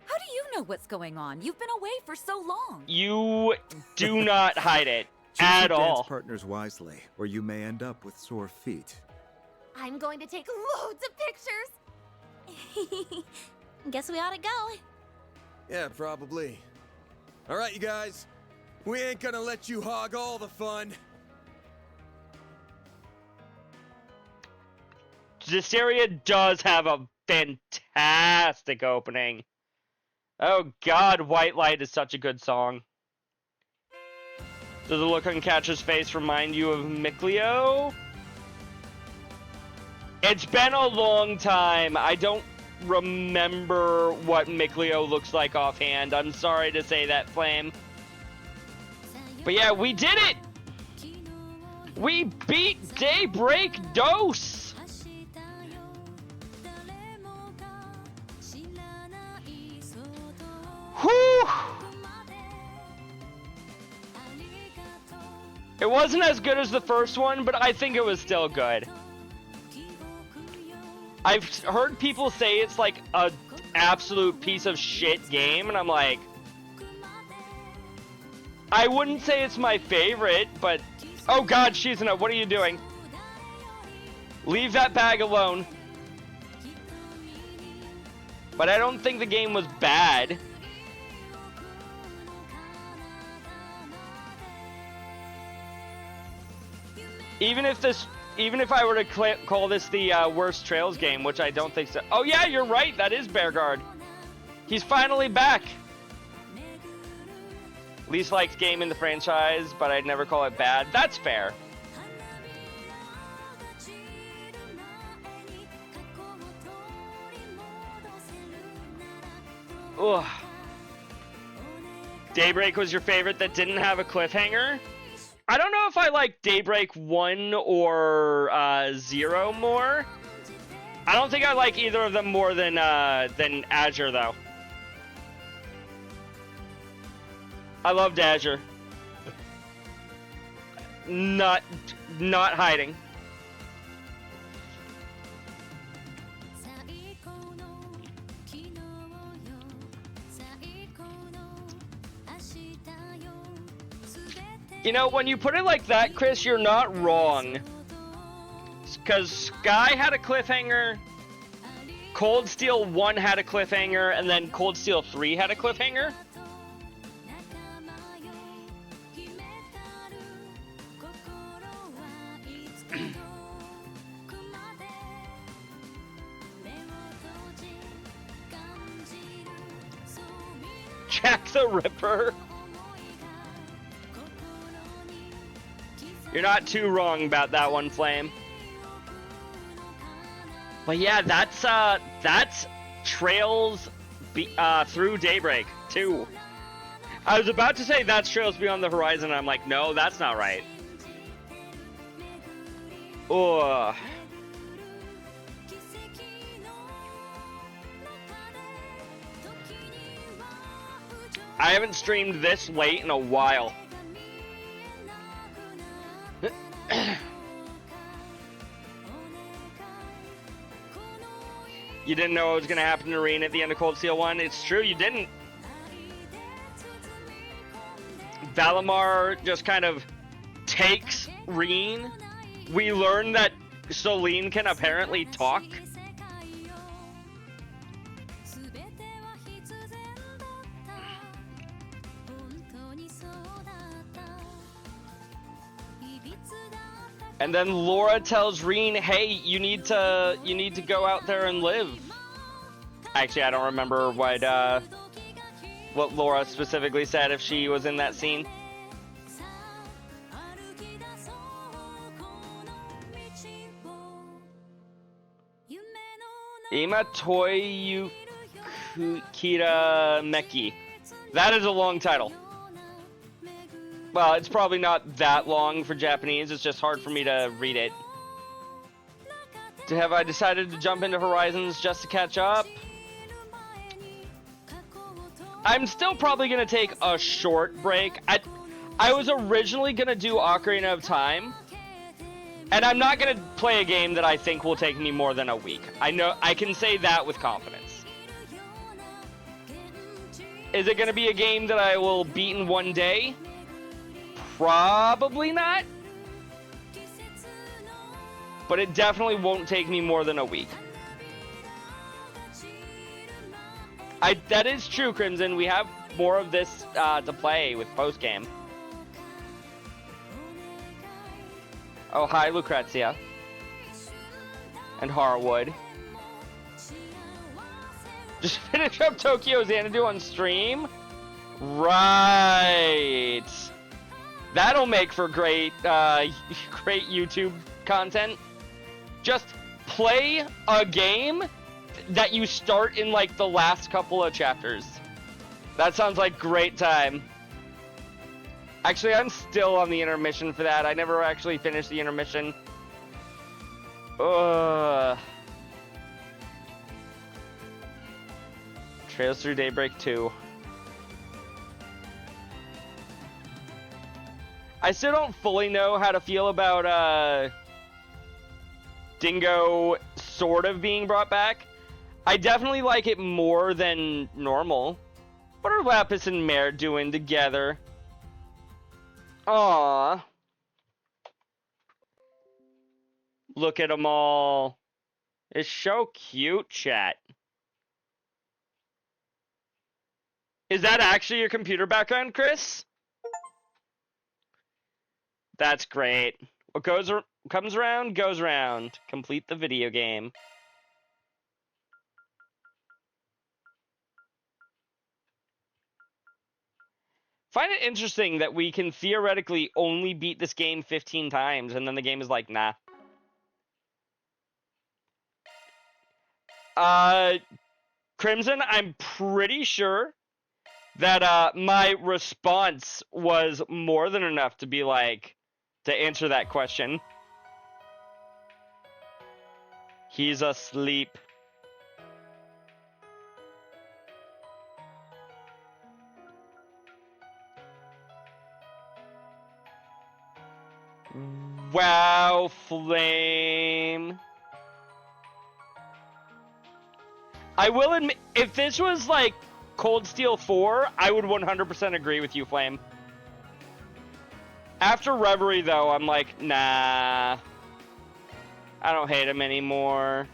How do you know what's going on? You've been away for so long. You do not hide it Choose at your all. dance partners wisely, or you may end up with sore feet. I'm going to take loads of pictures. Guess we ought to go. Yeah, probably. All right, you guys. We ain't gonna let you hog all the fun. Zestiria does have a fantastic opening. Oh god, White Light is such a good song. Does the look on Catcher's face remind you of Mikleo? It's been a long time. I don't remember what Mikleo looks like offhand. I'm sorry to say that, Flame. But yeah, we did it! We beat Daybreak Dose! Whew! It wasn't as good as the first one, but I think it was still good. I've heard people say it's like a absolute piece of shit game, and I'm like, I wouldn't say it's my favorite, but oh god, Shizuna, what are you doing? Leave that bag alone. But I don't think the game was bad. Even if this even if I were to call this the worst Trails game, which I don't think so. Oh yeah, you're right. That is Bearguard. He's finally back. Least liked game in the franchise, but I'd never call it bad. That's fair. Ugh. Daybreak was your favorite that didn't have a cliffhanger? I don't know if I like Daybreak 1 or 0 more. I don't think I like either of them more than Azure, though. I loved Azure. Not hiding. You know, when you put it like that, Chris, you're not wrong. Because Sky had a cliffhanger, Cold Steel 1 had a cliffhanger, and then Cold Steel 3 had a cliffhanger. Jack the Ripper. You're not too wrong about that one, Flame. But yeah, that's Trails through Daybreak 2. I was about to say that's Trails Beyond the Horizon, and I'm like, no, that's not right. Ugh. I haven't streamed this late in a while. You didn't know what was going to happen to Reen at the end of Cold Steel 1? It's true, you didn't. Valimar just kind of takes Reen. We learn that Celine can apparently talk. And then Laura tells Reen, "Hey, you need to go out there and live." Actually, I don't remember what Laura specifically said if she was in that scene. Ima Toyukira Meki. That is a long title. Well, it's probably not that long for Japanese, it's just hard for me to read it. Have I decided to jump into Horizons just to catch up? I'm still probably going to take a short break. I was originally going to do Ocarina of Time, and I'm not going to play a game that I think will take me more than a week. I know I can say that with confidence. Is it going to be a game that I will beat in one day? Probably not, but it definitely won't take me more than a week. That is true, Crimson. We have more of this to play with post-game. Oh, hi, Lucrezia. And Harwood. Just finish up Tokyo Xanadu on stream? Right. That'll make for great YouTube content. Just play a game that you start in like the last couple of chapters. That sounds like great time. Actually, I'm still on the intermission for that. I never actually finished the intermission. Ugh. Trails through Daybreak 2. I still don't fully know how to feel about Dingo sort of being brought back. I definitely like it more than normal. What are Lapis and Mare doing together? Aww. Look at them all. It's so cute, chat. Is that actually your computer background, Chris? That's great. comes around, goes round. Complete the video game. Find it interesting that we can theoretically only beat this game 15 times, and then the game is like, nah. Crimson, I'm pretty sure that my response was more than enough to be like, to answer that question. He's asleep. Wow, Flame. I will admit, if this was like Cold Steel 4, I would 100% agree with you, Flame. After Reverie, though, I'm like, nah. I don't hate him anymore.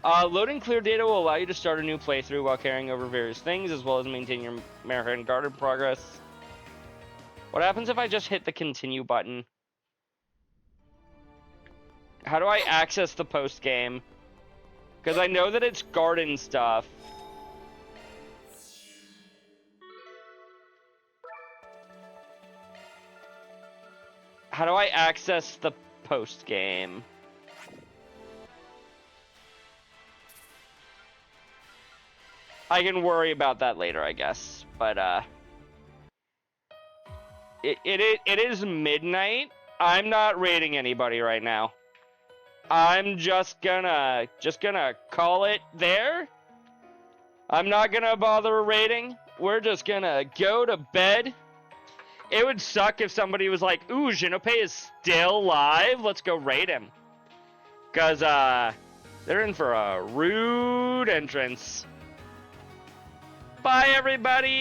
Loading clear data will allow you to start a new playthrough while carrying over various things, as well as maintain your Marahan Garden progress. What happens if I just hit the continue button? How do I access the post-game? Because I know that it's garden stuff. How do I access the post-game? I can worry about that later, I guess. But, it is midnight. I'm not raiding anybody right now. I'm just gonna call it there. I'm not gonna bother raiding. We're just gonna go to bed. It would suck if somebody was like, ooh, Jinopei is still live. Let's go raid him. Because, they're in for a rude entrance. Bye, everybody!